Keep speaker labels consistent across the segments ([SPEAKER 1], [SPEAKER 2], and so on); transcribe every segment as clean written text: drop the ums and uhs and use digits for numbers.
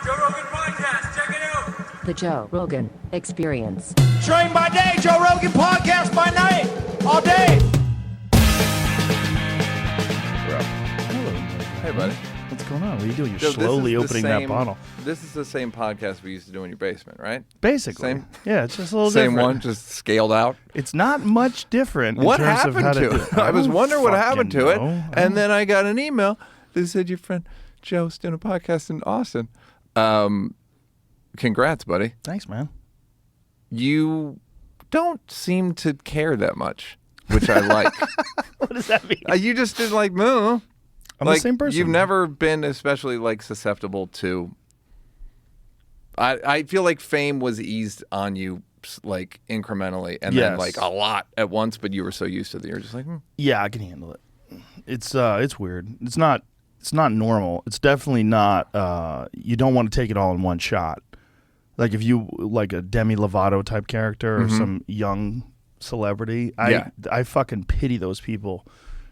[SPEAKER 1] Joe Rogan Podcast. Check it out.
[SPEAKER 2] The Joe Rogan Experience.
[SPEAKER 3] Train by day, Joe Rogan Podcast by night, all day.
[SPEAKER 4] Hello.
[SPEAKER 5] Hey, buddy.
[SPEAKER 4] What's going on? What are you doing? You're
[SPEAKER 5] Joe,
[SPEAKER 4] slowly opening that bottle.
[SPEAKER 5] This is the same podcast we used to do in your basement, right?
[SPEAKER 4] Basically.
[SPEAKER 5] Same?
[SPEAKER 4] Yeah, it's just a little
[SPEAKER 5] Same
[SPEAKER 4] different.
[SPEAKER 5] one, just scaled out.
[SPEAKER 4] It's not much different.
[SPEAKER 5] What
[SPEAKER 4] in terms
[SPEAKER 5] happened
[SPEAKER 4] of how
[SPEAKER 5] to
[SPEAKER 4] do
[SPEAKER 5] it? I was
[SPEAKER 4] don't
[SPEAKER 5] wondering what happened to
[SPEAKER 4] fucking
[SPEAKER 5] it.
[SPEAKER 4] know.
[SPEAKER 5] And then I got an email that said your friend Joe's doing a podcast in Austin. Congrats, buddy.
[SPEAKER 4] Thanks, man.
[SPEAKER 5] You don't seem to care that much, which I like.
[SPEAKER 4] What does that mean?
[SPEAKER 5] You just did like, moo.
[SPEAKER 4] I'm
[SPEAKER 5] Like,
[SPEAKER 4] the same person.
[SPEAKER 5] You've never been especially like susceptible to. I feel like fame was eased on you like incrementally and then
[SPEAKER 4] Yes.
[SPEAKER 5] like a lot at once, but you were so used to it, you're just like,
[SPEAKER 4] Yeah, I can handle it. It's weird. It's not normal. It's definitely not. You don't want to take it all in one shot. Like if you like a Demi Lovato type character or some young celebrity, I fucking pity those people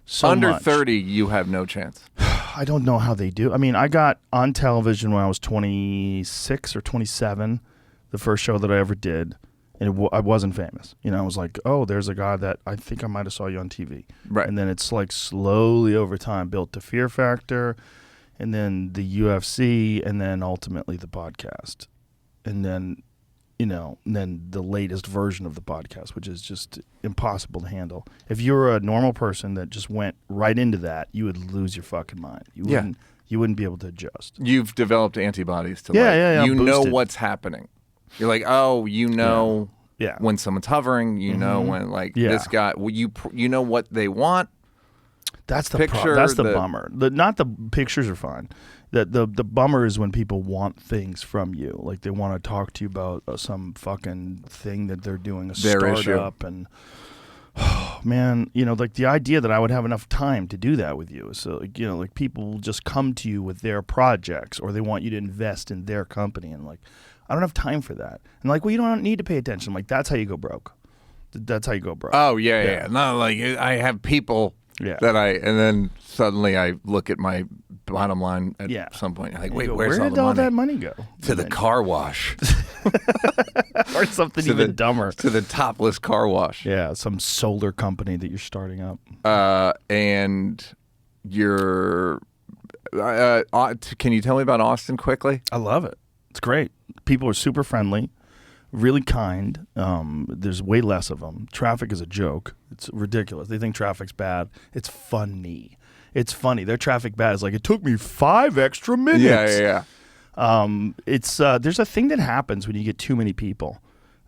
[SPEAKER 4] so
[SPEAKER 5] under
[SPEAKER 4] much.
[SPEAKER 5] 30, you have no chance.
[SPEAKER 4] I don't know how they do. I mean, I got on television when I was 26 or 27, the first show that I ever did, and I wasn't famous. You know, I was like, oh, there's a guy that I think I might have saw you on TV.
[SPEAKER 5] Right.
[SPEAKER 4] And then it's like slowly over time built to Fear Factor, and then the UFC, and then ultimately the podcast. And then, then the latest version of the podcast, which is just impossible to handle. If you were a normal person that just went right into that, you would lose your fucking mind. You wouldn't be able to adjust.
[SPEAKER 5] You've developed antibodies to
[SPEAKER 4] Yeah,
[SPEAKER 5] you know
[SPEAKER 4] boosted.
[SPEAKER 5] what's happening. You're like, oh,
[SPEAKER 4] Yeah.
[SPEAKER 5] when someone's hovering, you know when like
[SPEAKER 4] Yeah.
[SPEAKER 5] this guy, you know what they want.
[SPEAKER 4] That's the
[SPEAKER 5] Picture
[SPEAKER 4] that's the
[SPEAKER 5] the-
[SPEAKER 4] bummer. Not the pictures are fine. The bummer is when people want things from you, like they want to talk to you about some fucking thing that they're doing, a
[SPEAKER 5] Their issue.
[SPEAKER 4] startup, and man, like the idea that I would have enough time to do that with you. So like people will just come to you with their projects, or they want you to invest in their company, and like I don't have time for that. And like, well, you don't need to pay attention. I'm like, that's how you go broke. That's how you go broke.
[SPEAKER 5] Oh yeah. No, like I have people
[SPEAKER 4] Yeah.
[SPEAKER 5] and then suddenly I look at my bottom line at some point. Like, wait, where's
[SPEAKER 4] where
[SPEAKER 5] all
[SPEAKER 4] did
[SPEAKER 5] the
[SPEAKER 4] all
[SPEAKER 5] money?
[SPEAKER 4] that money go?
[SPEAKER 5] To the car wash.
[SPEAKER 4] Or something
[SPEAKER 5] To
[SPEAKER 4] even
[SPEAKER 5] the-
[SPEAKER 4] dumber.
[SPEAKER 5] To the topless car wash.
[SPEAKER 4] Yeah, some solar company that you're starting up.
[SPEAKER 5] And you're. Can you tell me about Austin quickly?
[SPEAKER 4] I love it. It's great. People are super friendly, really kind. There's way less of them. Traffic is a joke. It's ridiculous. They think traffic's bad. It's funny. It's funny. Their traffic bad is like, it took me 5 extra minutes.
[SPEAKER 5] Yeah.
[SPEAKER 4] It's there's a thing that happens when you get too many people.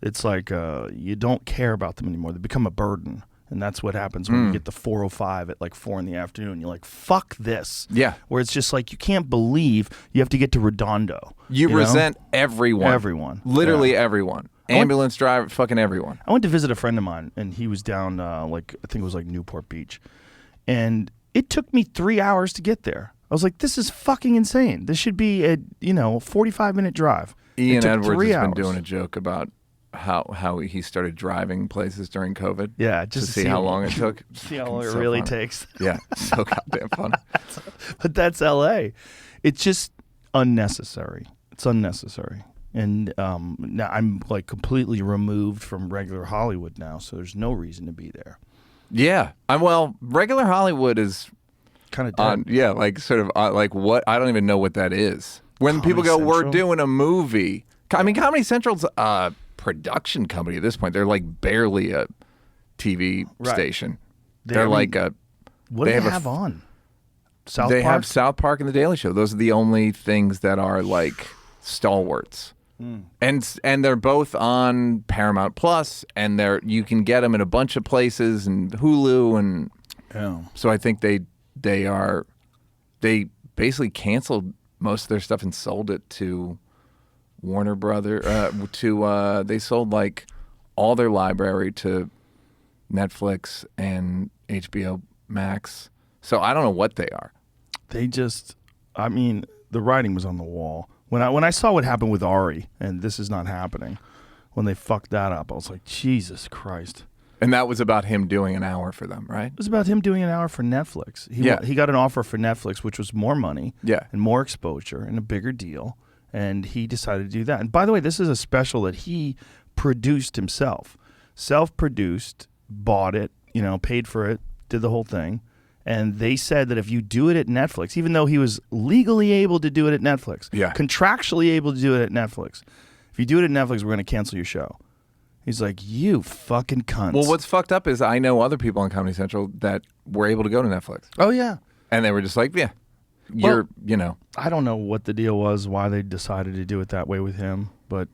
[SPEAKER 4] It's like you don't care about them anymore. They become a burden. And that's what happens when you get the 4:05 at like 4 p.m. You're like, fuck this.
[SPEAKER 5] Yeah.
[SPEAKER 4] Where it's just like, you can't believe you have to get to Redondo.
[SPEAKER 5] You
[SPEAKER 4] know?
[SPEAKER 5] resent everyone.
[SPEAKER 4] Everyone.
[SPEAKER 5] Literally
[SPEAKER 4] Yeah.
[SPEAKER 5] everyone. Ambulance driver, fucking everyone.
[SPEAKER 4] I went to visit a friend of mine, and he was down I think it was like Newport Beach. And it took me 3 hours to get there. I was like, this is fucking insane. This should be a 45-minute drive.
[SPEAKER 5] Ian
[SPEAKER 4] It took
[SPEAKER 5] Edwards
[SPEAKER 4] 3
[SPEAKER 5] has
[SPEAKER 4] hours.
[SPEAKER 5] been doing a joke about how he started driving places during COVID.
[SPEAKER 4] Yeah,
[SPEAKER 5] to
[SPEAKER 4] just
[SPEAKER 5] see how long it took.
[SPEAKER 4] See how long it
[SPEAKER 5] So
[SPEAKER 4] really
[SPEAKER 5] funny.
[SPEAKER 4] takes.
[SPEAKER 5] Yeah, so goddamn funny.
[SPEAKER 4] But that's LA. It's just unnecessary. It's unnecessary. And now I'm like completely removed from regular Hollywood now, so there's no reason to be there.
[SPEAKER 5] Yeah, regular Hollywood is
[SPEAKER 4] Kind of
[SPEAKER 5] on. Yeah, like sort of like what I don't even know what that is. When
[SPEAKER 4] Comedy
[SPEAKER 5] people go, we're
[SPEAKER 4] Central?
[SPEAKER 5] doing a movie. I mean, Comedy Central's a production company at this point. They're like barely a TV
[SPEAKER 4] Right.
[SPEAKER 5] station.
[SPEAKER 4] They-
[SPEAKER 5] They're
[SPEAKER 4] I mean,
[SPEAKER 5] like a.
[SPEAKER 4] What
[SPEAKER 5] They
[SPEAKER 4] do they
[SPEAKER 5] have a
[SPEAKER 4] have on? South
[SPEAKER 5] They
[SPEAKER 4] Park?
[SPEAKER 5] have South Park and The Daily Show. Those are the only things that are like stalwarts. And they're both on Paramount Plus, and you can get them in a bunch of places and Hulu, and
[SPEAKER 4] Yeah.
[SPEAKER 5] so I think they basically canceled most of their stuff and sold it to Warner Brother. They sold like all their library to Netflix and HBO Max. So I don't know what they are.
[SPEAKER 4] They just, I mean, the writing was on the wall. When I saw what happened with Ari, and this is not happening, when they fucked that up, I was like, Jesus Christ.
[SPEAKER 5] And that was about him doing an hour for them, right?
[SPEAKER 4] It was about him doing an hour for Netflix. He got an offer for Netflix, which was more money
[SPEAKER 5] Yeah.
[SPEAKER 4] and more exposure and a bigger deal. And he decided to do that. And by the way, this is a special that he produced himself. Self-produced, bought it, paid for it, did the whole thing. And they said that if you do it at Netflix, even though he was legally able to do it at Netflix, contractually able to do it at Netflix, if you do it at Netflix, we're going to cancel your show. He's like, you fucking cunts.
[SPEAKER 5] Well, what's fucked up is I know other people on Comedy Central that were able to go to Netflix.
[SPEAKER 4] Oh, yeah.
[SPEAKER 5] And they were just like, I
[SPEAKER 4] don't know what the deal was, why they decided to do it that way with him. But,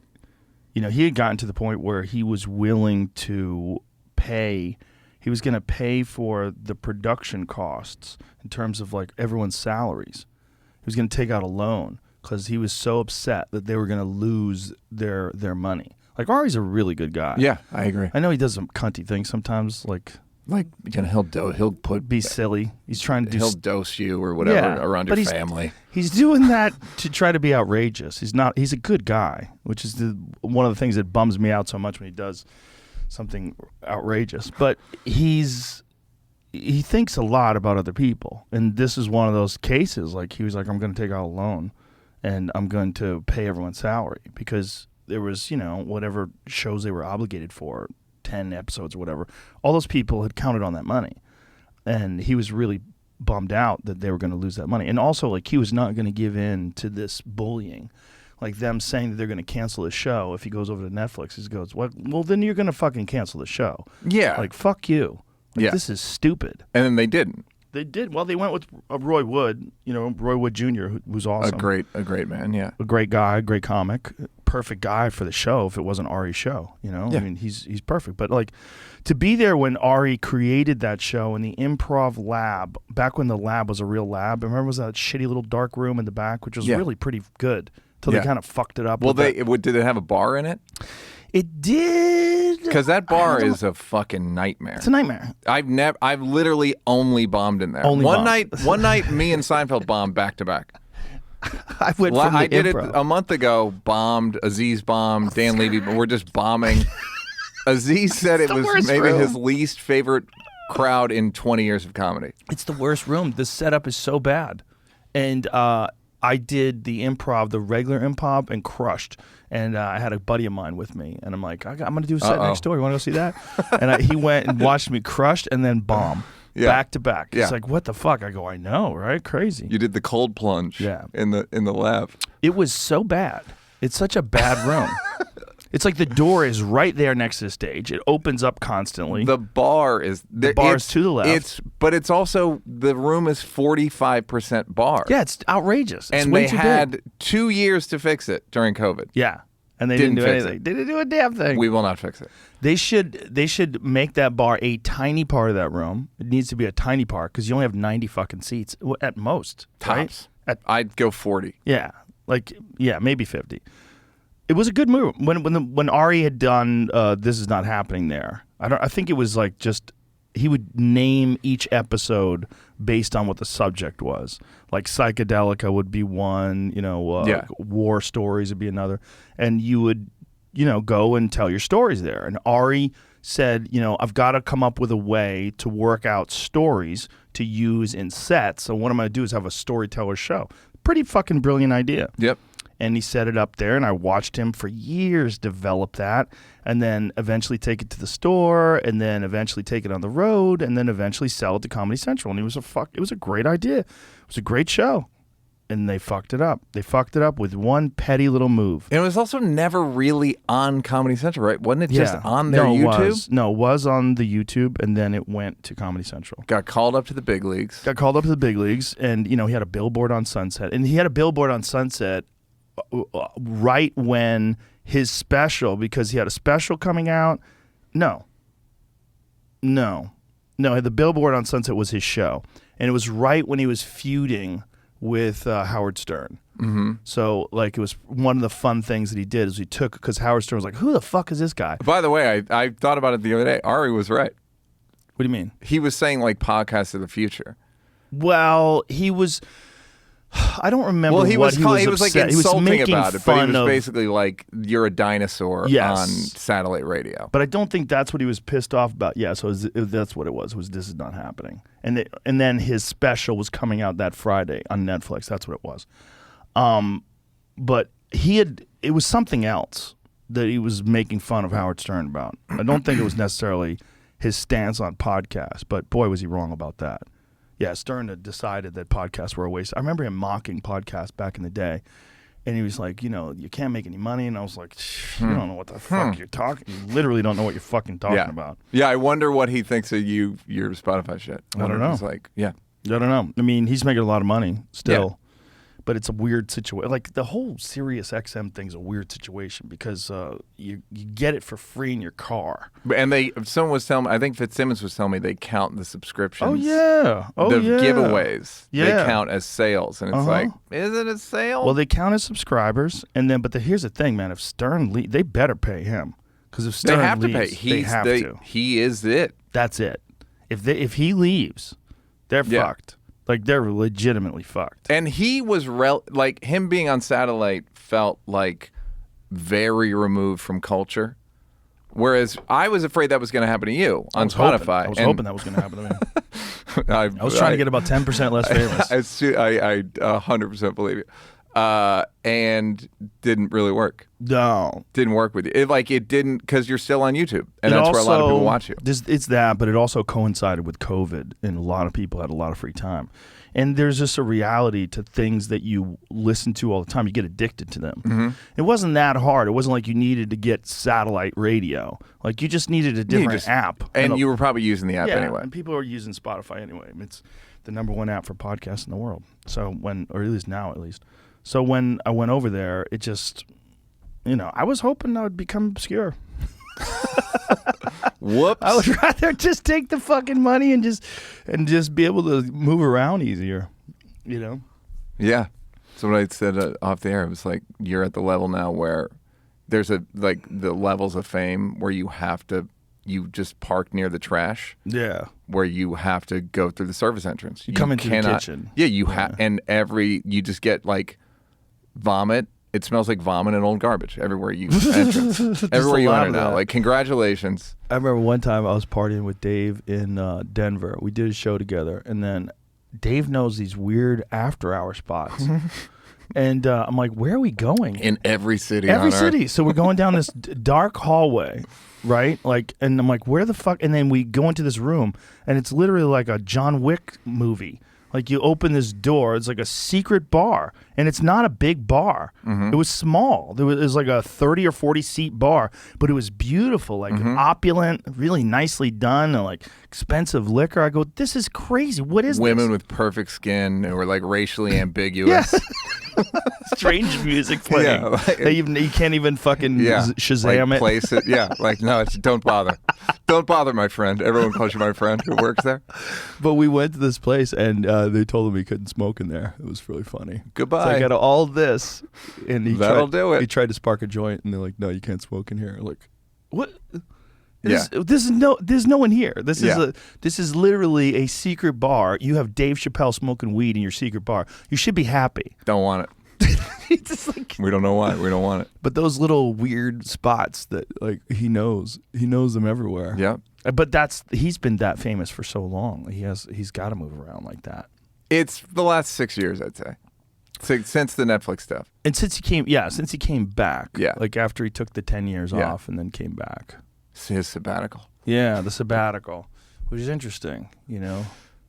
[SPEAKER 4] he had gotten to the point where he was willing to pay. He was going to pay for the production costs in terms of like everyone's salaries. He was going to take out a loan because he was so upset that they were going to lose their money. Like, Ari's a really good guy.
[SPEAKER 5] Yeah, I agree.
[SPEAKER 4] I know he does some cunty things sometimes, like
[SPEAKER 5] he'll
[SPEAKER 4] be silly. He's trying to do.
[SPEAKER 5] He'll dose you or whatever around your family.
[SPEAKER 4] He's doing that to try to be outrageous. He's not. He's a good guy, which is one of the things that bums me out so much when he does something outrageous. But he thinks a lot about other people, and this is one of those cases. Like, he was like, I'm going to take out a loan, and I'm going to pay everyone's salary because there was, whatever shows they were obligated for, 10 episodes or whatever, all those people had counted on that money. And he was really bummed out that they were going to lose that money. And also, like, he was not going to give in to this bullying. Like, them saying that they're going to cancel his show if he goes over to Netflix. He goes, well, then you're going to fucking cancel the show.
[SPEAKER 5] Yeah.
[SPEAKER 4] Like, fuck you. Like, this is stupid.
[SPEAKER 5] And then they didn't.
[SPEAKER 4] They did. Well, they went with Roy Wood, Roy Wood Jr., who's awesome.
[SPEAKER 5] A great man, yeah.
[SPEAKER 4] A great guy, great comic. Perfect guy for the show if it wasn't Ari's show, Yeah. I mean, he's perfect. But, like, to be there when Ari created that show in the Improv Lab, back when the lab was a real lab, remember it was that shitty little dark room in the back, which was really pretty good, until they kind of fucked it up.
[SPEAKER 5] Well, did it have a bar in it?
[SPEAKER 4] It did.
[SPEAKER 5] Because that bar is a fucking nightmare.
[SPEAKER 4] It's a nightmare.
[SPEAKER 5] I've literally only bombed in there. One night, me and Seinfeld bombed back to back.
[SPEAKER 4] I went from the
[SPEAKER 5] I did
[SPEAKER 4] improv.
[SPEAKER 5] it a month ago. Bombed. Aziz bombed. Dan Levy. We're just bombing. Aziz said it was maybe his least favorite crowd in 20 years of comedy.
[SPEAKER 4] It's the worst room. The setup is so bad, and I did the improv, the regular improv, and crushed. And I had a buddy of mine with me, and I'm like, I'm going to do a set next door. You want to go see that? And he went and watched me crushed and then bomb. Yeah. Back to back. He's like, what the fuck? I go, I know, right? Crazy.
[SPEAKER 5] You did the cold plunge in the lab.
[SPEAKER 4] It was so bad. It's such a bad room. It's like the door is right there next to the stage. It opens up constantly.
[SPEAKER 5] The bar is
[SPEAKER 4] to the left.
[SPEAKER 5] But it's also, the room is 45% bar.
[SPEAKER 4] Yeah, it's outrageous. It's
[SPEAKER 5] and
[SPEAKER 4] way
[SPEAKER 5] they
[SPEAKER 4] too
[SPEAKER 5] had
[SPEAKER 4] big.
[SPEAKER 5] 2 years to fix it during COVID.
[SPEAKER 4] Yeah. And they didn't do
[SPEAKER 5] fix
[SPEAKER 4] anything.
[SPEAKER 5] it.
[SPEAKER 4] They didn't do a damn thing.
[SPEAKER 5] We will not fix it.
[SPEAKER 4] They should make that bar a tiny part of that room. It needs to be a tiny part because you only have 90 fucking seats at most.
[SPEAKER 5] Tops.
[SPEAKER 4] Right?
[SPEAKER 5] I'd go 40.
[SPEAKER 4] Yeah. Maybe 50. It was a good move. When Ari had done This Is Not Happening there, I think it was like just he would name each episode based on what the subject was. Like Psychedelica would be one, war stories would be another. And you would, go and tell your stories there. And Ari said, I've got to come up with a way to work out stories to use in sets. So what I'm going to do is have a storyteller show. Pretty fucking brilliant idea.
[SPEAKER 5] Yep.
[SPEAKER 4] And he set it up there, and I watched him for years develop that, and then eventually take it to the store, and then eventually take it on the road, and then eventually sell it to Comedy Central. And it was a great idea. It was a great show. And they fucked it up. They fucked it up with one petty little move.
[SPEAKER 5] And it was also never really on Comedy Central, right? Wasn't it just on their YouTube?
[SPEAKER 4] No, it was on the YouTube, and then it went to Comedy Central.
[SPEAKER 5] Got called up to the big leagues.
[SPEAKER 4] And, he had a billboard on Sunset. And he had a billboard on Sunset right when his special, because he had a special coming out. No, the billboard on Sunset was his show. And it was right when he was feuding with Howard Stern. Mm-hmm. So, it was one of the fun things that he did is because Howard Stern was like, who the fuck is this guy?
[SPEAKER 5] By the way, I thought about it the other day. Ari was right.
[SPEAKER 4] What do you mean?
[SPEAKER 5] He was saying, podcasts of the future.
[SPEAKER 4] Well, he was... I don't remember
[SPEAKER 5] he
[SPEAKER 4] what
[SPEAKER 5] was
[SPEAKER 4] upset.
[SPEAKER 5] insulting about it, but he was
[SPEAKER 4] of,
[SPEAKER 5] basically like, you're a dinosaur on satellite radio.
[SPEAKER 4] But I don't think that's what he was pissed off about. Yeah, so that's what it was. This Is Not Happening. And then his special was coming out that Friday on Netflix. That's what it was. But it was something else that he was making fun of Howard Stern about. I don't think it was necessarily his stance on podcasts, but boy, was he wrong about that. Yeah, Stern had decided that podcasts were a waste. I remember him mocking podcasts back in the day, and he was like, you can't make any money. And I was like, you don't know what the fuck you're talking. You literally don't know what you're fucking talking about.
[SPEAKER 5] Yeah, I wonder what he thinks of your Spotify shit.
[SPEAKER 4] I don't know.
[SPEAKER 5] He's like, I
[SPEAKER 4] don't know. I mean, he's making a lot of money still. But it's a weird situation. Like, the whole Sirius XM thing's a weird situation because you get it for free in your car.
[SPEAKER 5] And someone was telling me, I think Fitzsimmons was telling me they count the subscriptions.
[SPEAKER 4] Oh, yeah.
[SPEAKER 5] The giveaways.
[SPEAKER 4] Yeah.
[SPEAKER 5] They count as sales. And it's like, is it a sale?
[SPEAKER 4] Well, they count as subscribers. But here's the thing, man. If Stern they better pay him. Because if Stern
[SPEAKER 5] they have
[SPEAKER 4] leaves,
[SPEAKER 5] to pay.
[SPEAKER 4] They have to.
[SPEAKER 5] He is it.
[SPEAKER 4] That's it. If he leaves, they're fucked. Like, they're legitimately fucked.
[SPEAKER 5] And he was, him being on satellite felt like very removed from culture. Whereas I was afraid that was going to happen to you on Spotify.
[SPEAKER 4] I was hoping that was going to happen to me. I was trying to get about 10% less famous.
[SPEAKER 5] I 100% believe you. And didn't really work.
[SPEAKER 4] No.
[SPEAKER 5] Didn't work with you. It didn't, because you're still on YouTube. And that's where a lot of people watch you.
[SPEAKER 4] It's that, but it also coincided with COVID, and a lot of people had a lot of free time. And there's just a reality to things that you listen to all the time. You get addicted to them. Mm-hmm. It wasn't that hard. It wasn't like you needed to get satellite radio. Like, you just needed a different app.
[SPEAKER 5] And you were probably using the app anyway.
[SPEAKER 4] And people are using Spotify anyway. It's the #1 app for podcasts in the world. So or at least now, at least. So when I went over there, it just, I was hoping I would become obscure.
[SPEAKER 5] Whoops.
[SPEAKER 4] I would rather just take the fucking money and just be able to move around easier,
[SPEAKER 5] Yeah. So what I said off the air, it was like, you're at the level now where there's the levels of fame where you just park near the trash.
[SPEAKER 4] Yeah.
[SPEAKER 5] Where you have to go through the service entrance.
[SPEAKER 4] You come into the kitchen.
[SPEAKER 5] Yeah, and you just get vomit. It smells like vomit and old garbage everywhere you enter. Everywhere you enter now. Like, congratulations.
[SPEAKER 4] I remember one time I was partying with Dave in Denver. We did a show together, and then Dave knows these weird after-hour spots. And I'm like, where are we going?
[SPEAKER 5] In every city.
[SPEAKER 4] Every city. So we're going down this dark hallway, right? And I'm like, where the fuck? And then we go into this room, and it's literally like a John Wick movie. Like, you open this door, it's like a secret bar, and it's not a big bar. Mm-hmm. It was small. It was like a 30 or 40 seat bar, but it was beautiful, like opulent, really nicely done, and like expensive liquor. I go, this is crazy. What is
[SPEAKER 5] Women
[SPEAKER 4] this?
[SPEAKER 5] with perfect skin who were like racially ambiguous.
[SPEAKER 4] Strange music playing. Yeah, you can't even fucking Shazam it.
[SPEAKER 5] Place it. Yeah, no, don't bother. Don't bother, my friend. Everyone calls you my friend who works there.
[SPEAKER 4] But we went to this place, and they told him he couldn't smoke in there. It was really funny.
[SPEAKER 5] Goodbye.
[SPEAKER 4] So I got all this, and
[SPEAKER 5] That'll do it.
[SPEAKER 4] He tried to spark a joint, and they're like, "No, you can't smoke in here." Like, what?
[SPEAKER 5] There's
[SPEAKER 4] no one here. This is literally a secret bar. You have Dave Chappelle smoking weed in your secret bar. You should be happy.
[SPEAKER 5] Don't want it. We don't know why. We don't want it.
[SPEAKER 4] But those little weird spots that he knows them everywhere.
[SPEAKER 5] Yeah.
[SPEAKER 4] But he's been that famous for so long. He's got to move around like that.
[SPEAKER 5] It's the last 6 years, I'd say. Since the Netflix stuff.
[SPEAKER 4] And since he came back.
[SPEAKER 5] Yeah.
[SPEAKER 4] Like, after he took the 10 years off and then came back.
[SPEAKER 5] His sabbatical.
[SPEAKER 4] Yeah, the sabbatical, which is interesting,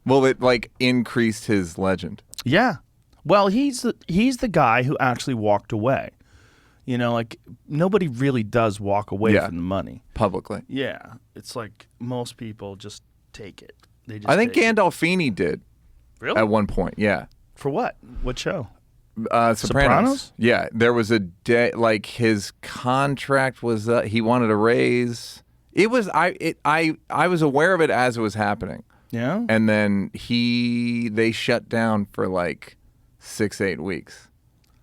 [SPEAKER 5] Well, it increased his legend.
[SPEAKER 4] Yeah. Well, he's the guy who actually walked away. Nobody really does walk away from the money.
[SPEAKER 5] Publicly.
[SPEAKER 4] Yeah. It's like most people just take it.
[SPEAKER 5] I think Gandolfini did.
[SPEAKER 4] Really?
[SPEAKER 5] At one point, yeah.
[SPEAKER 4] For what? What show?
[SPEAKER 5] Sopranos? Yeah, there was a day his contract was he wanted a raise. It was I was aware of it as it was happening.
[SPEAKER 4] Yeah.
[SPEAKER 5] And then they shut down for 6-8 weeks.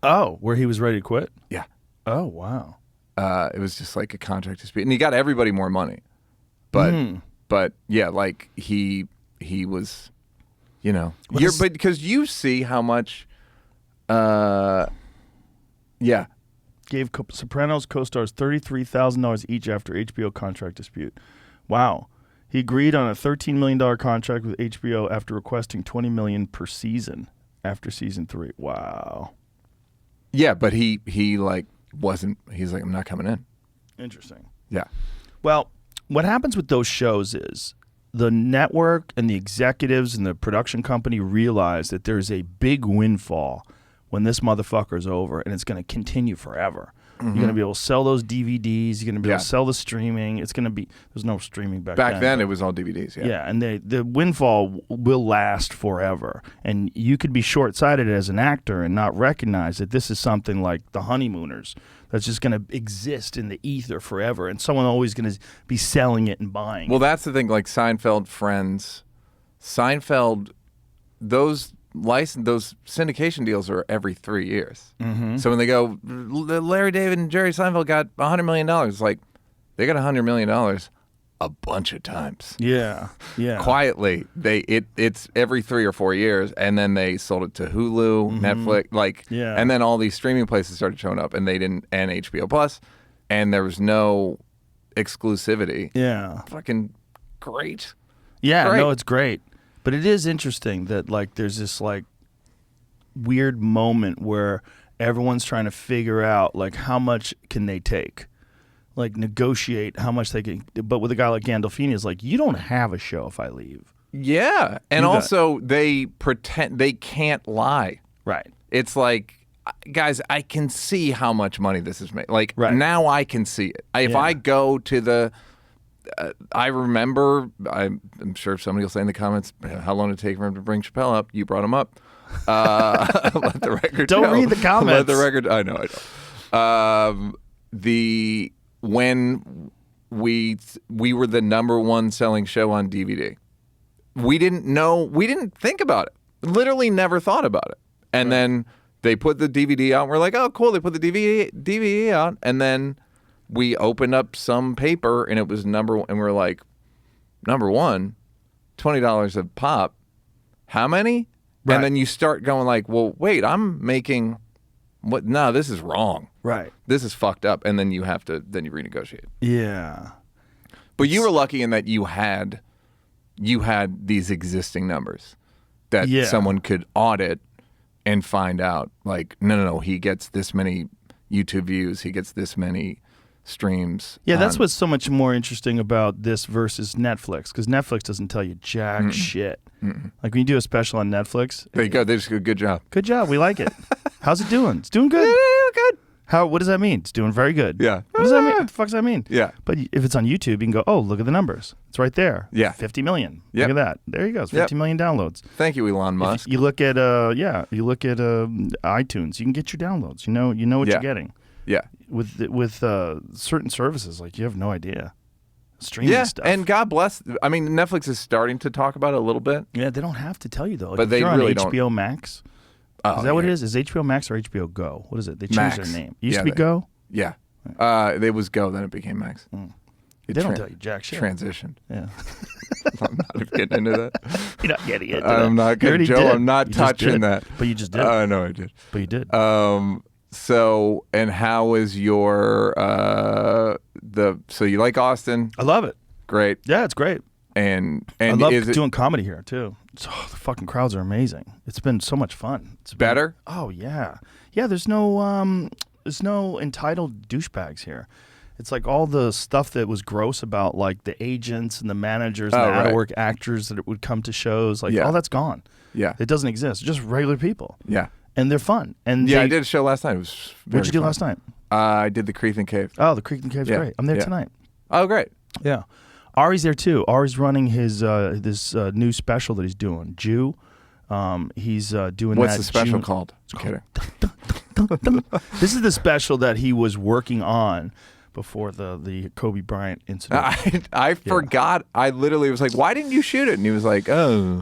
[SPEAKER 4] Oh, where he was ready to quit?
[SPEAKER 5] Yeah.
[SPEAKER 4] Oh, wow.
[SPEAKER 5] It was just like a contract dispute, and he got everybody more money. But yeah, he was, but because you see how much. Yeah.
[SPEAKER 4] Gave Sopranos co-stars $33,000 each after HBO contract dispute. Wow. He agreed on a $13 million contract with HBO after requesting $20 million per season after season 3. Wow.
[SPEAKER 5] Yeah, but he like wasn't. He's like, I'm not coming in.
[SPEAKER 4] Interesting.
[SPEAKER 5] Yeah.
[SPEAKER 4] Well, what happens with those shows is the network and the executives and the production company realize that there's a big windfall when this motherfucker's over, and it's going to continue forever. You're going to be able to sell those DVDs. You're going to be able to sell the streaming. It's going to be there's no streaming back then.
[SPEAKER 5] Back then, it was all DVDs. Yeah.
[SPEAKER 4] Yeah, and the windfall will last forever. And you could be short-sighted as an actor and not recognize that this is something like The Honeymooners that's just going to exist in the ether forever, and someone always going to be selling it and buying.
[SPEAKER 5] Well, that's the thing. Like Seinfeld, Friends, those syndication deals are every 3 years. Mm-hmm. So when they go, Larry David and Jerry Seinfeld got $100 million, like they got $100 million a bunch of times.
[SPEAKER 4] Yeah.
[SPEAKER 5] Quietly, it's every 3 or 4 years, and then they sold it to Hulu, Netflix, and then all these streaming places started showing up, and and HBO Plus, and there was no exclusivity.
[SPEAKER 4] Yeah.
[SPEAKER 5] Fucking great.
[SPEAKER 4] Yeah,
[SPEAKER 5] great.
[SPEAKER 4] no, it's great. But it is interesting that like there's this like weird moment where everyone's trying to figure out like how much can they take, like negotiate how much they can. But with a guy like Gandolfini, is like you don't have a show if I leave.
[SPEAKER 5] Yeah, and also they pretend they can't lie.
[SPEAKER 4] Right.
[SPEAKER 5] It's like, guys, I can see how much money this is made. Like now I can see it. If I go to the. I remember, I'm sure somebody will say in the comments, how long did it take for him to bring Chappelle up? You brought him up. Let the record
[SPEAKER 4] Don't
[SPEAKER 5] show.
[SPEAKER 4] read the comments.
[SPEAKER 5] Let the record, I know. When we were the #1 selling show on DVD, we didn't think about it. Literally never thought about it. And then they put the DVD out, and we're like, oh, cool, they put the DVD out, and then we opened up some paper and it was and we're like, #1, $20 a pop. How many?
[SPEAKER 4] Right.
[SPEAKER 5] And then you start going like, well, wait, I'm making what? No, this is wrong.
[SPEAKER 4] Right.
[SPEAKER 5] This is fucked up. And then you renegotiate.
[SPEAKER 4] Yeah.
[SPEAKER 5] But you were lucky in that you had these existing numbers that someone could audit and find out like, no, he gets this many YouTube views. He gets this many streams.
[SPEAKER 4] Yeah, that's what's so much more interesting about this versus Netflix, because Netflix doesn't tell you jack shit. Like when you do a special on Netflix,
[SPEAKER 5] there you go. They just do a good job.
[SPEAKER 4] Good job. We like it. How's it doing? It's doing good.
[SPEAKER 5] Good.
[SPEAKER 4] What does that mean? It's doing very good.
[SPEAKER 5] Yeah.
[SPEAKER 4] What does that mean? What the fuck does that mean?
[SPEAKER 5] Yeah.
[SPEAKER 4] But if it's on YouTube, you can go, oh, look at the numbers. It's right there.
[SPEAKER 5] Yeah.
[SPEAKER 4] 50 million.
[SPEAKER 5] Yep.
[SPEAKER 4] Look at that. There you go. It's 50 million downloads.
[SPEAKER 5] Thank you, Elon Musk.
[SPEAKER 4] You look at iTunes. You can get your downloads. You know what you're getting.
[SPEAKER 5] Yeah.
[SPEAKER 4] With certain services, like you have no idea. Streaming stuff.
[SPEAKER 5] And God bless. I mean, Netflix is starting to talk about it a little bit.
[SPEAKER 4] Yeah, they don't have to tell you though. Like
[SPEAKER 5] but
[SPEAKER 4] if
[SPEAKER 5] they
[SPEAKER 4] you're on
[SPEAKER 5] really
[SPEAKER 4] HBO Max. Is that what it is? Is HBO Max or HBO Go? What is it? They changed their name. It used to be Go.
[SPEAKER 5] Yeah. It was Go, then it became Max.
[SPEAKER 4] They don't tell you jack shit.
[SPEAKER 5] Transitioned.
[SPEAKER 4] Yeah.
[SPEAKER 5] I'm not getting into that.
[SPEAKER 4] You're not getting into
[SPEAKER 5] I'm
[SPEAKER 4] that.
[SPEAKER 5] not getting, Joe, I'm not touching that.
[SPEAKER 4] But you just did.
[SPEAKER 5] I know I did.
[SPEAKER 4] But you did.
[SPEAKER 5] So, and how is your, so you like Austin?
[SPEAKER 4] I love it.
[SPEAKER 5] Great.
[SPEAKER 4] Yeah, it's great.
[SPEAKER 5] And
[SPEAKER 4] I love doing comedy here too. The fucking crowds are amazing. It's been so much fun. It's
[SPEAKER 5] better?
[SPEAKER 4] Oh yeah. Yeah, there's no entitled douchebags here. It's like all the stuff that was gross about like the agents and the managers and the out-of-work actors that would come to shows. Like all that's gone.
[SPEAKER 5] Yeah.
[SPEAKER 4] It doesn't exist. It's just regular people.
[SPEAKER 5] Yeah.
[SPEAKER 4] And they're fun. And
[SPEAKER 5] I did a show last night. It was very
[SPEAKER 4] What'd you do
[SPEAKER 5] fun.
[SPEAKER 4] last night?
[SPEAKER 5] I did the Creek and Cave.
[SPEAKER 4] Oh, the Creek and Cave's great. I'm there tonight.
[SPEAKER 5] Oh, great.
[SPEAKER 4] Yeah. Ari's there too. Ari's running his this new special that he's doing. Jew. He's doing
[SPEAKER 5] What's
[SPEAKER 4] that.
[SPEAKER 5] the special
[SPEAKER 4] June.
[SPEAKER 5] called? I'm kidding.
[SPEAKER 4] This is the special that he was working on before the Kobe Bryant incident.
[SPEAKER 5] I forgot. I literally was like, "Why didn't you shoot it?" And he was like, "Oh,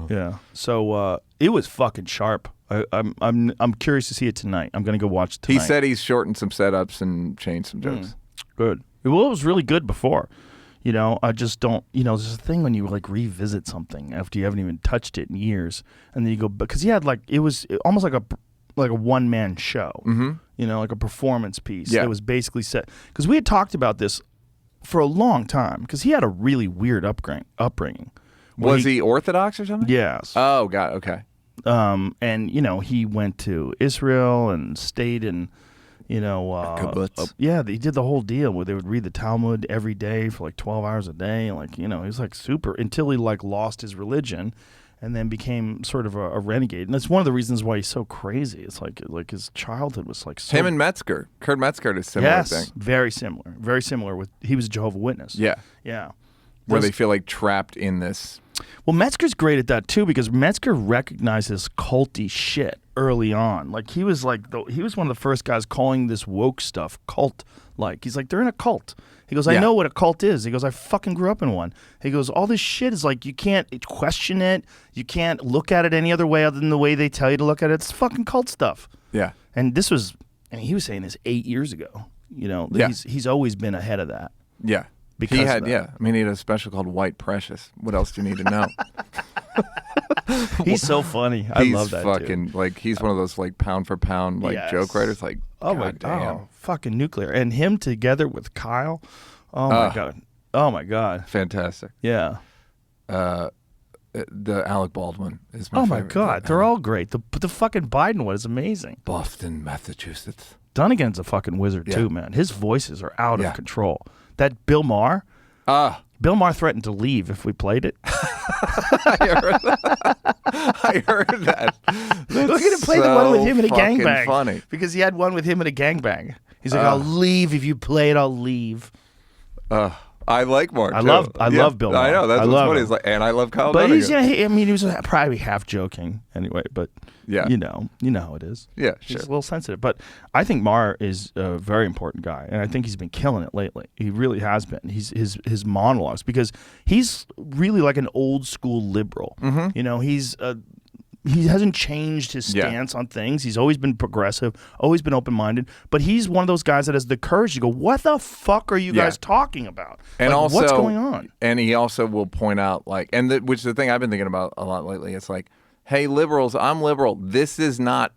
[SPEAKER 4] yeah." So it was fucking sharp. I'm curious to see it tonight. I'm gonna go watch it tonight.
[SPEAKER 5] He said he's shortened some setups and changed some jokes.
[SPEAKER 4] Good. Well, it was really good before. You know, I just don't. You know, there's a thing when you like revisit something after you haven't even touched it in years, and then you go because he had like it was almost like a one-man show. Mm-hmm. You know, like a performance piece.
[SPEAKER 5] Yeah.
[SPEAKER 4] It was basically set because we had talked about this for a long time because he had a really weird upbringing.
[SPEAKER 5] Was he Orthodox or something?
[SPEAKER 4] Yes.
[SPEAKER 5] Oh God. Okay.
[SPEAKER 4] And he went to Israel and stayed in,
[SPEAKER 5] Kibbutz.
[SPEAKER 4] he did the whole deal where they would read the Talmud every day for like 12 hours a day. Like, he was like super until he like lost his religion and then became sort of a renegade. And that's one of the reasons why he's so crazy. It's like his childhood was like so...
[SPEAKER 5] Him and Metzger. Kurt Metzger did a similar thing.
[SPEAKER 4] Very similar. Very similar with... He was a Jehovah's Witness.
[SPEAKER 5] Yeah.
[SPEAKER 4] Yeah.
[SPEAKER 5] Where they feel like trapped in this...
[SPEAKER 4] Well, Metzger's great at that too because Metzger recognizes culty shit early on. Like he was one of the first guys calling this woke stuff cult-like. He's like, they're in a cult. He goes, I know what a cult is. He goes, I fucking grew up in one. He goes, all this shit is like, you can't question it. You can't look at it any other way other than the way they tell you to look at it. It's fucking cult stuff.
[SPEAKER 5] Yeah.
[SPEAKER 4] And he was saying this 8 years ago. He's always been ahead of that.
[SPEAKER 5] Yeah.
[SPEAKER 4] Because
[SPEAKER 5] he had he had a special called White Precious. What else do you need to know?
[SPEAKER 4] He's so funny. I love that
[SPEAKER 5] fucking
[SPEAKER 4] dude.
[SPEAKER 5] Like he's one of those like pound for pound joke writers. Like damn,
[SPEAKER 4] fucking nuclear. And him together with Kyle. Oh my god. Oh my god.
[SPEAKER 5] Fantastic.
[SPEAKER 4] Yeah.
[SPEAKER 5] The Alec Baldwin is my favorite.
[SPEAKER 4] Oh my god, they're all great. The fucking Biden one is amazing.
[SPEAKER 5] Boston, Massachusetts.
[SPEAKER 4] Dunnigan's a fucking wizard too, man. His voices are out of control. That Bill Maher. Bill Maher threatened to leave if we played it.
[SPEAKER 5] I heard that.
[SPEAKER 4] We're going to play the one with him in a gangbang.
[SPEAKER 5] Funny.
[SPEAKER 4] Because he had one with him in a gangbang. He's like, I'll leave if you play it. I'll leave.
[SPEAKER 5] I like Mark.
[SPEAKER 4] I love Bill Maher.
[SPEAKER 5] I know that's what's funny. He's like, and I love Kyle. But
[SPEAKER 4] Dunnigan. He was probably half joking anyway. But you know how it is.
[SPEAKER 5] Yeah,
[SPEAKER 4] He's
[SPEAKER 5] sure.
[SPEAKER 4] a little sensitive. But I think Maher is a very important guy, and I think he's been killing it lately. He really has been. His monologues because he's really like an old school liberal. Mm-hmm. He hasn't changed his stance on things. He's always been progressive, always been open-minded. But he's one of those guys that has the courage to go, what the fuck are you guys talking about?
[SPEAKER 5] And also,
[SPEAKER 4] what's going on?
[SPEAKER 5] And he also will point out, which is the thing I've been thinking about a lot lately. It's like, hey, liberals, I'm liberal. This is not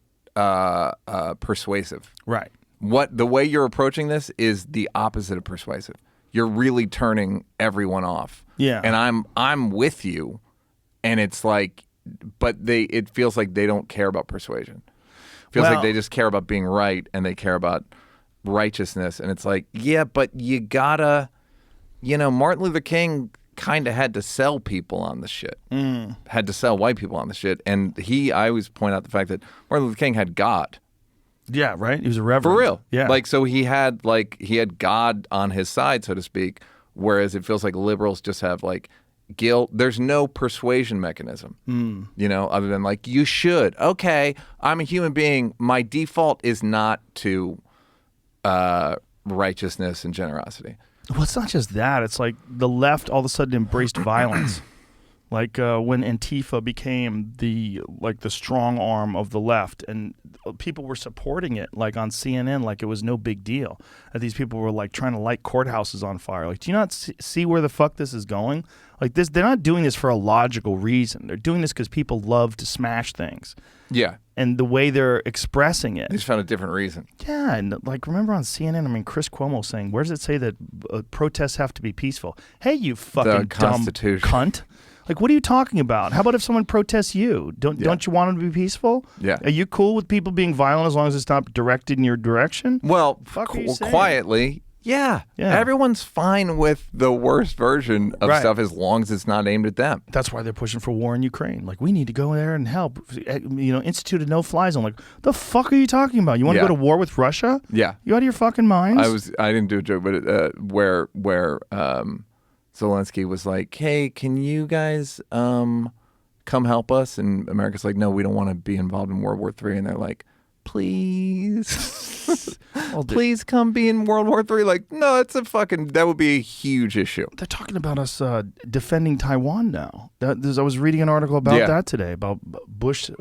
[SPEAKER 5] persuasive.
[SPEAKER 4] Right.
[SPEAKER 5] The way you're approaching this is the opposite of persuasive. You're really turning everyone off.
[SPEAKER 4] Yeah.
[SPEAKER 5] And I'm with you, and it's like... But it feels like they don't care about persuasion. Feels like they just care about being right and they care about righteousness. And it's like, yeah, but you gotta, Martin Luther King kind of had to sell people on the shit. Had to sell white people on the shit. And I always point out the fact that Martin Luther King had God.
[SPEAKER 4] Yeah, right? He was a reverend.
[SPEAKER 5] For real.
[SPEAKER 4] Yeah.
[SPEAKER 5] So he had God on his side, so to speak, whereas it feels like liberals just have guilt. There's no persuasion mechanism, other than you should. Okay, I'm a human being. My default is not to righteousness and generosity.
[SPEAKER 4] Well, it's not just that. It's like the left all of a sudden embraced violence. Like when Antifa became the strong arm of the left, and people were supporting it, like on CNN, like it was no big deal. And these people were trying to light courthouses on fire. Like, do you not see where the fuck this is going? Like this, they're not doing this for a logical reason. They're doing this because people love to smash things.
[SPEAKER 5] Yeah.
[SPEAKER 4] And the way they're expressing it.
[SPEAKER 5] They just found a different reason.
[SPEAKER 4] Yeah, and remember on CNN, Chris Cuomo saying, where does it say that protests have to be peaceful? Hey, you fucking dumb cunt. What are you talking about? How about if someone protests you? Don't you want them to be peaceful?
[SPEAKER 5] Yeah.
[SPEAKER 4] Are you cool with people being violent as long as it's not directed in your direction?
[SPEAKER 5] Well,
[SPEAKER 4] Fuck are you saying?
[SPEAKER 5] Quietly, yeah. Everyone's fine with the worst version of stuff as long as it's not aimed at them.
[SPEAKER 4] That's why they're pushing for war in Ukraine. We need to go there and help. Institute a no-fly zone. The fuck are you talking about? You want to go to war with Russia?
[SPEAKER 5] Yeah.
[SPEAKER 4] You out of your fucking minds?
[SPEAKER 5] I didn't do a joke, but where Zelensky was like, hey, can you guys come help us? And America's like, no, we don't want to be involved in World War III. And they're like, please, please come be in World War III. No, that would be a huge issue.
[SPEAKER 4] They're talking about us defending Taiwan now. I was reading an article about that today, about Bush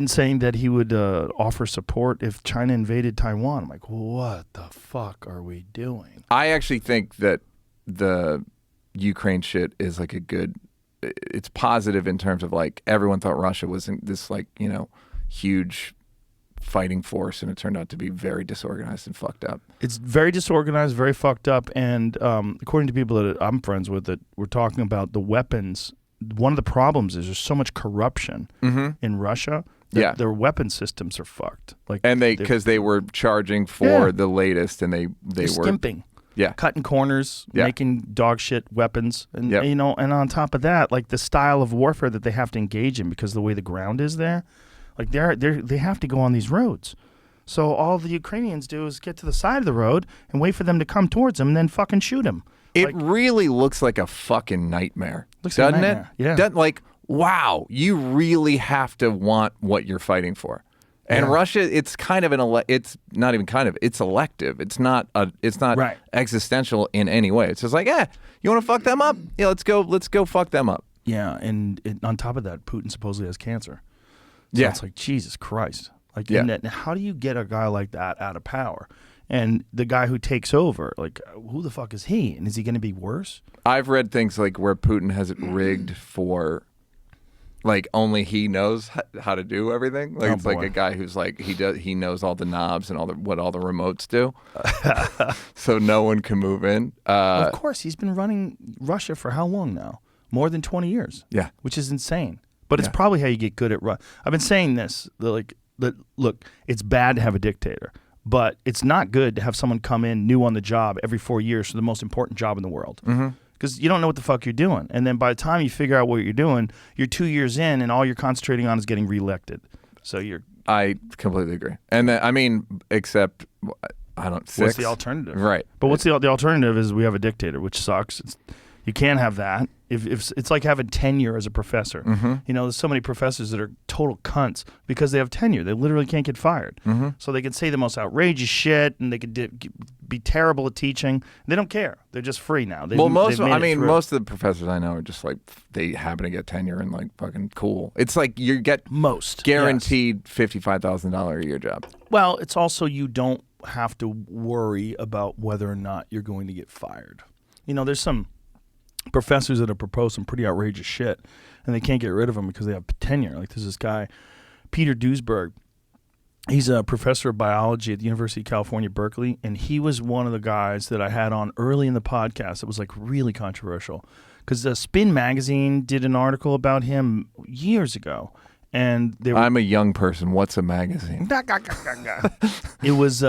[SPEAKER 4] saying that he would offer support if China invaded Taiwan. I'm like, what the fuck are we doing?
[SPEAKER 5] I actually think that the Ukraine shit is it's positive in terms of everyone thought Russia was this huge fighting force, and it turned out to be very disorganized and fucked up.
[SPEAKER 4] It's very disorganized, very fucked up, and according to people that I'm friends with, that we're talking about the weapons one of the problems is there's so much corruption in Russia that their weapon systems are fucked. Like,
[SPEAKER 5] and because they were charging for the latest, and they were
[SPEAKER 4] skimping.
[SPEAKER 5] Yeah,
[SPEAKER 4] cutting corners, making dog shit weapons, and and on top of that, like the style of warfare that they have to engage in because of the way the ground is there, like they have to go on these roads. So all the Ukrainians do is get to the side of the road and wait for them to come towards them and then fucking shoot them.
[SPEAKER 5] It really looks like a fucking nightmare, doesn't it?
[SPEAKER 4] Yeah.
[SPEAKER 5] Like, wow, you really have to want what you're fighting for. And Russia, it's kind of it's not even kind of, it's elective. It's not existential in any way. It's just like, you want to fuck them up? Yeah, let's go fuck them up.
[SPEAKER 4] Yeah, and on top of that, Putin supposedly has cancer. So it's like, Jesus Christ. Like, how do you get a guy like that out of power? And the guy who takes over, like, who the fuck is he? And is he going to be worse?
[SPEAKER 5] I've read things like where Putin has it rigged for, like, only he knows how to do everything. Like, it's like a guy who's like, he knows all the knobs and what all the remotes do. So no one can move in.
[SPEAKER 4] Of course, he's been running Russia for how long now? More than 20 years.
[SPEAKER 5] Yeah.
[SPEAKER 4] Which is insane. But it's probably how you get good at I've been saying this, look, it's bad to have a dictator, but it's not good to have someone come in new on the job every 4 years for the most important job in the world. Because you don't know what the fuck you're doing. And then by the time you figure out what you're doing, you're 2 years in and all you're concentrating on is getting reelected. So
[SPEAKER 5] I completely agree. And then, I mean, except, I don't, 6?
[SPEAKER 4] What's the alternative?
[SPEAKER 5] Right.
[SPEAKER 4] But what's the alternative is we have a dictator, which sucks. You can't have that. If it's like having tenure as a professor. You know, there's so many professors that are total cunts because they have tenure. They literally can't get fired. So they can say the most outrageous shit, and they could be terrible at teaching. They don't care. They're just free now.
[SPEAKER 5] Most of the professors I know are just like, they happen to get tenure and like fucking cool. It's like you get guaranteed $55,000 a year job.
[SPEAKER 4] Well, it's also you don't have to worry about whether or not you're going to get fired. You know, there's some professors that have proposed some pretty outrageous shit, and they can't get rid of them because they have tenure. Like, there's this guy, Peter Duesberg. He's a professor of biology at the University of California, Berkeley, and he was one of the guys that I had on early in the podcast that was like really controversial because Spin Magazine did an article about him years ago, and
[SPEAKER 5] I'm a young person. What's a magazine?
[SPEAKER 4] It was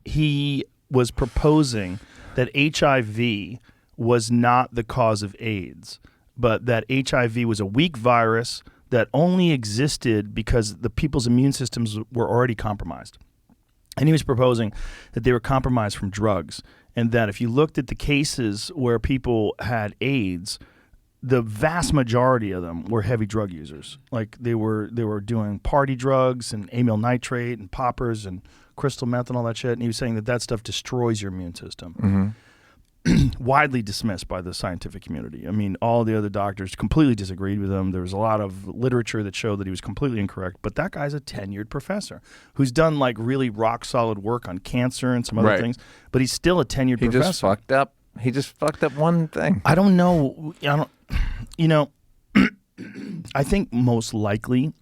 [SPEAKER 4] he was proposing that HIV was not the cause of AIDS, but that HIV was a weak virus that only existed because the people's immune systems were already compromised. And he was proposing that they were compromised from drugs, and that if you looked at the cases where people had AIDS, the vast majority of them were heavy drug users. Like, they were doing party drugs and amyl nitrate and poppers and crystal meth and all that shit. And he was saying that stuff destroys your immune system. Widely dismissed by the scientific community. I mean, all the other doctors completely disagreed with him. There was a lot of literature that showed that he was completely incorrect. But that guy's a tenured professor who's done like really rock solid work on cancer and some other things. But he's still a tenured professor.
[SPEAKER 5] He just fucked up. He just fucked up one thing.
[SPEAKER 4] I don't know. You know, I think most likely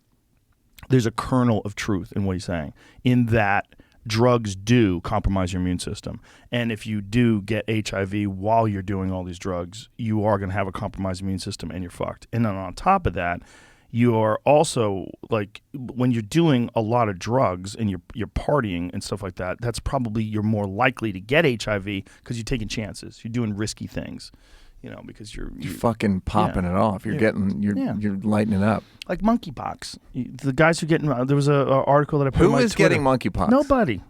[SPEAKER 4] there's a kernel of truth in what he's saying, in that drugs do compromise your immune system. And if you do get HIV while you're doing all these drugs, you are going to have a compromised immune system and you're fucked. And then on top of that, you are also, like, when you're doing a lot of drugs and you're partying and stuff like that, that's probably you're more likely to get HIV because you're taking chances. You're doing risky things. You know, because you're
[SPEAKER 5] fucking popping it off. You're you're lighting it up. Like
[SPEAKER 4] monkeypox. The guys who get there was a article that I put.
[SPEAKER 5] Who is getting monkeypox?
[SPEAKER 4] Nobody.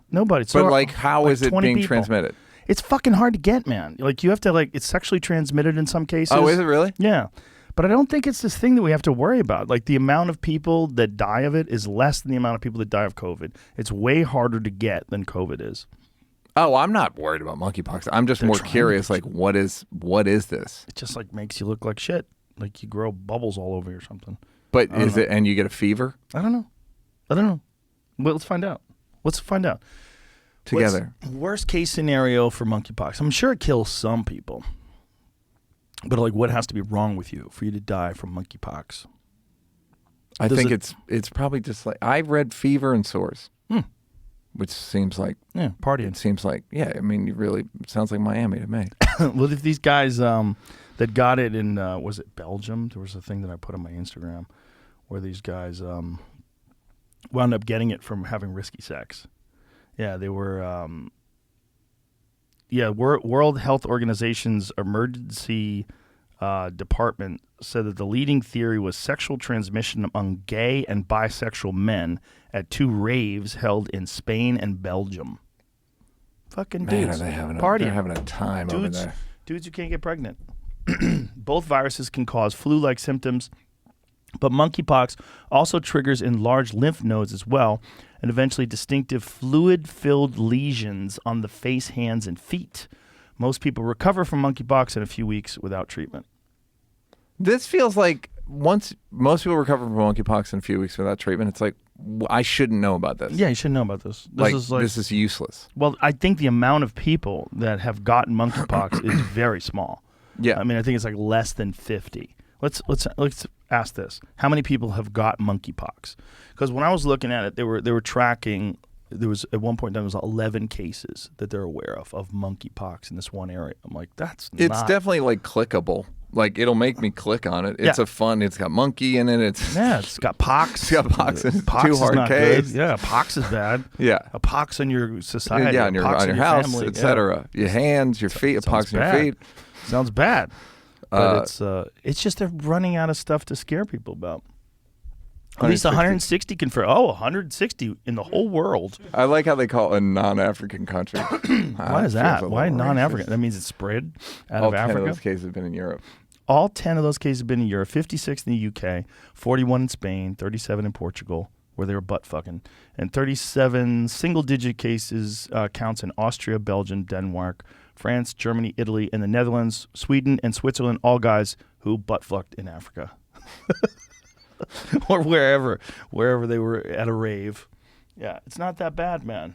[SPEAKER 4] So
[SPEAKER 5] but like, how is it being transmitted?
[SPEAKER 4] It's fucking hard to get, man. Like, you have to it's sexually transmitted in some cases.
[SPEAKER 5] Oh, is it really?
[SPEAKER 4] Yeah. But I don't think it's this thing that we have to worry about. Like, the amount of people that die of it is less than the amount of people that die of COVID. It's way harder to get than COVID is.
[SPEAKER 5] Oh, I'm not worried about monkeypox. I'm just more curious, like, what is this?
[SPEAKER 4] It just, like, makes you look like shit. Like, you grow bubbles all over you or something.
[SPEAKER 5] But is it, and you get a fever?
[SPEAKER 4] I don't know. Well, let's find out.
[SPEAKER 5] Together.
[SPEAKER 4] Worst case scenario for monkeypox. I'm sure it kills some people. But, like, what has to be wrong with you for you to die from monkeypox?
[SPEAKER 5] I think it's probably just like, I read fever and sores. Which seems like
[SPEAKER 4] partying.
[SPEAKER 5] It seems like, I mean, it sounds like Miami to me.
[SPEAKER 4] Well, if these guys, the that got it in, was it Belgium? There was a thing that I put on my Instagram where these guys wound up getting it from having risky sex. Yeah, they were, World Health Organization's emergency department said that the leading theory was sexual transmission among gay and bisexual men at 2 raves held in Spain and Belgium. Fucking dudes.
[SPEAKER 5] They're having a time
[SPEAKER 4] dudes,
[SPEAKER 5] over there.
[SPEAKER 4] Dudes who can't get pregnant. Both viruses can cause flu-like symptoms, but monkeypox also triggers enlarged lymph nodes as well, and eventually distinctive fluid-filled lesions on the face, hands, and feet. Most people recover from monkeypox in a few weeks without treatment.
[SPEAKER 5] This feels like once most people recover from monkeypox in a few weeks without treatment, it's like, I shouldn't know about this.
[SPEAKER 4] Yeah, you should know about this.
[SPEAKER 5] This is useless.
[SPEAKER 4] Well, I think the amount of people that have gotten monkeypox is very small.
[SPEAKER 5] Yeah.
[SPEAKER 4] I mean, I think it's like less than 50. Let's ask this: how many people have got monkeypox? Because when I was looking at it, they were tracking. There was at one point there was 11 cases that they're aware of monkeypox in this one area. I'm like,
[SPEAKER 5] It's definitely like clickable. Like it'll make me click on it. It's it's got monkey in it.
[SPEAKER 4] It's got pox.
[SPEAKER 5] It's got pox. It's
[SPEAKER 4] pox
[SPEAKER 5] 2 hard Ks.
[SPEAKER 4] Yeah, pox is bad.
[SPEAKER 5] Yeah,
[SPEAKER 4] a pox on your society.
[SPEAKER 5] Yeah, on your house,
[SPEAKER 4] family,
[SPEAKER 5] etc. Your hands, your feet, a pox on your feet.
[SPEAKER 4] Sounds bad. But it's just they're running out of stuff to scare people about. At least 160 confirmed. 160 in the whole world.
[SPEAKER 5] I like how they call it a non-African country.
[SPEAKER 4] Why is that? Why non-African? That means it's spread out of Africa?
[SPEAKER 5] All 10 of those cases have been in Europe.
[SPEAKER 4] All 10 of those cases have been in Europe. 56 in the UK, 41 in Spain, 37 in Portugal, where they were butt fucking, and 37 single-digit cases counts in Austria, Belgium, Denmark, France, Germany, Italy, and the Netherlands, Sweden, and Switzerland, all guys who butt fucked in Africa. Or wherever they were at a rave. Yeah, it's not that bad, man.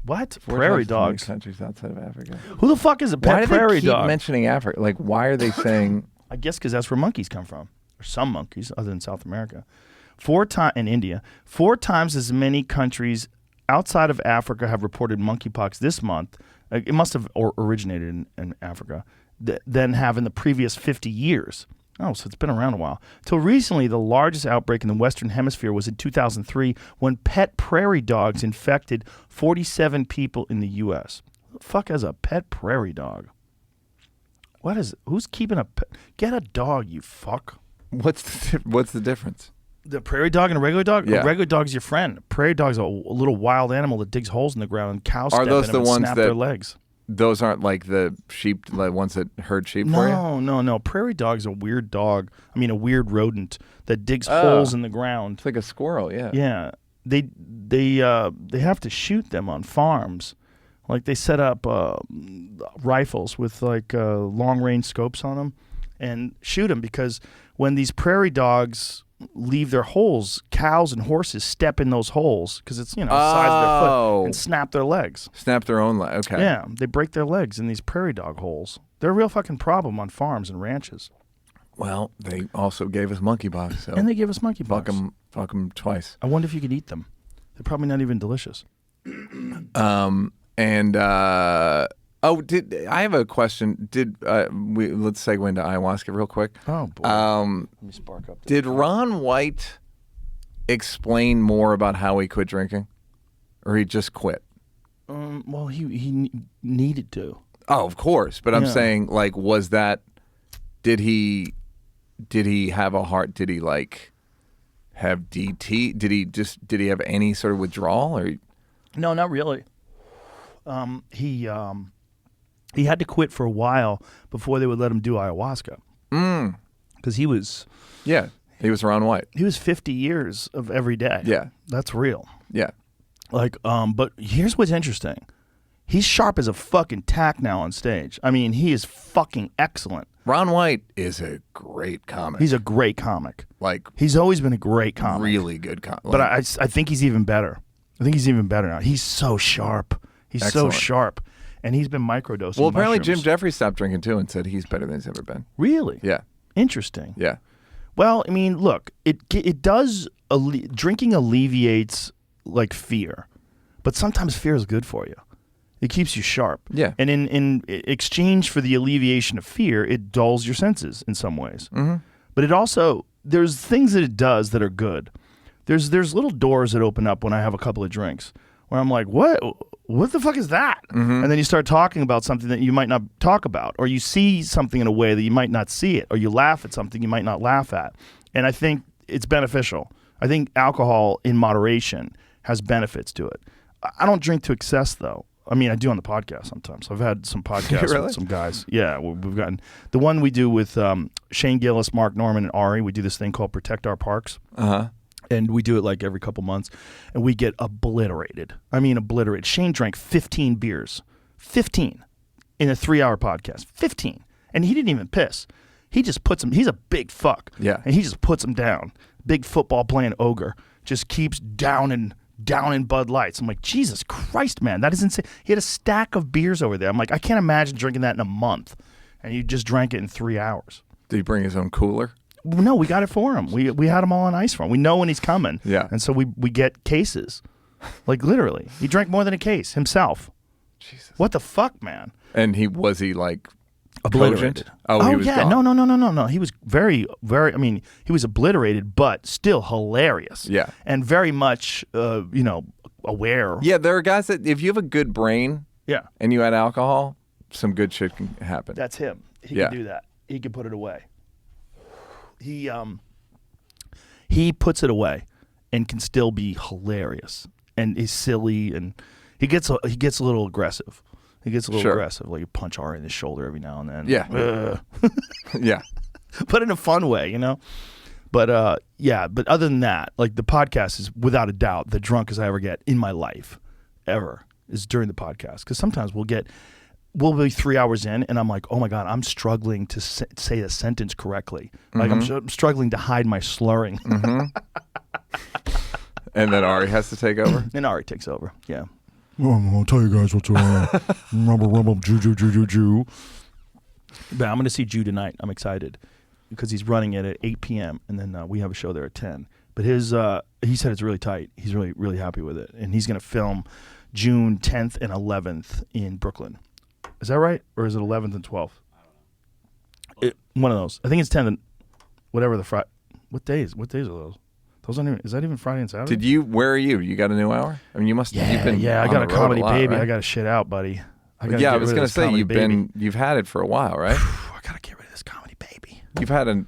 [SPEAKER 4] What? Prairie dogs.
[SPEAKER 5] Countries outside of Africa.
[SPEAKER 4] Who the fuck is a pet prairie dog? Why do they keep
[SPEAKER 5] mentioning Africa? Like, why are they saying...
[SPEAKER 4] I guess because that's where monkeys come from. Or some monkeys, other than South America. In India, 4 times as many countries outside of Africa have reported monkeypox this month. It must have originated in Africa, than have in the previous 50 years. Oh, so it's been around a while. Till recently, the largest outbreak in the Western Hemisphere was in 2003 when pet prairie dogs infected 47 people in the U.S. Who the fuck has a pet prairie dog? Who's keeping a pet? Get a dog, you fuck.
[SPEAKER 5] What's the difference?
[SPEAKER 4] The prairie dog and a regular dog?
[SPEAKER 5] Yeah.
[SPEAKER 4] A regular dog's your friend. A prairie dog's a little wild animal that digs holes in the ground and cows
[SPEAKER 5] Are
[SPEAKER 4] step
[SPEAKER 5] those
[SPEAKER 4] in
[SPEAKER 5] the
[SPEAKER 4] them and
[SPEAKER 5] ones
[SPEAKER 4] snap
[SPEAKER 5] that-
[SPEAKER 4] their legs.
[SPEAKER 5] Those aren't like the sheep, like ones that herd sheep for you?
[SPEAKER 4] No. Prairie dog's a weird dog. I mean, a weird rodent that digs holes in the ground.
[SPEAKER 5] It's like a squirrel, yeah.
[SPEAKER 4] Yeah. They have to shoot them on farms. Like they set up rifles with like long range scopes on them and shoot them because when these prairie dogs leave their holes, cows and horses step in those holes because it's, the size of their foot and snap their legs.
[SPEAKER 5] Snap their own leg. Okay.
[SPEAKER 4] Yeah, they break their legs in these prairie dog holes. They're a real fucking problem on farms and ranches.
[SPEAKER 5] Well, they also gave us monkeypox. So
[SPEAKER 4] And they give us monkeypox.
[SPEAKER 5] Fuck them twice.
[SPEAKER 4] I wonder if you could eat them. They're probably not even delicious.
[SPEAKER 5] I have a question? Let's segue into ayahuasca real quick.
[SPEAKER 4] Oh boy. Let me spark up.
[SPEAKER 5] Did Ron White explain more about how he quit drinking, or he just quit?
[SPEAKER 4] Well, he needed to.
[SPEAKER 5] Oh, of course. But I'm
[SPEAKER 4] Yeah.
[SPEAKER 5] saying, like, was that? Did he have a heart? Did he like have DT? Did he have any sort of withdrawal? Or
[SPEAKER 4] No, not really. He had to quit for a while before they would let him do ayahuasca. Because he was
[SPEAKER 5] Ron White.
[SPEAKER 4] He was 50 years of every day.
[SPEAKER 5] Yeah.
[SPEAKER 4] That's real.
[SPEAKER 5] Yeah.
[SPEAKER 4] Like, but here's what's interesting. He's sharp as a fucking tack now on stage. I mean, he is fucking excellent.
[SPEAKER 5] Ron White is a great comic.
[SPEAKER 4] He's a great comic.
[SPEAKER 5] Like,
[SPEAKER 4] he's always been a great comic.
[SPEAKER 5] really good comic.
[SPEAKER 4] But I think he's even better. I think he's even better now. He's so sharp. He's
[SPEAKER 5] Excellent.
[SPEAKER 4] so sharp. And he's been microdosing.
[SPEAKER 5] Well, apparently
[SPEAKER 4] mushrooms.
[SPEAKER 5] Jim Jeffries stopped drinking too and said he's better than he's ever been.
[SPEAKER 4] Really?
[SPEAKER 5] Yeah.
[SPEAKER 4] Interesting.
[SPEAKER 5] Yeah.
[SPEAKER 4] Well, I mean, look, it does. Drinking alleviates like fear, but sometimes fear is good for you. It keeps you sharp.
[SPEAKER 5] Yeah.
[SPEAKER 4] And in exchange for the alleviation of fear, it dulls your senses in some ways.
[SPEAKER 5] Mm-hmm.
[SPEAKER 4] But it also, there's things that it does that are good. There's little doors that open up when I have a couple of drinks where I'm like, what the fuck is that?
[SPEAKER 5] Mm-hmm.
[SPEAKER 4] And then you start talking about something that you might not talk about, or you see something in a way that you might not see it, or you laugh at something you might not laugh at. And I think it's beneficial. I think alcohol in moderation has benefits to it. I don't drink to excess, though. I mean, I do on the podcast sometimes. I've had some podcasts
[SPEAKER 5] Really?
[SPEAKER 4] with some guys. Yeah, we've gotten the one we do with Shane Gillis, Mark Norman, and Ari. We do this thing called Protect Our Parks.
[SPEAKER 5] Uh-huh.
[SPEAKER 4] And we do it like every couple months, and we get obliterated. I mean, obliterated. Shane drank 15 beers. 15 in a 3-hour podcast. 15. And he didn't even piss. He just puts them, he's a big fuck.
[SPEAKER 5] Yeah.
[SPEAKER 4] And he just puts them down. Big football playing ogre. Just keeps downing Bud Lights. I'm like, Jesus Christ, man, that is insane. He had a stack of beers over there. I'm like, I can't imagine drinking that in a month. And you just drank it in 3 hours.
[SPEAKER 5] Did he bring his own cooler?
[SPEAKER 4] No, we got it for him. We had him all on ice for him. We know when he's coming.
[SPEAKER 5] Yeah.
[SPEAKER 4] And so we get cases. Like literally. He drank more than a case himself.
[SPEAKER 5] Jesus.
[SPEAKER 4] What the fuck, man?
[SPEAKER 5] And was he like
[SPEAKER 4] Obliterated.
[SPEAKER 5] cogent? Oh, he was
[SPEAKER 4] yeah.
[SPEAKER 5] gone.
[SPEAKER 4] No. He was very, very, I mean, he was obliterated, but still hilarious.
[SPEAKER 5] Yeah.
[SPEAKER 4] And very much, aware.
[SPEAKER 5] Yeah, there are guys that if you have a good brain
[SPEAKER 4] Yeah.
[SPEAKER 5] and you add alcohol, some good shit can happen.
[SPEAKER 4] That's him. He
[SPEAKER 5] Yeah.
[SPEAKER 4] can do that. He can put it away. He puts it away and can still be hilarious and is silly, and he gets a little aggressive. He gets a little
[SPEAKER 5] Sure.
[SPEAKER 4] aggressive, like you punch Ari in the shoulder every now and then.
[SPEAKER 5] Yeah. Yeah.
[SPEAKER 4] But in a fun way, you know. But but other than that, like the podcast is without a doubt the drunkest I ever get in my life, ever, is during the podcast. Because sometimes we'll be 3 hours in, and I'm like, oh my God, I'm struggling to say a sentence correctly. Like I'm struggling to hide my slurring.
[SPEAKER 5] And then Ari has to take over?
[SPEAKER 4] And Ari takes over. Yeah.
[SPEAKER 3] Well, I'm gonna tell you guys what's rumble, Jew.
[SPEAKER 4] But I'm going to see Jew tonight. I'm excited because he's running it at 8 p.m. and then we have a show there at 10. But he said it's really tight. He's really, really happy with it. And he's going to film June 10th and 11th in Brooklyn. Is that right? Or is it 11th and 12th? One of those. I think it's 10th and whatever the Friday. What days are those? Those aren't even, is that even Friday and Saturday?
[SPEAKER 5] Where are you? You got a new hour? I mean, you must you've been
[SPEAKER 4] I
[SPEAKER 5] on
[SPEAKER 4] got a
[SPEAKER 5] the road
[SPEAKER 4] comedy
[SPEAKER 5] lot,
[SPEAKER 4] baby.
[SPEAKER 5] right?
[SPEAKER 4] I got to shit out, buddy. I
[SPEAKER 5] was going to say you've had it for a while, right?
[SPEAKER 4] I got to get rid of this comedy baby.
[SPEAKER 5] You probably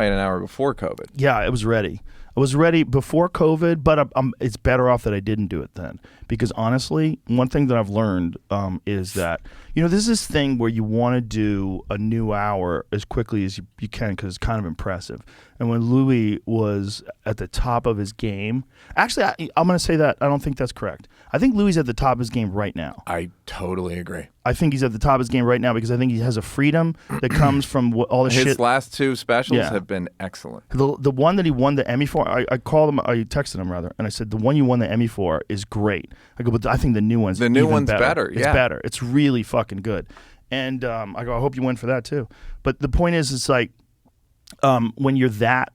[SPEAKER 5] had an hour before COVID.
[SPEAKER 4] Yeah, I was ready. I was ready before COVID, but it's better off that I didn't do it then. Because honestly, one thing that I've learned is that, there's this thing where you want to do a new hour as quickly as you can because it's kind of impressive. And when Louis was at the top of his game, actually, I'm going to say that. I don't think that's correct. I think Louis is at the top of his game right now.
[SPEAKER 5] I totally agree.
[SPEAKER 4] I think he's at the top of his game right now because I think he has a freedom that comes from all the shit.
[SPEAKER 5] His last two specials
[SPEAKER 4] Yeah.
[SPEAKER 5] have been excellent.
[SPEAKER 4] The one that he won the Emmy for, I called him, I texted him rather, and I said, the one you won the Emmy for is great. I go, but I think the new one's
[SPEAKER 5] The new
[SPEAKER 4] even
[SPEAKER 5] one's
[SPEAKER 4] better.
[SPEAKER 5] better,
[SPEAKER 4] It's
[SPEAKER 5] yeah.
[SPEAKER 4] better. It's really fucking good. And I go, I hope you win for that too. But the point is, it's like when you're that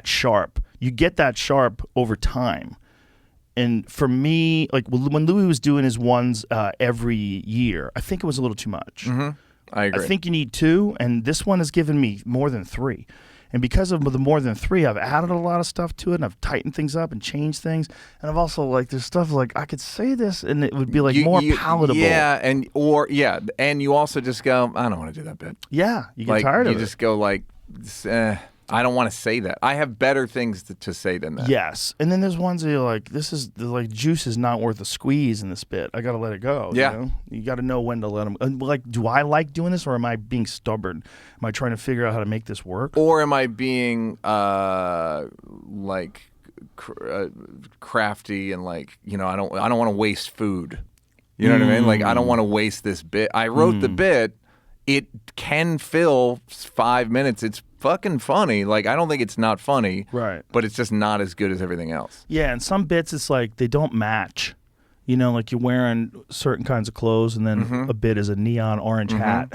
[SPEAKER 4] sharp, you get that sharp over time. And for me, like when Louis was doing his ones every year, I think it was a little too much.
[SPEAKER 5] Mm-hmm. I agree.
[SPEAKER 4] I think you need 2, and this one has given me more than 3. And because of the more than 3, I've added a lot of stuff to it, and I've tightened things up and changed things. And I've also there's stuff like I could say this, and it would be more palatable.
[SPEAKER 5] Yeah, and you also just go, I don't want to do that bit.
[SPEAKER 4] Yeah, you get tired of it.
[SPEAKER 5] You just go I don't want to say that. I have better things to say than that.
[SPEAKER 4] Yes, and then there's ones that you're like, this is juice is not worth a squeeze in this bit. I got to let it go.
[SPEAKER 5] Yeah,
[SPEAKER 4] you got to know when to let them. Do I like doing this, or am I being stubborn? Am I trying to figure out how to make this work,
[SPEAKER 5] or am I being crafty and I don't want to waste food. You know what I mean? I don't want to waste this bit. I wrote the bit. It can fill 5 minutes. It's fucking funny. I don't think it's not funny.
[SPEAKER 4] Right.
[SPEAKER 5] But it's just not as good as everything else.
[SPEAKER 4] Yeah, and some bits it's they don't match. You're wearing certain kinds of clothes, and then a bit is a neon orange hat.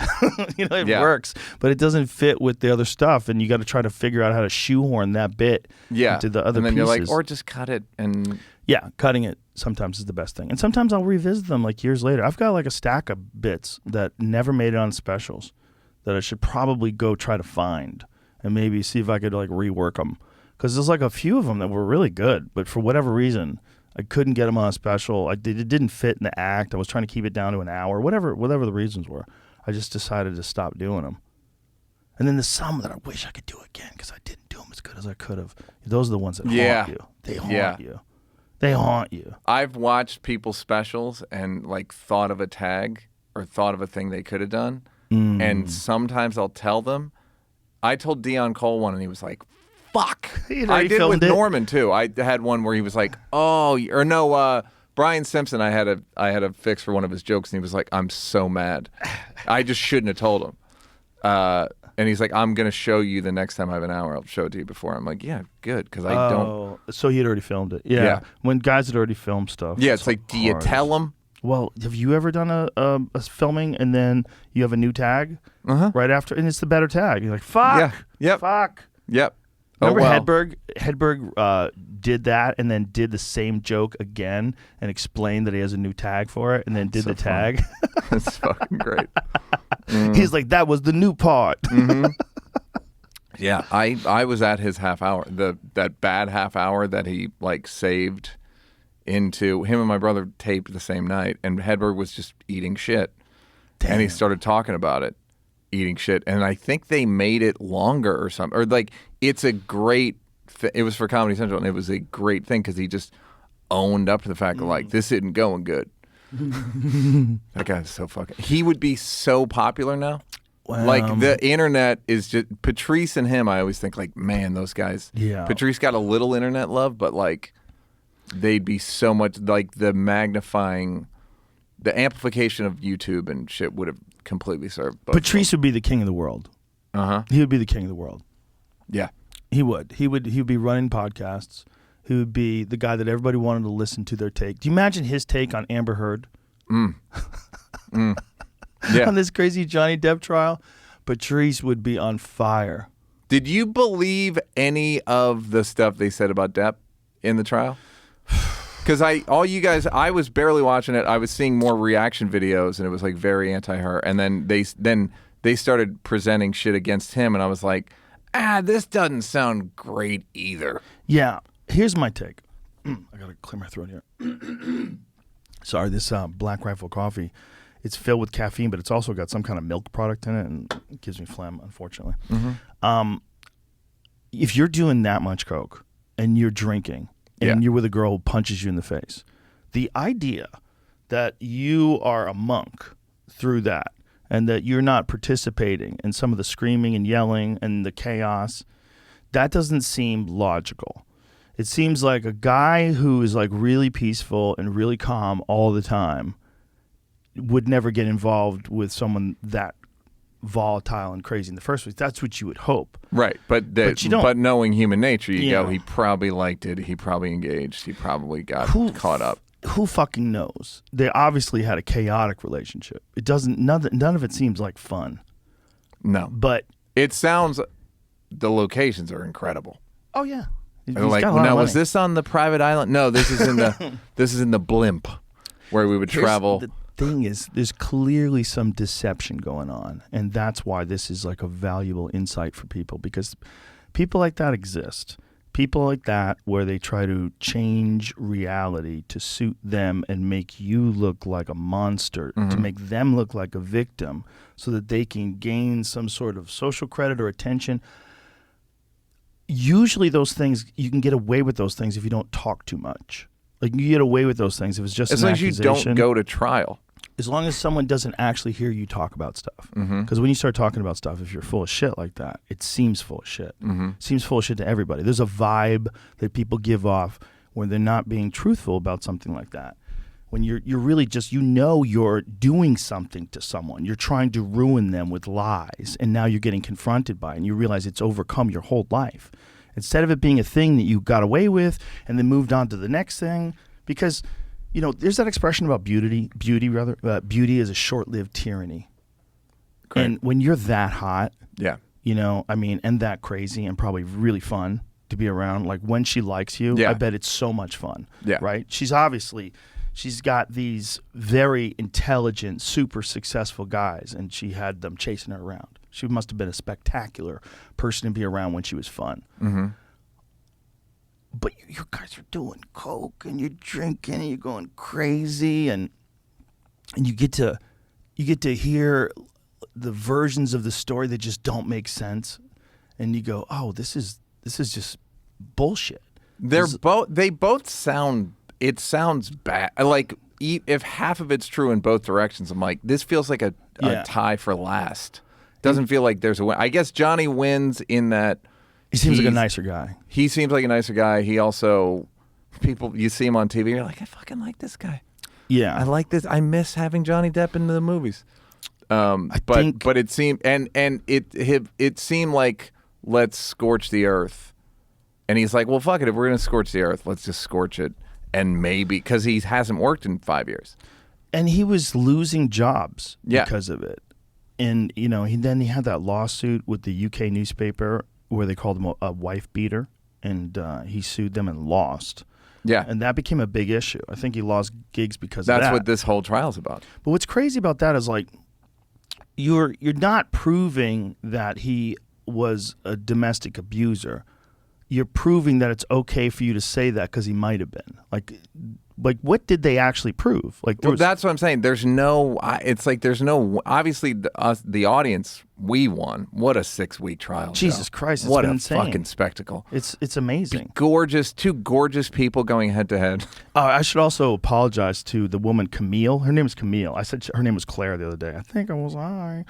[SPEAKER 4] It works, but it doesn't fit with the other stuff, and you got to try to figure out how to shoehorn that bit into the other pieces.
[SPEAKER 5] And then you're like, or just cut it and...
[SPEAKER 4] Yeah, cutting it. sometimes is the best thing. And sometimes I'll revisit them like years later. I've got like a stack of bits that never made it on specials that I should probably go try to find and maybe see if I could like rework them. Because there's like a few of them that were really good, but for whatever reason, I couldn't get them on a special. It didn't fit in the act. I was trying to keep it down to an hour, whatever the reasons were. I just decided to stop doing them. And then there's some that I wish I could do again because I didn't do them as good as I could have. Those are the ones that haunt you. They haunt you. They haunt you.
[SPEAKER 5] I've watched people's specials and like thought of a tag or thought of a thing they could have done. And sometimes I'll tell them. I told Dion Cole one and he was like, fuck. I did with Norman too. I had one where he was like, Brian Simpson, I had a fix for one of his jokes and he was like, I'm so mad. I just shouldn't have told him. And he's like, I'm going to show you the next time I have an hour. I'll show it to you before. I'm like, yeah, good, because I don't.
[SPEAKER 4] So he had already filmed it. Yeah. When guys had already filmed stuff.
[SPEAKER 5] Yeah, it's like, do you tell them?
[SPEAKER 4] Well, have you ever done a filming and then you have a new tag right after? And it's the better tag. You're like, fuck.
[SPEAKER 5] Yeah. Yep.
[SPEAKER 4] Fuck.
[SPEAKER 5] Yep.
[SPEAKER 4] Remember Hedberg? Hedberg did that and then did the same joke again and explained that he has a new tag for it and then did the tag.
[SPEAKER 5] That's fucking great.
[SPEAKER 4] He's like, that was the new part.
[SPEAKER 5] Yeah, I was at his half hour, that bad half hour that he like saved into him and my brother taped the same night, and Hedberg was just eating shit. Damn. And he started talking about it, eating shit, and I think they made it longer or something, or like it's a great. It was for Comedy Central, and it was a great thing because he just owned up to the fact that like this isn't going good. That guy's so fucking. He would be so popular now. Like the internet is just Patrice and him. I always think like, man, those guys.
[SPEAKER 4] Yeah.
[SPEAKER 5] Patrice got a little internet love, but like, they'd be so much like the magnifying, the amplification of YouTube and shit would have completely served.
[SPEAKER 4] Patrice would be the king of the world. He would be the king of the world.
[SPEAKER 5] Yeah,
[SPEAKER 4] he would. He would be running podcasts. He would be the guy that everybody wanted to listen to their take. Do you imagine his take on Amber Heard?
[SPEAKER 5] Yeah.
[SPEAKER 4] On this crazy Johnny Depp trial? Patrice would be on fire.
[SPEAKER 5] Did you believe any of the stuff they said about Depp in the trial? Because I was barely watching it. I was seeing more reaction videos, and it was like very anti-her. And then they started presenting shit against him, and I was like, this doesn't sound great either.
[SPEAKER 4] Yeah. Here's my take. I gotta clear my throat here. Sorry, this Black Rifle coffee, it's filled with caffeine, but it's also got some kind of milk product in it, and it gives me phlegm, unfortunately. If you're doing that much coke and you're drinking and you're with a girl who punches you in the face, the idea that you are a monk through that and that you're not participating in some of the screaming and yelling and the chaos, that doesn't seem logical. It seems like a guy who is like really peaceful and really calm all the time would never get involved with someone that volatile and crazy in the first place. That's what you would hope.
[SPEAKER 5] Right. But knowing human nature, you go, he probably liked it. He probably engaged. He probably got caught up.
[SPEAKER 4] Who fucking knows? They obviously had a chaotic relationship. It doesn't, none of it seems like fun.
[SPEAKER 5] No.
[SPEAKER 4] But
[SPEAKER 5] it sounds, the locations are incredible.
[SPEAKER 4] Oh, yeah.
[SPEAKER 5] Like, now was this on the private island? No, this is in the blimp where we would travel.
[SPEAKER 4] The thing is, there's clearly some deception going on, and that's why this is like a valuable insight for people, because people like that exist. People like that where they try to change reality to suit them and make you look like a monster, to make them look like a victim so that they can gain some sort of social credit or attention. Usually those things, you can get away with those things if you don't talk too much. Like, you get away with those things if it's just
[SPEAKER 5] as long as you don't go to trial.
[SPEAKER 4] As long as someone doesn't actually hear you talk about stuff. Because when you start talking about stuff, if you're full of shit like that, it seems full of shit. It seems full of shit to everybody. There's a vibe that people give off when they're not being truthful about something like that. When you're really just, you're doing something to someone. You're trying to ruin them with lies, and now you're getting confronted by it, and you realize it's overcome your whole life. Instead of it being a thing that you got away with and then moved on to the next thing, because, there's that expression about beauty is a short-lived tyranny. Correct. And when you're that hot, and that crazy and probably really fun, to be around. Like when she likes you,
[SPEAKER 5] Yeah.
[SPEAKER 4] I bet it's so much fun.
[SPEAKER 5] Yeah.
[SPEAKER 4] Right? She's got these very intelligent, super successful guys, and she had them chasing her around. She must have been a spectacular person to be around when she was fun.
[SPEAKER 5] Mm-hmm.
[SPEAKER 4] But you guys are doing coke and you're drinking and you're going crazy, and you get to hear the versions of the story that just don't make sense, and you go, oh, this is just bullshit.
[SPEAKER 5] They both sound. It sounds bad. Like if half of it's true in both directions, I'm like, this feels like a tie for last. Doesn't feel like there's a win. I guess Johnny wins in that.
[SPEAKER 4] He seems like a nicer guy.
[SPEAKER 5] He seems like a nicer guy. He also, you see him on TV, you're like, I fucking like this guy.
[SPEAKER 4] Yeah,
[SPEAKER 5] I like this. I miss having Johnny Depp in the movies. But it seemed and it seemed like, let's scorch the earth, and he's like, well, fuck it. If we're gonna scorch the earth, let's just scorch it, and maybe because he hasn't worked in 5 years,
[SPEAKER 4] and he was losing jobs
[SPEAKER 5] Yeah.
[SPEAKER 4] because of it, and he had that lawsuit with the UK newspaper where they called him a wife beater, and he sued them and lost.
[SPEAKER 5] Yeah,
[SPEAKER 4] And that became a big issue. I think he lost gigs because of
[SPEAKER 5] that's
[SPEAKER 4] that.
[SPEAKER 5] what this whole trial's about.
[SPEAKER 4] But what's crazy about that is like you're not proving that he was a domestic abuser. You're proving that it's okay for you to say that because he might have been. Like what did they actually prove? Like there
[SPEAKER 5] Well,
[SPEAKER 4] was,
[SPEAKER 5] that's what I'm saying. There's no. It's like there's no. Obviously, the audience, we won. What a 6-week trial!
[SPEAKER 4] Jesus
[SPEAKER 5] Joe.
[SPEAKER 4] Christ, it's
[SPEAKER 5] what
[SPEAKER 4] been
[SPEAKER 5] a
[SPEAKER 4] insane.
[SPEAKER 5] fucking spectacle!
[SPEAKER 4] it's amazing.
[SPEAKER 5] Two gorgeous people going head to head.
[SPEAKER 4] I should also apologize to the woman Camille. Her name is Camille. I said her name was Claire the other day. I think I was lying.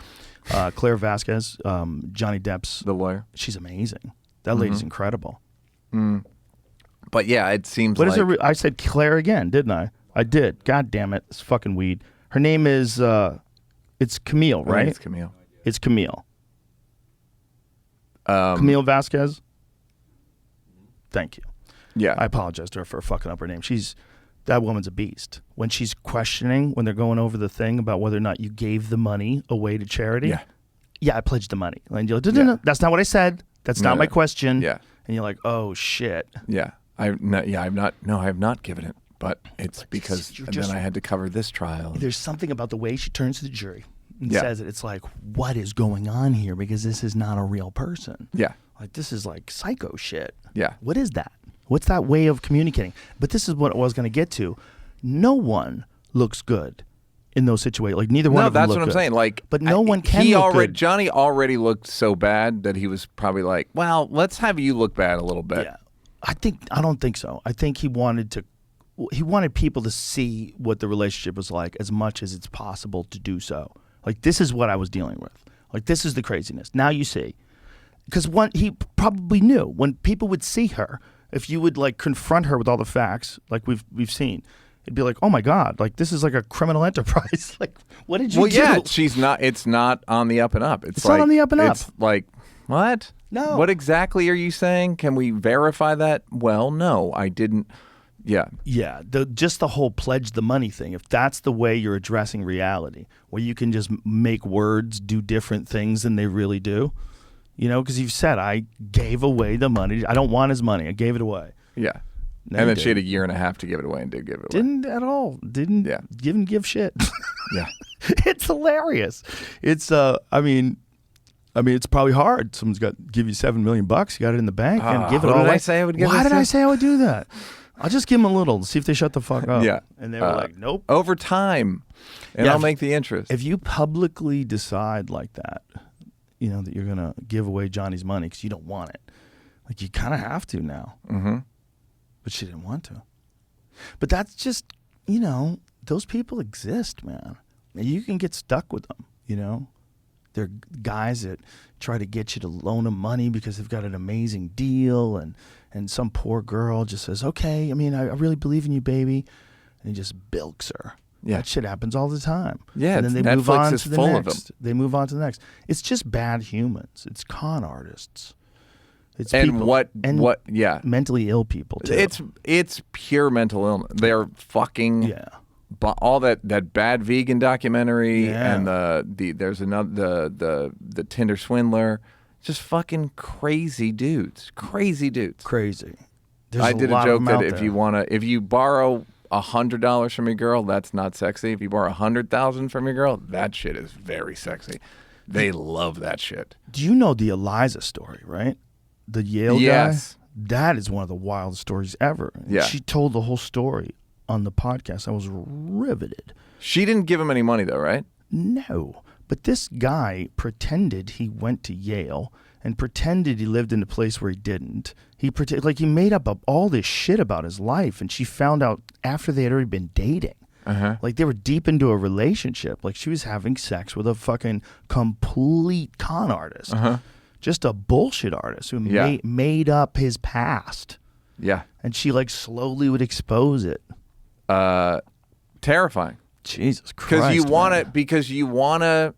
[SPEAKER 4] Claire Vasquez, Johnny Depp's
[SPEAKER 5] The lawyer.
[SPEAKER 4] She's amazing. That lady's incredible.
[SPEAKER 5] But yeah, it seems
[SPEAKER 4] What
[SPEAKER 5] like
[SPEAKER 4] is her? I said Claire again, didn't I? I did. God damn it! It's fucking weed. Her name is it's Camille,
[SPEAKER 5] I think
[SPEAKER 4] right?
[SPEAKER 5] It's Camille.
[SPEAKER 4] It's Camille. Camille Vasquez. Thank you.
[SPEAKER 5] Yeah,
[SPEAKER 4] I apologize to her for fucking up her name. That woman's a beast. When she's questioning, when they're going over the thing about whether or not you gave the money away to charity. Yeah, I pledged the money. And you're like, no, that's not what I said. That's not my question.
[SPEAKER 5] Yeah.
[SPEAKER 4] And you're like, oh shit.
[SPEAKER 5] yeah. I have not given it, but it's because
[SPEAKER 4] you're
[SPEAKER 5] and
[SPEAKER 4] just-
[SPEAKER 5] then I had to cover this trial.
[SPEAKER 4] There's something about the way she turns to the jury and
[SPEAKER 5] Yeah.
[SPEAKER 4] says it. It's like, what is going on here? Because this is not a real person.
[SPEAKER 5] Yeah,
[SPEAKER 4] Like, this is like psycho shit.
[SPEAKER 5] yeah.
[SPEAKER 4] What is that? What's that way of communicating? But this is what I was going to get to. No one looks good in those situations. Like, neither one
[SPEAKER 5] No,
[SPEAKER 4] of them
[SPEAKER 5] that's
[SPEAKER 4] look
[SPEAKER 5] what I'm
[SPEAKER 4] good.
[SPEAKER 5] saying. Like,
[SPEAKER 4] But no one can
[SPEAKER 5] He
[SPEAKER 4] look
[SPEAKER 5] already
[SPEAKER 4] good.
[SPEAKER 5] Johnny already looked so bad that he was probably like, well, let's have you look bad a little bit.
[SPEAKER 4] Yeah. I don't think so. I think he wanted people to see what the relationship was like as much as it's possible to do so. Like, this is what I was dealing with. Like, this is the craziness. Now you see. Because he probably knew when people would see her, if you would like confront her with all the facts, like we've seen, it'd be like, oh my God, like this is like a criminal enterprise. Like, what did you do?
[SPEAKER 5] Yeah, she's not. It's not on the up and up. It's
[SPEAKER 4] not on the up and up.
[SPEAKER 5] It's like, what?
[SPEAKER 4] No.
[SPEAKER 5] What exactly are you saying? Can we verify that? Well, no, I didn't. Yeah.
[SPEAKER 4] Yeah, just the whole pledge the money thing. If that's the way you're addressing reality, where you can just make words do different things than they really do, because you've said, I gave away the money. I don't want his money. I gave it away.
[SPEAKER 5] Yeah.
[SPEAKER 4] No,
[SPEAKER 5] and
[SPEAKER 4] you
[SPEAKER 5] then she had a
[SPEAKER 4] didn't.
[SPEAKER 5] year and a half to give it away and did give it away.
[SPEAKER 4] Didn't at all. Didn't
[SPEAKER 5] Yeah.
[SPEAKER 4] give shit.
[SPEAKER 5] Yeah.
[SPEAKER 4] It's hilarious. It's it's probably hard. Someone's got to give you $7 million. You got it in the bank and give it
[SPEAKER 5] Who
[SPEAKER 4] all
[SPEAKER 5] did
[SPEAKER 4] away.
[SPEAKER 5] I say I would give
[SPEAKER 4] Why
[SPEAKER 5] this
[SPEAKER 4] did
[SPEAKER 5] to?
[SPEAKER 4] I say I would do that? I'll just give them a little, see if they shut the fuck up.
[SPEAKER 5] Yeah.
[SPEAKER 4] And they were like, nope.
[SPEAKER 5] Over time. And
[SPEAKER 4] Yeah,
[SPEAKER 5] I'll
[SPEAKER 4] if-
[SPEAKER 5] make the interest.
[SPEAKER 4] If you publicly decide like that, that you're going to give away Johnny's money because you don't want it, like you kind of have to now.
[SPEAKER 5] Mm-hmm.
[SPEAKER 4] But she didn't want to. But that's just, those people exist, man. And you can get stuck with them, They're guys that try to get you to loan them money because they've got an amazing deal, and some poor girl just says, okay, I really believe in you, baby, and he just bilks her.
[SPEAKER 5] Yeah.
[SPEAKER 4] That shit happens all the time.
[SPEAKER 5] Yeah,
[SPEAKER 4] and then they move
[SPEAKER 5] Netflix
[SPEAKER 4] on
[SPEAKER 5] is
[SPEAKER 4] to the
[SPEAKER 5] full of
[SPEAKER 4] next.
[SPEAKER 5] them.
[SPEAKER 4] They move on to the next. It's just bad humans. It's con artists. It's
[SPEAKER 5] And
[SPEAKER 4] people,
[SPEAKER 5] yeah.
[SPEAKER 4] mentally ill people too.
[SPEAKER 5] It's pure mental illness. They're fucking
[SPEAKER 4] yeah.
[SPEAKER 5] all that bad vegan documentary
[SPEAKER 4] Yeah.
[SPEAKER 5] and there's another the Tinder swindler. Just fucking crazy dudes. Crazy dudes.
[SPEAKER 4] Crazy. There's
[SPEAKER 5] I did a
[SPEAKER 4] lot of
[SPEAKER 5] joke
[SPEAKER 4] them
[SPEAKER 5] that
[SPEAKER 4] out there.
[SPEAKER 5] if you borrow $100 from your girl, that's not sexy. If you borrow $100,000 from your girl, that shit is very sexy. They love that shit.
[SPEAKER 4] Do you know the Eliza story, right? The Yale
[SPEAKER 5] Yes.
[SPEAKER 4] guy? That is one of the wildest stories ever.
[SPEAKER 5] Yeah.
[SPEAKER 4] She told the whole story on the podcast. I was riveted.
[SPEAKER 5] She didn't give him any money though, right?
[SPEAKER 4] No. But this guy pretended he went to Yale and pretended he lived in a place where he didn't. He made up all this shit about his life, and she found out after they had already been dating. Like they were deep into a relationship. Like she was having sex with a fucking complete con artist. Just a bullshit artist who made up his past.
[SPEAKER 5] Yeah.
[SPEAKER 4] And she like slowly would expose it.
[SPEAKER 5] Terrifying.
[SPEAKER 4] Jesus Christ.
[SPEAKER 5] Because you want to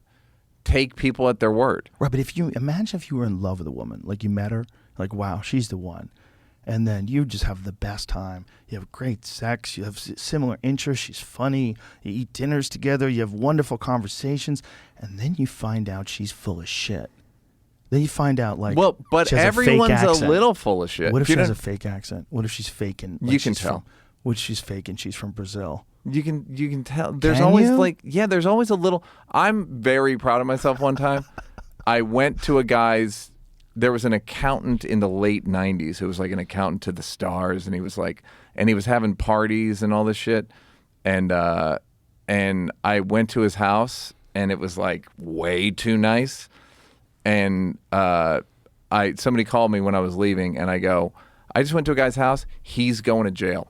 [SPEAKER 5] take people at their word.
[SPEAKER 4] Right, but imagine if you were in love with a woman, like you met her, like wow, she's the one. And then you just have the best time. You have great sex. You have similar interests. She's funny. You eat dinners together. You have wonderful conversations. And then you find out she's full of shit. Then you find out like
[SPEAKER 5] but
[SPEAKER 4] she has
[SPEAKER 5] everyone's
[SPEAKER 4] a, fake
[SPEAKER 5] a
[SPEAKER 4] accent.
[SPEAKER 5] little full of shit.
[SPEAKER 4] What if she has a fake accent? What if she's faking? Like
[SPEAKER 5] You can tell.
[SPEAKER 4] What if she's faking? She's from Brazil.
[SPEAKER 5] You can tell. There's
[SPEAKER 4] Can
[SPEAKER 5] always
[SPEAKER 4] you?
[SPEAKER 5] there's always a little. I'm very proud of myself. One time, I went to a guy's. There was an accountant in the late '90s who was like an accountant to the stars, and he was having parties and all this shit, and I went to his house, and it was like way too nice, and somebody called me when I was leaving, and I go, I just went to a guy's house. He's going to jail.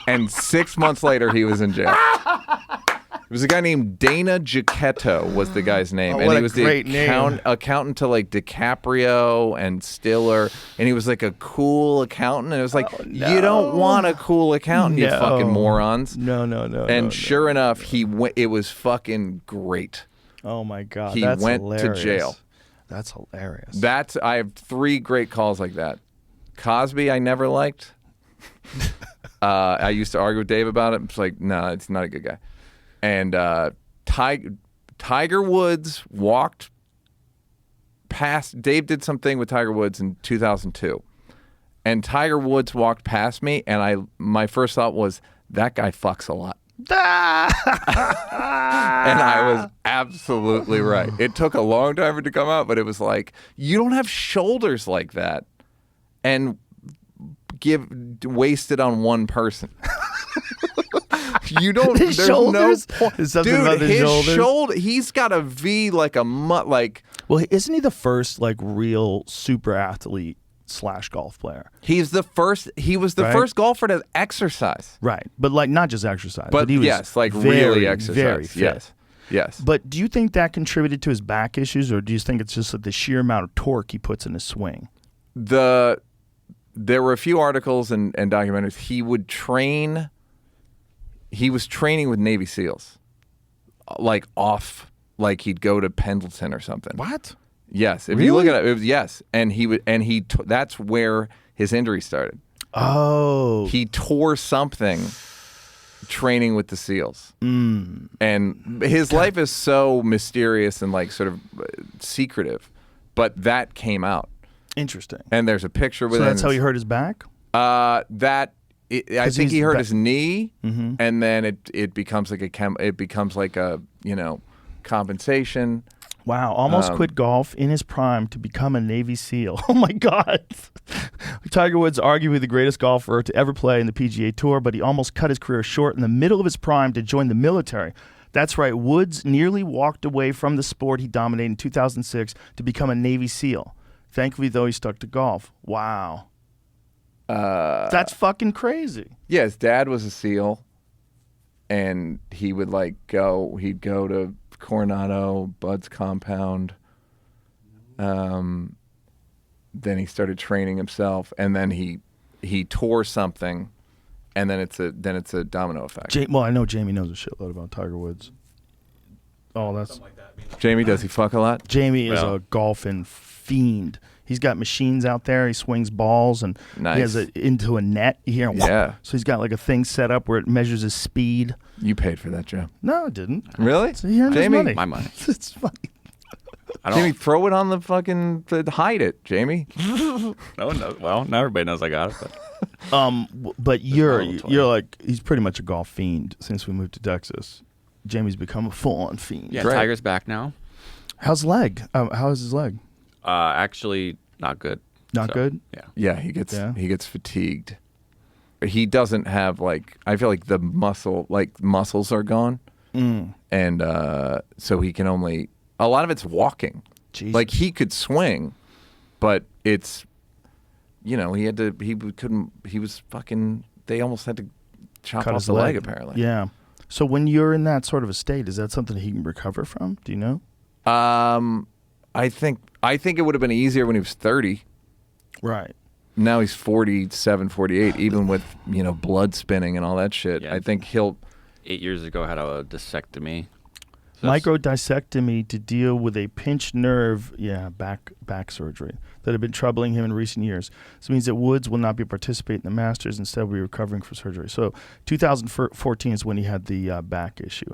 [SPEAKER 5] And 6 months later, he was in jail. It was a guy named Dana Giacchetto was the guy's name. And
[SPEAKER 4] what
[SPEAKER 5] he
[SPEAKER 4] a
[SPEAKER 5] was
[SPEAKER 4] great
[SPEAKER 5] the
[SPEAKER 4] name.
[SPEAKER 5] accountant to like DiCaprio and Stiller. And he was like a cool accountant. And it was like, you don't want a cool accountant, you fucking morons.
[SPEAKER 4] No.
[SPEAKER 5] And sure enough, it was fucking great.
[SPEAKER 4] Oh my God.
[SPEAKER 5] He
[SPEAKER 4] That's
[SPEAKER 5] went
[SPEAKER 4] hilarious.
[SPEAKER 5] to jail.
[SPEAKER 4] That's hilarious.
[SPEAKER 5] I have 3 great calls like that. Cosby, I never liked. I used to argue with Dave about it. It's like, no, it's not a good guy. And Tiger Woods walked past. Dave did something with Tiger Woods in 2002, and Tiger Woods walked past me, and my first thought was, that guy fucks a lot. And I was absolutely right. It took a long time for it to come out, but it was like, you don't have shoulders like that, and waste it on one person. You don't.
[SPEAKER 4] His
[SPEAKER 5] There's
[SPEAKER 4] shoulders?
[SPEAKER 5] no point.
[SPEAKER 4] Is something
[SPEAKER 5] Dude,
[SPEAKER 4] about the
[SPEAKER 5] his
[SPEAKER 4] shoulders?
[SPEAKER 5] shoulder. He's got a V like a
[SPEAKER 4] Well, isn't he the first like real super athlete / golf player?
[SPEAKER 5] He's the first. He was the
[SPEAKER 4] Right?
[SPEAKER 5] first golfer to exercise.
[SPEAKER 4] Right, but like not just exercise,
[SPEAKER 5] But
[SPEAKER 4] he was
[SPEAKER 5] yes, like
[SPEAKER 4] very,
[SPEAKER 5] really exercise.
[SPEAKER 4] Very fit.
[SPEAKER 5] Yes.
[SPEAKER 4] But do you think that contributed to his back issues, or do you think it's just like the sheer amount of torque he puts in his swing?
[SPEAKER 5] There were a few articles and documentaries. He was training with Navy SEALs, like he'd go to Pendleton or something.
[SPEAKER 4] What?
[SPEAKER 5] Yes, if
[SPEAKER 4] Really?
[SPEAKER 5] you look at it, yes, and that's where his injury started.
[SPEAKER 4] Oh,
[SPEAKER 5] He tore something training with the SEALs, and his life is so mysterious and like sort of secretive, but that came out.
[SPEAKER 4] interesting.
[SPEAKER 5] And there's a picture with
[SPEAKER 4] So
[SPEAKER 5] him.
[SPEAKER 4] that's how he hurt his back?
[SPEAKER 5] I think he hurt his knee,
[SPEAKER 4] Mm-hmm.
[SPEAKER 5] and then it becomes like a compensation.
[SPEAKER 4] Wow, almost quit golf in his prime to become a Navy SEAL. Oh my God. Tiger Woods arguably the greatest golfer to ever play in the PGA Tour, but he almost cut his career short in the middle of his prime to join the military. That's right, Woods nearly walked away from the sport he dominated in 2006 to become a Navy SEAL. Thankfully, though, he stuck to golf. Wow. That's fucking crazy.
[SPEAKER 5] Yeah, his dad was a SEAL, and he would he'd go to Coronado, Bud's compound. Then he started training himself, and then he tore something, and then it's a domino effect.
[SPEAKER 4] Well, I know Jamie knows a shitload about Tiger Woods. Oh, that's
[SPEAKER 5] Jamie, does he fuck a lot?
[SPEAKER 4] Jamie is
[SPEAKER 5] Well.
[SPEAKER 4] a golfing fiend. He's got machines out there. He swings balls, and
[SPEAKER 5] Nice.
[SPEAKER 4] he has it into a net. You hear him, whop.
[SPEAKER 5] Yeah.
[SPEAKER 4] So he's got like a thing set up where it measures his speed.
[SPEAKER 5] You paid for that, Joe.
[SPEAKER 4] No, I didn't.
[SPEAKER 5] Really?
[SPEAKER 4] So he earned
[SPEAKER 5] Jamie,
[SPEAKER 4] his money.
[SPEAKER 5] my money.
[SPEAKER 4] It's funny.
[SPEAKER 5] Jamie, throw it on the fucking hide it, Jamie.
[SPEAKER 6] No one knows. Well, now everybody knows I got it. But
[SPEAKER 4] But you're
[SPEAKER 6] little toy.
[SPEAKER 4] you're like he's pretty much a golf fiend since we moved to Texas. Jamie's become a full-on fiend.
[SPEAKER 6] yeah,
[SPEAKER 5] Great.
[SPEAKER 6] Tiger's back now.
[SPEAKER 4] How's leg? How is his leg?
[SPEAKER 6] Actually, not good.
[SPEAKER 4] Not
[SPEAKER 6] So,
[SPEAKER 4] good.
[SPEAKER 6] Yeah.
[SPEAKER 5] Yeah, he gets fatigued. But he doesn't have like I feel like the muscles are gone, and so he can only a lot of it's walking.
[SPEAKER 4] Jesus.
[SPEAKER 5] Like he could swing, but it's he was fucking. They almost had to chop
[SPEAKER 4] Cut
[SPEAKER 5] off
[SPEAKER 4] his
[SPEAKER 5] the leg apparently.
[SPEAKER 4] Yeah. So when you're in that sort of a state, is that something he can recover from? Do you know?
[SPEAKER 5] I think it would have been easier when he was 30.
[SPEAKER 4] Right.
[SPEAKER 5] Now he's 47, 48, even with, blood spinning and all that shit.
[SPEAKER 6] Yeah.
[SPEAKER 5] I think he'll
[SPEAKER 6] 8 years ago, had a disectomy. So that's-
[SPEAKER 4] Microdissectomy to deal with a pinched nerve, back surgery that had been troubling him in recent years. This means that Woods will not be participating in the Masters, instead will be recovering from surgery. So 2014 is when he had the back issue.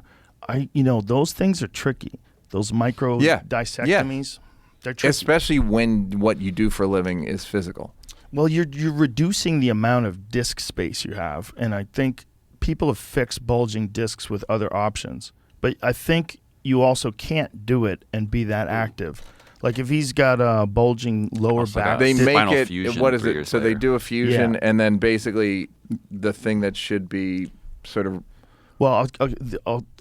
[SPEAKER 4] Those things are tricky. Those microdissectomies, they're tricky.
[SPEAKER 5] especially when what you do for a living is physical.
[SPEAKER 4] Well, you're reducing the amount of disc space you have, and I think people have fixed bulging discs with other options. But I think you also can't do it and be that active. Like if he's got a bulging lower
[SPEAKER 6] Also
[SPEAKER 4] back,
[SPEAKER 6] got
[SPEAKER 5] They make
[SPEAKER 6] spinal
[SPEAKER 5] it.
[SPEAKER 6] fusion
[SPEAKER 5] What is
[SPEAKER 6] 3
[SPEAKER 5] it?
[SPEAKER 6] years
[SPEAKER 5] So they
[SPEAKER 6] later.
[SPEAKER 5] do a fusion,
[SPEAKER 4] Yeah.
[SPEAKER 5] and then basically the thing that should be sort of
[SPEAKER 4] well,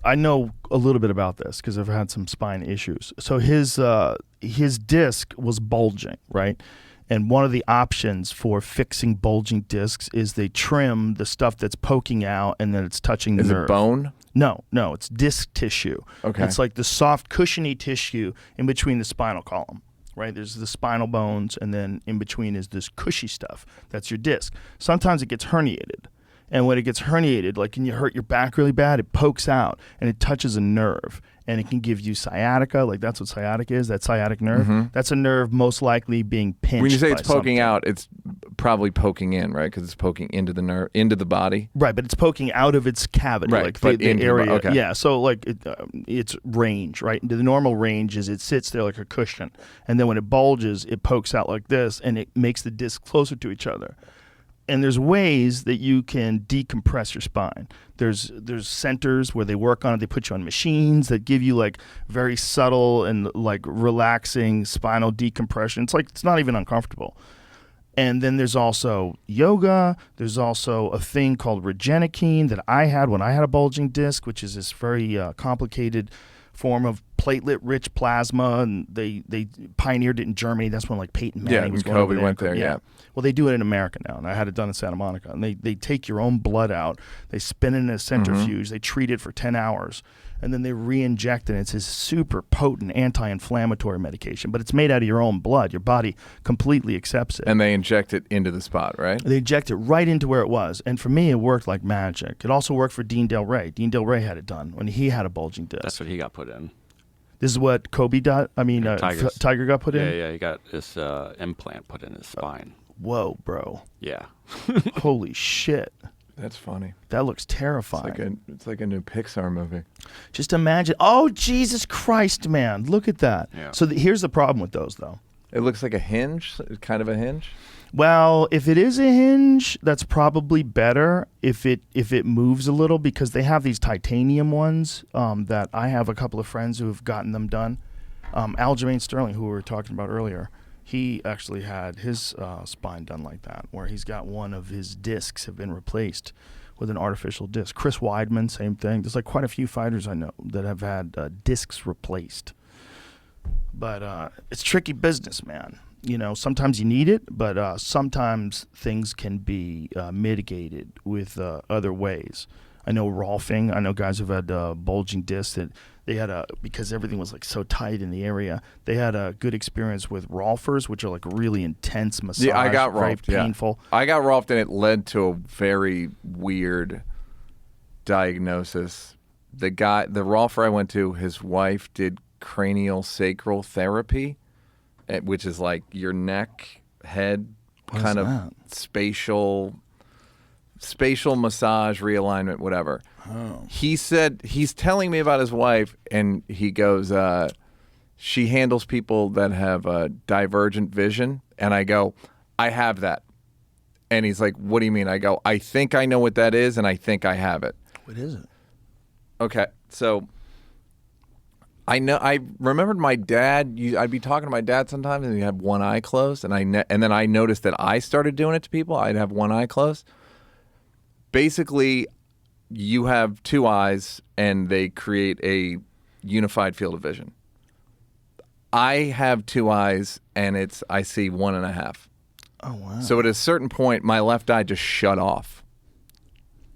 [SPEAKER 4] I know a little bit about this because I've had some spine issues. So his disc was bulging, right? And one of the options for fixing bulging discs is they trim the stuff that's poking out, and then it's touching the
[SPEAKER 5] is
[SPEAKER 4] nerve.
[SPEAKER 5] it bone?
[SPEAKER 4] No, it's disc tissue.
[SPEAKER 5] Okay.
[SPEAKER 4] It's like the soft, cushiony tissue in between the spinal column, right? There's the spinal bones, and then in between is this cushy stuff. That's your disc. Sometimes it gets herniated. And when it gets herniated, like when you hurt your back really bad, it pokes out and it touches a nerve. And it can give you sciatica, like that's what sciatic is, that sciatic nerve. That's a nerve most likely being pinched.
[SPEAKER 5] When you say
[SPEAKER 4] by
[SPEAKER 5] it's poking
[SPEAKER 4] something.
[SPEAKER 5] out, it's probably poking in, right? Because it's poking into the nerve, into the body.
[SPEAKER 4] Right, but it's poking out of its cavity,
[SPEAKER 5] Right,
[SPEAKER 4] like
[SPEAKER 5] but
[SPEAKER 4] the
[SPEAKER 5] into the
[SPEAKER 4] area.
[SPEAKER 5] okay.
[SPEAKER 4] Yeah, so like its range, right? The normal range is it sits there like a cushion, and then when it bulges, it pokes out like this, and it makes the disc closer to each other. And there's ways that you can decompress your spine. There's centers where they work on it. They put you on machines that give you like very subtle and like relaxing spinal decompression. It's not even uncomfortable. And then there's also yoga. There's also a thing called Regenikine that I had when I had a bulging disc, which is this very complicated form of platelet-rich plasma, and they pioneered it in Germany. That's when like Peyton Manning
[SPEAKER 5] Yeah,
[SPEAKER 4] was
[SPEAKER 5] and
[SPEAKER 4] going over
[SPEAKER 5] Kobe
[SPEAKER 4] there.
[SPEAKER 5] went there, yeah.
[SPEAKER 4] Well, they do it in America now, and I had it done in Santa Monica. And they take your own blood out, they spin it in a centrifuge, they treat it for 10 hours, and then they re-inject it. It's this super potent anti-inflammatory medication, but it's made out of your own blood. Your body completely accepts it.
[SPEAKER 5] And they inject it into the spot, right?
[SPEAKER 4] They inject it right into where it was. And for me, it worked like magic. It also worked for Dean Del Rey. Dean Del Rey had it done when he had a bulging disc.
[SPEAKER 6] That's what he got put in.
[SPEAKER 4] This is what Kobe got. Tiger got put in.
[SPEAKER 6] Yeah, he got this implant put in his spine.
[SPEAKER 4] Whoa, bro!
[SPEAKER 6] Yeah.
[SPEAKER 4] Holy shit!
[SPEAKER 5] That's funny.
[SPEAKER 4] That looks terrifying.
[SPEAKER 5] It's like a new Pixar movie.
[SPEAKER 4] Just imagine. Oh, Jesus Christ, man! Look at that.
[SPEAKER 6] Yeah.
[SPEAKER 4] So here's the problem with those, though.
[SPEAKER 5] It looks like a hinge, kind of a hinge.
[SPEAKER 4] Well, if it is a hinge, that's probably better if it moves a little, because they have these titanium ones that I have a couple of friends who have gotten them done. Aljamain Sterling, who we were talking about earlier, he actually had his spine done like that, where he's got one of his discs have been replaced with an artificial disc. Chris Weidman, same thing. There's like quite a few fighters I know that have had discs replaced. But it's tricky business, man. Sometimes you need it, but sometimes things can be mitigated with other ways. I know Rolfing. I know guys who've had bulging discs that they had because everything was like so tight in the area. They had a good experience with Rolfers, which are like really intense massage.
[SPEAKER 5] Yeah, I got
[SPEAKER 4] very
[SPEAKER 5] Rolfed.
[SPEAKER 4] painful.
[SPEAKER 5] Yeah. I got Rolfed, and it led to a very weird diagnosis. The Rolfer I went to, his wife did cranial sacral therapy, which is like your neck, head,
[SPEAKER 4] What is
[SPEAKER 5] kind of
[SPEAKER 4] that?
[SPEAKER 5] spatial massage, realignment, whatever.
[SPEAKER 4] Oh.
[SPEAKER 5] He said he's telling me about his wife, and he goes, she handles people that have divergent vision, and I go, I have that. And he's like, what do you mean? I go, I think I know what that is, and I think I have it.
[SPEAKER 4] What is it?
[SPEAKER 5] Okay, so I remembered my dad. I'd be talking to my dad sometimes, and he'd have one eye closed, and then I noticed that I started doing it to people. I'd have one eye closed. Basically, you have two eyes, and they create a unified field of vision. I have two eyes, and I see 1.5.
[SPEAKER 4] Oh wow!
[SPEAKER 5] So at a certain point, my left eye just shut off.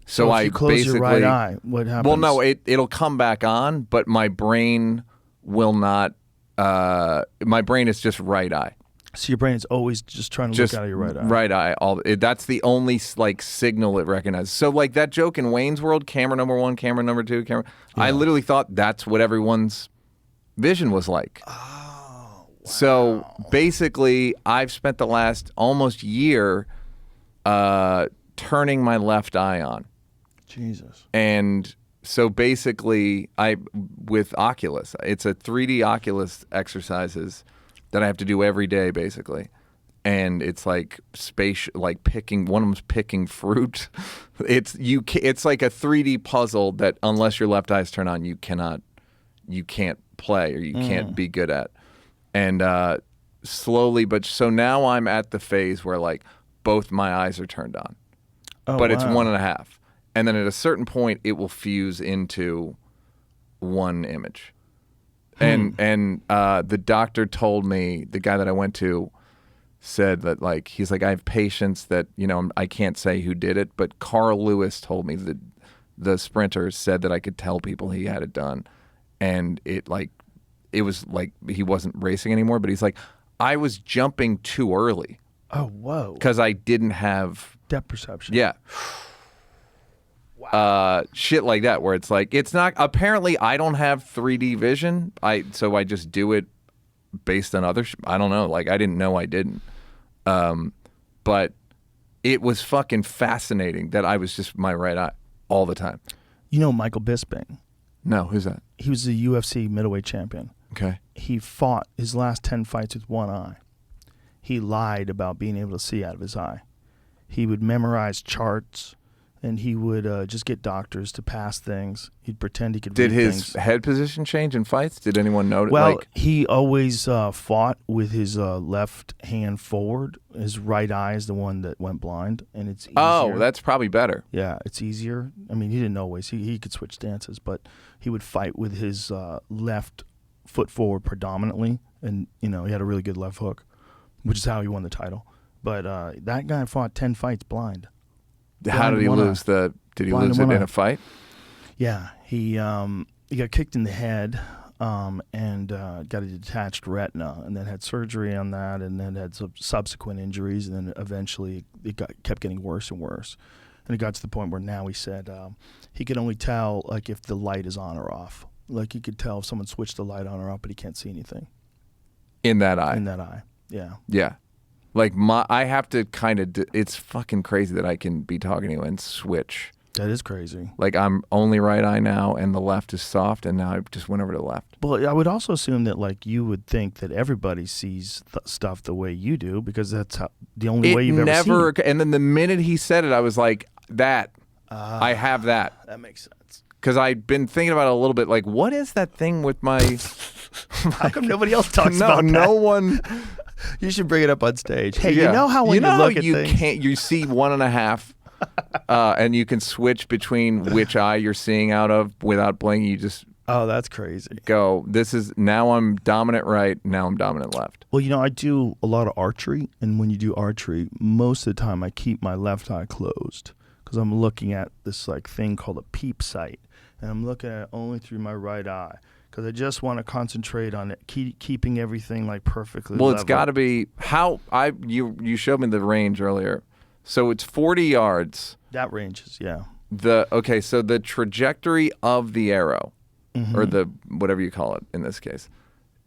[SPEAKER 5] So
[SPEAKER 4] if
[SPEAKER 5] I
[SPEAKER 4] you close
[SPEAKER 5] basically,
[SPEAKER 4] your right eye, what happens?
[SPEAKER 5] well, no, it'll come back on, but my brain will not. My brain is just right eye.
[SPEAKER 4] So your brain is always just trying to
[SPEAKER 5] Just
[SPEAKER 4] look out of your right eye.
[SPEAKER 5] Right eye. That's the only like signal it recognizes. So like that joke in Wayne's World, camera number 1, camera number 2, camera. Yeah. I literally thought that's what everyone's vision was like.
[SPEAKER 4] Oh. Wow.
[SPEAKER 5] So basically, I've spent the last almost year turning my left eye on.
[SPEAKER 4] Jesus.
[SPEAKER 5] And so basically, with Oculus, it's a 3D Oculus exercises that I have to do every day, basically. And it's like picking. One of them's picking fruit. It's like a 3D puzzle that unless your left eye's turned on, you can't play or you can't be good at. And slowly, but so now I'm at the phase where like both my eyes are turned on, but it's 1.5. And then at a certain point, it will fuse into one image. And the doctor told me, the guy that I went to said that like, he's like, I have patients that, I can't say who did it, but Carl Lewis told me that the sprinter said that I could tell people he had it done. And it was like he wasn't racing anymore, but he's like, I was jumping too early.
[SPEAKER 4] Oh, whoa.
[SPEAKER 5] Because I didn't have
[SPEAKER 4] depth perception.
[SPEAKER 5] Yeah. Wow. Shit like that, where it's like, it's not, apparently I don't have 3D vision. So I just do it based on other, I don't know. Like, I didn't know I didn't. But it was fucking fascinating that I was just my right eye all the time.
[SPEAKER 4] You know Michael Bisping?
[SPEAKER 5] No, who's that?
[SPEAKER 4] He was the UFC middleweight champion.
[SPEAKER 5] Okay.
[SPEAKER 4] He fought his last 10 fights with one eye. He lied about being able to see out of his eye. He would memorize charts, and he would just get doctors to pass things. He'd pretend he could read things.
[SPEAKER 5] Did his head position change in fights? Did anyone notice?
[SPEAKER 4] Well, he always fought with his left hand forward. His right eye is the one that went blind, and it's easier.
[SPEAKER 5] Oh, that's probably better.
[SPEAKER 4] Yeah, it's easier. I mean, he didn't always. He could switch stances, but he would fight with his left foot forward predominantly, and he had a really good left hook, which is how he won the title. But that guy fought 10 fights blind.
[SPEAKER 5] How did he lose Did he lose it in a fight?
[SPEAKER 4] Yeah, he got kicked in the head and got a detached retina, and then had surgery on that, and then had some subsequent injuries, and then eventually it kept getting worse and worse, and it got to the point where now he said he could only tell like if the light is on or off. Like he could tell if someone switched the light on or off, but he can't see anything.
[SPEAKER 5] In that eye.
[SPEAKER 4] In that eye, yeah.
[SPEAKER 5] Yeah. Like I have to kind of, it's fucking crazy that I can be talking to you and switch.
[SPEAKER 4] That is crazy.
[SPEAKER 5] Like I'm only right eye now and the left is soft, and now I just went over to the left.
[SPEAKER 4] Well, I would also assume that like you would think that everybody sees stuff the way you do, because that's the only way you've ever seen it.
[SPEAKER 5] And then the minute he said it, I was like, I have that.
[SPEAKER 4] That makes sense.
[SPEAKER 5] Because I'd been thinking about it a little bit, like, what is that thing with my...
[SPEAKER 4] How come nobody else talks about that?
[SPEAKER 5] No one...
[SPEAKER 4] You should bring it up on stage. Hey,
[SPEAKER 5] yeah.
[SPEAKER 4] You know how when you look at things...
[SPEAKER 5] You see 1.5, and you can switch between which eye you're seeing out of without blinking. You just...
[SPEAKER 4] Oh, that's crazy.
[SPEAKER 5] Go, now I'm dominant right, now I'm dominant left.
[SPEAKER 4] Well, I do a lot of archery, and when you do archery, most of the time I keep my left eye closed because I'm looking at this like thing called a peep sight, and I'm looking at it only through my right eye because I just want to concentrate on it, keeping everything like perfectly level.
[SPEAKER 5] It's got to be you showed me the range earlier, so it's 40 yards.
[SPEAKER 4] That range is
[SPEAKER 5] so the trajectory of the arrow. Mm-hmm. Or the whatever you call it in this case,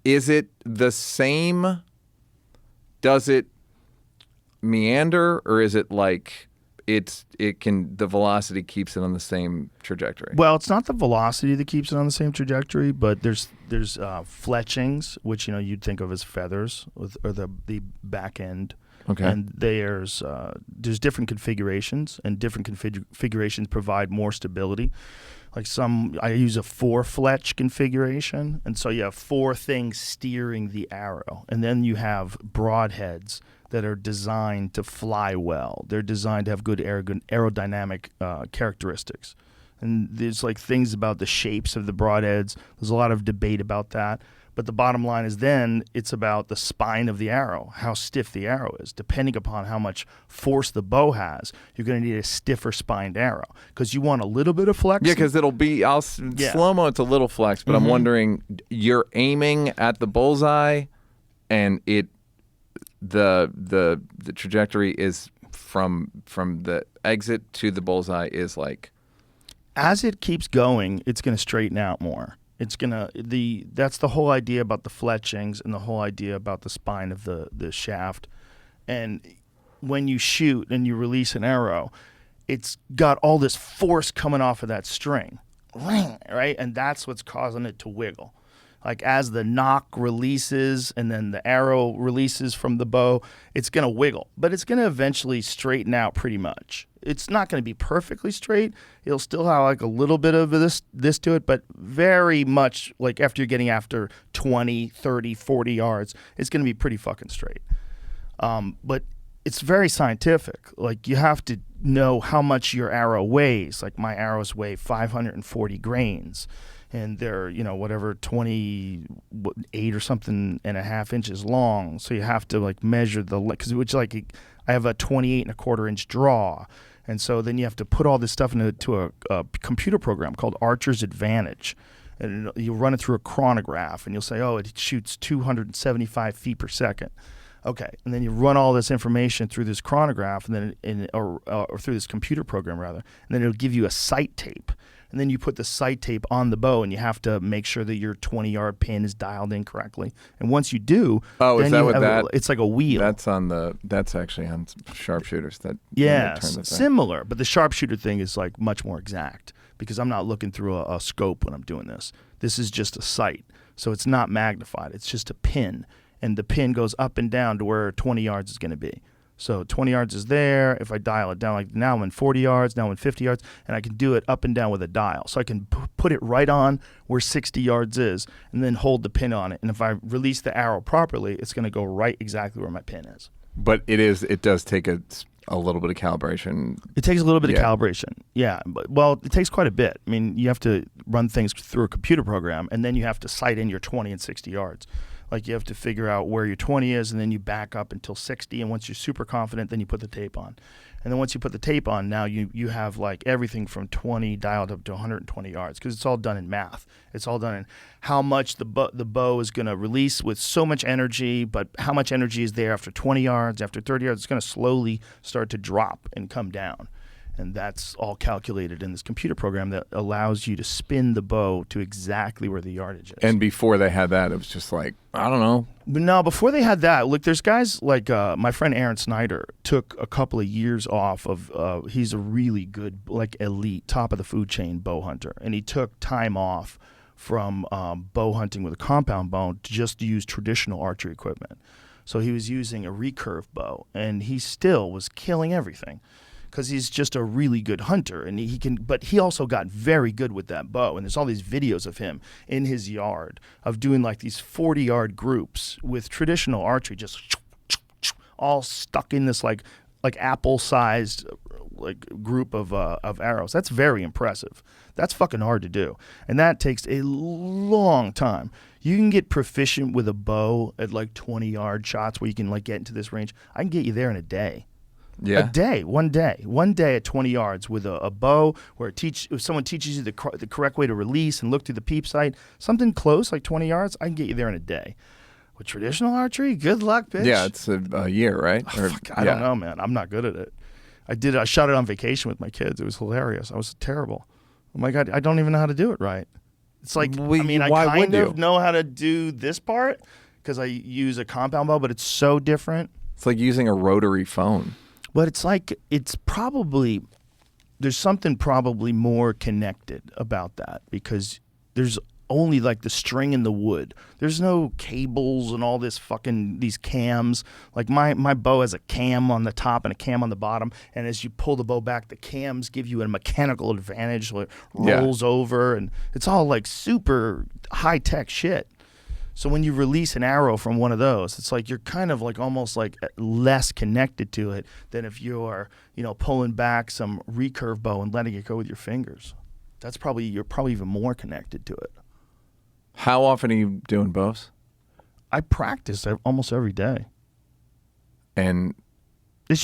[SPEAKER 5] is it the same? Does it meander, or is it like the velocity keeps it on the same trajectory.
[SPEAKER 4] Well, it's not the velocity that keeps it on the same trajectory, but there's fletchings, which you'd think of as feathers, or the back end.
[SPEAKER 5] Okay.
[SPEAKER 4] And there's different configurations, and different configurations provide more stability. Like I use a 4-fletch configuration, and so you have 4 things steering the arrow, and then you have broadheads that are designed to fly well. They're designed to have good aerodynamic characteristics. And there's like things about the shapes of the broadheads. There's a lot of debate about that. But the bottom line is then it's about the spine of the arrow, how stiff the arrow is. Depending upon how much force the bow has, you're going to need a stiffer spined arrow because you want a little bit of flex.
[SPEAKER 5] Yeah, because it'll be slow-mo. It's a little flex, but I'm wondering, you're aiming at the bullseye, and the trajectory is from the exit to the bullseye is like,
[SPEAKER 4] as it keeps going, it's going to straighten out more. That's the whole idea about the fletchings and the whole idea about the spine of the shaft. And when you shoot and you release an arrow, it's got all this force coming off of that string, right? And that's what's causing it to wiggle. Like as the nock releases and then the arrow releases from the bow, it's going to wiggle, but it's going to eventually straighten out pretty much. It's not going to be perfectly straight. It'll still have like a little bit of this to it, but very much like after you're getting after 20, 30, 40 yards, it's going to be pretty fucking straight. But it's very scientific. Like you have to know how much your arrow weighs. Like my arrows weigh 540 grains. And they're, 28 or something and a half inches long. So you have to like measure I have a 28 1/4 inch draw. And so then you have to put all this stuff into a computer program called Archer's Advantage. And you'll run it through a chronograph and you'll say, oh, it shoots 275 feet per second. Okay. And then you run all this information through this chronograph and then or through this computer program rather. And then it'll give you a sight tape. And then you put the sight tape on the bow, and you have to make sure that your 20-yard pin is dialed in correctly. And once you do,
[SPEAKER 5] is that what that?
[SPEAKER 4] It's like a wheel.
[SPEAKER 5] That's actually on sharpshooters.
[SPEAKER 4] Similar, but the sharpshooter thing is like much more exact because I'm not looking through a scope when I'm doing this. This is just a sight, so it's not magnified. It's just a pin, and the pin goes up and down to where 20 yards is going to be. So 20 yards is there. If I dial it down, like now I'm in 40 yards, now I'm in 50 yards, and I can do it up and down with a dial. So I can put it right on where 60 yards is and then hold the pin on it. And if I release the arrow properly, it's going to go right exactly where my pin is.
[SPEAKER 5] But it does take a little bit of calibration.
[SPEAKER 4] It takes a little bit of calibration. Yeah. Well, it takes quite a bit. I mean, you have to run things through a computer program, and then you have to sight in your 20 and 60 yards. Like you have to figure out where your 20 is, and then you back up until 60. And once you're super confident, then you put the tape on. And then once you put the tape on, now you have like everything from 20 dialed up to 120 yards because it's all done in math. It's all done in how much the bow is going to release with so much energy, but how much energy is there after 20 yards, after 30 yards. It's going to slowly start to drop and come down. And that's all calculated in this computer program that allows you to spin the bow to exactly where the yardage is.
[SPEAKER 5] And before they had that, it was just like, I don't know.
[SPEAKER 4] But no, before they had that, look, there's guys like my friend Aaron Snyder took a couple of years off of, he's a really good, like elite, top of the food chain bow hunter. And he took time off from bow hunting with a compound bow to just use traditional archery equipment. So he was using a recurve bow, and he still was killing everything. Because he's just a really good hunter, and but he also got very good with that bow. And there's all these videos of him in his yard of doing like these 40-yard groups with traditional archery, just all stuck in this like apple-sized like group of arrows. That's very impressive. That's fucking hard to do, and that takes a long time. You can get proficient with a bow at like 20-yard shots where you can like get into this range. I can get you there in a day.
[SPEAKER 5] Yeah.
[SPEAKER 4] One day at 20 yards with a bow where if someone teaches you the correct way to release and look through the peep sight, something close like 20 yards, I can get you there in a day. With traditional archery, good luck, bitch.
[SPEAKER 5] Yeah, it's a year, right?
[SPEAKER 4] I don't know, man. I'm not good at it. I shot it on vacation with my kids. It was hilarious. I was terrible. Oh my God, I don't even know how to do it right. It's like, I kind of know how to do this part because I use a compound bow, but it's so different.
[SPEAKER 5] It's like using a rotary phone.
[SPEAKER 4] But it's probably there's something probably more connected about that because there's only like the string in the wood. There's no cables and all this fucking these cams. Like my bow has a cam on the top and a cam on the bottom, and as you pull the bow back, the cams give you a mechanical advantage. So it rolls over, and it's all like super high tech shit. So when you release an arrow from one of those, it's like you're kind of like almost like less connected to it than if you're, pulling back some recurve bow and letting it go with your fingers. You're probably even more connected to it.
[SPEAKER 5] How often are you doing bows?
[SPEAKER 4] I practice almost every day.
[SPEAKER 5] And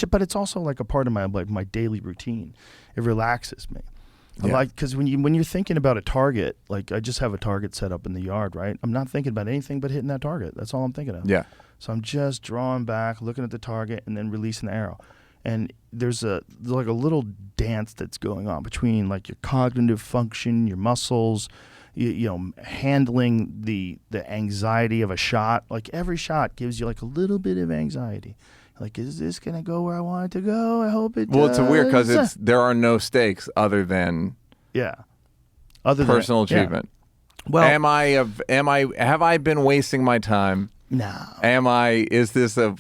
[SPEAKER 4] But it's also like a part of my daily routine. It relaxes me.
[SPEAKER 5] Yeah.
[SPEAKER 4] Because when you're thinking about a target, like I just have a target set up in the yard, right? I'm not thinking about anything but hitting that target. That's all I'm thinking of.
[SPEAKER 5] yeah.
[SPEAKER 4] So I'm just drawing back, looking at the target, and then releasing the arrow. And there's a little dance that's going on between like your cognitive function, your muscles, handling the anxiety of a shot. Like every shot gives you like a little bit of anxiety. Like, is this gonna go where I want it to go? I hope it does.
[SPEAKER 5] Well, it's weird because there are no stakes other than
[SPEAKER 4] other
[SPEAKER 5] personal
[SPEAKER 4] than,
[SPEAKER 5] achievement.
[SPEAKER 4] Well,
[SPEAKER 5] have I been wasting my time?
[SPEAKER 4] No.
[SPEAKER 5] Is this a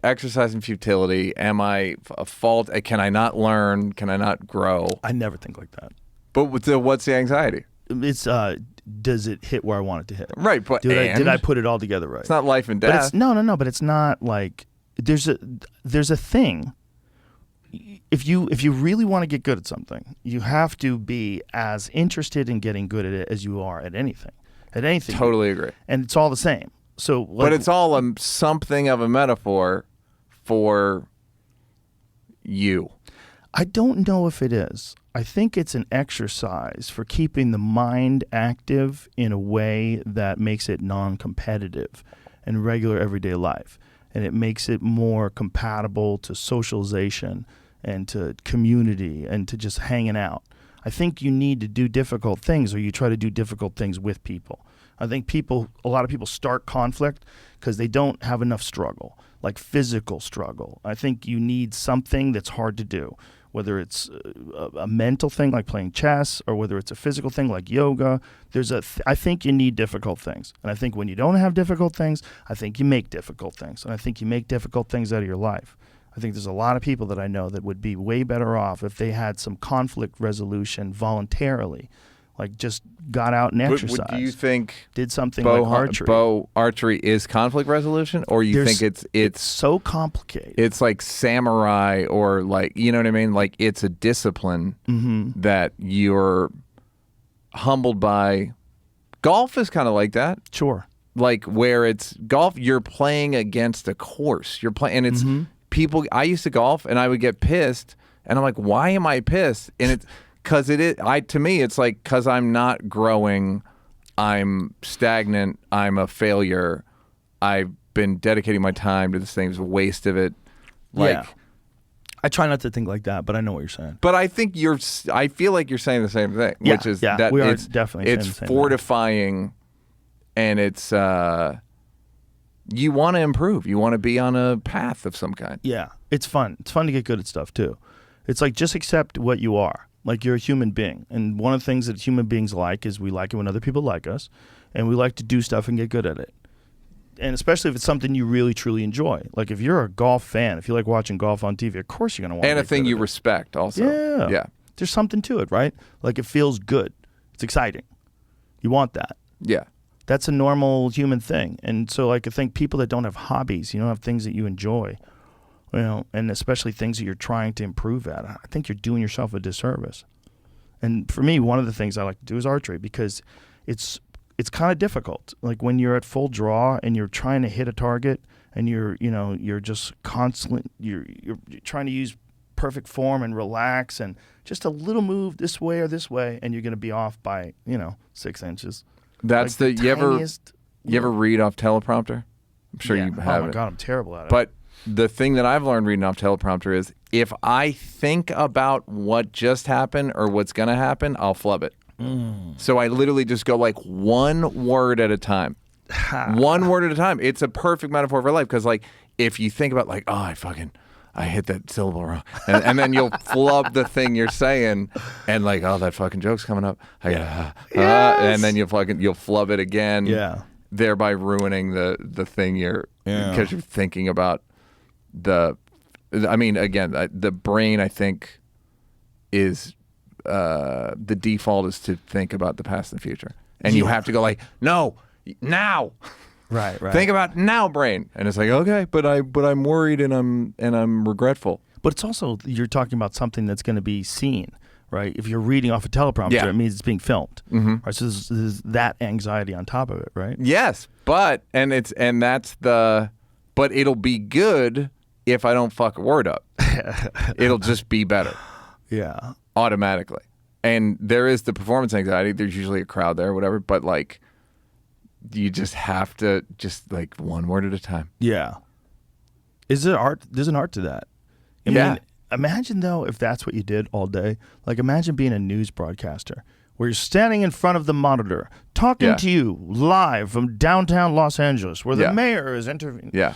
[SPEAKER 5] exercise in futility? Am I a fault? Can I not learn? Can I not grow?
[SPEAKER 4] I never think like that.
[SPEAKER 5] But what's the anxiety?
[SPEAKER 4] It's does it hit where I want it to hit?
[SPEAKER 5] Right, but
[SPEAKER 4] did I put it all together right?
[SPEAKER 5] It's not life and
[SPEAKER 4] But
[SPEAKER 5] death.
[SPEAKER 4] no, but it's not like there's a thing. If you really want to get good at something, you have to be as interested in getting good at it as you are at anything.
[SPEAKER 5] Totally agree.
[SPEAKER 4] And it's all the same. So,
[SPEAKER 5] but it's all something of a metaphor for you.
[SPEAKER 4] I don't know if it is. I think it's an exercise for keeping the mind active in a way that makes it non-competitive in regular everyday life. And it makes it more compatible to socialization and to community and to just hanging out. I think you need to do difficult things, or you try to do difficult things with people. I think a lot of people start conflict because they don't have enough struggle, like physical struggle. I think you need something that's hard to do, whether it's a mental thing like playing chess or whether it's a physical thing like yoga. I think you need difficult things. And I think when you don't have difficult things, I think you make difficult things. And I think you make difficult things out of your life. I think there's a lot of people that I know that would be way better off if they had some conflict resolution voluntarily, like just got out and exercised.
[SPEAKER 5] Do you think
[SPEAKER 4] did something like archery?
[SPEAKER 5] Bow archery is conflict resolution, or think it's
[SPEAKER 4] so complicated?
[SPEAKER 5] It's like samurai, or like, you know what I mean? Like it's a discipline that you're humbled by. Golf is kind of like that.
[SPEAKER 4] Sure.
[SPEAKER 5] Like where it's golf, you're playing against a course. You're playing, and it's people. I used to golf, and I would get pissed, and I'm like, why am I pissed? And it's because to me, it's like, because I'm not growing, I'm stagnant, I'm a failure, I've been dedicating my time to this thing, it's a waste of it. Like,
[SPEAKER 4] I try not to think like that, but I know what you're saying.
[SPEAKER 5] But I think I feel like you're saying the same thing, which is that
[SPEAKER 4] we are
[SPEAKER 5] it's
[SPEAKER 4] definitely saying the same
[SPEAKER 5] fortifying, and it's you want to improve, you want to be on a path of some kind.
[SPEAKER 4] Yeah, it's fun. It's fun to get good at stuff too. It's like, just accept what you are. Like, you're a human being. And one of the things that human beings like is we like it when other people like us, and we like to do stuff and get good at it. And especially if it's something you really, truly enjoy. Like, if you're a golf fan, if you like watching golf on TV, of course you're going to want to.
[SPEAKER 5] And a thing you respect also. Yeah.
[SPEAKER 4] There's something to it, right? Like, it feels good. It's exciting. You want that.
[SPEAKER 5] Yeah.
[SPEAKER 4] That's a normal human thing. And so, like, I think people that don't have hobbies, you don't have things that you enjoy, and especially things that you're trying to improve at, I think you're doing yourself a disservice. And for me, one of the things I like to do is archery, because it's kind of difficult. Like when you're at full draw and you're trying to hit a target, and you're just constant, you're trying to use perfect form and relax, and just a little move this way or this way, and you're going to be off by 6 inches.
[SPEAKER 5] That's
[SPEAKER 4] like
[SPEAKER 5] you ever read off teleprompter? I'm sure you have.
[SPEAKER 4] Oh my God, I'm terrible at it.
[SPEAKER 5] But the thing that I've learned reading off teleprompter is, if I think about what just happened or what's going to happen, I'll flub it. So I literally just go like one word at a time. One word at a time. It's a perfect metaphor for life, because like if you think about like, oh, I hit that syllable wrong. And then you'll flub the thing you're saying and like, oh, that fucking joke's coming up. And then you'll flub it again.
[SPEAKER 4] Yeah.
[SPEAKER 5] Thereby ruining the thing because you're thinking about again, the brain, I think, is the default is to think about the past and the future. And you have to go like, no, now.
[SPEAKER 4] Right.
[SPEAKER 5] Think about now, brain. And it's like, okay, but I'm worried and I'm regretful.
[SPEAKER 4] But it's also, you're talking about something that's going to be seen, right? If you're reading off a teleprompter,
[SPEAKER 5] Yeah.
[SPEAKER 4] it means it's being filmed.
[SPEAKER 5] Mm-hmm.
[SPEAKER 4] Right? So there's that anxiety on top of it, right?
[SPEAKER 5] Yes, but it'll be good if I don't fuck a word up. It'll just be better.
[SPEAKER 4] Yeah.
[SPEAKER 5] Automatically. And there is the performance anxiety. There's usually a crowd there or whatever, but like you just have to just like one word at a time.
[SPEAKER 4] Yeah. Is there art? There's an art to that. I mean, imagine though if that's what you did all day. Like imagine being a news broadcaster where you're standing in front of the monitor talking to you live from downtown Los Angeles where the mayor is interviewing.
[SPEAKER 5] Yeah.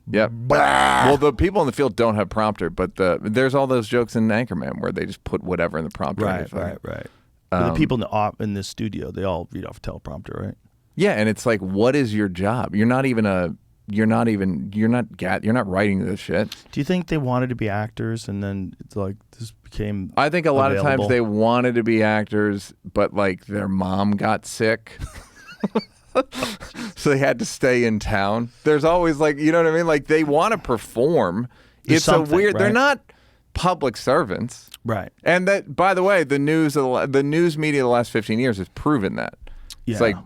[SPEAKER 5] Yep. Well, the people in the field don't have prompter, but there's all those jokes in Anchorman where they just put whatever in the prompter.
[SPEAKER 4] Right. But the people in the studio, they all read off a teleprompter, right?
[SPEAKER 5] Yeah, and it's like, what is your job? You're not writing this shit.
[SPEAKER 4] Do you think they wanted to be actors and then it's like this became
[SPEAKER 5] I think a lot of times
[SPEAKER 4] available?
[SPEAKER 5] they wanted to be actors, but like their mom got sick. So they had to stay in town. There's always like, you know what I mean? Like they want to perform.
[SPEAKER 4] There's something,
[SPEAKER 5] right? They're not public servants.
[SPEAKER 4] Right.
[SPEAKER 5] And that, by the way, the news media of the last 15 years has proven that.
[SPEAKER 4] Yeah.
[SPEAKER 5] It's like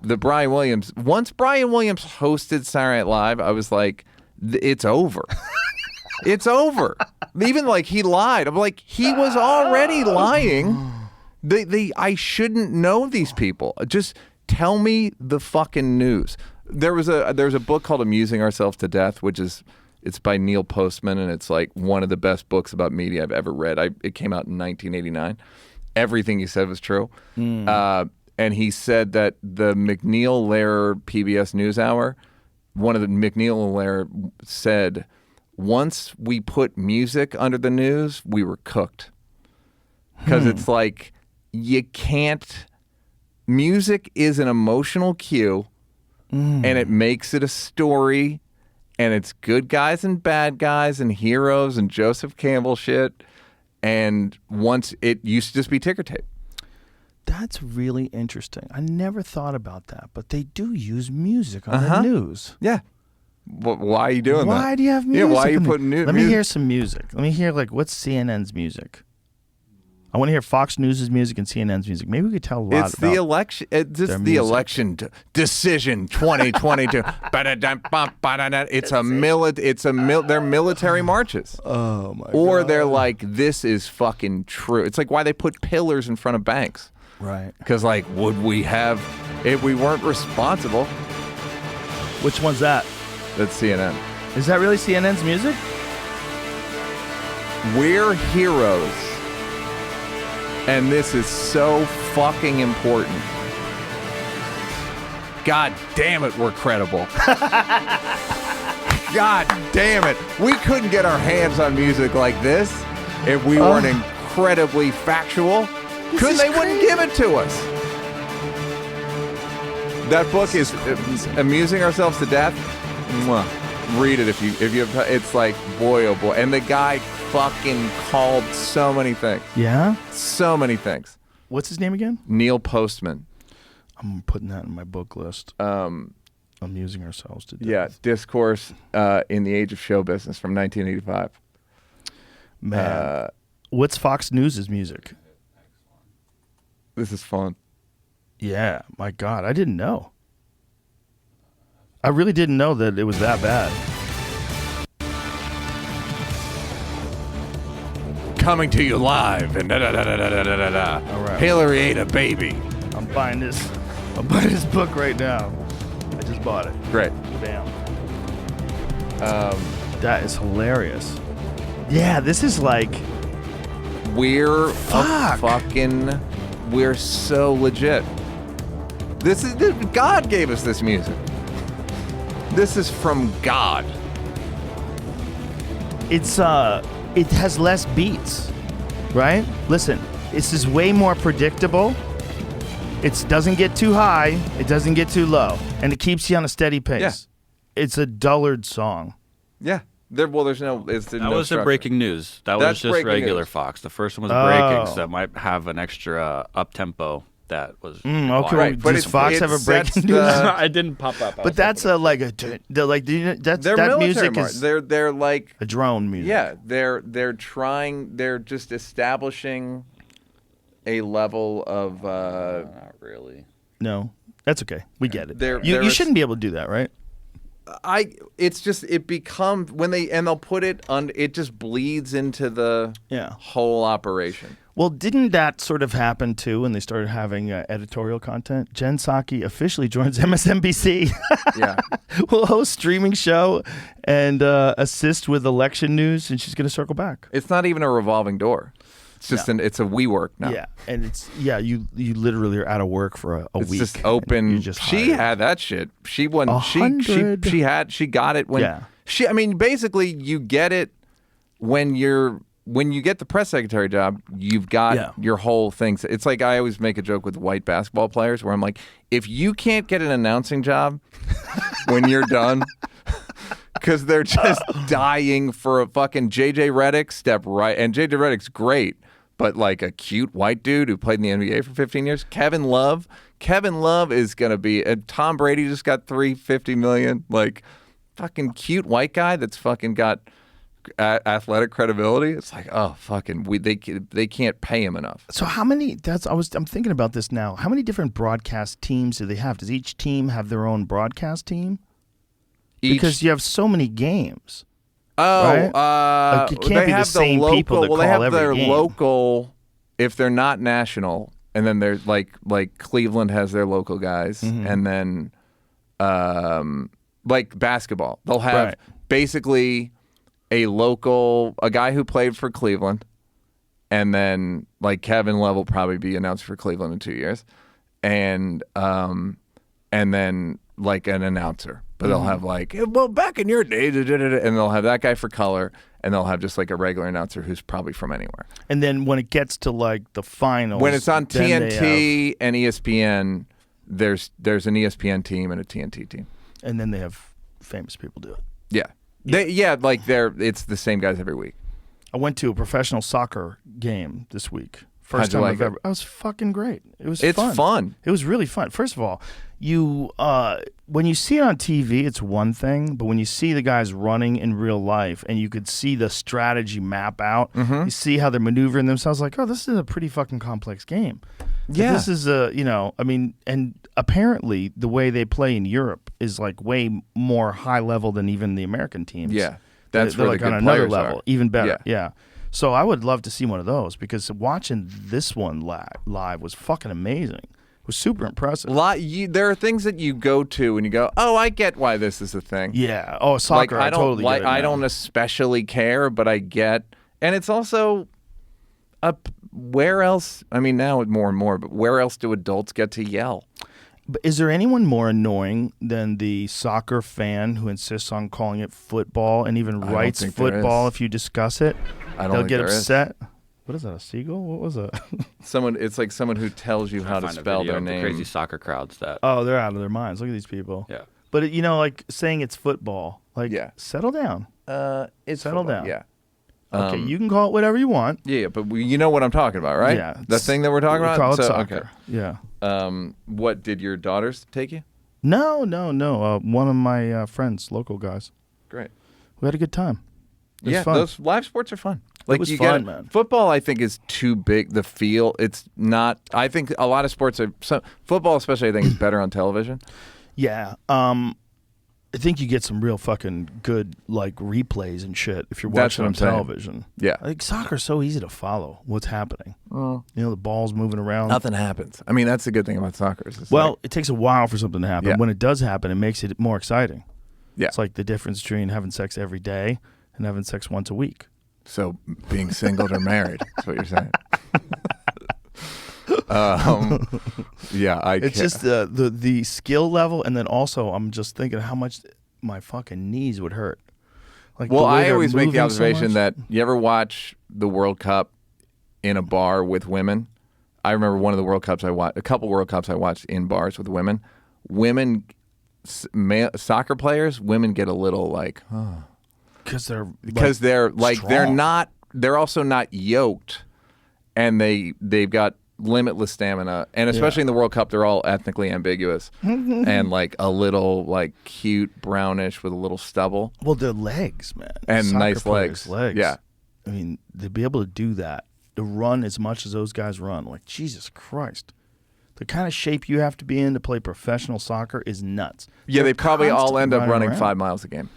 [SPEAKER 5] once Brian Williams hosted Saturday Night Live, I was like, it's over. It's over. Even like he lied. I'm like, he was already lying. I shouldn't know these people. Just tell me the fucking news. There's a book called Amusing Ourselves to Death, it's by Neal Postman, and it's like one of the best books about media I've ever read. It came out in 1989. Everything he said was true. And he said that the McNeil-Lehrer PBS NewsHour, one of the McNeil-Lehrer said, once we put music under the news, we were cooked. Because it's like, you can't... Music is an emotional cue, and it makes it a story, and it's good guys and bad guys and heroes and Joseph Campbell shit. And once it used to just be ticker tape.
[SPEAKER 4] That's really interesting. I never thought about that, but they do use music on the news.
[SPEAKER 5] Yeah. Why are you doing that?
[SPEAKER 4] Why do you have music?
[SPEAKER 5] Yeah, why are you putting
[SPEAKER 4] Let me hear some music. Let me hear what's CNN's music? I want to hear Fox News' music and CNN's music. Maybe we could tell a lot
[SPEAKER 5] It's
[SPEAKER 4] about
[SPEAKER 5] the election. It's just the election decision 2022. They're military marches.
[SPEAKER 4] Oh my god.
[SPEAKER 5] Or they're like, this is fucking true. It's like why they put pillars in front of banks.
[SPEAKER 4] Right.
[SPEAKER 5] Because like, would we have if we weren't responsible?
[SPEAKER 4] Which one's that?
[SPEAKER 5] That's CNN.
[SPEAKER 4] Is that really CNN's music?
[SPEAKER 5] We're heroes. And this is so fucking important. God damn it, we're credible. God damn it. We couldn't get our hands on music like this if we weren't incredibly factual. Because they wouldn't give it to us. That book is Amusing Ourselves to Death. Mwah. Read it if you have. It's like, boy, oh boy. And the guy fucking called so many things.
[SPEAKER 4] Yeah?
[SPEAKER 5] So many things.
[SPEAKER 4] What's his name again?
[SPEAKER 5] Neal Postman.
[SPEAKER 4] I'm putting that in my book list. Amusing Ourselves to Death.
[SPEAKER 5] Yeah, Discourse in the Age of Show Business from 1985.
[SPEAKER 4] Man. What's Fox News' music?
[SPEAKER 5] This is fun.
[SPEAKER 4] Yeah, my God, I didn't know. I really didn't know that it was that bad.
[SPEAKER 5] Coming to you live and da-da-da-da-da-da-da-da.
[SPEAKER 4] All right.
[SPEAKER 5] Hillary ate a baby.
[SPEAKER 4] I'm buying this book right now. I just bought it.
[SPEAKER 5] Great.
[SPEAKER 4] Bam. That is hilarious. Yeah, this is like...
[SPEAKER 5] We're
[SPEAKER 4] Fuck.
[SPEAKER 5] We're so legit. God gave us this music. This is from God.
[SPEAKER 4] It's it has less beats, right? Listen, this is way more predictable. It doesn't get too high. It doesn't get too low. And it keeps you on a steady pace.
[SPEAKER 5] Yeah.
[SPEAKER 4] It's a dullard song.
[SPEAKER 5] Yeah. There's no. That
[SPEAKER 6] That wasn't breaking news. That's was just regular
[SPEAKER 5] news.
[SPEAKER 6] Fox. The first one was breaking, so that might have an extra up tempo that was.
[SPEAKER 4] Okay,
[SPEAKER 5] Right, but
[SPEAKER 4] does Fox have a breaking news?
[SPEAKER 6] I didn't pop up.
[SPEAKER 4] But that's
[SPEAKER 5] They're
[SPEAKER 4] that
[SPEAKER 5] military
[SPEAKER 4] music
[SPEAKER 5] march.
[SPEAKER 4] is
[SPEAKER 5] They're like
[SPEAKER 4] a drone music.
[SPEAKER 5] Yeah, they're just establishing a level of
[SPEAKER 6] not really.
[SPEAKER 4] No, that's okay. We get it.
[SPEAKER 5] They're
[SPEAKER 4] You shouldn't be able to do that, right?
[SPEAKER 5] it becomes when they'll put it on, it just bleeds into the whole operation.
[SPEAKER 4] Well, didn't that sort of happen too when they started having editorial content? Jen Psaki officially joins MSNBC.
[SPEAKER 5] Yeah.
[SPEAKER 4] Will host streaming show and assist with election news, and she's going to circle back.
[SPEAKER 5] It's not even a revolving door. It's just it's a WeWork now.
[SPEAKER 4] Yeah, and you literally are out of work for a
[SPEAKER 5] It's
[SPEAKER 4] week.
[SPEAKER 5] just open.
[SPEAKER 4] You just
[SPEAKER 5] She
[SPEAKER 4] hired.
[SPEAKER 5] had that shit. She won. She
[SPEAKER 4] 100.
[SPEAKER 5] she got it when.
[SPEAKER 4] Yeah.
[SPEAKER 5] I mean, basically, you get it when you get the press secretary job. You've got your whole thing. It's like I always make a joke with white basketball players where I'm like, if you can't get an announcing job when you're done. Because they're just dying for a fucking JJ Redick step right. And JJ Redick's great, but like a cute white dude who played in the NBA for 15 years. Kevin Love is going to be, Tom Brady just got $350 million. Like, fucking cute white guy that's fucking got athletic credibility. It's like, oh, fucking, they can't pay him enough.
[SPEAKER 4] So how many, I'm thinking about this now. How many different broadcast teams do they have? Does each team have their own broadcast team? Because you have so many games.
[SPEAKER 5] Oh,
[SPEAKER 4] right? Like, it can't
[SPEAKER 5] they
[SPEAKER 4] be
[SPEAKER 5] have
[SPEAKER 4] the same
[SPEAKER 5] local,
[SPEAKER 4] people that
[SPEAKER 5] well, they
[SPEAKER 4] call
[SPEAKER 5] have
[SPEAKER 4] every
[SPEAKER 5] their
[SPEAKER 4] game.
[SPEAKER 5] local, if they're not national, and then they're like Cleveland has their local guys, and then like basketball, they'll have basically a guy who played for Cleveland, and then like Kevin Love will probably be announced for Cleveland in 2 years, and then like an announcer. But they'll have like, well, back in your day, and they'll have that guy for color, and they'll have just like a regular announcer who's probably from anywhere.
[SPEAKER 4] And then when it gets to like the finals,
[SPEAKER 5] when it's on
[SPEAKER 4] then
[SPEAKER 5] TNT and ESPN, there's an ESPN team and a TNT team.
[SPEAKER 4] and then they have famous people do it.
[SPEAKER 5] Yeah, it's the same guys every week.
[SPEAKER 4] I went to a professional soccer game this week.
[SPEAKER 5] How'd
[SPEAKER 4] First
[SPEAKER 5] you
[SPEAKER 4] time
[SPEAKER 5] like
[SPEAKER 4] I've
[SPEAKER 5] it?
[SPEAKER 4] ever. It was fucking great. It's
[SPEAKER 5] fun.
[SPEAKER 4] It was really fun. First of all, when you see it on TV, it's one thing, but when you see the guys running in real life and you could see the strategy map out, you see how they're maneuvering themselves. Like, oh, this is a pretty fucking complex game.
[SPEAKER 5] Yeah.
[SPEAKER 4] This is and apparently the way they play in Europe is like way more high level than even the American teams.
[SPEAKER 5] Yeah, that's
[SPEAKER 4] they're
[SPEAKER 5] where
[SPEAKER 4] like
[SPEAKER 5] the good
[SPEAKER 4] on another
[SPEAKER 5] players
[SPEAKER 4] level,
[SPEAKER 5] are.
[SPEAKER 4] even better.
[SPEAKER 5] Yeah.
[SPEAKER 4] Yeah. So I would love to see one of those because watching this one live was fucking amazing. It was super impressive.
[SPEAKER 5] There are things that you go to and you go, oh, I get why this is a thing.
[SPEAKER 4] Yeah. Oh, soccer. I totally get it
[SPEAKER 5] I
[SPEAKER 4] now.
[SPEAKER 5] don't especially care, but I get, and it's also where else? I mean, now more and more, but where else do adults get to yell?
[SPEAKER 4] But is there anyone more annoying than the soccer fan who insists on calling it football and even writes
[SPEAKER 5] think there
[SPEAKER 4] football
[SPEAKER 5] is.
[SPEAKER 4] if you discuss it?
[SPEAKER 5] I don't
[SPEAKER 4] They'll
[SPEAKER 5] think
[SPEAKER 4] get
[SPEAKER 5] there is.
[SPEAKER 4] upset. What is that? A seagull? What was that?
[SPEAKER 5] It's like someone who tells you how to
[SPEAKER 6] Find a
[SPEAKER 5] spell
[SPEAKER 6] video
[SPEAKER 5] their
[SPEAKER 6] of the
[SPEAKER 5] name.
[SPEAKER 6] Crazy soccer crowds that.
[SPEAKER 4] Oh, they're out of their minds. Look at these people.
[SPEAKER 6] Yeah.
[SPEAKER 4] But like saying it's football. Like, settle down.
[SPEAKER 5] It's
[SPEAKER 4] Settle
[SPEAKER 5] football,
[SPEAKER 4] down.
[SPEAKER 5] Yeah.
[SPEAKER 4] Okay, you can call it whatever you want.
[SPEAKER 5] Yeah, but you know what I'm talking about, right?
[SPEAKER 4] Yeah,
[SPEAKER 5] The thing that we're talking
[SPEAKER 4] we
[SPEAKER 5] about?
[SPEAKER 4] call it
[SPEAKER 5] So,
[SPEAKER 4] soccer.
[SPEAKER 5] okay.
[SPEAKER 4] Yeah.
[SPEAKER 5] What, did your daughters take you?
[SPEAKER 4] No. One of my friends, local guys.
[SPEAKER 5] Great.
[SPEAKER 4] We had a good time. It was fun.
[SPEAKER 5] Those live sports are fun. Like
[SPEAKER 4] was
[SPEAKER 5] you
[SPEAKER 4] fun,
[SPEAKER 5] get
[SPEAKER 4] man.
[SPEAKER 5] Football, I think, is too big. The feel, it's not. I think a lot of sports are. Football, especially, I think, is better on television.
[SPEAKER 4] Yeah. I think you get some real fucking good like replays and shit if you're
[SPEAKER 5] That's
[SPEAKER 4] watching
[SPEAKER 5] what
[SPEAKER 4] on
[SPEAKER 5] I'm saying.
[SPEAKER 4] television.
[SPEAKER 5] Yeah.
[SPEAKER 4] Like soccer's so easy to follow. What's happening? The ball's moving around.
[SPEAKER 5] Nothing happens. I mean, that's the good thing about soccer. Is it's
[SPEAKER 4] Well,
[SPEAKER 5] like-
[SPEAKER 4] it takes a while for something to happen.
[SPEAKER 5] Yeah.
[SPEAKER 4] When it does happen, it makes it more exciting.
[SPEAKER 5] yeah.
[SPEAKER 4] It's like the difference between having sex every day and having sex once a week.
[SPEAKER 5] So being single or married, is what you're saying. Yeah,
[SPEAKER 4] It's just the skill level, and then also I'm just thinking how much my fucking knees would hurt. Like,
[SPEAKER 5] Well,
[SPEAKER 4] the way
[SPEAKER 5] I
[SPEAKER 4] they're
[SPEAKER 5] always make the
[SPEAKER 4] moving so
[SPEAKER 5] observation
[SPEAKER 4] much.
[SPEAKER 5] that you ever watch the World Cup in a bar with women? I remember one of the World Cups I watched, a couple World Cups I watched in bars with women. Soccer players, women get a little like,
[SPEAKER 4] because they're
[SPEAKER 5] strong. They're also not yoked, and they've got limitless stamina, and especially in the World Cup, they're all ethnically ambiguous and like a little like cute brownish with a little stubble.
[SPEAKER 4] Well, their legs, man,
[SPEAKER 5] and
[SPEAKER 4] Soccer
[SPEAKER 5] nice
[SPEAKER 4] players'
[SPEAKER 5] legs. Yeah,
[SPEAKER 4] I mean, to be able to do that, to run as much as those guys run, like Jesus Christ, the kind of shape you have to be in to play professional soccer is nuts.
[SPEAKER 5] Yeah,
[SPEAKER 4] They're
[SPEAKER 5] they probably all end up
[SPEAKER 4] constantly
[SPEAKER 5] running
[SPEAKER 4] around
[SPEAKER 5] 5 miles a game.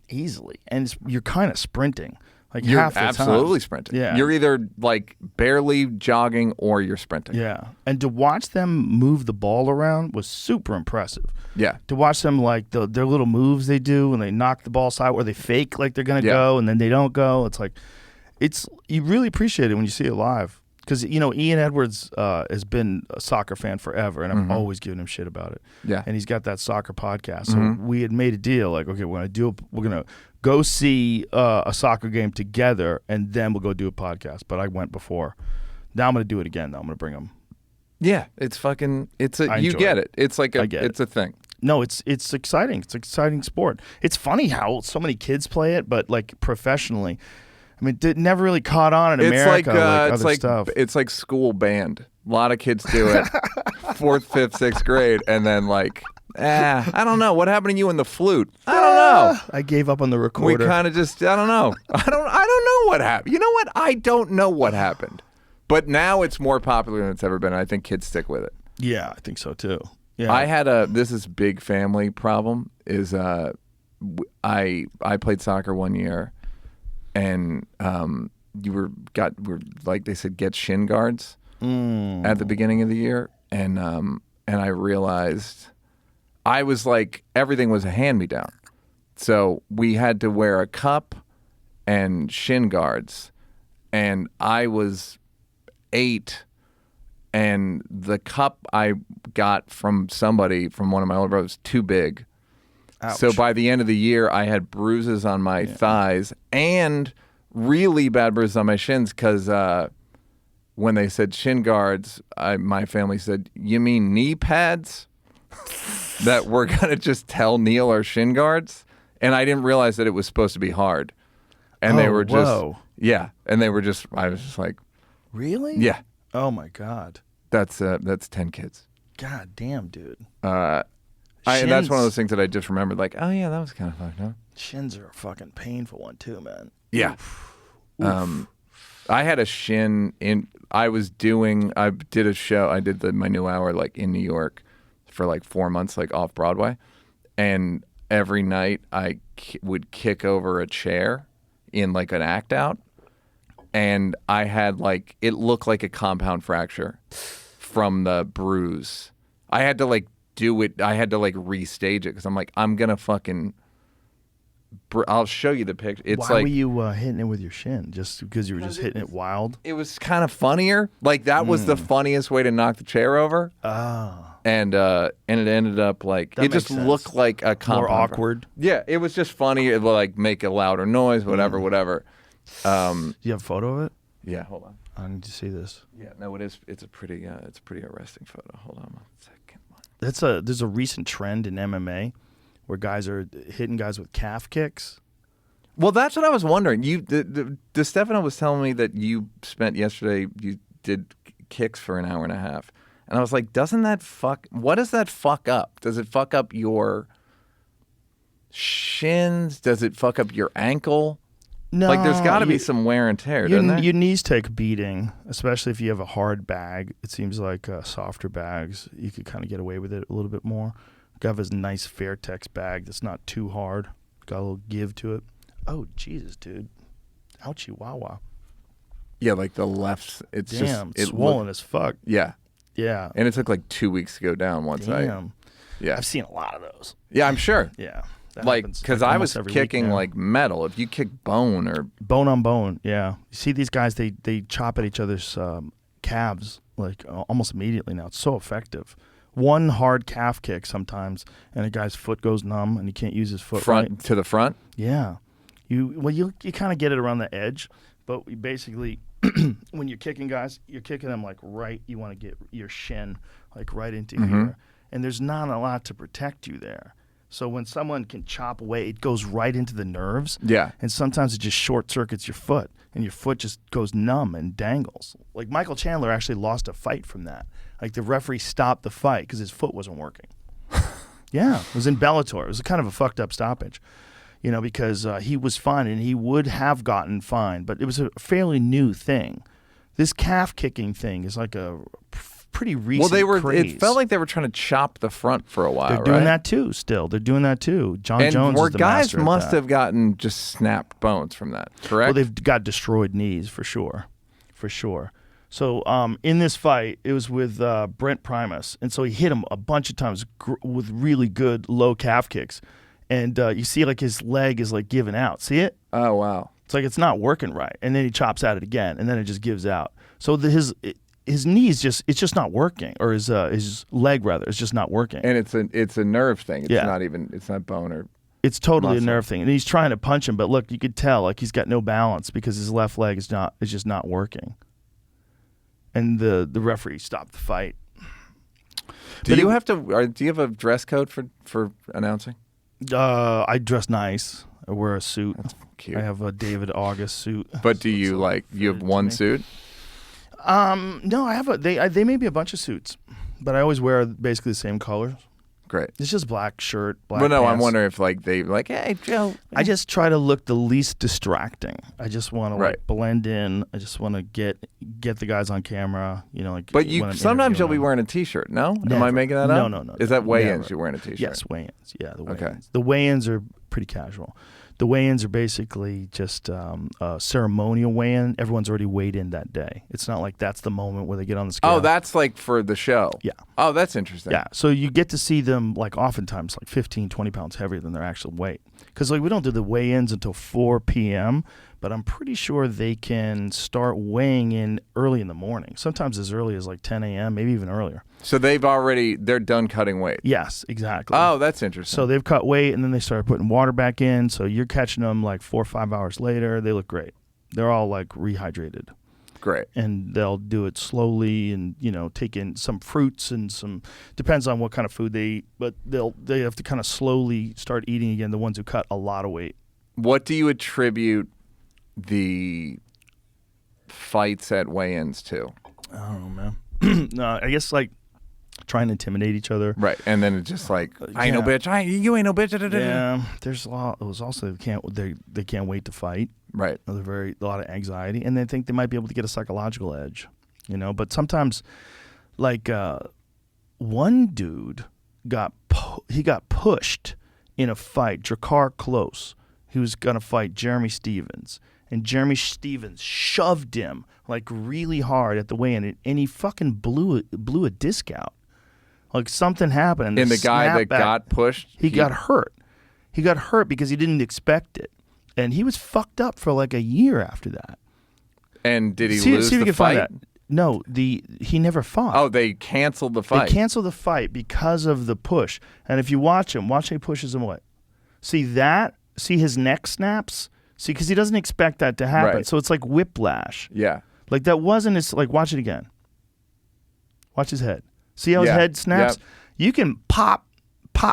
[SPEAKER 4] easily, and you're kind of sprinting, like
[SPEAKER 5] You're
[SPEAKER 4] half the
[SPEAKER 5] absolutely
[SPEAKER 4] time.
[SPEAKER 5] sprinting.
[SPEAKER 4] Yeah,
[SPEAKER 5] You're either like barely jogging or you're sprinting.
[SPEAKER 4] yeah, and to watch them move the ball around was super impressive.
[SPEAKER 5] Yeah.
[SPEAKER 4] To watch them like their little moves they do when they knock the ball side, where they fake like they're gonna go and then they don't go. It's like you really appreciate it when you see it live. Because, Ian Edwards has been a soccer fan forever, and I've always given him shit about it.
[SPEAKER 5] Yeah.
[SPEAKER 4] And he's got that soccer podcast. So we had made a deal, like, okay, we're gonna go see a soccer game together, and then we'll go do a podcast. But I went before. Now I'm gonna do it again. Though I'm gonna bring him.
[SPEAKER 5] Yeah, it's fucking. You get it. It's like it's a thing.
[SPEAKER 4] No, it's exciting. It's an exciting sport. It's funny how so many kids play it, but like professionally. I mean, it never really caught on in America like other stuff.
[SPEAKER 5] It's like school band. A lot of kids do it, 4th, 5th, 6th grade, and then like, I don't know what happened to you in the flute. I don't know.
[SPEAKER 4] I gave up on the recorder.
[SPEAKER 5] We kind of just, I don't know. I don't know what happened. You know what? I don't know what happened. But now it's more popular than it's ever been. And I think kids stick with it.
[SPEAKER 4] Yeah, I think so too. Yeah,
[SPEAKER 5] I had this is big family problem. Is I played soccer one year. And we're like they said, get shin guards at the beginning of the year, and I realized I was like everything was a hand me down, so we had to wear a cup and shin guards, and I was 8, and the cup I got from one of my older brothers too big.
[SPEAKER 4] Ouch.
[SPEAKER 5] So by the end of the year, I had bruises on my thighs and really bad bruises on my shins because when they said shin guards, my family said, "You mean knee pads?" That we're going to just tell Neal are shin guards? And I didn't realize that it was supposed to be hard. And they were just, and they were just, I was just like.
[SPEAKER 4] Really?
[SPEAKER 5] Yeah.
[SPEAKER 4] Oh my God.
[SPEAKER 5] That's 10 kids.
[SPEAKER 4] God damn, dude.
[SPEAKER 5] And that's one of those things that I just remembered, like, oh yeah, that was kind of fucked up.
[SPEAKER 4] Shins are a fucking painful one too, man.
[SPEAKER 5] Yeah.
[SPEAKER 4] Oof.
[SPEAKER 5] I had a shin I did a show, I did my new hour like in New York for like 4 months, like off Broadway. And every night I would kick over a chair in like an act out. And I had like, it looked like a compound fracture from the bruise. I had to like do it. I had to like restage it because I'm like, I'm gonna fucking. I'll show you the picture. It's
[SPEAKER 4] Why
[SPEAKER 5] like,
[SPEAKER 4] were you hitting it with your shin? Just because you were just hitting it wild?
[SPEAKER 5] it was kind of funnier. Like that was the funniest way to knock the chair over.
[SPEAKER 4] Oh.
[SPEAKER 5] And it ended up like
[SPEAKER 4] That
[SPEAKER 5] it just
[SPEAKER 4] makes sense.
[SPEAKER 5] looked like a compound.
[SPEAKER 4] More awkward.
[SPEAKER 5] Yeah, it was just funny. It would like make a louder noise, whatever.
[SPEAKER 4] Do you have a photo of it?
[SPEAKER 5] Yeah, hold on.
[SPEAKER 4] I need to see this.
[SPEAKER 5] Yeah, no, it is. It's a pretty arresting photo. Hold on 1 second.
[SPEAKER 4] There's a recent trend in MMA where guys are hitting guys with calf kicks.
[SPEAKER 5] Well, that's what I was wondering. DeStefano was telling me that you spent yesterday. You did kicks for an hour and a half, and I was like, "Doesn't that fuck? What does that fuck up? Does it fuck up your shins? Does it fuck up your ankle?
[SPEAKER 4] No,
[SPEAKER 5] like there's got to be some wear and tear, doesn't there?
[SPEAKER 4] Your knees take a beating, especially if you have a hard bag. It seems like softer bags, you could kind of get away with it a little bit more. Gav has a nice Fairtex bag that's not too hard. Got a little give to it. Oh, Jesus, dude. Ouchie, wawa.
[SPEAKER 5] Yeah, like the left. It's
[SPEAKER 4] Damn,
[SPEAKER 5] just
[SPEAKER 4] swollen as fuck.
[SPEAKER 5] Yeah,
[SPEAKER 4] Yeah.
[SPEAKER 5] and it took like 2 weeks to go down once
[SPEAKER 4] Damn.
[SPEAKER 5] Yeah,
[SPEAKER 4] I've seen a lot of those.
[SPEAKER 5] Yeah, I'm sure.
[SPEAKER 4] Yeah. That
[SPEAKER 5] Like,
[SPEAKER 4] happens,
[SPEAKER 5] because I
[SPEAKER 4] almost
[SPEAKER 5] was
[SPEAKER 4] every week
[SPEAKER 5] kicking
[SPEAKER 4] now.
[SPEAKER 5] like metal. If you kick bone or
[SPEAKER 4] Bone on bone, yeah. You see these guys, they chop at each other's calves like almost immediately now. It's so effective. One hard calf kick sometimes, and a guy's foot goes numb, and he can't use his foot
[SPEAKER 5] front
[SPEAKER 4] right.
[SPEAKER 5] to the front.
[SPEAKER 4] Yeah. You kind of get it around the edge, but we basically when you're kicking guys, you're kicking them like right. You want to get your shin like right into here, and there's not a lot to protect you there. So when someone can chop away, it goes right into the nerves.
[SPEAKER 5] Yeah.
[SPEAKER 4] And sometimes it just short circuits your foot, and your foot just goes numb and dangles. Like Michael Chandler actually lost a fight from that. Like the referee stopped the fight because his foot wasn't working. Yeah, it was in Bellator. It was kind of a fucked up stoppage, because he was fine and he would have gotten fined, but it was a fairly new thing. This calf kicking thing is like a pretty recent craze.
[SPEAKER 5] It felt like they were trying to chop the front for a while.
[SPEAKER 4] They're doing that too. Still, they're doing that too. John Jones is the
[SPEAKER 5] guys
[SPEAKER 4] master of
[SPEAKER 5] must
[SPEAKER 4] that.
[SPEAKER 5] have gotten just snapped bones from that. Correct.
[SPEAKER 4] Well, they've got destroyed knees for sure. So in this fight, it was with Brent Primus, and so he hit him a bunch of times with really good low calf kicks, and you see like his leg is like giving out. See it?
[SPEAKER 5] Oh wow!
[SPEAKER 4] It's like it's not working right, and then he chops at it again, and then it just gives out. So his knee is just not working, or his leg rather is just not working.
[SPEAKER 5] And it's a nerve thing. It's not bone or.
[SPEAKER 4] It's totally
[SPEAKER 5] muscle.
[SPEAKER 4] a nerve thing, and he's trying to punch him, but look, you could tell like he's got no balance because his left leg is just not working. And the referee stopped the fight.
[SPEAKER 5] Do you have a dress code for announcing?
[SPEAKER 4] I dress nice. I wear a suit.
[SPEAKER 5] That's cute.
[SPEAKER 4] I have a David August suit.
[SPEAKER 5] But do you you have one suit?
[SPEAKER 4] No, I have they may be a bunch of suits, but I always wear basically the same colors.
[SPEAKER 5] Great.
[SPEAKER 4] It's just black shirt, black
[SPEAKER 5] Well, no, I'm
[SPEAKER 4] pants.
[SPEAKER 5] wondering if they hey Joe.
[SPEAKER 4] I just try to look the least distracting. I just want to
[SPEAKER 5] Right.
[SPEAKER 4] blend in. I just want to get the guys on camera.
[SPEAKER 5] But
[SPEAKER 4] when I'm
[SPEAKER 5] sometimes you'll be
[SPEAKER 4] interviewing
[SPEAKER 5] wearing a T-shirt. No, am
[SPEAKER 4] Never.
[SPEAKER 5] I making that up?
[SPEAKER 4] No.
[SPEAKER 5] Is that weigh-ins?
[SPEAKER 4] Never.
[SPEAKER 5] You're wearing a T-shirt.
[SPEAKER 4] Yes, weigh-ins. Yeah, the weigh-ins.
[SPEAKER 5] Okay.
[SPEAKER 4] The weigh-ins are pretty casual. The weigh-ins are basically just a ceremonial weigh-in. Everyone's already weighed in that day. It's not like that's the moment where they get on the scale.
[SPEAKER 5] Oh, that's like for the show.
[SPEAKER 4] Yeah.
[SPEAKER 5] Oh, that's interesting.
[SPEAKER 4] Yeah, so you get to see them like oftentimes like 15, 20 pounds heavier than their actual weight. Because like we don't do the weigh-ins until 4 p.m., but I'm pretty sure they can start weighing in early in the morning. Sometimes as early as like 10 a.m., maybe even earlier.
[SPEAKER 5] So they're done cutting weight.
[SPEAKER 4] Yes, exactly.
[SPEAKER 5] Oh, that's interesting.
[SPEAKER 4] So they've cut weight and then they started putting water back in. So you're catching them like 4 or 5 hours later. They look great. They're all like rehydrated.
[SPEAKER 5] Great.
[SPEAKER 4] And they'll do it slowly and, take in some fruits and depends on what kind of food they eat, but they have to kind of slowly start eating again, the ones who cut a lot of weight.
[SPEAKER 5] What do you attribute the fights at weigh-ins to?
[SPEAKER 4] I don't know, man. No, I guess like trying to intimidate each other.
[SPEAKER 5] Right. And then it's just like, I ain't no bitch. You ain't no bitch.
[SPEAKER 4] Yeah. There's a lot. It was also they can't wait to fight.
[SPEAKER 5] Right.
[SPEAKER 4] They're a lot of anxiety, and they think they might be able to get a psychological edge, But sometimes, like one dude got pushed in a fight. Drakkar Klose, he was gonna fight Jeremy Stevens, and Jeremy Stevens shoved him like really hard at the weigh-in, and he fucking blew a disc out. Like something happened,
[SPEAKER 5] and the guy that got pushed,
[SPEAKER 4] he got hurt. He got hurt because he didn't expect it. And he was fucked up for like a year after that.
[SPEAKER 5] And did he lose
[SPEAKER 4] see if you
[SPEAKER 5] the
[SPEAKER 4] can
[SPEAKER 5] fight?
[SPEAKER 4] Find that. No, he never fought.
[SPEAKER 5] Oh, they canceled the fight.
[SPEAKER 4] They canceled the fight because of the push. And if you watch how he pushes him away. See his neck snaps? See, because he doesn't expect that to happen.
[SPEAKER 5] Right.
[SPEAKER 4] So it's like whiplash.
[SPEAKER 5] Yeah.
[SPEAKER 4] Like that wasn't his, like watch it again. Watch his head. See how his head snaps?
[SPEAKER 5] Yep.
[SPEAKER 4] You can pop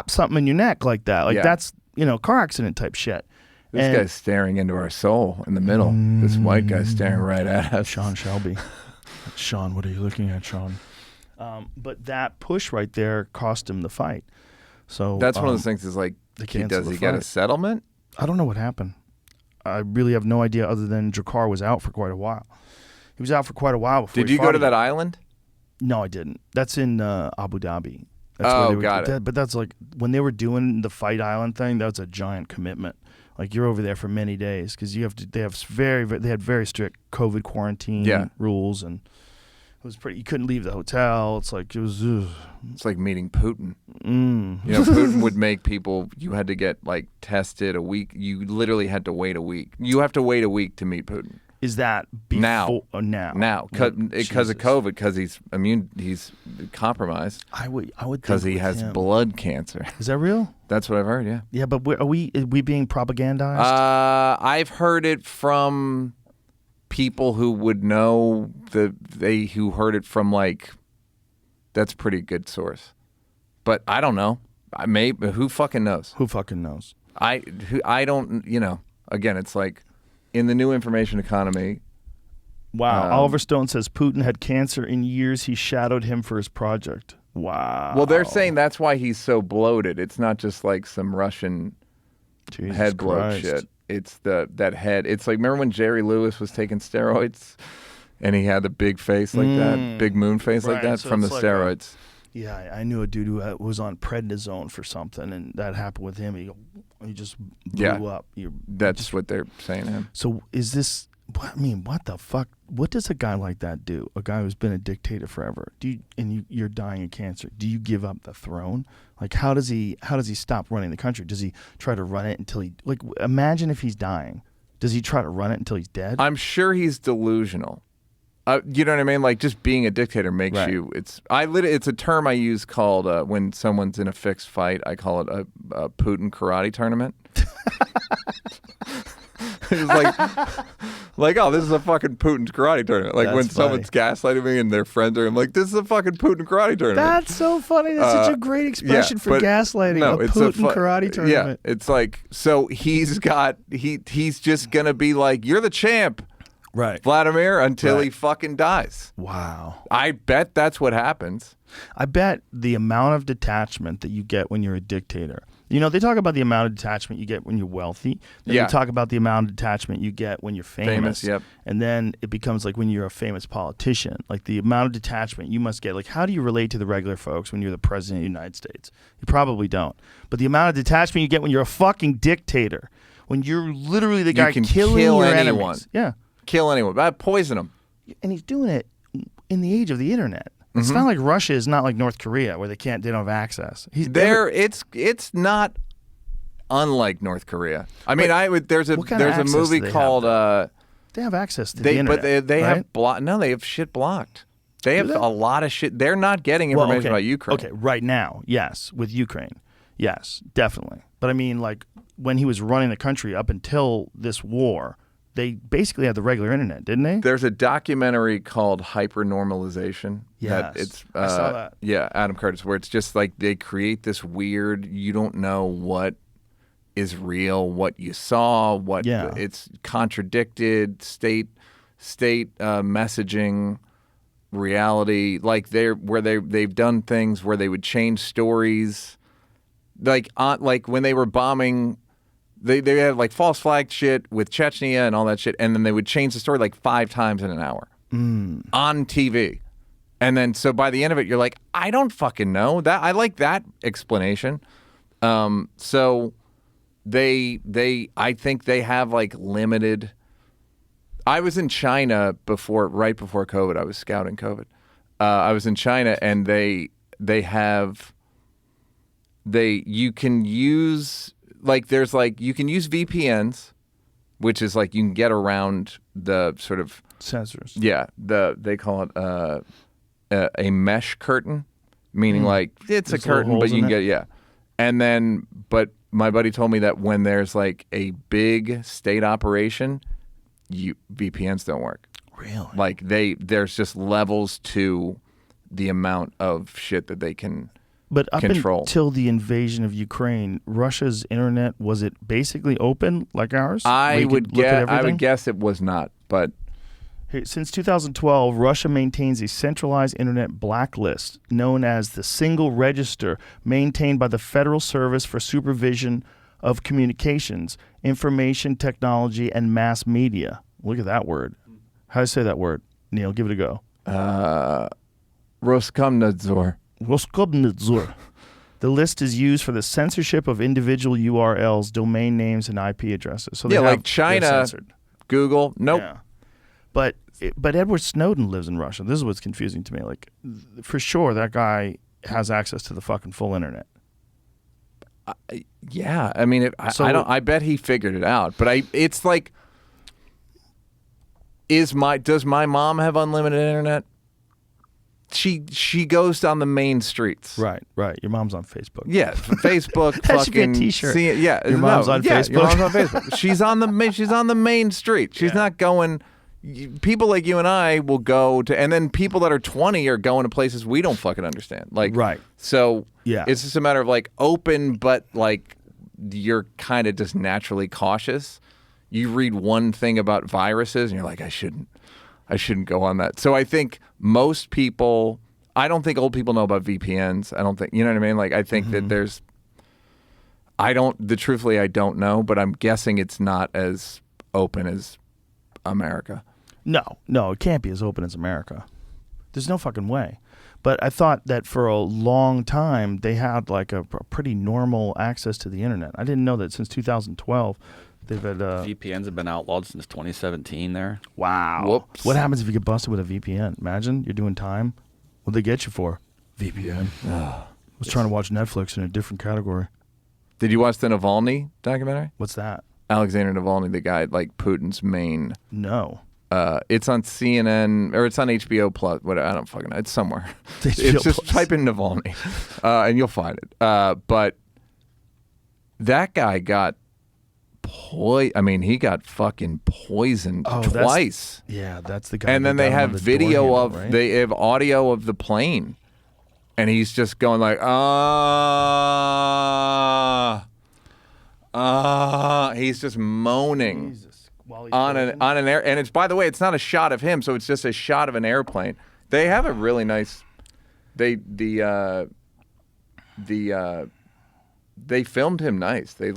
[SPEAKER 4] something in your neck like that. Like that's, car accident type shit.
[SPEAKER 5] This guy's staring into our soul in the middle. This white guy's staring right at us.
[SPEAKER 4] Sean Shelby. Sean, what are you looking at, Sean? But that push right there cost him the fight. So
[SPEAKER 5] that's one of those things is like, does he get a settlement?
[SPEAKER 4] I don't know what happened. I really have no idea other than Drakkar was out for quite a while. He was out for quite a while before
[SPEAKER 5] Did you go to that island?
[SPEAKER 4] No, I didn't. That's in Abu Dhabi. That's
[SPEAKER 5] Oh,
[SPEAKER 4] where they were,
[SPEAKER 5] got it.
[SPEAKER 4] But that's like, when they were doing the Fight Island thing, that's a giant commitment. Like you're over there for many days because they had very strict COVID quarantine rules, and it was pretty. You couldn't leave the hotel. It's like it was.
[SPEAKER 5] It's like meeting Putin. Putin would make people. You had to get like tested a week. You literally had to wait a week. You have to wait a week to meet Putin.
[SPEAKER 4] Is that before? Now,
[SPEAKER 5] because of COVID, because he's immune, he's compromised.
[SPEAKER 4] I would
[SPEAKER 5] because he has blood cancer.
[SPEAKER 4] Is that real?
[SPEAKER 5] That's what I've heard. Yeah.
[SPEAKER 4] Yeah, but are we being propagandized?
[SPEAKER 5] I've heard it from people who would know who heard it from like. That's a pretty good source, but I don't know. Who fucking knows?
[SPEAKER 4] Who fucking knows?
[SPEAKER 5] I don't. Again, it's like in the new information economy.
[SPEAKER 4] Wow. Oliver Stone says Putin had cancer in years he shadowed him for his project. Wow.
[SPEAKER 5] Well, they're saying that's why he's so bloated. It's not just like some Russian head bloat shit. It's that head. It's like, remember when Jerry Lewis was taking steroids and he had the big face like that, big moon face like that from the steroids.
[SPEAKER 4] Yeah, I knew a dude who was on prednisone for something, and that happened with him. He just blew up.
[SPEAKER 5] That's what they're saying to him.
[SPEAKER 4] So is this? I mean, what the fuck? What does a guy like that do? A guy who's been a dictator forever. You're dying of cancer. Do you give up the throne? Like, how does he stop running the country? Does he try to run it until imagine if he's dying. Does he try to run it until he's dead?
[SPEAKER 5] I'm sure he's delusional. You know what I mean? Like, just being a dictator makes you. It's a term I use called when someone's in a fixed fight. I call it a Putin karate tournament. It's like, oh, this is a fucking Putin karate tournament. Like, when someone's gaslighting me and their friends are, I'm like, this is a fucking Putin karate tournament.
[SPEAKER 4] That's so funny. That's such a great expression for gaslighting.
[SPEAKER 5] No,
[SPEAKER 4] a Putin karate tournament.
[SPEAKER 5] Yeah, it's like, so he's just gonna be like, you're the champ.
[SPEAKER 4] Right.
[SPEAKER 5] Vladimir, until he fucking dies.
[SPEAKER 4] Wow.
[SPEAKER 5] I bet that's what happens.
[SPEAKER 4] I bet the amount of detachment that you get when you're a dictator. They talk about the amount of detachment you get when you're wealthy. Then you talk about the amount of detachment you get when you're famous.
[SPEAKER 5] Yep.
[SPEAKER 4] And then it becomes like when you're a famous politician. Like the amount of detachment you must get. Like, how do you relate to the regular folks when you're the president of the United States? You probably don't. But the amount of detachment you get when you're a fucking dictator, when you're literally the guy killing your
[SPEAKER 5] anyone.
[SPEAKER 4] enemies. Yeah.
[SPEAKER 5] Kill anyone. Poison them.
[SPEAKER 4] And he's doing it in the age of the internet. It's not like Russia is not like North Korea where they don't have access.
[SPEAKER 5] It's not unlike North Korea. I mean, there's a movie called
[SPEAKER 4] they have access to the internet.
[SPEAKER 5] But they
[SPEAKER 4] right?
[SPEAKER 5] have they have shit blocked. They have a lot of shit. They're not getting information about Ukraine.
[SPEAKER 4] Okay, right now, yes, with Ukraine. Yes, definitely. But I mean, like when he was running the country up until this war, they basically had the regular internet, didn't they?
[SPEAKER 5] There's a documentary called Hypernormalization.
[SPEAKER 4] Yes, I saw that.
[SPEAKER 5] Yeah, Adam Curtis, where it's just like they create this weird, you don't know what is real, what you saw, it's contradicted state messaging, reality. Like they've done things where they would change stories, like when they were bombing. They had like false flag shit with Chechnya and all that shit, and then they would change the story like 5 times in an hour on TV. And then so by the end of it, you're like, I don't fucking know that. I like that explanation. So I think they have like limited. I was in China right before COVID. I was scouting COVID. I was in China, and you can use. Like you can use VPNs, which is like you can get around the sort of
[SPEAKER 4] censors.
[SPEAKER 5] Yeah, they call it a mesh curtain, meaning like it's a curtain, but you can get And then, but my buddy told me that when there's like a big state operation, VPNs don't work.
[SPEAKER 4] Really?
[SPEAKER 5] Like there's just levels to the amount of shit that they can.
[SPEAKER 4] But up
[SPEAKER 5] control.
[SPEAKER 4] Until the invasion of Ukraine, Russia's internet, was it basically open like ours?
[SPEAKER 5] I would guess it was not, but
[SPEAKER 4] since 2012, Russia maintains a centralized internet blacklist known as the Single Register, maintained by the Federal Service for Supervision of Communications, Information Technology, and Mass Media. Look at that word. How do you say that word? Neal, give it a go.
[SPEAKER 5] Roskomnadzor.
[SPEAKER 4] Roskomnadzor. The list is used for the censorship of individual URLs, domain names, and IP addresses. So
[SPEAKER 5] like China, Google, nope.
[SPEAKER 4] Yeah. But Edward Snowden lives in Russia. This is what's confusing to me. Like, for sure, that guy has access to the fucking full internet.
[SPEAKER 5] Yeah, I mean, I bet he figured it out. But it's like, does my mom have unlimited internet? she goes down the main streets.
[SPEAKER 4] Right. Your mom's on Facebook.
[SPEAKER 5] Yeah, Facebook.
[SPEAKER 4] That should be a
[SPEAKER 5] fucking
[SPEAKER 4] t-shirt.
[SPEAKER 5] Yeah,
[SPEAKER 4] Your mom's on Facebook?
[SPEAKER 5] Your mom's on Facebook. She's on the main street. She's not going. People like you and I will go to, and then people that are 20 are going to places we don't fucking understand. Like,
[SPEAKER 4] Right.
[SPEAKER 5] So
[SPEAKER 4] Yeah.
[SPEAKER 5] it's just a matter of like open, but like you're kind of just naturally cautious. You read one thing about viruses, and you're like, I shouldn't go on that. So I think most people, I don't think old people know about VPNs. I don't think, you know what I mean? Like, I think that there's, truthfully, I don't know, but I'm guessing it's not as open as America.
[SPEAKER 4] No, it can't be as open as America. There's no fucking way. But I thought that for a long time they had like a pretty normal access to the internet. I didn't know that since 2012 they've had.
[SPEAKER 6] VPNs have been outlawed since 2017 there.
[SPEAKER 4] Wow.
[SPEAKER 5] Whoops.
[SPEAKER 4] What happens if you get busted with a VPN? Imagine you're doing time. What'd they get you for? VPN. I was trying to watch Netflix in a different category.
[SPEAKER 5] Did you watch the Navalny documentary?
[SPEAKER 4] What's that?
[SPEAKER 5] Alexander Navalny, the guy, like Putin's main.
[SPEAKER 4] No.
[SPEAKER 5] It's on CNN or it's on HBO Plus. What I don't fucking know. It's somewhere.
[SPEAKER 4] HBO
[SPEAKER 5] It's just
[SPEAKER 4] Plus.
[SPEAKER 5] type in Navalny, and you'll find it. But that guy got he got fucking poisoned twice.
[SPEAKER 4] Yeah, that's the guy.
[SPEAKER 5] And then
[SPEAKER 4] that
[SPEAKER 5] they
[SPEAKER 4] got him
[SPEAKER 5] have
[SPEAKER 4] on the
[SPEAKER 5] video
[SPEAKER 4] door handle,
[SPEAKER 5] of
[SPEAKER 4] right?
[SPEAKER 5] they have audio of the plane, and he's just going like he's just moaning.
[SPEAKER 4] Jesus. While he's
[SPEAKER 5] on
[SPEAKER 4] talking.
[SPEAKER 5] an air, and it's, by the way, it's not a shot of him, so it's just a shot of an airplane. They have a really nice. They filmed him nice. This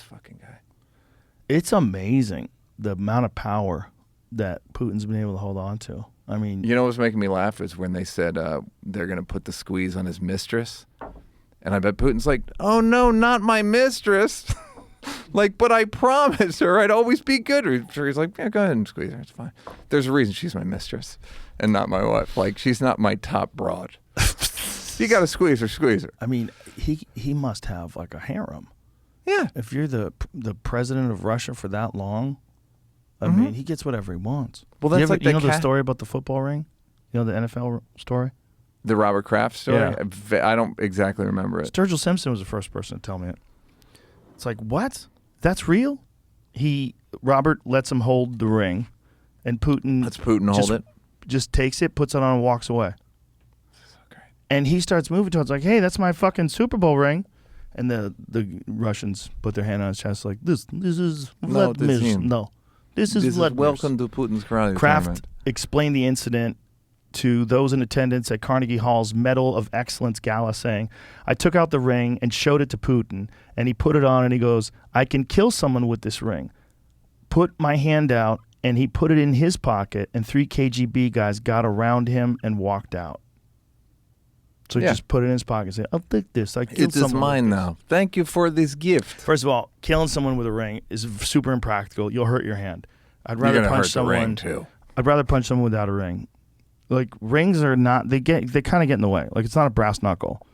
[SPEAKER 5] fucking guy.
[SPEAKER 4] It's amazing the amount of power that Putin's been able to hold on to. I mean,
[SPEAKER 5] You know what's making me laugh is when they said they're gonna put the squeeze on his mistress, and I bet Putin's like, "Oh no, not my mistress." Like, but I promised her I'd always be good. He's like, "Yeah, go ahead and squeeze her. It's fine. There's a reason she's my mistress and not my wife. Like, she's not my top broad. You got to squeeze her.
[SPEAKER 4] I mean, he must have like a harem.
[SPEAKER 5] Yeah.
[SPEAKER 4] If you're the president of Russia for that long, I mean, he gets whatever he wants.
[SPEAKER 5] Well, that's like
[SPEAKER 4] you know
[SPEAKER 5] the
[SPEAKER 4] the story about the football ring? You know the NFL story?
[SPEAKER 5] The Robert Kraft story?
[SPEAKER 4] Yeah.
[SPEAKER 5] I don't exactly remember it.
[SPEAKER 4] Sturgill Simpson was the first person to tell me it. It's like, what? That's real? Robert lets him hold the ring, and Putin
[SPEAKER 5] Lets Putin hold it?
[SPEAKER 4] Just takes it, puts it on, and walks away. And he starts moving towards like, hey, that's my fucking Super Bowl ring. And the Russians put their hand on his chest like, this is Vladimir's. No, this is Vladimir's.
[SPEAKER 5] welcome to Putin's crowd.
[SPEAKER 4] Kraft explained the incident to those in attendance at Carnegie Hall's Medal of Excellence Gala, saying, I took out the ring and showed it to Putin, and he put it on, and he goes, I can kill someone with this ring. Put my hand out, and he put it in his pocket, and 3 KGB guys got around him and walked out. So he just put it in his pocket and said, I'll take this. I killed
[SPEAKER 5] It is
[SPEAKER 4] someone
[SPEAKER 5] mine
[SPEAKER 4] with this."
[SPEAKER 5] now. Thank you for this gift.
[SPEAKER 4] First of all, killing someone with a ring is super impractical. You'll hurt your hand. I'd
[SPEAKER 5] You're
[SPEAKER 4] rather
[SPEAKER 5] gonna
[SPEAKER 4] punch
[SPEAKER 5] hurt
[SPEAKER 4] someone.
[SPEAKER 5] the ring too.
[SPEAKER 4] I'd rather punch someone without a ring. Like, rings are not, they kind of get in the way. Like, it's not a brass knuckle.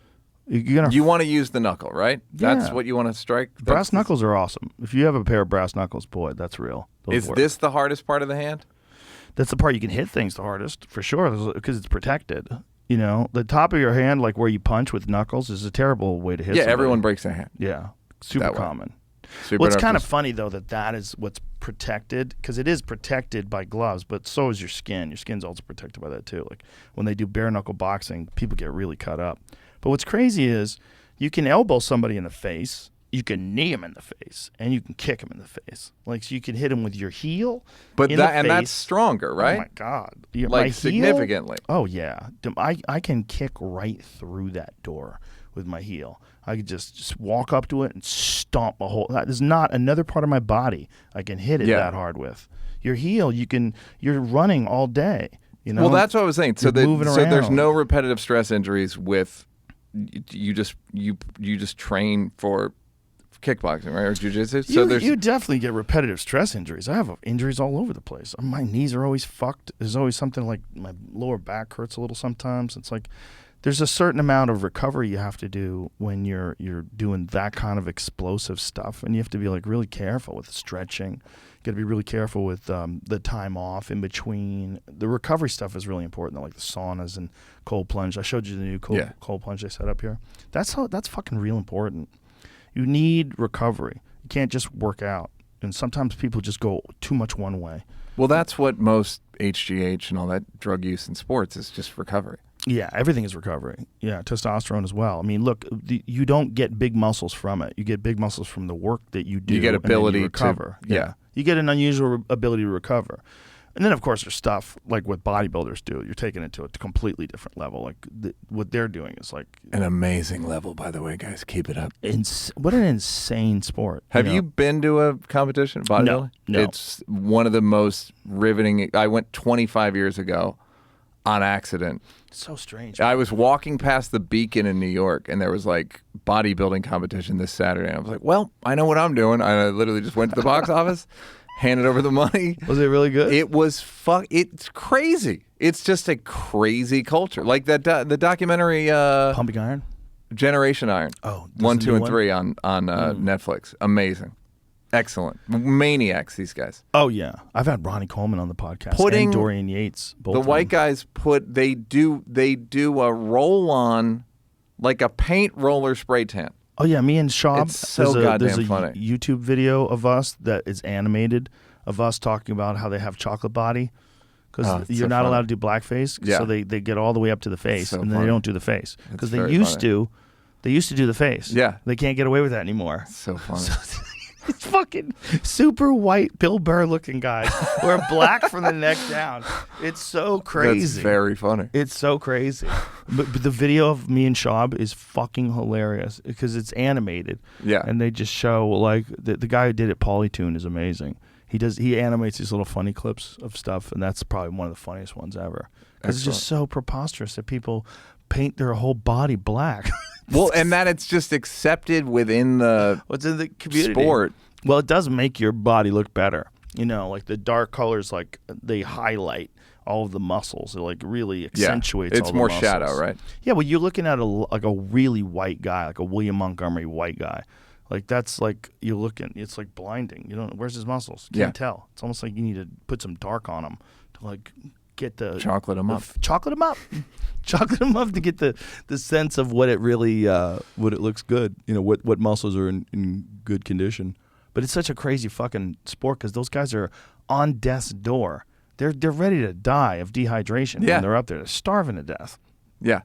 [SPEAKER 5] You want to use the knuckle, right? That's
[SPEAKER 4] Yeah.
[SPEAKER 5] what you want to strike?
[SPEAKER 4] Brass knuckles are awesome. If you have a pair of brass knuckles, boy, that's real. Those
[SPEAKER 5] Is
[SPEAKER 4] work.
[SPEAKER 5] this the hardest part of the hand?
[SPEAKER 4] That's the part you can hit things the hardest, for sure, because it's protected. You know, the top of your hand, like where you punch with knuckles, is a terrible way to hit
[SPEAKER 5] Yeah,
[SPEAKER 4] somebody.
[SPEAKER 5] everyone breaks their hand.
[SPEAKER 4] Yeah, super
[SPEAKER 5] That way.
[SPEAKER 4] common.
[SPEAKER 5] So you
[SPEAKER 4] Well, it's
[SPEAKER 5] better
[SPEAKER 4] kind
[SPEAKER 5] have
[SPEAKER 4] of funny, though, that is what's protected, because it is protected by gloves, but so is your skin. Your skin's also protected by that, too. Like, when they do bare-knuckle boxing, people get really cut up. But what's crazy is you can elbow somebody in the face, you can knee him in the face, and you can kick him in the face. Like, so you can hit him with your heel
[SPEAKER 5] But
[SPEAKER 4] in
[SPEAKER 5] that
[SPEAKER 4] the
[SPEAKER 5] and that's
[SPEAKER 4] face.
[SPEAKER 5] stronger, right?
[SPEAKER 4] Oh, my God. My
[SPEAKER 5] Like
[SPEAKER 4] heel?
[SPEAKER 5] significantly.
[SPEAKER 4] Oh, yeah. I can kick right through that door with my heel. I could just walk up to it and stomp a hole. There's not another part of my body I can hit it that hard with. Your heel, you're running all day. You know?
[SPEAKER 5] Well, that's what I was saying. So
[SPEAKER 4] You're moving
[SPEAKER 5] there's
[SPEAKER 4] around.
[SPEAKER 5] no repetitive stress injuries with you just train for kickboxing, right, or jiu-jitsu. So
[SPEAKER 4] you definitely get repetitive stress injuries. I have injuries all over the place. My knees are always fucked. There's always something like my lower back hurts a little sometimes. It's like there's a certain amount of recovery you have to do when you're doing that kind of explosive stuff, and you have to be like really careful with the stretching. You got to be really careful with the time off in between. The recovery stuff is really important, though, like the saunas and cold plunge. I showed you the new cold plunge they set up here. That's fucking real important. You need recovery. You can't just work out, and sometimes people just go too much one way.
[SPEAKER 5] Well, that's what most HGH and all that drug use in sports is, just recovery.
[SPEAKER 4] Yeah, everything is recovery. Yeah, testosterone as well. I mean, look, you don't get big muscles from it. You get big muscles from the work that you do.
[SPEAKER 5] You get ability
[SPEAKER 4] and then you recover.
[SPEAKER 5] to yeah.
[SPEAKER 4] You get an unusual ability to recover. And then, of course, there's stuff like what bodybuilders do. You're taking it to a completely different level. Like what they're doing is like
[SPEAKER 5] an amazing level, by the way, guys. Keep it up.
[SPEAKER 4] What an insane sport.
[SPEAKER 5] Have you been to a competition, bodybuilding?
[SPEAKER 4] No.
[SPEAKER 5] It's one of the most riveting. I went 25 years ago on accident.
[SPEAKER 4] It's so strange.
[SPEAKER 5] I was walking past the Beacon in New York, and there was like bodybuilding competition this Saturday. And I was like, well, I know what I'm doing. I literally just went to the box office, handed over the money.
[SPEAKER 4] Was it really good?
[SPEAKER 5] It was It's crazy. It's just a crazy culture. Like that the documentary
[SPEAKER 4] Pumping Iron?
[SPEAKER 5] Generation Iron.
[SPEAKER 4] Oh,
[SPEAKER 5] 1, 2, and 3 on Netflix. Amazing. Excellent. Maniacs, these guys.
[SPEAKER 4] Oh, yeah. I've had Ronnie Coleman on the podcast.
[SPEAKER 5] Putting
[SPEAKER 4] and Dorian Yates. Both
[SPEAKER 5] the
[SPEAKER 4] of
[SPEAKER 5] white
[SPEAKER 4] them.
[SPEAKER 5] guys they do a roll on, like a paint roller spray tan.
[SPEAKER 4] Oh, yeah. Me and Schaub.
[SPEAKER 5] It's so
[SPEAKER 4] there's
[SPEAKER 5] goddamn
[SPEAKER 4] a
[SPEAKER 5] funny.
[SPEAKER 4] YouTube video of us that is animated of us talking about how they have chocolate body. Because you're
[SPEAKER 5] so
[SPEAKER 4] not
[SPEAKER 5] funny.
[SPEAKER 4] allowed to do blackface.
[SPEAKER 5] Yeah.
[SPEAKER 4] So they get all the way up to the face,
[SPEAKER 5] So
[SPEAKER 4] and then
[SPEAKER 5] funny.
[SPEAKER 4] they don't do the face. Because they
[SPEAKER 5] very
[SPEAKER 4] used
[SPEAKER 5] funny.
[SPEAKER 4] to. They used to do the face.
[SPEAKER 5] Yeah.
[SPEAKER 4] They can't get away with that anymore.
[SPEAKER 5] So funny.
[SPEAKER 4] It's fucking super white Bill Burr looking guys who are black from the neck down. It's so crazy.
[SPEAKER 5] That's very funny.
[SPEAKER 4] It's so crazy. But the video of me and Schaub is fucking hilarious because it's animated.
[SPEAKER 5] Yeah.
[SPEAKER 4] And they just show like the guy who did it, Polytune, is amazing. He animates these little funny clips of stuff, and that's probably one of the funniest ones ever. Because it's just so preposterous that people paint their whole body black.
[SPEAKER 5] Well, and that it's just accepted within the
[SPEAKER 4] What's in the community?
[SPEAKER 5] sport.
[SPEAKER 4] Well, it does make your body look better. You know, like the dark colors, like they highlight all of the muscles. It like really accentuates.
[SPEAKER 5] It's
[SPEAKER 4] all the
[SPEAKER 5] more
[SPEAKER 4] muscles.
[SPEAKER 5] shadow, right?
[SPEAKER 4] Yeah, well, you're looking at a really white guy, like a William Montgomery white guy. Like that's like you're looking. It's like blinding. You don't. Where's his muscles? Can't tell. It's almost like you need to put some dark on him to like get the
[SPEAKER 5] Chocolate him up.
[SPEAKER 4] Chocolate him up. Chocolate him up to get the sense of what it really what it looks good. You know what muscles are in good condition. But it's such a crazy fucking sport because those guys are on death's door. They're ready to die of dehydration when they're up there. They're starving to death.
[SPEAKER 5] Yeah.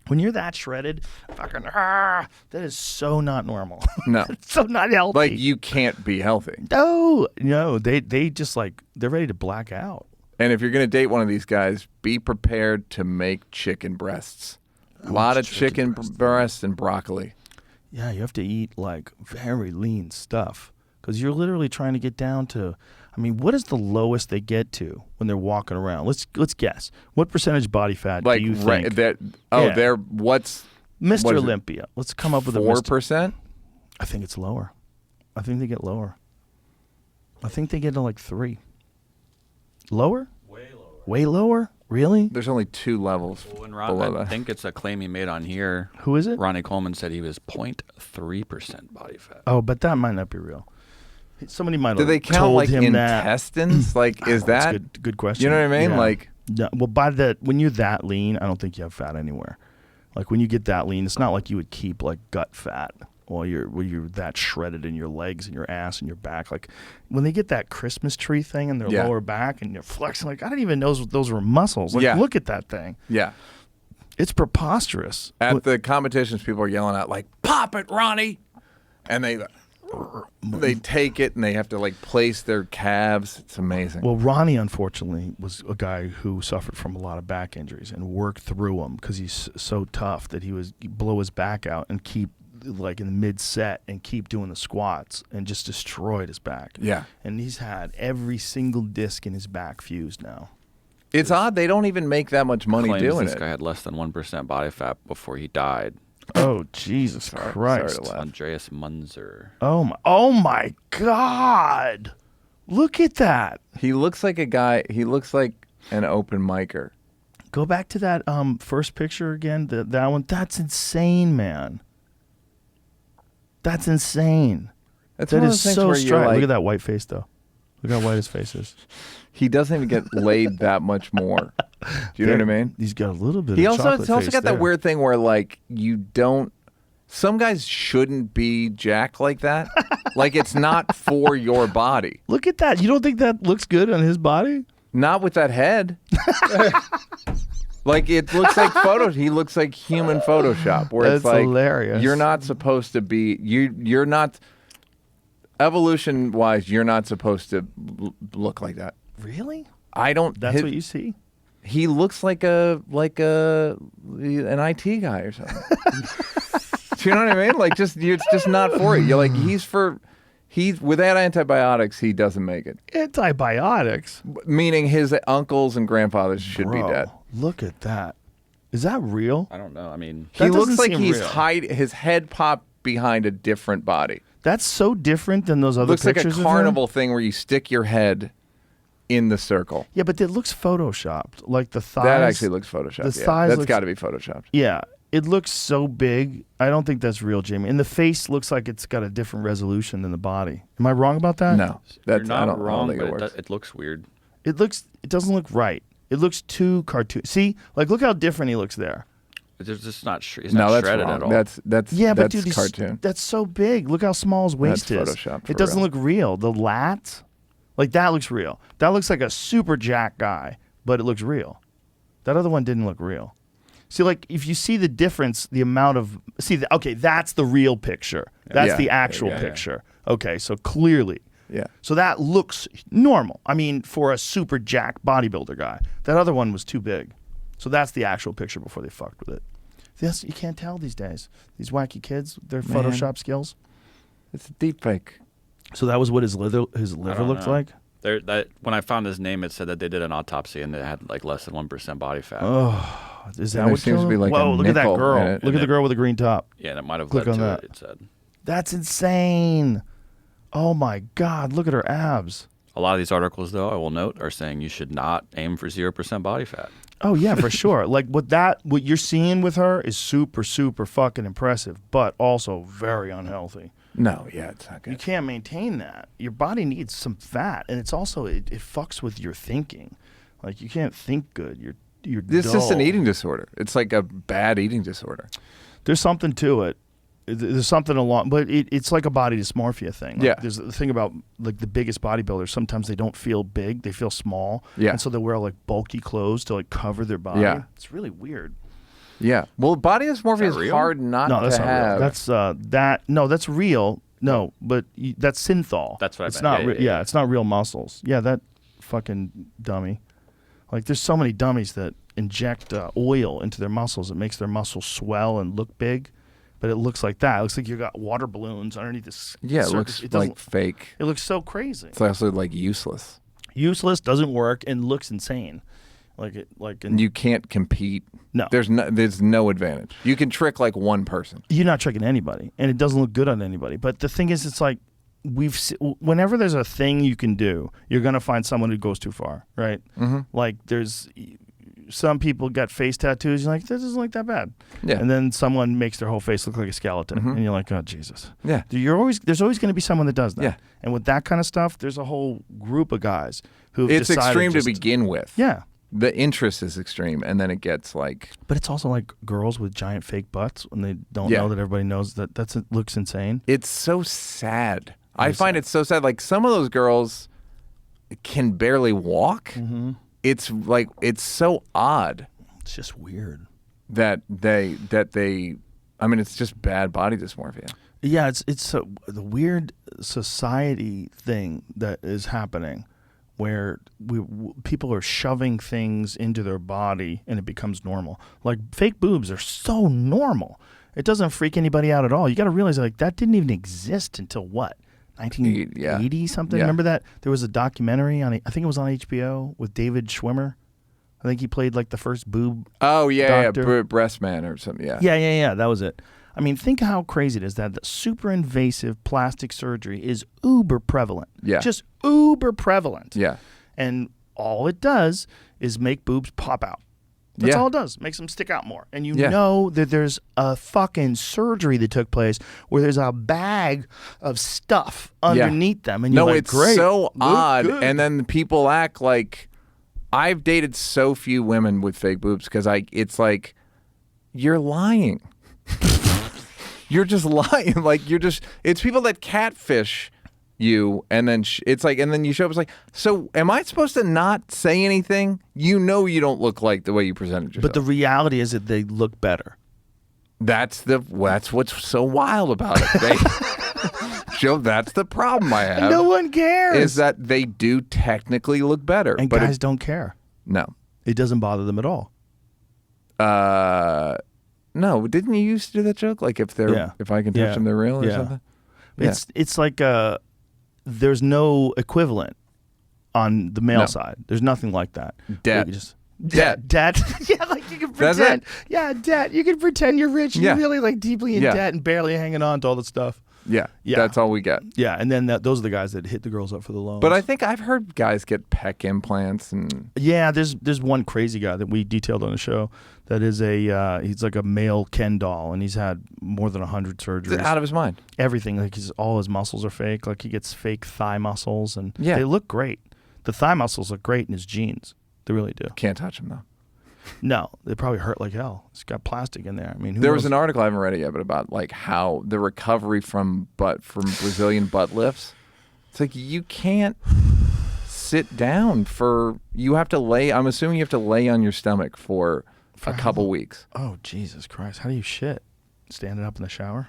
[SPEAKER 4] When you're that shredded, fucking that is so not normal.
[SPEAKER 5] No.
[SPEAKER 4] It's so not healthy.
[SPEAKER 5] Like you can't be healthy.
[SPEAKER 4] no, they just like they're ready to black out.
[SPEAKER 5] And if you're going to date one of these guys, be prepared to make chicken breasts. A lot of chicken breasts and broccoli.
[SPEAKER 4] Yeah, you have to eat like very lean stuff because you're literally trying to get down to. I mean, what is the lowest they get to when they're walking around? Let's guess. What percentage body fat
[SPEAKER 5] Like
[SPEAKER 4] do you think?
[SPEAKER 5] they're what's
[SPEAKER 4] Mr.
[SPEAKER 5] what is it?
[SPEAKER 4] Olympia. Let's come up with a
[SPEAKER 5] 4%?
[SPEAKER 4] I think it's lower. I think they get lower. I think they get to like 3. Lower? Way lower? Really?
[SPEAKER 5] There's only 2 levels
[SPEAKER 6] When
[SPEAKER 5] below
[SPEAKER 6] I
[SPEAKER 5] that.
[SPEAKER 6] think it's a claim he made on here.
[SPEAKER 4] Who is it?
[SPEAKER 6] Ronnie Coleman said he was 0.3% body fat.
[SPEAKER 4] Oh, but that might not be real. Somebody might have
[SPEAKER 5] Do they count
[SPEAKER 4] told
[SPEAKER 5] like
[SPEAKER 4] him that.
[SPEAKER 5] intestines? Like is
[SPEAKER 4] That's
[SPEAKER 5] that
[SPEAKER 4] a good question?
[SPEAKER 5] You know what I mean?
[SPEAKER 4] Yeah.
[SPEAKER 5] Like
[SPEAKER 4] No, well, when you're that lean, I don't think you have fat anywhere. Like when you get that lean, it's not like you would keep like gut fat while you're that shredded in your legs and your ass and your back. Like when they get that Christmas tree thing in their lower back and you're flexing, like I didn't even know those were muscles. Like look at that thing.
[SPEAKER 5] yeah.
[SPEAKER 4] It's preposterous.
[SPEAKER 5] At the competitions, people are yelling out like "Pop it, Ronnie," and they take it and they have to like place their calves. It's amazing.
[SPEAKER 4] Well, Ronnie, unfortunately, was a guy who suffered from a lot of back injuries and worked through them because he's so tough that he'd blow his back out and keep like in the mid-set and keep doing the squats and just destroyed his back.
[SPEAKER 5] Yeah.
[SPEAKER 4] And he's had every single disc in his back fused now.
[SPEAKER 5] It's odd they don't even make that much money
[SPEAKER 6] Claims
[SPEAKER 5] doing
[SPEAKER 6] this
[SPEAKER 5] it.
[SPEAKER 6] guy had less than 1% body fat before he died.
[SPEAKER 4] Oh, Jesus Christ.
[SPEAKER 5] sorry to laugh.
[SPEAKER 6] Andreas Munzer.
[SPEAKER 4] Oh my God. Look at that.
[SPEAKER 5] He looks like a guy. He looks like an open micer.
[SPEAKER 4] Go back to that first picture again. That one. That's insane, man. That's insane.
[SPEAKER 5] That's
[SPEAKER 4] That
[SPEAKER 5] one of
[SPEAKER 4] is
[SPEAKER 5] those things
[SPEAKER 4] so
[SPEAKER 5] where you're
[SPEAKER 4] strong.
[SPEAKER 5] like,
[SPEAKER 4] Look at that white face, though. Look how white his face is.
[SPEAKER 5] he doesn't even get laid that much more. Do you know what I mean?
[SPEAKER 4] He's got a little bit
[SPEAKER 5] He
[SPEAKER 4] of
[SPEAKER 5] also
[SPEAKER 4] chocolate
[SPEAKER 5] it's also
[SPEAKER 4] face
[SPEAKER 5] got
[SPEAKER 4] there.
[SPEAKER 5] that weird thing where like you don't. Some guys shouldn't be jacked like that. Like it's not for your body.
[SPEAKER 4] Look at that. You don't think that looks good on his body?
[SPEAKER 5] Not with that head. Like it looks like He looks like human Photoshop. Where it's
[SPEAKER 4] That's
[SPEAKER 5] like
[SPEAKER 4] hilarious.
[SPEAKER 5] you're not supposed to be. You're not. Evolution wise, you're not supposed to look like that.
[SPEAKER 4] Really?
[SPEAKER 5] I don't.
[SPEAKER 4] That's what you see?
[SPEAKER 5] He looks like an IT guy or something. Do you know what I mean? Like it's just not for you. You're like he's without antibiotics, he doesn't make it.
[SPEAKER 4] Antibiotics?
[SPEAKER 5] Meaning his uncles and grandfathers should be dead.
[SPEAKER 4] Look at that. Is that real?
[SPEAKER 6] I don't know. I mean,
[SPEAKER 5] He
[SPEAKER 4] That
[SPEAKER 5] looks
[SPEAKER 4] doesn't
[SPEAKER 5] like
[SPEAKER 4] seem
[SPEAKER 5] he's
[SPEAKER 4] real.
[SPEAKER 5] his head popped behind a different body.
[SPEAKER 4] That's so different than those other
[SPEAKER 5] Looks like a
[SPEAKER 4] pictures of him.
[SPEAKER 5] carnival thing where you stick your head in the circle.
[SPEAKER 4] Yeah, but it looks photoshopped. Like the thighs.
[SPEAKER 5] That actually looks photoshopped.
[SPEAKER 4] The
[SPEAKER 5] Yeah.
[SPEAKER 4] thighs
[SPEAKER 5] That's
[SPEAKER 4] looks-
[SPEAKER 5] got to be photoshopped.
[SPEAKER 4] Yeah, it looks so big. I don't think that's real, Jamie. And the face looks like it's got a different resolution than the body. Am I wrong about that?
[SPEAKER 5] No,
[SPEAKER 6] you're
[SPEAKER 5] that's
[SPEAKER 6] not
[SPEAKER 5] I don't
[SPEAKER 6] wrong,
[SPEAKER 5] think
[SPEAKER 6] but
[SPEAKER 5] it works.
[SPEAKER 6] it looks weird.
[SPEAKER 4] It doesn't look right. It looks too cartoon. See, like look how different he looks there.
[SPEAKER 6] It's just not. He's
[SPEAKER 5] No,
[SPEAKER 6] not
[SPEAKER 5] that's
[SPEAKER 6] shredded
[SPEAKER 5] wrong.
[SPEAKER 6] at all.
[SPEAKER 5] That's
[SPEAKER 4] Yeah, but
[SPEAKER 5] that's
[SPEAKER 4] dude,
[SPEAKER 5] cartoon.
[SPEAKER 4] that's so big. Look how small his waist
[SPEAKER 5] That's
[SPEAKER 4] is.
[SPEAKER 5] Photoshopped for
[SPEAKER 4] It doesn't
[SPEAKER 5] real.
[SPEAKER 4] look real. The lats, like that looks real. That looks like a super jack guy, but it looks real. That other one didn't look real. See, like if you see the difference, the amount of okay, that's the real picture. That's
[SPEAKER 5] Yeah.
[SPEAKER 4] the actual
[SPEAKER 5] Yeah.
[SPEAKER 4] picture. Okay, so clearly.
[SPEAKER 5] Yeah.
[SPEAKER 4] So that looks normal. I mean, for a super jack bodybuilder guy. That other one was too big. So that's the actual picture before they fucked with it. This you can't tell these days. These wacky kids, their
[SPEAKER 5] Man.
[SPEAKER 4] Photoshop skills.
[SPEAKER 5] It's a deep fake.
[SPEAKER 4] So that was what his liver
[SPEAKER 6] I don't
[SPEAKER 4] looked
[SPEAKER 6] know.
[SPEAKER 4] like.
[SPEAKER 6] When I found his name, it said that they did an autopsy and it had like less than 1% body fat.
[SPEAKER 4] Oh, is that
[SPEAKER 5] And there
[SPEAKER 4] what
[SPEAKER 5] seems
[SPEAKER 4] killed
[SPEAKER 5] to be
[SPEAKER 4] him?
[SPEAKER 5] like a
[SPEAKER 4] Whoa, look at that
[SPEAKER 5] nickel
[SPEAKER 4] girl.
[SPEAKER 5] in it.
[SPEAKER 4] Look at the girl with the green top.
[SPEAKER 6] Yeah, and it might have
[SPEAKER 4] Click
[SPEAKER 6] led
[SPEAKER 4] on
[SPEAKER 6] to
[SPEAKER 4] that.
[SPEAKER 6] it said.
[SPEAKER 4] That's insane. Oh my God, look at her abs.
[SPEAKER 6] A lot of these articles, though, I will note, are saying you should not aim for 0% body fat.
[SPEAKER 4] Oh yeah, for sure. Like what you're seeing with her is super, super fucking impressive, but also very unhealthy.
[SPEAKER 5] No, yeah, it's not
[SPEAKER 4] You
[SPEAKER 5] good.
[SPEAKER 4] can't maintain that. Your body needs some fat, and it's also it fucks with your thinking. Like you can't think good. You're
[SPEAKER 5] This is just an
[SPEAKER 4] dull.
[SPEAKER 5] eating disorder. It's like a bad eating disorder.
[SPEAKER 4] There's something to it. There's something along, but it's like a body dysmorphia thing. Like,
[SPEAKER 5] Yeah.
[SPEAKER 4] There's the thing about like the biggest bodybuilders. Sometimes they don't feel big; they feel small.
[SPEAKER 5] Yeah.
[SPEAKER 4] And so they wear like bulky clothes to like cover their body.
[SPEAKER 5] Yeah.
[SPEAKER 4] It's really weird.
[SPEAKER 5] Yeah. Well, body dysmorphia
[SPEAKER 6] Is
[SPEAKER 5] is
[SPEAKER 6] that real?
[SPEAKER 5] hard not
[SPEAKER 4] No, that's
[SPEAKER 5] to
[SPEAKER 4] not
[SPEAKER 5] have.
[SPEAKER 4] real. That's No, that's real. No, but that's synthol.
[SPEAKER 6] That's what I
[SPEAKER 4] it's
[SPEAKER 6] meant.
[SPEAKER 4] not.
[SPEAKER 6] Yeah, yeah, yeah.
[SPEAKER 4] It's not real muscles. Yeah, that fucking dummy. Like, there's so many dummies that inject oil into their muscles. It makes their muscles swell and look big, but it looks like that. It looks like you got water balloons underneath this.
[SPEAKER 5] Yeah, it
[SPEAKER 4] surface.
[SPEAKER 5] looks
[SPEAKER 4] doesn't-
[SPEAKER 5] like fake.
[SPEAKER 4] It looks so crazy.
[SPEAKER 5] It's also like useless.
[SPEAKER 4] Useless, doesn't work, and looks insane.
[SPEAKER 5] And you can't compete.
[SPEAKER 4] No.
[SPEAKER 5] There's no advantage. You can trick like one person.
[SPEAKER 4] You're not tricking anybody, and it doesn't look good on anybody. But the thing is, it's like whenever there's a thing you can do, you're gonna find someone who goes too far, right?
[SPEAKER 5] Mm-hmm.
[SPEAKER 4] Like there's some people got face tattoos. You're like, this isn't like that bad.
[SPEAKER 5] Yeah.
[SPEAKER 4] And then someone makes their whole face look like a skeleton,
[SPEAKER 5] Mhm.
[SPEAKER 4] and you're like, oh Jesus.
[SPEAKER 5] Yeah.
[SPEAKER 4] There's always going to be someone that does that.
[SPEAKER 5] Yeah.
[SPEAKER 4] And with that kind of stuff, there's a whole group of guys who
[SPEAKER 5] It's
[SPEAKER 4] decided
[SPEAKER 5] extreme
[SPEAKER 4] just,
[SPEAKER 5] to begin with.
[SPEAKER 4] Yeah.
[SPEAKER 5] The interest is extreme, and then it gets like
[SPEAKER 4] But it's also like girls with giant fake butts when they don't
[SPEAKER 5] Yeah.
[SPEAKER 4] know that everybody knows that it looks insane.
[SPEAKER 5] it's so sad. I
[SPEAKER 4] is
[SPEAKER 5] find
[SPEAKER 4] sad.
[SPEAKER 5] it so sad. Like some of those girls can barely walk.
[SPEAKER 4] Mm-hmm.
[SPEAKER 5] It's like it's so odd
[SPEAKER 4] It's just weird.
[SPEAKER 5] that they. I mean, it's just bad body dysmorphia.
[SPEAKER 4] Yeah, it's the weird society thing that is happening, where people are shoving things into their body and it becomes normal. Like fake boobs are so normal; it doesn't freak anybody out at all. You got to realize like that didn't even exist until what 1980 something.
[SPEAKER 5] Yeah.
[SPEAKER 4] Remember that there was a documentary on I think it was on HBO with David Schwimmer. I think he played like the first boob.
[SPEAKER 5] Oh yeah,
[SPEAKER 4] Doctor.
[SPEAKER 5] breast man or something. Yeah.
[SPEAKER 4] Yeah. That was it. I mean, think how crazy it is that the super invasive plastic surgery is uber prevalent.
[SPEAKER 5] Yeah.
[SPEAKER 4] Just uber prevalent.
[SPEAKER 5] Yeah.
[SPEAKER 4] And all it does is make boobs pop out. That's
[SPEAKER 5] Yeah.
[SPEAKER 4] all it does. Makes them stick out more. And you
[SPEAKER 5] Yeah.
[SPEAKER 4] know that there's a fucking surgery that took place where there's a bag of stuff underneath them. And you're
[SPEAKER 5] No,
[SPEAKER 4] like,
[SPEAKER 5] it's
[SPEAKER 4] great.
[SPEAKER 5] so
[SPEAKER 4] Look
[SPEAKER 5] odd.
[SPEAKER 4] good.
[SPEAKER 5] And then people act like I've dated so few women with fake boobs because it's like you're lying. You're just lying. Like it's people that catfish you, and then it's like, and then you show up. It's like, so am I supposed to not say anything? You know, you don't look like the way you presented yourself.
[SPEAKER 4] But the reality is that they look better.
[SPEAKER 5] That's what's so wild about it. Joe, that's the problem I have.
[SPEAKER 4] No one cares.
[SPEAKER 5] Is that they do technically look better,
[SPEAKER 4] and
[SPEAKER 5] but
[SPEAKER 4] guys don't care.
[SPEAKER 5] no.
[SPEAKER 4] It doesn't bother them at all.
[SPEAKER 5] No, didn't you used to do that joke? Like if I can touch them, they're real or something.
[SPEAKER 4] It's like there's no equivalent on the male side. There's nothing like that.
[SPEAKER 5] Debt.
[SPEAKER 4] Debt. Yeah, like you can
[SPEAKER 5] That's
[SPEAKER 4] pretend.
[SPEAKER 5] it.
[SPEAKER 4] Yeah, debt. You can pretend you're rich and
[SPEAKER 5] Yeah.
[SPEAKER 4] you're really like deeply in
[SPEAKER 5] Yeah.
[SPEAKER 4] debt and barely hanging on to all the stuff.
[SPEAKER 5] Yeah,
[SPEAKER 4] Yeah.
[SPEAKER 5] that's all we get.
[SPEAKER 4] Yeah, and then those are the guys that hit the girls up for the loans.
[SPEAKER 5] But I think I've heard guys get pec implants and
[SPEAKER 4] yeah, there's one crazy guy that we detailed on the show that is he's like a male Ken doll, and he's had more than 100 surgeries.
[SPEAKER 5] out of his mind.
[SPEAKER 4] Everything, like all his muscles are fake. Like he gets fake thigh muscles, and
[SPEAKER 5] Yeah.
[SPEAKER 4] they look great. The thigh muscles look great in his jeans. They really do.
[SPEAKER 5] Can't touch him though.
[SPEAKER 4] No, they probably hurt like hell. It's got plastic in there. I mean,
[SPEAKER 5] There was an article I haven't read it yet, but about like how the recovery from Brazilian butt lifts. It's like you can't sit down you have to lay. I'm assuming you have to lay on your stomach for a couple weeks.
[SPEAKER 4] Oh Jesus Christ! How do you shit? Standing up in the shower?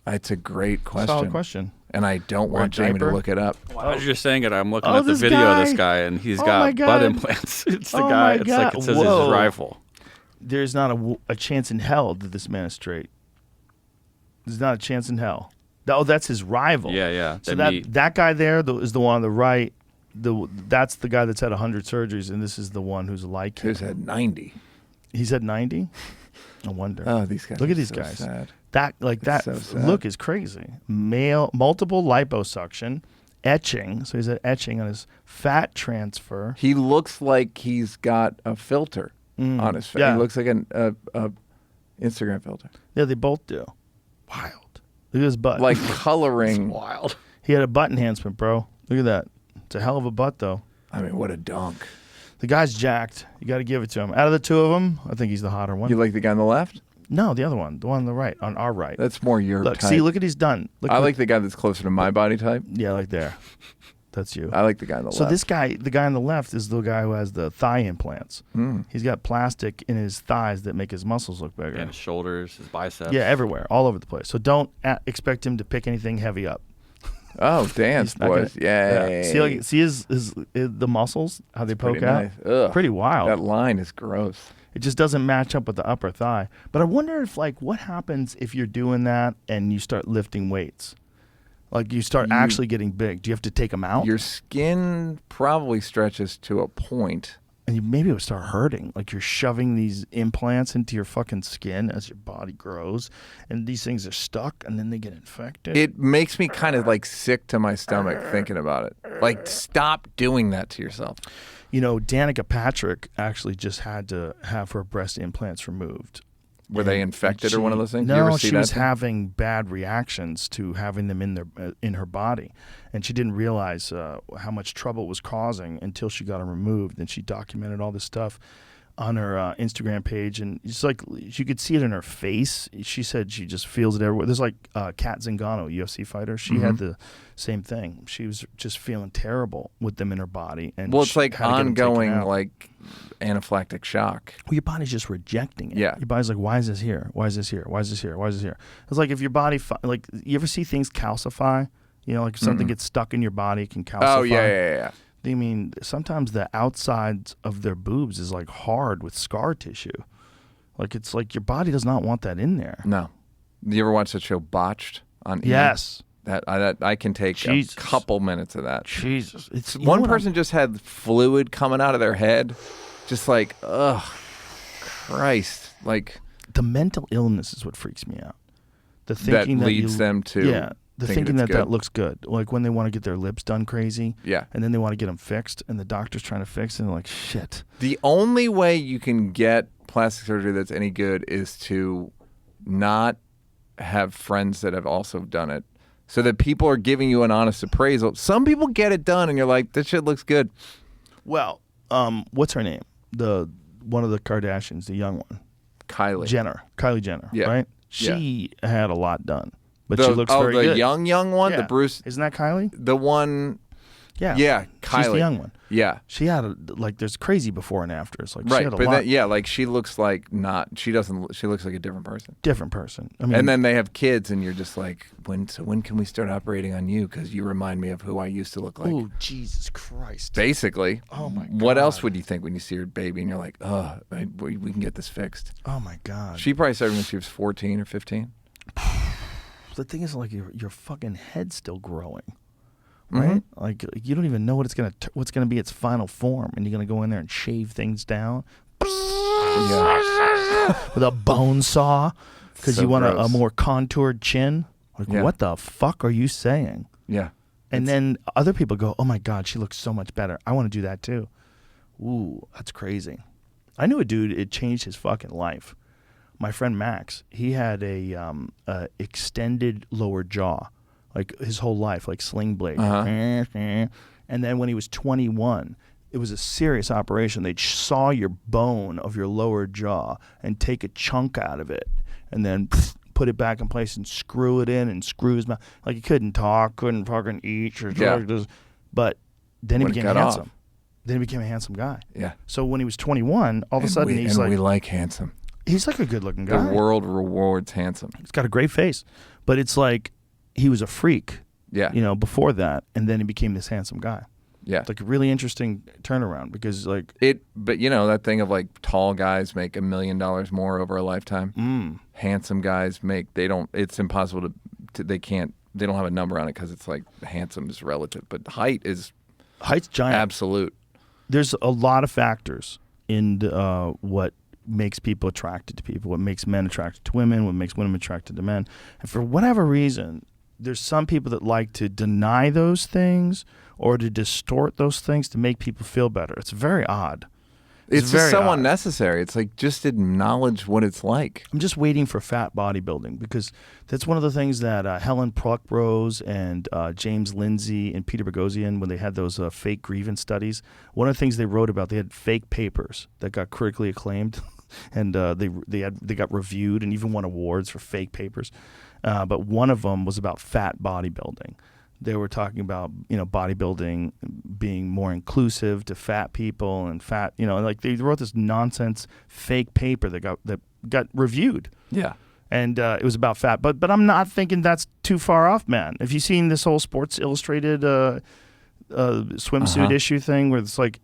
[SPEAKER 5] It's a great question.
[SPEAKER 4] Solid question.
[SPEAKER 5] And I don't
[SPEAKER 4] Wear a
[SPEAKER 5] want Jamie to
[SPEAKER 4] diaper?
[SPEAKER 5] look it up.
[SPEAKER 6] As you're saying it, I'm looking
[SPEAKER 4] Oh,
[SPEAKER 6] at the
[SPEAKER 4] this
[SPEAKER 6] video of this
[SPEAKER 4] guy.
[SPEAKER 6] guy, and he's
[SPEAKER 4] Oh my
[SPEAKER 6] got
[SPEAKER 4] God.
[SPEAKER 6] butt implants. It's the
[SPEAKER 4] Oh
[SPEAKER 6] guy.
[SPEAKER 4] my
[SPEAKER 6] It's like
[SPEAKER 4] God.
[SPEAKER 6] it says
[SPEAKER 4] Whoa.
[SPEAKER 6] his rifle.
[SPEAKER 4] There's not a chance in hell that this man is straight. There's not a chance in hell. Oh, that's his rival.
[SPEAKER 6] Yeah.
[SPEAKER 4] So
[SPEAKER 6] They meet.
[SPEAKER 4] that guy there is the one on the right. That's the guy that's had 100 surgeries, and this is the one who's like him.
[SPEAKER 5] Who's at 90?
[SPEAKER 4] He's at 90. I wonder.
[SPEAKER 5] Oh, these guys.
[SPEAKER 4] Look
[SPEAKER 5] are
[SPEAKER 4] at these
[SPEAKER 5] so
[SPEAKER 4] guys.
[SPEAKER 5] Sad.
[SPEAKER 4] That
[SPEAKER 5] so sad.
[SPEAKER 4] look is crazy. Multiple liposuction, etching. So he's at etching on his fat transfer.
[SPEAKER 5] He looks like he's got a filter on his face.
[SPEAKER 4] Yeah.
[SPEAKER 5] He looks like an Instagram filter.
[SPEAKER 4] Yeah, they both do. Wild. Look at his butt.
[SPEAKER 5] Like coloring.
[SPEAKER 6] Wild.
[SPEAKER 4] He had a butt enhancement, bro. Look at that. It's a hell of a butt, though.
[SPEAKER 5] I mean, what a dunk.
[SPEAKER 4] The guy's jacked. You got to give it to him. Out of the two of them, I think he's the hotter one.
[SPEAKER 5] You like the guy on the left?
[SPEAKER 4] No, the other one. The one on the right. On our right.
[SPEAKER 5] That's more your
[SPEAKER 4] Look,
[SPEAKER 5] type.
[SPEAKER 4] see, look at he's done. Look
[SPEAKER 5] I
[SPEAKER 4] at-
[SPEAKER 5] like the guy that's closer to my body type.
[SPEAKER 4] Yeah, like there. That's you.
[SPEAKER 5] I like the guy on the
[SPEAKER 4] So
[SPEAKER 5] left.
[SPEAKER 4] this guy, the guy on the left, is the guy who has the thigh implants. He's got plastic in his thighs that make his muscles look bigger.
[SPEAKER 6] And his shoulders, his biceps.
[SPEAKER 4] Yeah, everywhere, all over the place. So don't expect him to pick anything heavy up.
[SPEAKER 5] Oh, dance,
[SPEAKER 4] He's not
[SPEAKER 5] boys.
[SPEAKER 4] gonna-
[SPEAKER 5] Yay.
[SPEAKER 4] See the muscles, how they poke
[SPEAKER 5] Pretty
[SPEAKER 4] out?
[SPEAKER 5] nice. Ugh.
[SPEAKER 4] Pretty wild.
[SPEAKER 5] That line is gross.
[SPEAKER 4] It just doesn't match up with the upper thigh. But I wonder if, like, what happens if you're doing that and you start lifting weights? Like, you start actually getting big. Do you have to take them out?
[SPEAKER 5] Your skin probably stretches to a point.
[SPEAKER 4] And maybe it would start hurting. Like, you're shoving these implants into your fucking skin as your body grows. And these things are stuck, and then they get infected.
[SPEAKER 5] It makes me kind of like sick to my stomach thinking about it. Like, stop doing that to yourself.
[SPEAKER 4] You know, Danica Patrick actually just had to have her breast implants removed.
[SPEAKER 5] Were they infected or one of those things?
[SPEAKER 4] No,
[SPEAKER 5] you ever see
[SPEAKER 4] she
[SPEAKER 5] that
[SPEAKER 4] was
[SPEAKER 5] thing?
[SPEAKER 4] having bad reactions to having them in her body, and she didn't realize how much trouble it was causing until she got them removed. And she documented all this stuff on her Instagram page, and it's like you could see it in her face. She said she just feels it everywhere. There's like Kat Zingano, UFC fighter. She had the same thing. She was just feeling terrible with them in her body, and
[SPEAKER 5] Well, it's
[SPEAKER 4] she
[SPEAKER 5] like
[SPEAKER 4] had to get them taken
[SPEAKER 5] ongoing,
[SPEAKER 4] out.
[SPEAKER 5] like anaphylactic shock.
[SPEAKER 4] Well, your body's just rejecting it.
[SPEAKER 5] Yeah.
[SPEAKER 4] Your body's like, why is this here? Why is this here? Why is this here? Why is this here? It's like if your body, like, you ever see things calcify? You know, like if something gets stuck in your body, it can calcify.
[SPEAKER 5] Oh, yeah.
[SPEAKER 4] I mean, sometimes the outsides of their boobs is like hard with scar tissue. Like, it's like your body does not want that in there.
[SPEAKER 5] No. You ever watch the show Botched on E!
[SPEAKER 4] Yes.
[SPEAKER 5] That I can take
[SPEAKER 4] Jesus.
[SPEAKER 5] a couple minutes of that.
[SPEAKER 4] Jesus. It's
[SPEAKER 5] One person just had fluid coming out of their head, just like, ugh, Christ, like
[SPEAKER 4] the mental illness is what freaks me out. The
[SPEAKER 5] that
[SPEAKER 4] thinking
[SPEAKER 5] leads them to.
[SPEAKER 4] Yeah. The
[SPEAKER 5] thinking
[SPEAKER 4] thinking
[SPEAKER 5] it's
[SPEAKER 4] that
[SPEAKER 5] good.
[SPEAKER 4] looks good. Like when they want to get their lips done crazy.
[SPEAKER 5] Yeah.
[SPEAKER 4] And then they want to get them fixed, and the doctor's trying to fix it, and they're like, shit.
[SPEAKER 5] The only way you can get plastic surgery that's any good is to not have friends that have also done it, so that people are giving you an honest appraisal. Some people get it done, and you're like, this shit looks good.
[SPEAKER 4] Well, what's her name? One of the Kardashians, the young one.
[SPEAKER 5] Kylie
[SPEAKER 4] Jenner,
[SPEAKER 5] Yeah.
[SPEAKER 4] right?
[SPEAKER 5] Yeah.
[SPEAKER 4] She had a lot done, but she looks very
[SPEAKER 5] the
[SPEAKER 4] good.
[SPEAKER 5] young one,
[SPEAKER 4] Yeah.
[SPEAKER 5] the Bruce,
[SPEAKER 4] Isn't that Kylie?
[SPEAKER 5] the one.
[SPEAKER 4] Yeah.
[SPEAKER 5] Yeah, Kylie.
[SPEAKER 4] She's the young one.
[SPEAKER 5] Yeah.
[SPEAKER 4] She had there's crazy before and afters. Like she
[SPEAKER 5] Right,
[SPEAKER 4] had a
[SPEAKER 5] but
[SPEAKER 4] lot.
[SPEAKER 5] like she looks like she looks like a different person.
[SPEAKER 4] Different person. I mean,
[SPEAKER 5] And then they have kids, and you're just like, when can we start operating on you? Because you remind me of who I used to look like.
[SPEAKER 4] oh Jesus Christ!
[SPEAKER 5] Basically.
[SPEAKER 4] Oh my God.
[SPEAKER 5] What else would you think when you see your baby and you're like, oh, we can get this fixed?
[SPEAKER 4] Oh my God!
[SPEAKER 5] She probably started when she was 14 or 15.
[SPEAKER 4] The thing is, like your fucking head's still growing, right? Like you don't even know what's gonna be its final form, and you're gonna go in there and shave things down
[SPEAKER 5] Yeah.
[SPEAKER 4] with a bone saw because
[SPEAKER 5] So
[SPEAKER 4] you want a
[SPEAKER 5] gross.
[SPEAKER 4] more contoured chin. Like
[SPEAKER 5] Yeah.
[SPEAKER 4] what the fuck are you saying?
[SPEAKER 5] Yeah.
[SPEAKER 4] And then other people go, "Oh my God, she looks so much better. I want to do that too." Ooh, that's crazy. I knew a dude. It changed his fucking life. My friend Max, he had a extended lower jaw, like his whole life, like sling blade. And then when he was 21, it was a serious operation. They'd saw your bone of your lower jaw and take a chunk out of it, and then put it back in place and screw it in and screw his mouth. Like he couldn't talk, couldn't fucking eat, or but then he
[SPEAKER 5] When it
[SPEAKER 4] became
[SPEAKER 5] got
[SPEAKER 4] handsome.
[SPEAKER 5] off.
[SPEAKER 4] Then he became a handsome guy.
[SPEAKER 5] Yeah.
[SPEAKER 4] So when he was 21, all of a sudden he's
[SPEAKER 5] we
[SPEAKER 4] like,
[SPEAKER 5] like handsome.
[SPEAKER 4] he's like a good-looking
[SPEAKER 5] The
[SPEAKER 4] guy.
[SPEAKER 5] world rewards handsome.
[SPEAKER 4] He's got a great face, but it's like he was a freak,
[SPEAKER 5] Yeah.
[SPEAKER 4] before that, and then he became this handsome guy.
[SPEAKER 5] Yeah.
[SPEAKER 4] It's like a really interesting turnaround because like
[SPEAKER 5] But that thing of like tall guys make $1 million more over a lifetime. Handsome guys it's impossible they don't have a number on it because it's like handsome is relative, but height's
[SPEAKER 4] giant.
[SPEAKER 5] absolute.
[SPEAKER 4] There's a lot of factors in what makes people attracted to people, what makes men attracted to women, what makes women attracted to men. And for whatever reason, there's some people that like to deny those things or to distort those things to make people feel better. It's very odd.
[SPEAKER 5] It's
[SPEAKER 4] very
[SPEAKER 5] just so
[SPEAKER 4] odd.
[SPEAKER 5] unnecessary. It's like just acknowledge what it's like.
[SPEAKER 4] I'm just waiting for fat bodybuilding because that's one of the things that Helen Pluckrose and James Lindsay and Peter Boghossian, when they had those fake grievance studies, one of the things they wrote about, they had fake papers that got critically acclaimed, and they got reviewed and even won awards for fake papers. But one of them was about fat bodybuilding. They were talking about bodybuilding being more inclusive to fat people and fat like they wrote this nonsense fake paper that got reviewed.
[SPEAKER 5] Yeah.
[SPEAKER 4] And it was about fat, but I'm not thinking that's too far off, man. Have you seen this whole Sports Illustrated swimsuit issue thing where it's like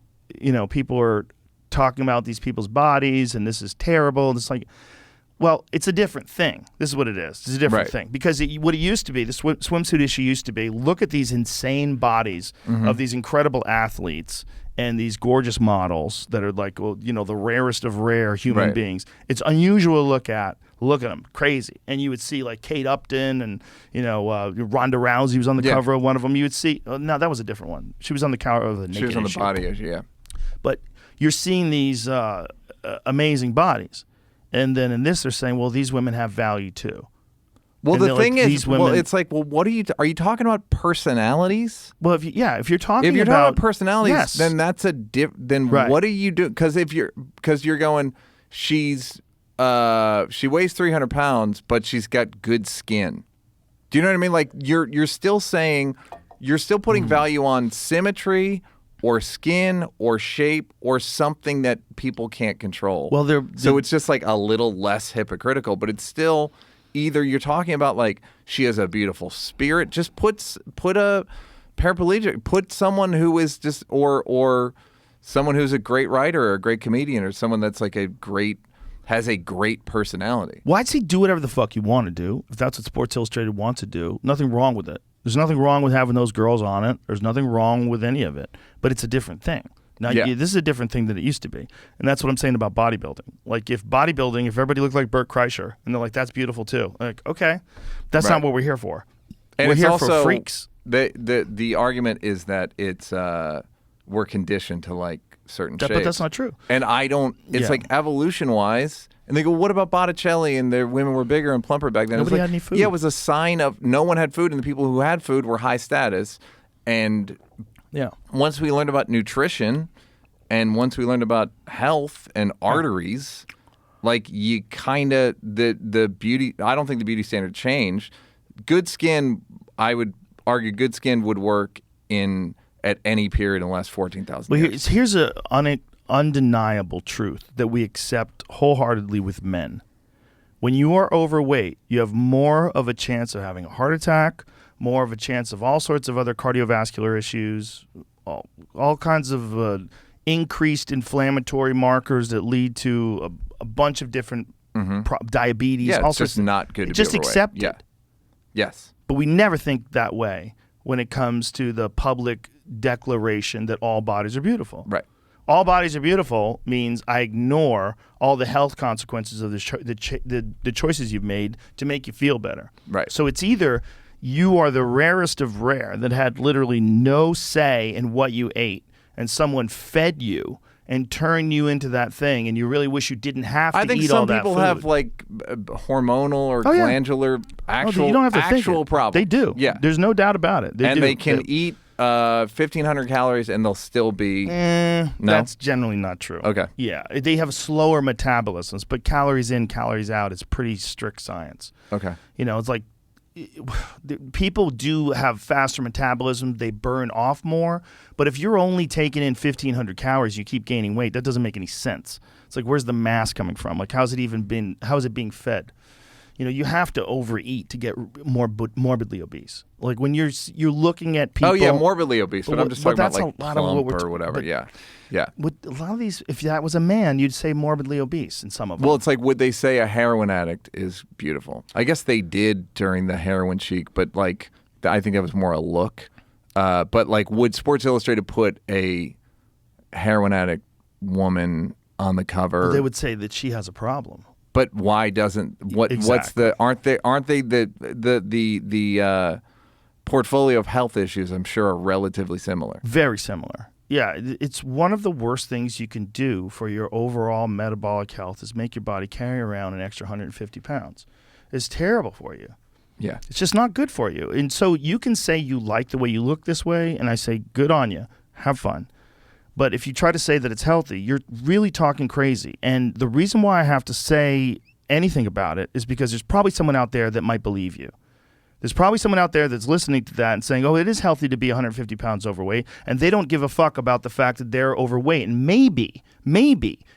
[SPEAKER 4] people are talking about these people's bodies and this is terrible and it's like, well, it's a different thing. This is what it is. It's a different thing. Because what it used to be, the swimsuit issue used to be, look at these insane bodies of these incredible athletes and these gorgeous models that are like, the rarest of rare human beings. It's unusual to look at. Look at them, crazy. And you would see like Kate Upton and, Ronda Rousey was on the cover of one of them. You would see, no, that was a different one. She was on the cover of the Naked
[SPEAKER 5] She was on the
[SPEAKER 4] issue.
[SPEAKER 5] body issue, yeah.
[SPEAKER 4] But you're seeing these amazing bodies. And then in this, they're saying, well, these women have value too.
[SPEAKER 5] Well,
[SPEAKER 4] And
[SPEAKER 5] the
[SPEAKER 4] they're
[SPEAKER 5] thing
[SPEAKER 4] like,
[SPEAKER 5] is,
[SPEAKER 4] these women,
[SPEAKER 5] it's like, what are you talking about personalities?
[SPEAKER 4] well, if you're talking
[SPEAKER 5] If you're
[SPEAKER 4] about,
[SPEAKER 5] talking about personalities,
[SPEAKER 4] yes.
[SPEAKER 5] then that's then
[SPEAKER 4] Right.
[SPEAKER 5] what do you do? Because you're going, she weighs 300 pounds, but she's got good skin. Do you know what I mean? Like you're still saying, you're still putting value on symmetry or skin or shape or something that people can't control.
[SPEAKER 4] Well,
[SPEAKER 5] so it's just like a little less hypocritical, but it's still either you're talking about like she has a beautiful spirit, just put a paraplegic, put someone who is just or someone who's a great writer or a great comedian or someone that's like has a great personality.
[SPEAKER 4] well, I'd say do whatever the fuck you want to do. If that's what Sports Illustrated wants to do, nothing wrong with it. There's nothing wrong with having those girls on it. There's nothing wrong with any of it. But it's a different thing. Now, this is a different thing than it used to be. And that's what I'm saying about bodybuilding. Like, if everybody looked like Bert Kreischer, and they're like, that's beautiful too. Like, okay, that's not what we're here for.
[SPEAKER 5] And
[SPEAKER 4] We're
[SPEAKER 5] it's
[SPEAKER 4] here
[SPEAKER 5] also,
[SPEAKER 4] for freaks.
[SPEAKER 5] The argument is that it's we're conditioned to like certain shapes.
[SPEAKER 4] But that's not true.
[SPEAKER 5] And I don't. It's
[SPEAKER 4] Yeah.
[SPEAKER 5] like evolution wise. And they go, what about Botticelli? And their women were bigger and plumper back then.
[SPEAKER 4] Nobody
[SPEAKER 5] it was like,
[SPEAKER 4] had any food.
[SPEAKER 5] Yeah, it was a sign of no one had food, and the people who had food were high status. And
[SPEAKER 4] Yeah.
[SPEAKER 5] once we learned about nutrition, and once we learned about health and arteries, like you kind of the beauty. I don't think the beauty standard changed. Good skin, I would argue, good skin would work at any period in the last 14,000
[SPEAKER 4] Well,
[SPEAKER 5] years.
[SPEAKER 4] here's a undeniable truth that we accept wholeheartedly with men. When you are overweight, you have more of a chance of having a heart attack, more of a chance of all sorts of other cardiovascular issues, all kinds of increased inflammatory markers that lead to a bunch of different diabetes.
[SPEAKER 5] Yeah,
[SPEAKER 4] all
[SPEAKER 5] it's
[SPEAKER 4] sorts
[SPEAKER 5] just not good to be
[SPEAKER 4] just
[SPEAKER 5] overweight.
[SPEAKER 4] accept
[SPEAKER 5] Yeah.
[SPEAKER 4] it.
[SPEAKER 5] Yes.
[SPEAKER 4] But we never think that way when it comes to the public declaration that all bodies are beautiful.
[SPEAKER 5] Right.
[SPEAKER 4] All bodies are beautiful means I ignore all the health consequences of the choices you've made to make you feel better.
[SPEAKER 5] Right.
[SPEAKER 4] So it's either you are the rarest of rare that had literally no say in what you ate, and someone fed you and turned you into that thing, and you really wish you didn't have to
[SPEAKER 5] I think
[SPEAKER 4] eat all
[SPEAKER 5] some
[SPEAKER 4] that
[SPEAKER 5] people
[SPEAKER 4] food.
[SPEAKER 5] have like hormonal or
[SPEAKER 4] Oh, yeah.
[SPEAKER 5] glandular actual
[SPEAKER 4] you don't have to think
[SPEAKER 5] actual
[SPEAKER 4] it.
[SPEAKER 5] problems.
[SPEAKER 4] They do.
[SPEAKER 5] Yeah.
[SPEAKER 4] There's no doubt about it.
[SPEAKER 5] And
[SPEAKER 4] do.
[SPEAKER 5] they can eat 1,500 calories and they'll still be. No?
[SPEAKER 4] That's generally not true.
[SPEAKER 5] Okay.
[SPEAKER 4] Yeah, they have slower metabolisms, but calories in, calories out is pretty strict science.
[SPEAKER 5] Okay.
[SPEAKER 4] You know, it's like people do have faster metabolism. They burn off more. But if you're only taking in 1,500 calories, you keep gaining weight. That doesn't make any sense. It's like, where's the mass coming from? Like, how is it being fed? You know, you have to overeat to get morbidly obese. Like when you're looking at people.
[SPEAKER 5] Oh yeah, morbidly obese. But I'm just talking about
[SPEAKER 4] that's
[SPEAKER 5] like
[SPEAKER 4] a lot of what
[SPEAKER 5] plump
[SPEAKER 4] we're
[SPEAKER 5] or whatever.
[SPEAKER 4] but
[SPEAKER 5] Yeah. Yeah.
[SPEAKER 4] With a lot of these, if that was a man, you'd say morbidly obese in some of them.
[SPEAKER 5] Well, it's like, would they say a heroin addict is beautiful? I guess they did during the heroin chic, but like, I think that was more a look. But like, would Sports Illustrated put a heroin addict woman on the cover?
[SPEAKER 4] They would say that she has a problem.
[SPEAKER 5] But why doesn't what's
[SPEAKER 4] Exactly.
[SPEAKER 5] the aren't they the portfolio of health issues? I'm sure are relatively similar.
[SPEAKER 4] Very similar. Yeah, it's one of the worst things you can do for your overall metabolic health is make your body carry around an extra 150 pounds. It's terrible for you.
[SPEAKER 5] Yeah.
[SPEAKER 4] It's just not good for you. And so you can say you like the way you look this way, and I say, good on you. Have fun. But if you try to say that it's healthy, you're really talking crazy. And the reason why I have to say anything about it is because there's probably someone out there that might believe you. There's probably someone out there that's listening to that and saying, oh, it is healthy to be 150 pounds overweight, and they don't give a fuck about the fact that they're overweight. And maybe,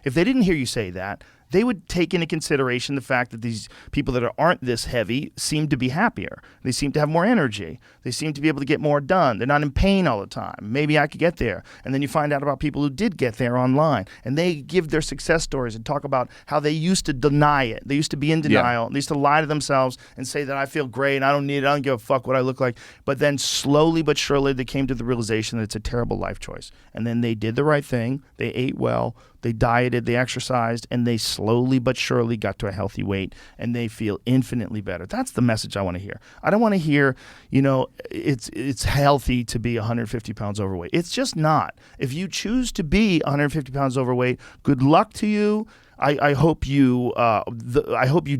[SPEAKER 4] if they didn't hear you say that, they would take into consideration the fact that these people that aren't this heavy seem to be happier. They seem to have more energy. They seem to be able to get more done. They're not in pain all the time. Maybe I could get there. And then you find out about people who did get there online, and they give their success stories and talk about how they used to deny it. They used to be in denial. They used to lie to themselves and say that I feel great and I don't need it. I don't give a fuck what I look like. But then slowly but surely they came to the realization that it's a terrible life choice. And then they did the right thing. They ate well. They dieted, they exercised, and they slowly but surely got to a healthy weight, and they feel infinitely better. That's the message I want to hear. I don't want to hear, it's healthy to be 150 pounds overweight. It's just not. If you choose to be 150 pounds overweight, good luck to you. I hope you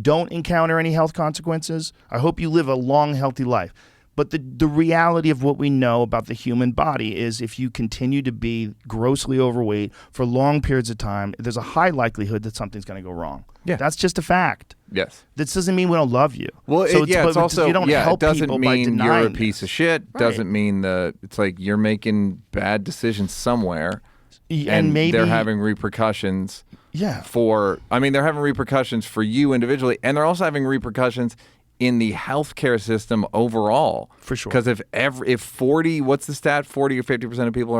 [SPEAKER 4] don't encounter any health consequences. I hope you live a long, healthy life. But the reality of what we know about the human body is if you continue to be grossly overweight for long periods of time, there's a high likelihood that something's going to go wrong.
[SPEAKER 5] Yeah.
[SPEAKER 4] That's just a fact.
[SPEAKER 5] Yes.
[SPEAKER 4] This doesn't mean we don't love you.
[SPEAKER 5] Well,
[SPEAKER 4] So
[SPEAKER 5] it's also
[SPEAKER 4] you don't help
[SPEAKER 5] it doesn't
[SPEAKER 4] people by
[SPEAKER 5] mean you're a
[SPEAKER 4] denying
[SPEAKER 5] piece
[SPEAKER 4] this.
[SPEAKER 5] of shit.
[SPEAKER 4] Right.
[SPEAKER 5] Doesn't mean it's like you're making bad decisions somewhere,
[SPEAKER 4] And maybe
[SPEAKER 5] they're having repercussions.
[SPEAKER 4] Yeah.
[SPEAKER 5] They're having repercussions for you individually, and they're also having repercussions in the healthcare system overall.
[SPEAKER 4] For sure.
[SPEAKER 5] Because if 40, what's the stat? 40 or 50% of people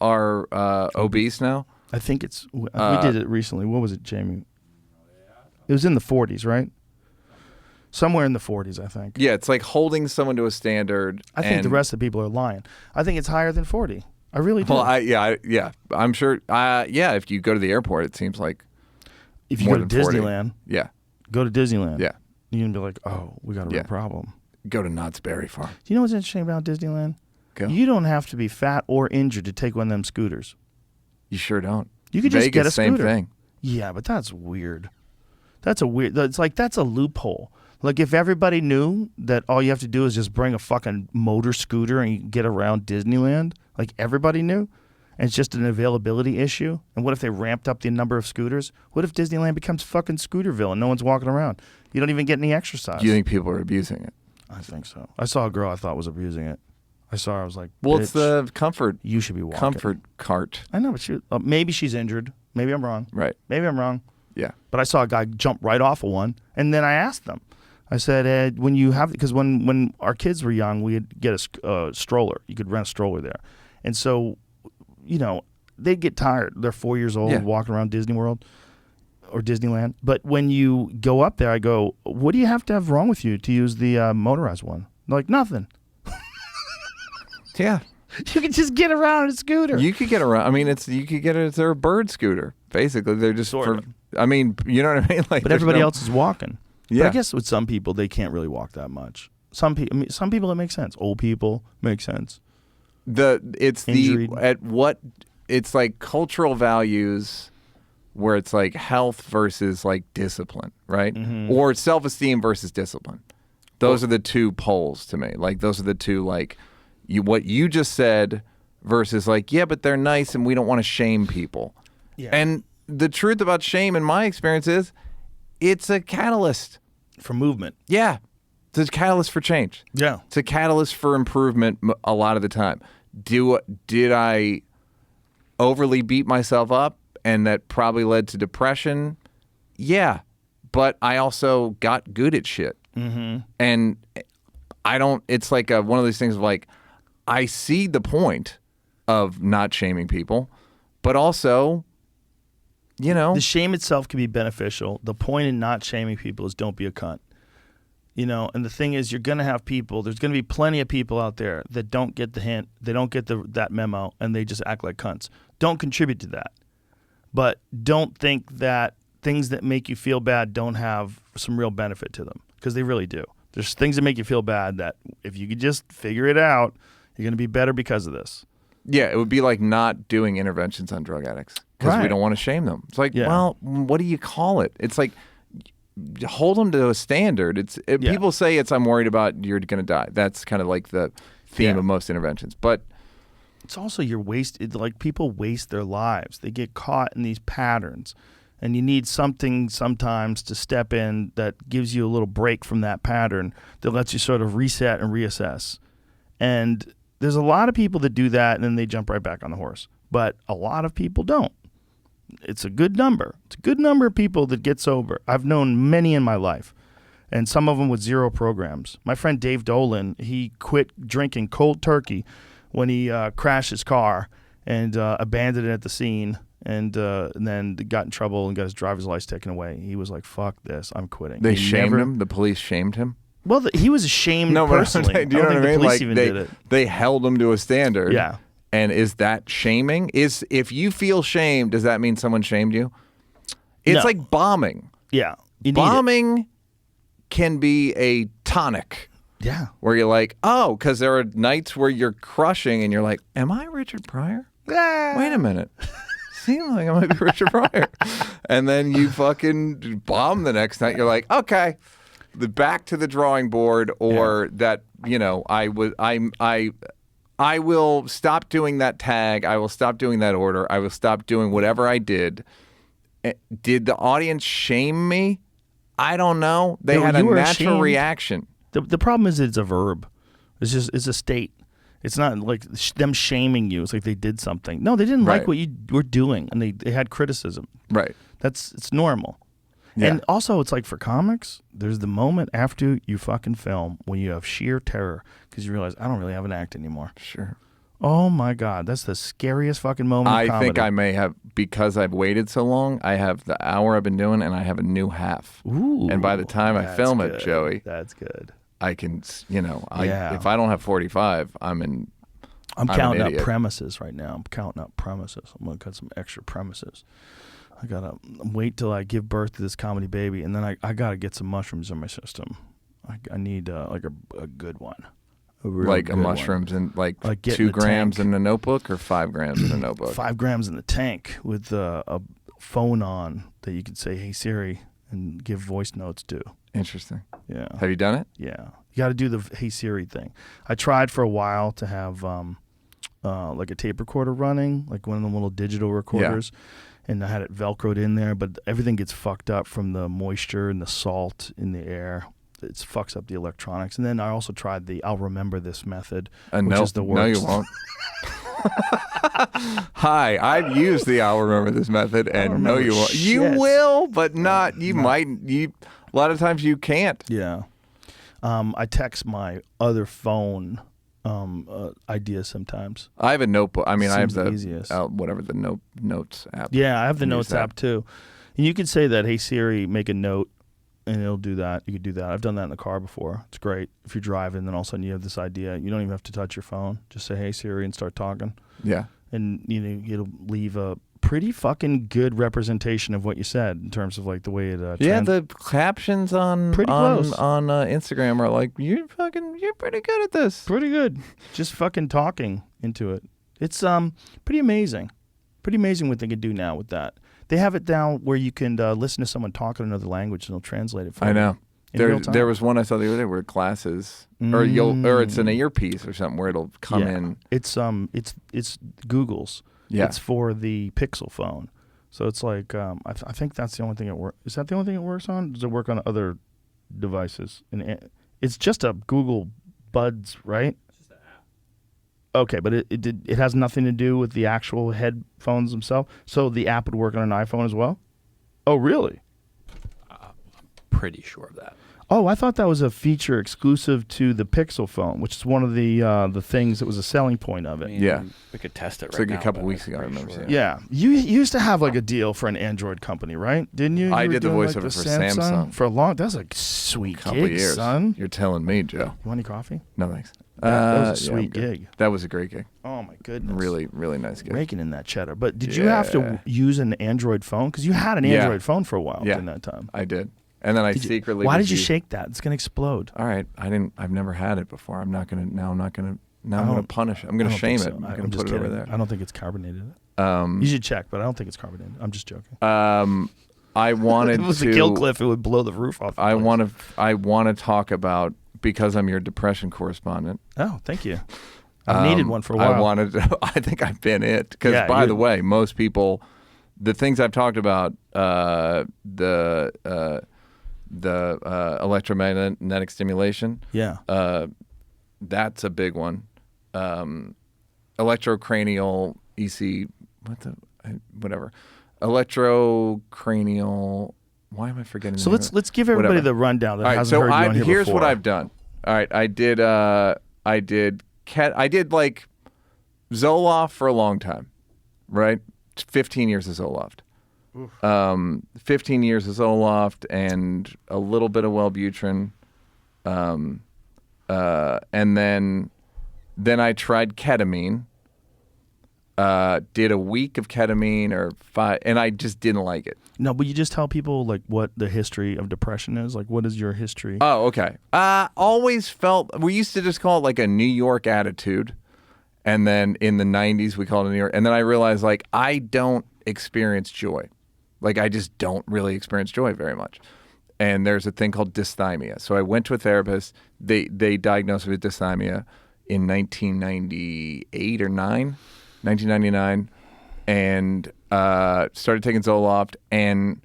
[SPEAKER 5] are obese now.
[SPEAKER 4] I think we did it recently. What was it, Jamie? It was in the 40s, right? Somewhere in the 40s, I think.
[SPEAKER 5] Yeah, it's like holding someone to a standard.
[SPEAKER 4] I think the rest of the people are lying. I think it's higher than 40. I really do.
[SPEAKER 5] Well, I'm sure. If you go to the airport, it seems like
[SPEAKER 4] if you
[SPEAKER 5] more
[SPEAKER 4] go to
[SPEAKER 5] than 40.
[SPEAKER 4] Disneyland,
[SPEAKER 5] Yeah.
[SPEAKER 4] go to Disneyland.
[SPEAKER 5] Yeah.
[SPEAKER 4] You're going to be like, oh, we got a real
[SPEAKER 5] Yeah.
[SPEAKER 4] problem.
[SPEAKER 5] Go to Knott's Berry Farm.
[SPEAKER 4] Do you know what's interesting about Disneyland?
[SPEAKER 5] Go.
[SPEAKER 4] You don't have to be fat or injured to take one of them scooters.
[SPEAKER 5] You sure don't.
[SPEAKER 4] You could just
[SPEAKER 5] Vegas,
[SPEAKER 4] get a scooter.
[SPEAKER 5] same thing.
[SPEAKER 4] Yeah, but that's weird. That's a loophole. Like if everybody knew that all you have to do is just bring a fucking motor scooter and you can get around Disneyland, like everybody knew, and it's just an availability issue. And what if they ramped up the number of scooters? What if Disneyland becomes fucking Scooterville and no one's walking around? You don't even get any exercise.
[SPEAKER 5] Do you think people are abusing it?
[SPEAKER 4] I think so. I saw a girl I thought was abusing it. I saw her. I was like,
[SPEAKER 5] Well,
[SPEAKER 4] bitch,
[SPEAKER 5] it's the comfort
[SPEAKER 4] you should be walking.
[SPEAKER 5] comfort cart.
[SPEAKER 4] I know, but maybe she's injured. Maybe I'm wrong.
[SPEAKER 5] Right.
[SPEAKER 4] Maybe I'm wrong.
[SPEAKER 5] Yeah.
[SPEAKER 4] But I saw a guy jump right off of one, and then I asked them. I said, when you have, because when our kids were young, we'd get a stroller. You could rent a stroller there. And so, they'd get tired. They're 4 years old, walking around Disney World or Disneyland. But when you go up there, I go, what do you have to have wrong with you to use the motorized one? They're like, nothing.
[SPEAKER 5] Yeah.
[SPEAKER 4] You can just get around on a scooter.
[SPEAKER 5] You could get around. I mean, you could get they're a bird scooter. Basically, they're just
[SPEAKER 4] Sort of.
[SPEAKER 5] I mean, you know what I mean? Like,
[SPEAKER 4] But everybody else is walking.
[SPEAKER 5] Yeah.
[SPEAKER 4] But I guess with some people, they can't really walk that much. Some people, it makes sense. Old people, makes sense. Injured.
[SPEAKER 5] It's like cultural values where it's like health versus like discipline, right?
[SPEAKER 4] Mm-hmm.
[SPEAKER 5] Or self-esteem versus discipline. Those are the two poles to me. Like those are the two, like what you just said versus like, yeah, but they're nice and we don't want to shame people.
[SPEAKER 4] Yeah.
[SPEAKER 5] And the truth about shame in my experience is it's a catalyst.
[SPEAKER 4] For movement.
[SPEAKER 5] Yeah. It's a catalyst for change.
[SPEAKER 4] Yeah.
[SPEAKER 5] It's a catalyst for improvement a lot of the time. Did I overly beat myself up and that probably led to depression? Yeah. But I also got good at shit. Mm-hmm. And it's like one of these things of like, I see the point of not shaming people, but also,
[SPEAKER 4] The shame itself can be beneficial. The point in not shaming people is don't be a cunt. And the thing is, you're going to have people, there's going to be plenty of people out there that don't get the hint, they don't get that memo, and they just act like cunts. Don't contribute to that. But don't think that things that make you feel bad don't have some real benefit to them, because they really do. There's things that make you feel bad that if you could just figure it out, you're going to be better because of this.
[SPEAKER 5] yeah, it would be like not doing interventions on drug addicts because we
[SPEAKER 4] Right.
[SPEAKER 5] don't want to shame them. It's like,
[SPEAKER 4] Yeah.
[SPEAKER 5] well, what do you call it? It's like hold them to a standard.
[SPEAKER 4] Yeah.
[SPEAKER 5] People say I'm worried about you're going to die. That's kind of like the theme
[SPEAKER 4] Yeah.
[SPEAKER 5] of most interventions. But
[SPEAKER 4] It's also like people waste their lives. They get caught in these patterns, and you need something sometimes to step in that gives you a little break from that pattern that lets you sort of reset and reassess. And there's a lot of people that do that and then they jump right back on the horse. But a lot of people don't. It's a good number. It's a good number of people that get sober. I've known many in my life, and some of them with zero programs. My friend Dave Dolan, he quit drinking cold turkey when he crashed his car and abandoned it at the scene, and then got in trouble and got his driver's license taken away. He was like, fuck this, I'm quitting.
[SPEAKER 5] they
[SPEAKER 4] He
[SPEAKER 5] shamed
[SPEAKER 4] never-
[SPEAKER 5] him. The police shamed him.
[SPEAKER 4] Well, he was ashamed
[SPEAKER 5] But I'm
[SPEAKER 4] personally.
[SPEAKER 5] saying, do you
[SPEAKER 4] I
[SPEAKER 5] know
[SPEAKER 4] don't
[SPEAKER 5] what I
[SPEAKER 4] think
[SPEAKER 5] mean?
[SPEAKER 4] the police
[SPEAKER 5] Like
[SPEAKER 4] even
[SPEAKER 5] they
[SPEAKER 4] did it.
[SPEAKER 5] they held him to a standard.
[SPEAKER 4] Yeah.
[SPEAKER 5] And is that shaming? If you feel shame, does that mean someone shamed you? It's
[SPEAKER 4] No.
[SPEAKER 5] like bombing.
[SPEAKER 4] Yeah. You need it.
[SPEAKER 5] Bombing can be a tonic
[SPEAKER 4] Yeah.
[SPEAKER 5] where you're like, oh, because there are nights where you're crushing and you're like, am I Richard Pryor? Wait a minute. Seems like I might be Richard Pryor. And then you fucking bomb the next night. You're like, okay, back to the drawing board, or that, I will stop doing that tag. I will stop doing that order. I will stop doing whatever I did. Did the audience shame me? I don't know. They
[SPEAKER 4] No,
[SPEAKER 5] had a
[SPEAKER 4] you were
[SPEAKER 5] natural
[SPEAKER 4] ashamed.
[SPEAKER 5] reaction.
[SPEAKER 4] The problem is it's a verb. It's a state. It's not like them shaming you. It's like they did something. No, they didn't
[SPEAKER 5] Right.
[SPEAKER 4] like what you were doing, and they had criticism.
[SPEAKER 5] Right.
[SPEAKER 4] It's normal.
[SPEAKER 5] Yeah.
[SPEAKER 4] And also, it's like for comics, there's the moment after you fucking film when you have sheer terror because you realize I don't really have an act anymore.
[SPEAKER 5] Sure.
[SPEAKER 4] Oh my God, that's the scariest fucking moment. of
[SPEAKER 5] I
[SPEAKER 4] comedy.
[SPEAKER 5] think I may have, because I've waited so long, I have the hour I've been doing and I have a new half.
[SPEAKER 4] Ooh,
[SPEAKER 5] And by the time I
[SPEAKER 4] that's
[SPEAKER 5] film it,
[SPEAKER 4] good.
[SPEAKER 5] Joey,
[SPEAKER 4] that's good.
[SPEAKER 5] I can,
[SPEAKER 4] Yeah.
[SPEAKER 5] if I don't have 45, I'm
[SPEAKER 4] I'm
[SPEAKER 5] an
[SPEAKER 4] counting up
[SPEAKER 5] idiot.
[SPEAKER 4] premises right now. I'm counting up premises. I'm gonna cut some extra premises. I gotta wait till I give birth to this comedy baby, and then I gotta get some mushrooms in my system. I need like a good one. A real
[SPEAKER 5] Like
[SPEAKER 4] good
[SPEAKER 5] mushrooms and like
[SPEAKER 4] get in
[SPEAKER 5] 2
[SPEAKER 4] the
[SPEAKER 5] grams
[SPEAKER 4] tank.
[SPEAKER 5] in a notebook or 5 grams in a notebook?
[SPEAKER 4] 5 grams in the tank with a phone on that you could say, "Hey Siri," and give voice notes to.
[SPEAKER 5] Interesting.
[SPEAKER 4] Yeah.
[SPEAKER 5] Have you done it?
[SPEAKER 4] Yeah. You got to do the "Hey Siri" thing. I tried for a while to have like a tape recorder running, like one of the little digital recorders. And I had it Velcroed in there, but everything gets fucked up from the moisture and the salt in the air. It fucks up the electronics. And then I also tried the "I'll remember this" method, which is the worst.
[SPEAKER 5] No, you won't. Hi, I've used the "I'll remember this" method, and no, you won't. You
[SPEAKER 4] shit.
[SPEAKER 5] will, but not. You might. You. A lot of times you can't.
[SPEAKER 4] Yeah. I text my other phone ideas sometimes.
[SPEAKER 5] I have a notebook. I mean, I have
[SPEAKER 4] Seems the
[SPEAKER 5] the
[SPEAKER 4] easiest.
[SPEAKER 5] whatever the notes app.
[SPEAKER 4] Yeah, I have the
[SPEAKER 5] Use
[SPEAKER 4] Notes
[SPEAKER 5] that.
[SPEAKER 4] app too. And you could say that, "Hey Siri, make a note," and it'll do that. You could do that. I've done that in the car before. It's great. If you're driving, then all of a sudden you have this idea. You don't even have to touch your phone. Just say, "Hey Siri," and start talking.
[SPEAKER 5] Yeah.
[SPEAKER 4] And it'll leave a pretty fucking good representation of what you said in terms of like the way it.
[SPEAKER 5] Yeah, the captions on
[SPEAKER 4] Pretty close.
[SPEAKER 5] on Instagram are like, you're pretty good at this.
[SPEAKER 4] pretty good. Just fucking talking into it. It's pretty amazing. Pretty amazing what they can do now with that. They have it down where you can listen to someone talk in another language and they'll translate it for you.
[SPEAKER 5] I know.
[SPEAKER 4] In real time.
[SPEAKER 5] There was one I saw the other day where classes, or it's an earpiece or something where it'll come in.
[SPEAKER 4] It's Google's.
[SPEAKER 5] Yeah.
[SPEAKER 4] It's for the Pixel phone. So it's like I think that's the only thing it works. Is that the only thing it works on? Does it work on other devices? And it's just a Google Buds, right? Just an app. Okay, but it has nothing to do with the actual headphones themselves. So the app would work on an iPhone as well. Oh, really?
[SPEAKER 6] Pretty sure of that.
[SPEAKER 4] Oh, I thought that was a feature exclusive to the Pixel phone, which is one of the things that was a selling point of it.
[SPEAKER 6] I mean,
[SPEAKER 5] Yeah.
[SPEAKER 6] we could test it
[SPEAKER 5] It's
[SPEAKER 6] right
[SPEAKER 5] like
[SPEAKER 6] now.
[SPEAKER 5] a couple
[SPEAKER 6] but
[SPEAKER 5] weeks
[SPEAKER 6] I'm
[SPEAKER 5] ago, I
[SPEAKER 6] pretty
[SPEAKER 5] remember
[SPEAKER 6] sure.
[SPEAKER 5] seeing it.
[SPEAKER 4] Yeah, you used to have like a deal for an Android company, right? Didn't you?
[SPEAKER 5] I
[SPEAKER 4] You were
[SPEAKER 5] did the
[SPEAKER 4] doing,
[SPEAKER 5] voiceover
[SPEAKER 4] the
[SPEAKER 5] for Samsung.
[SPEAKER 4] for a long. That's a sweet
[SPEAKER 5] Couple
[SPEAKER 4] gig,
[SPEAKER 5] years.
[SPEAKER 4] son.
[SPEAKER 5] You're telling me, Joe.
[SPEAKER 4] You want any coffee?
[SPEAKER 5] No thanks.
[SPEAKER 4] That was a
[SPEAKER 5] Yeah, I'm
[SPEAKER 4] sweet
[SPEAKER 5] good.
[SPEAKER 4] gig.
[SPEAKER 5] That was a great gig.
[SPEAKER 4] Oh my goodness,
[SPEAKER 5] Really, really nice gig.
[SPEAKER 4] raking in that cheddar. But did you have to
[SPEAKER 5] Yeah.
[SPEAKER 4] use an Android phone? Because you had an
[SPEAKER 5] Yeah.
[SPEAKER 4] Android phone for a while
[SPEAKER 5] Yeah.
[SPEAKER 4] during that time.
[SPEAKER 5] I did, and then I secretly.
[SPEAKER 4] Why
[SPEAKER 5] was
[SPEAKER 4] did you
[SPEAKER 5] using-
[SPEAKER 4] shake that? It's gonna explode.
[SPEAKER 5] All right, I didn't. I've never had it before. I'm not gonna. Now I'm not gonna. Now I'm
[SPEAKER 4] I
[SPEAKER 5] gonna
[SPEAKER 4] don't-
[SPEAKER 5] punish it. I'm
[SPEAKER 4] I
[SPEAKER 5] gonna
[SPEAKER 4] don't
[SPEAKER 5] shame
[SPEAKER 4] think
[SPEAKER 5] it.
[SPEAKER 4] so.
[SPEAKER 5] I'm gonna
[SPEAKER 4] I'm just
[SPEAKER 5] put it over
[SPEAKER 4] kidding.
[SPEAKER 5] there.
[SPEAKER 4] I don't think it's carbonated. You should check, but I don't think it's carbonated. I'm just joking.
[SPEAKER 5] I wanted
[SPEAKER 4] If it was
[SPEAKER 5] to.
[SPEAKER 4] a kill cliff, it would blow the roof off. The
[SPEAKER 5] I
[SPEAKER 4] place.
[SPEAKER 5] want to talk about, because I'm your depression correspondent.
[SPEAKER 4] Oh, thank you. I've needed one for a while.
[SPEAKER 5] I wanted to, I think I've been it. Because,
[SPEAKER 4] Yeah,
[SPEAKER 5] by
[SPEAKER 4] you're-
[SPEAKER 5] the way, most people, the things I've talked about, the electromagnetic stimulation,
[SPEAKER 4] Yeah.
[SPEAKER 5] that's a big one. Electrocranial EC, whatever. Electrocranial. Why am I forgetting?
[SPEAKER 4] So
[SPEAKER 5] the name of it?
[SPEAKER 4] let's give everybody
[SPEAKER 5] Whatever.
[SPEAKER 4] the rundown that
[SPEAKER 5] All right,
[SPEAKER 4] hasn't
[SPEAKER 5] so
[SPEAKER 4] heard you on here
[SPEAKER 5] here's
[SPEAKER 4] before.
[SPEAKER 5] what I've done. All right, I did like Zoloft for a long time, right? 15 years of Zoloft. 15 years of Zoloft and a little bit of Wellbutrin. And then I tried ketamine. Did a week of ketamine or 5, and I just didn't like it.
[SPEAKER 4] No, but you just tell people like what the history of depression is. Like, what is your history?
[SPEAKER 5] Oh, okay. Always felt, we used to just call it like a New York attitude. And then in the 90s, we called it New York. And then I realized, like, I don't experience joy. Like, I just don't really experience joy very much. And there's a thing called dysthymia. So I went to a therapist. They diagnosed me with dysthymia in 1998 or 1999. And started taking Zoloft and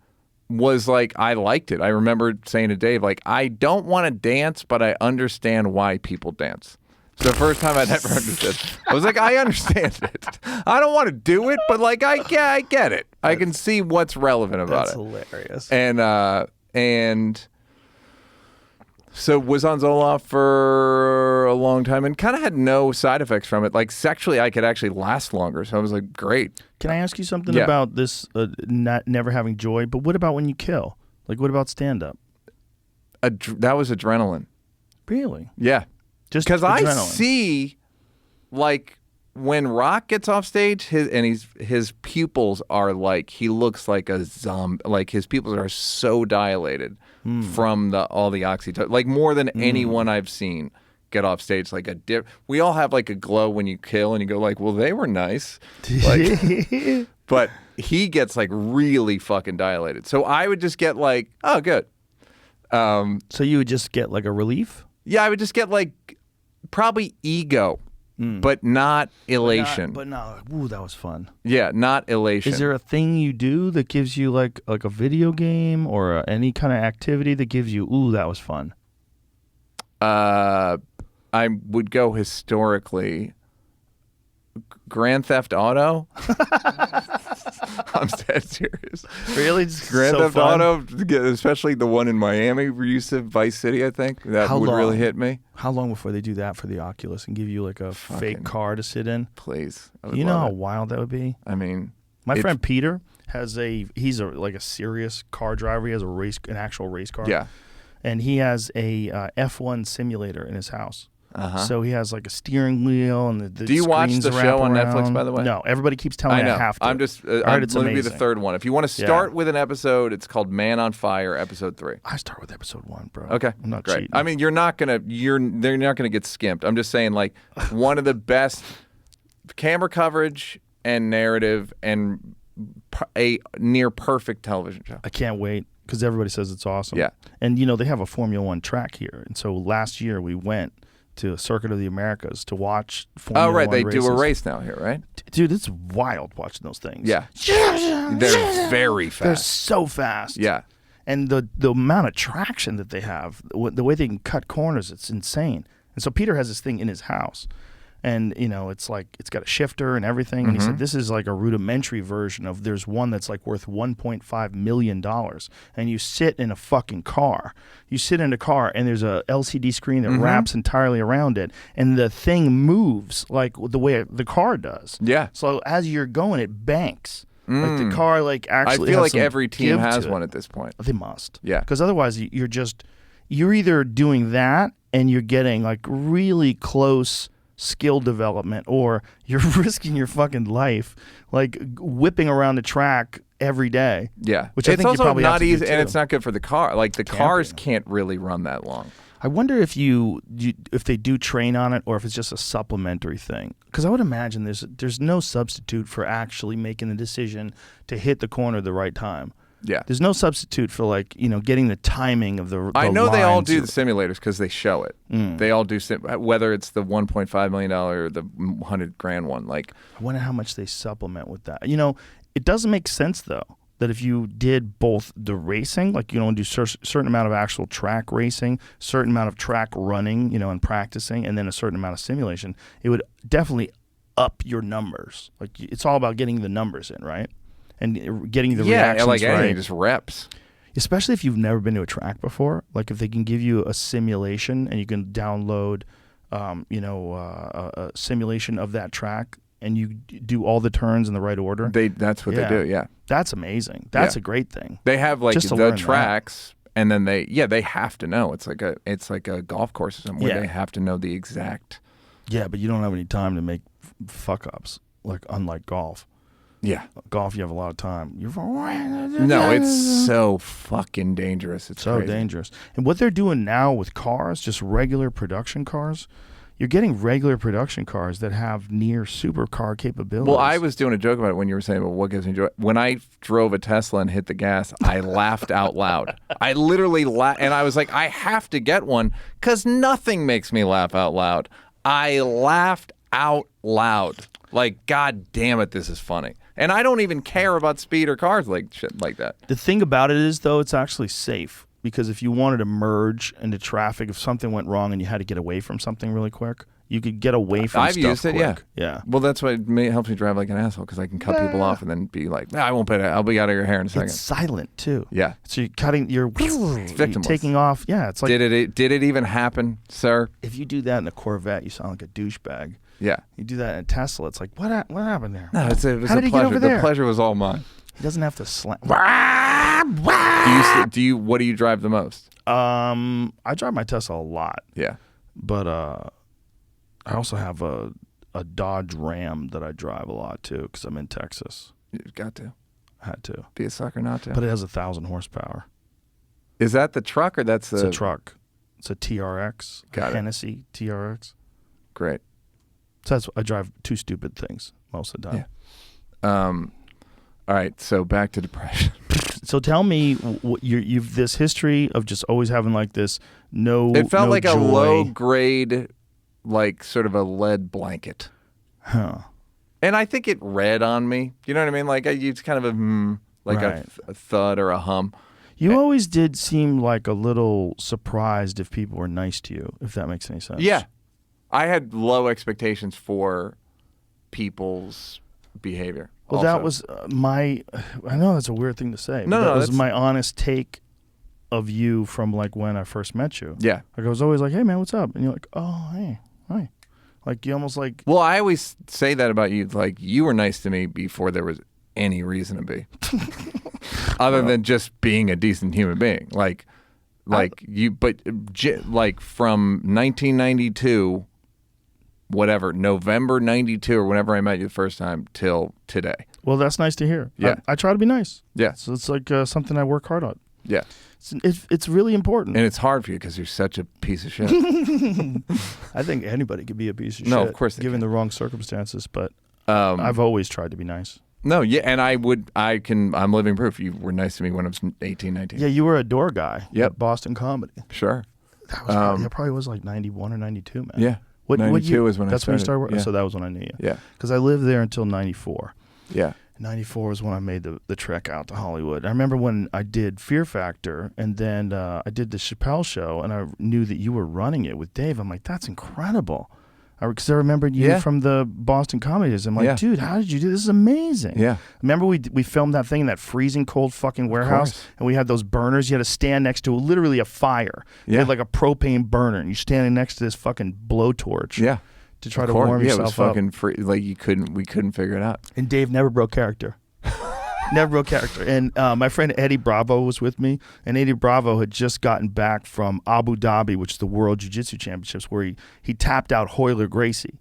[SPEAKER 5] was like, I liked it. I remember saying to Dave, like, I don't want to dance, but I understand why people dance. It's the first time I'd ever understood. I was like, I understand it. I don't want to do it, but like, I get it. I can see what's relevant about
[SPEAKER 4] That's
[SPEAKER 5] it.
[SPEAKER 4] hilarious.
[SPEAKER 5] And so was on Zoloft for a long time and kind of had no side effects from it. Like sexually, I could actually last longer. So I was like, great.
[SPEAKER 4] Can I ask you something
[SPEAKER 5] Yeah.
[SPEAKER 4] about this never having joy? But what about when you kill? Like, what about stand up?
[SPEAKER 5] That was adrenaline.
[SPEAKER 4] Really?
[SPEAKER 5] Yeah.
[SPEAKER 4] Just
[SPEAKER 5] Because I
[SPEAKER 4] adrenaline.
[SPEAKER 5] see, like, when Rock gets off stage, his pupils are like, he looks like a zombie. Like his pupils are so dilated from all the oxytocin, like more than anyone I've seen get off stage. Like we all have like a glow when you kill, and you go like, well, they were nice. Like, but he gets like really fucking dilated. So I would just get like, oh, good.
[SPEAKER 4] So you would just get like a relief?
[SPEAKER 5] Yeah, I would just get like probably ego. But not elation.
[SPEAKER 4] But no, ooh, that was fun.
[SPEAKER 5] Yeah, not elation.
[SPEAKER 4] Is there a thing you do that gives you like a video game or any kind of activity that gives you, ooh, that was fun?
[SPEAKER 5] I would go historically. Grand Theft Auto. I'm dead serious.
[SPEAKER 4] Really?
[SPEAKER 5] Grand Theft Auto, especially the one in Miami, where you said Vice City, I think. That would really hit me.
[SPEAKER 4] How long before they do that for the Oculus and give you like a fake car to sit in?
[SPEAKER 5] Please.
[SPEAKER 4] You know how wild that would be?
[SPEAKER 5] I mean,
[SPEAKER 4] my friend Peter has he's like a serious car driver. He has an actual race car.
[SPEAKER 5] Yeah.
[SPEAKER 4] And he has a F1 simulator in his house. So he has like a steering wheel and the
[SPEAKER 5] Do you watch the show on Netflix, by the way?
[SPEAKER 4] No, everybody keeps telling me I have to.
[SPEAKER 5] I'm just,
[SPEAKER 4] I heard it's
[SPEAKER 5] let me be
[SPEAKER 4] amazing.
[SPEAKER 5] the third one. If you want to start with an episode, it's called Man on Fire, episode 3.
[SPEAKER 4] I start with episode 1, bro.
[SPEAKER 5] Okay,
[SPEAKER 4] I'm not
[SPEAKER 5] great.
[SPEAKER 4] cheating.
[SPEAKER 5] I mean, they're not gonna get skimped. I'm just saying, like, one of the best camera coverage and narrative and a near perfect television show.
[SPEAKER 4] I can't wait because everybody says it's awesome.
[SPEAKER 5] Yeah.
[SPEAKER 4] And they have a Formula 1 track here, and so last year we went to Circuit of the Americas to watch Formula 1
[SPEAKER 5] Oh, right. They
[SPEAKER 4] races.
[SPEAKER 5] do a race now here, right?
[SPEAKER 4] Dude, it's wild watching those things.
[SPEAKER 5] Yeah. They're very fast.
[SPEAKER 4] They're so fast.
[SPEAKER 5] Yeah.
[SPEAKER 4] And the amount of traction that they have, the way they can cut corners, it's insane. And so Peter has this thing in his house. And, it's like, it's got a shifter and everything. And he said, this is like a rudimentary version of, there's one that's like worth $1.5 million. And you sit in a fucking car. You sit in a car and there's a LCD screen that wraps entirely around it. And the thing moves like the way the car does.
[SPEAKER 5] Yeah.
[SPEAKER 4] So as you're going, it banks. Like the car actually
[SPEAKER 5] I feel
[SPEAKER 4] has
[SPEAKER 5] like
[SPEAKER 4] some
[SPEAKER 5] every team
[SPEAKER 4] give
[SPEAKER 5] has
[SPEAKER 4] to
[SPEAKER 5] one
[SPEAKER 4] it.
[SPEAKER 5] at this point.
[SPEAKER 4] They must.
[SPEAKER 5] Yeah.
[SPEAKER 4] Because otherwise you're either doing that and you're getting like really close skill development, or you're risking your fucking life like whipping around the track every day.
[SPEAKER 5] Yeah.
[SPEAKER 4] Which I
[SPEAKER 5] it's
[SPEAKER 4] think
[SPEAKER 5] also
[SPEAKER 4] you probably
[SPEAKER 5] not
[SPEAKER 4] have to
[SPEAKER 5] easy,
[SPEAKER 4] do too.
[SPEAKER 5] and it's not good for the car. Like the cars can't really run that long.
[SPEAKER 4] I wonder if if they do train on it or if it's just a supplementary thing. Because I would imagine there's no substitute for actually making the decision to hit the corner at the right time.
[SPEAKER 5] Yeah.
[SPEAKER 4] There's no substitute for getting the timing of the
[SPEAKER 5] I know they all
[SPEAKER 4] lines.
[SPEAKER 5] do the simulators because they show it. They all do whether it's the $1.5 million or the $100,000 one. Like,
[SPEAKER 4] I wonder how much they supplement with that. It doesn't make sense though that if you did both the racing, like do certain amount of actual track racing, certain amount of track running, and practicing, and then a certain amount of simulation, it would definitely up your numbers. Like it's all about getting the numbers in, right? And getting the reactions
[SPEAKER 5] like anything,
[SPEAKER 4] right.
[SPEAKER 5] just reps.
[SPEAKER 4] Especially if you've never been to a track before. Like if they can give you a simulation and you can download, a simulation of that track and you do all the turns in the right order.
[SPEAKER 5] That's what they do, yeah.
[SPEAKER 4] That's amazing. That's a great thing.
[SPEAKER 5] They have like
[SPEAKER 4] Just to
[SPEAKER 5] the
[SPEAKER 4] learn
[SPEAKER 5] tracks, and then they have to know. It's like a golf course or something where they have to know the exact.
[SPEAKER 4] Yeah, but you don't have any time to make fuck ups. Like unlike golf.
[SPEAKER 5] Yeah.
[SPEAKER 4] Golf, you have a lot of time.
[SPEAKER 5] No, it's so fucking dangerous. It's
[SPEAKER 4] so
[SPEAKER 5] crazy.
[SPEAKER 4] dangerous. And what they're doing now with cars, just regular production cars, you're getting regular production cars that have near supercar capabilities.
[SPEAKER 5] Well, I was doing a joke about it when you were saying about what gives me joy. When I drove a Tesla and hit the gas, I laughed out loud. I literally laughed, and I was like, I have to get one because nothing makes me laugh out loud. I laughed out loud. Like, God damn it, this is funny. And I don't even care about speed or cars like shit like that.
[SPEAKER 4] The thing about it is, though, it's actually safe. Because if you wanted to merge into traffic, if something went wrong and you had to get away from something really quick, you could get away from
[SPEAKER 5] I've
[SPEAKER 4] stuff
[SPEAKER 5] used it,
[SPEAKER 4] quick. Yeah.
[SPEAKER 5] Well, that's what helps me drive like an asshole because I can cut people off and then be like, I won't pay that. I'll be out of your hair in a second.
[SPEAKER 4] It's silent, too.
[SPEAKER 5] Yeah.
[SPEAKER 4] So you're
[SPEAKER 5] victimless.
[SPEAKER 4] taking off. Yeah, it's like...
[SPEAKER 5] Did it even happen, sir?
[SPEAKER 4] If you do that in a Corvette, you sound like a douchebag.
[SPEAKER 5] Yeah.
[SPEAKER 4] You do that in a Tesla, it's like, what happened there?
[SPEAKER 5] No, it was
[SPEAKER 4] How
[SPEAKER 5] a
[SPEAKER 4] did he
[SPEAKER 5] pleasure.
[SPEAKER 4] get over there?
[SPEAKER 5] The pleasure was all mine.
[SPEAKER 4] He doesn't have to slam.
[SPEAKER 5] What do you drive the most?
[SPEAKER 4] I drive my Tesla a lot,
[SPEAKER 5] Yeah.
[SPEAKER 4] but I also have a a Dodge Ram that I drive a lot too because I'm in Texas.
[SPEAKER 5] You've got to.
[SPEAKER 4] I had to.
[SPEAKER 5] Be a sucker not to.
[SPEAKER 4] But it has 1,000 horsepower.
[SPEAKER 5] Is that the truck or that's the...
[SPEAKER 4] It's a truck. It's a TRX.
[SPEAKER 5] Got it.
[SPEAKER 4] Hennessy TRX.
[SPEAKER 5] Great.
[SPEAKER 4] So I drive two stupid things most of the time.
[SPEAKER 5] Yeah. All right, so back to depression.
[SPEAKER 4] So tell me, you've this history of just always having like this
[SPEAKER 5] It felt like
[SPEAKER 4] joy.
[SPEAKER 5] a low grade, like sort of a lead blanket.
[SPEAKER 4] Huh.
[SPEAKER 5] And I think it read on me. You know what I mean? Like it's kind of a like
[SPEAKER 4] Right.
[SPEAKER 5] a thud or a hum.
[SPEAKER 4] You always did seem like a little surprised if people were nice to you, if that makes any sense.
[SPEAKER 5] Yeah. I had low expectations for people's behavior.
[SPEAKER 4] Well,
[SPEAKER 5] also.
[SPEAKER 4] that was I know that's a weird thing to say.
[SPEAKER 5] No,
[SPEAKER 4] but that was
[SPEAKER 5] that's-
[SPEAKER 4] my honest take of you from like when I first met you.
[SPEAKER 5] Yeah.
[SPEAKER 4] Like I was always like, hey man, what's up? And you're like, oh, hey, hi. Like you almost like,
[SPEAKER 5] Well, I always say that about you. Like you were nice to me before there was any reason to be, other than just being a decent human being. Like you, but like from 1992, whatever, November 92 or whenever I met you the first time till today.
[SPEAKER 4] well, that's nice to hear.
[SPEAKER 5] Yeah.
[SPEAKER 4] I try to be nice.
[SPEAKER 5] Yeah.
[SPEAKER 4] So it's like something I work hard on.
[SPEAKER 5] Yeah.
[SPEAKER 4] It's really important.
[SPEAKER 5] And it's hard for you because you're such a piece of shit.
[SPEAKER 4] I think anybody could be a piece of
[SPEAKER 5] No,
[SPEAKER 4] shit.
[SPEAKER 5] of course they
[SPEAKER 4] given
[SPEAKER 5] can.
[SPEAKER 4] the wrong circumstances. But I've always tried to be nice.
[SPEAKER 5] No, yeah, and I'm living proof. You were nice to me when I was 18, 19.
[SPEAKER 4] Yeah, you were a door guy.
[SPEAKER 5] Yep.
[SPEAKER 4] At Boston Comedy.
[SPEAKER 5] Sure.
[SPEAKER 4] That was that probably was like 91 or 92, man.
[SPEAKER 5] Yeah.
[SPEAKER 4] What
[SPEAKER 5] 92
[SPEAKER 4] year?
[SPEAKER 5] is when I
[SPEAKER 4] That's when you
[SPEAKER 5] started.
[SPEAKER 4] started working.
[SPEAKER 5] Yeah.
[SPEAKER 4] So that was when I knew you.
[SPEAKER 5] Yeah.
[SPEAKER 4] Because I lived there until 94.
[SPEAKER 5] Yeah.
[SPEAKER 4] 94 was when I made the trek out to Hollywood. I remember when I did Fear Factor, and then I did the Chappelle show, and I knew that you were running it with Dave. I'm like, that's incredible. Because I remembered you
[SPEAKER 5] Yeah.
[SPEAKER 4] from the Boston Comedy Days. I'm like,
[SPEAKER 5] Yeah.
[SPEAKER 4] dude, how did you do this? Is amazing.
[SPEAKER 5] Yeah.
[SPEAKER 4] Remember we filmed that thing in that freezing cold fucking warehouse,
[SPEAKER 5] course.
[SPEAKER 4] and we had those burners. You had to stand next to literally a fire. You
[SPEAKER 5] Yeah.
[SPEAKER 4] had like a propane burner, and you're standing next to this fucking blowtorch.
[SPEAKER 5] Yeah.
[SPEAKER 4] To try
[SPEAKER 5] Of
[SPEAKER 4] to
[SPEAKER 5] course.
[SPEAKER 4] warm
[SPEAKER 5] Yeah,
[SPEAKER 4] yourself
[SPEAKER 5] it was
[SPEAKER 4] up.
[SPEAKER 5] fucking free. Like we couldn't figure it out.
[SPEAKER 4] And Dave never broke character. Never broke character. And my friend Eddie Bravo was with me, and Eddie Bravo had just gotten back from Abu Dhabi, which is the World Jiu-Jitsu Championships, where he tapped out Hoyler Gracie.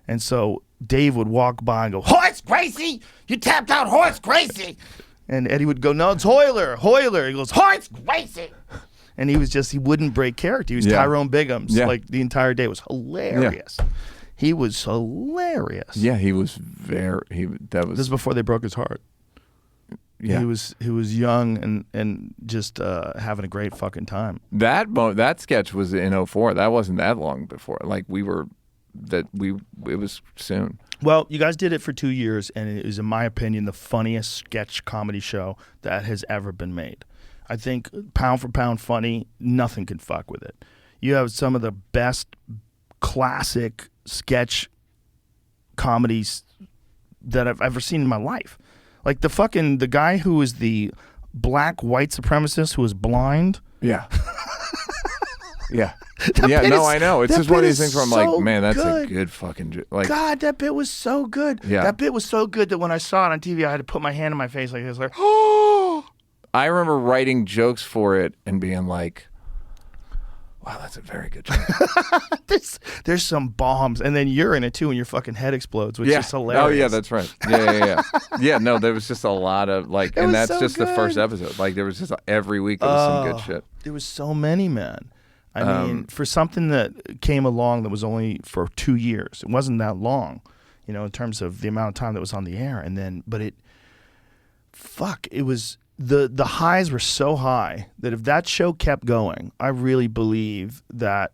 [SPEAKER 4] And so Dave would walk by and go, Horace Gracie! You tapped out Horace Gracie! And Eddie would go, no, it's Hoyler. He goes, Horace Gracie! And he wouldn't break character. He was
[SPEAKER 5] Yeah.
[SPEAKER 4] Tyrone Biggums.
[SPEAKER 5] Yeah.
[SPEAKER 4] Like the entire day. It was hilarious. He was hilarious.
[SPEAKER 5] Yeah, he was that was
[SPEAKER 4] This is before they broke his heart.
[SPEAKER 5] yeah.
[SPEAKER 4] He was young and just having a great fucking time.
[SPEAKER 5] That sketch was in 04. That wasn't that long before. Like it was soon.
[SPEAKER 4] Well, you guys did it for 2 years, and it is, in my opinion, the funniest sketch comedy show that has ever been made. I think pound for pound funny, nothing can fuck with it. You have some of the best classic sketch comedies that I've ever seen in my life. Like the guy who is the black white supremacist who is blind.
[SPEAKER 5] Yeah. Yeah.
[SPEAKER 4] That
[SPEAKER 5] Yeah,
[SPEAKER 4] bit
[SPEAKER 5] no,
[SPEAKER 4] is-
[SPEAKER 5] I know. It's
[SPEAKER 4] that
[SPEAKER 5] just one of
[SPEAKER 4] bit
[SPEAKER 5] these
[SPEAKER 4] is
[SPEAKER 5] things where I'm
[SPEAKER 4] so
[SPEAKER 5] like, man, that's
[SPEAKER 4] good.
[SPEAKER 5] a good fucking like.
[SPEAKER 4] God, that bit was so good.
[SPEAKER 5] Yeah.
[SPEAKER 4] That bit was so good that when I saw it on TV, I had to put my hand in my face like this, like, oh.
[SPEAKER 5] I remember writing jokes for it and being like, wow, that's a very good joke.
[SPEAKER 4] There's some bombs, and then you're in it too, and your fucking head explodes, which
[SPEAKER 5] Yeah.
[SPEAKER 4] is hilarious.
[SPEAKER 5] Oh yeah, that's right. Yeah. Yeah, no, there was just a lot of like, and
[SPEAKER 4] was
[SPEAKER 5] that's
[SPEAKER 4] so
[SPEAKER 5] just the first
[SPEAKER 4] good.
[SPEAKER 5] episode. Like there was just every week there was some good shit.
[SPEAKER 4] There was so many, man. I mean, for something that came along that was only for 2 years, it wasn't that long, in terms of the amount of time that was on the air. And then, but it was the highs were so high that if that show kept going, I really believe that.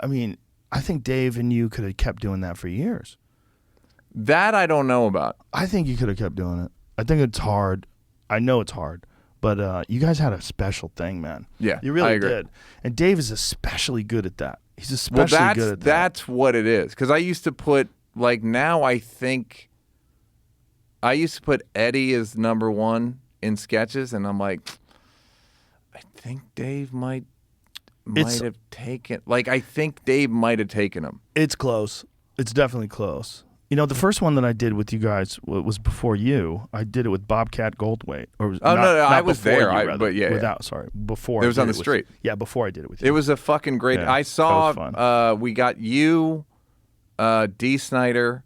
[SPEAKER 4] I mean, I think Dave and you could have kept doing that for years.
[SPEAKER 5] That I don't know about.
[SPEAKER 4] I think you could have kept doing it. I think it's hard. I know it's hard. But you guys had a special thing, man.
[SPEAKER 5] Yeah,
[SPEAKER 4] you really
[SPEAKER 5] I agree.
[SPEAKER 4] did. And Dave is especially good at that. He's especially good at that.
[SPEAKER 5] That's what it is. Because I used to put now I think I used to put Eddie as number one in sketches, and I'm like, I think Dave might have taken. Like I think Dave might have taken him.
[SPEAKER 4] It's close. It's definitely close. The first one that I did with you guys was before you. I did it with Bobcat Goldthwait.
[SPEAKER 5] No, I was
[SPEAKER 4] before
[SPEAKER 5] there.
[SPEAKER 4] you, rather.
[SPEAKER 5] But yeah,
[SPEAKER 4] without sorry, before
[SPEAKER 5] It was
[SPEAKER 4] I
[SPEAKER 5] on
[SPEAKER 4] did
[SPEAKER 5] the
[SPEAKER 4] it with-
[SPEAKER 5] street.
[SPEAKER 4] Yeah, before I did it with you.
[SPEAKER 5] It was a fucking great.
[SPEAKER 4] Yeah,
[SPEAKER 5] I
[SPEAKER 4] that was
[SPEAKER 5] saw.
[SPEAKER 4] fun.
[SPEAKER 5] We got you. Dee Snider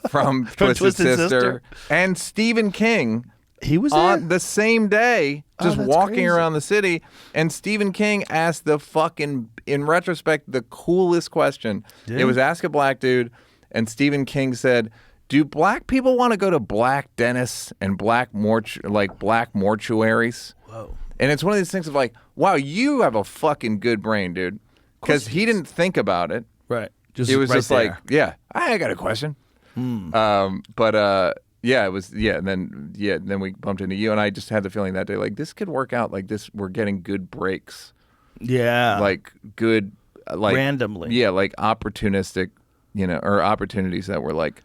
[SPEAKER 5] from Twisted Sister, and Stephen King.
[SPEAKER 4] He was
[SPEAKER 5] on
[SPEAKER 4] there?
[SPEAKER 5] the same day, just
[SPEAKER 4] that's
[SPEAKER 5] walking
[SPEAKER 4] crazy.
[SPEAKER 5] around the city. And Stephen King asked the fucking, in retrospect, the coolest question. It was Ask a Black Dude, and Stephen King said, "Do black people want to go to black dentists and black mortuaries?"
[SPEAKER 4] Whoa.
[SPEAKER 5] And it's one of these things of like, wow, you have a fucking good brain, dude. Because he didn't think about it.
[SPEAKER 4] Right.
[SPEAKER 5] It was
[SPEAKER 4] right
[SPEAKER 5] just
[SPEAKER 4] there.
[SPEAKER 5] like, yeah, I got a question. Yeah, it was. Yeah, and then we bumped into you, and I just had the feeling that day, like this could work out. Like this, we're getting good breaks.
[SPEAKER 4] Yeah.
[SPEAKER 5] Like good, like
[SPEAKER 4] randomly.
[SPEAKER 5] Yeah, like opportunistic, or opportunities that were like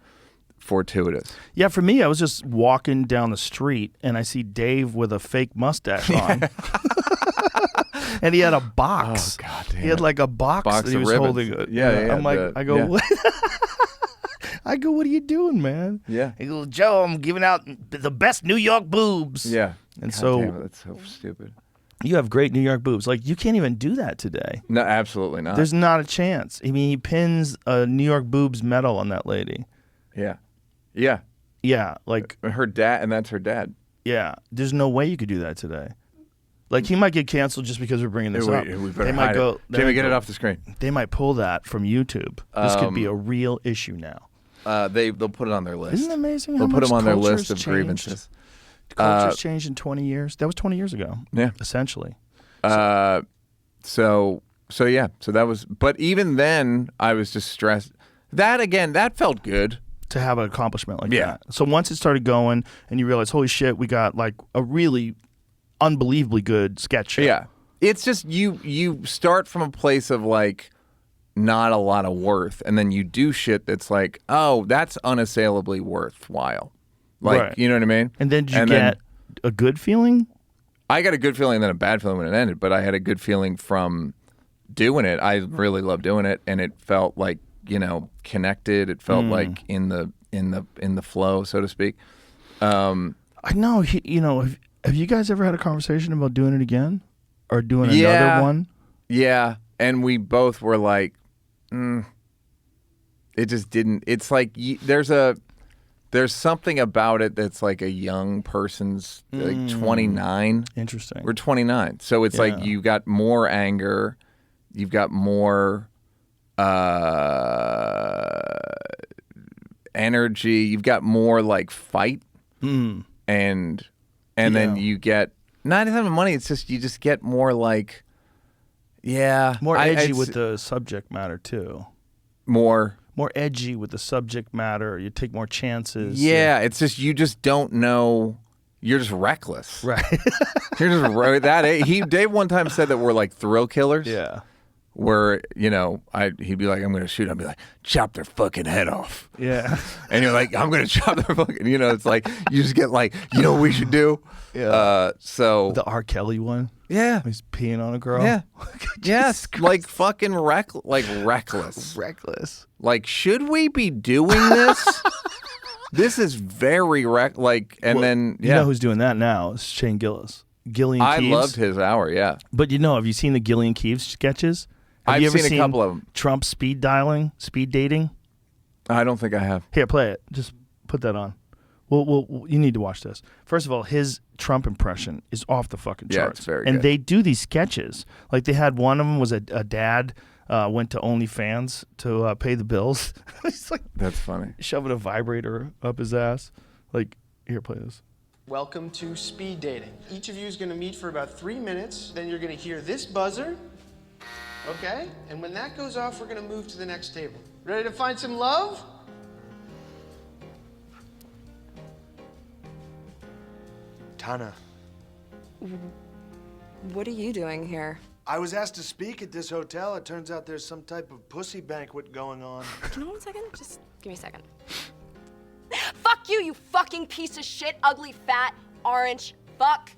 [SPEAKER 5] fortuitous.
[SPEAKER 4] Yeah, for me, I was just walking down the street, and I see Dave with a fake mustache on. And he had a box.
[SPEAKER 5] Oh, God damn.
[SPEAKER 4] He had like a box that he
[SPEAKER 5] of
[SPEAKER 4] was
[SPEAKER 5] ribbons.
[SPEAKER 4] holding it.
[SPEAKER 5] Yeah.
[SPEAKER 4] I'm like, I go,
[SPEAKER 5] yeah.
[SPEAKER 4] what? I go, what are you doing, man?
[SPEAKER 5] Yeah.
[SPEAKER 4] He goes, Joe, I'm giving out the best New York boobs.
[SPEAKER 5] Yeah.
[SPEAKER 4] And
[SPEAKER 5] God
[SPEAKER 4] so
[SPEAKER 5] damn it, that's so stupid.
[SPEAKER 4] you have great New York boobs. Like, you can't even do that today.
[SPEAKER 5] No, absolutely not.
[SPEAKER 4] There's not a chance. I mean, he pins a New York boobs medal on that lady.
[SPEAKER 5] Yeah. Yeah.
[SPEAKER 4] Yeah, like,
[SPEAKER 5] Her dad, and that's her dad.
[SPEAKER 4] yeah. There's no way you could do that today. Like, he might get canceled just because we're bringing this up.
[SPEAKER 5] We better
[SPEAKER 4] They might
[SPEAKER 5] hide
[SPEAKER 4] go.
[SPEAKER 5] it. Jamie, get it off the screen.
[SPEAKER 4] They might pull that from YouTube. This could be a real issue now.
[SPEAKER 5] They'll put it on their list.
[SPEAKER 4] Isn't it amazing how
[SPEAKER 5] They'll put
[SPEAKER 4] much
[SPEAKER 5] them on their
[SPEAKER 4] culture's
[SPEAKER 5] list of
[SPEAKER 4] changed?
[SPEAKER 5] grievances.
[SPEAKER 4] Culture's changed in 20 years. That was 20 years ago.
[SPEAKER 5] Yeah.
[SPEAKER 4] Essentially.
[SPEAKER 5] So that was. But even then, I was just stressed. That again, that felt good.
[SPEAKER 4] To have an accomplishment like
[SPEAKER 5] Yeah.
[SPEAKER 4] that. So once it started going and you realize, holy shit, we got like a really unbelievably good sketch show.
[SPEAKER 5] Yeah, it's just you start from a place of like not a lot of worth, and then you do shit that's like, oh, that's unassailably worthwhile. Like,
[SPEAKER 4] Right.
[SPEAKER 5] you know what I mean?
[SPEAKER 4] And then did you get a good feeling?
[SPEAKER 5] I got a good feeling and then a bad feeling when it ended, but I had a good feeling from doing it. I really loved doing it, and it felt like, connected. It felt like in the flow, so to speak.
[SPEAKER 4] I know. Have you guys ever had a conversation about doing it again or doing another one?
[SPEAKER 5] Yeah, and we both were like, it just didn't. It's like there's something about it that's like a young person's like 29.
[SPEAKER 4] Interesting.
[SPEAKER 5] We're 29, so it's like you got more anger, you've got more energy, you've got more like fight, and then you get not even money. It's just you just get more like,
[SPEAKER 4] more edgy with the subject matter too.
[SPEAKER 5] More
[SPEAKER 4] edgy with the subject matter. You take more chances.
[SPEAKER 5] Yeah, it's just you just don't know. You're just reckless.
[SPEAKER 4] Right.
[SPEAKER 5] You're just that. Dave one time said that we're like thrill killers.
[SPEAKER 4] Yeah.
[SPEAKER 5] Where he'd be like, I'm gonna shoot. I'd be like, chop their fucking head off.
[SPEAKER 4] Yeah.
[SPEAKER 5] And you're like, I'm gonna chop their fucking. It's like you just get like, you know what we should do.
[SPEAKER 4] Yeah.
[SPEAKER 5] So
[SPEAKER 4] the R. Kelly one.
[SPEAKER 5] Yeah.
[SPEAKER 4] He's peeing on a girl.
[SPEAKER 5] Yeah. Yes. Like fucking reckless.
[SPEAKER 4] Reckless.
[SPEAKER 5] Like, should we be doing this? This is very then
[SPEAKER 4] you know who's doing that now? It's Shane Gillis. Gillian
[SPEAKER 5] I
[SPEAKER 4] Keeves.
[SPEAKER 5] loved his hour, yeah.
[SPEAKER 4] But have you seen the Gillian Keeves sketches?
[SPEAKER 5] I've
[SPEAKER 4] you ever
[SPEAKER 5] seen a couple of them.
[SPEAKER 4] Trump speed dating?
[SPEAKER 5] I don't think I have.
[SPEAKER 4] Here, play it. Just put that on. Well, you need to watch this. First of all, his Trump impression is off the fucking charts.
[SPEAKER 5] Yeah, it's very
[SPEAKER 4] and
[SPEAKER 5] good.
[SPEAKER 4] they do these sketches. Like they had one of them was a dad went to OnlyFans to pay the bills. He's like,
[SPEAKER 5] that's funny.
[SPEAKER 4] Shoving a vibrator up his ass. Like, here, play this.
[SPEAKER 7] Welcome to speed dating. Each of you is going to meet for about 3 minutes. Then you're going to hear this buzzer. Okay? And when that goes off, we're going to move to the next table. Ready to find some love?
[SPEAKER 8] Tana,
[SPEAKER 9] What are you doing here?
[SPEAKER 8] I was asked to speak at this hotel. It turns out there's some type of pussy banquet going on.
[SPEAKER 9] Can you hold 1 second? Just give me a second. Fuck you, you fucking piece of shit, ugly, fat, orange, fuck.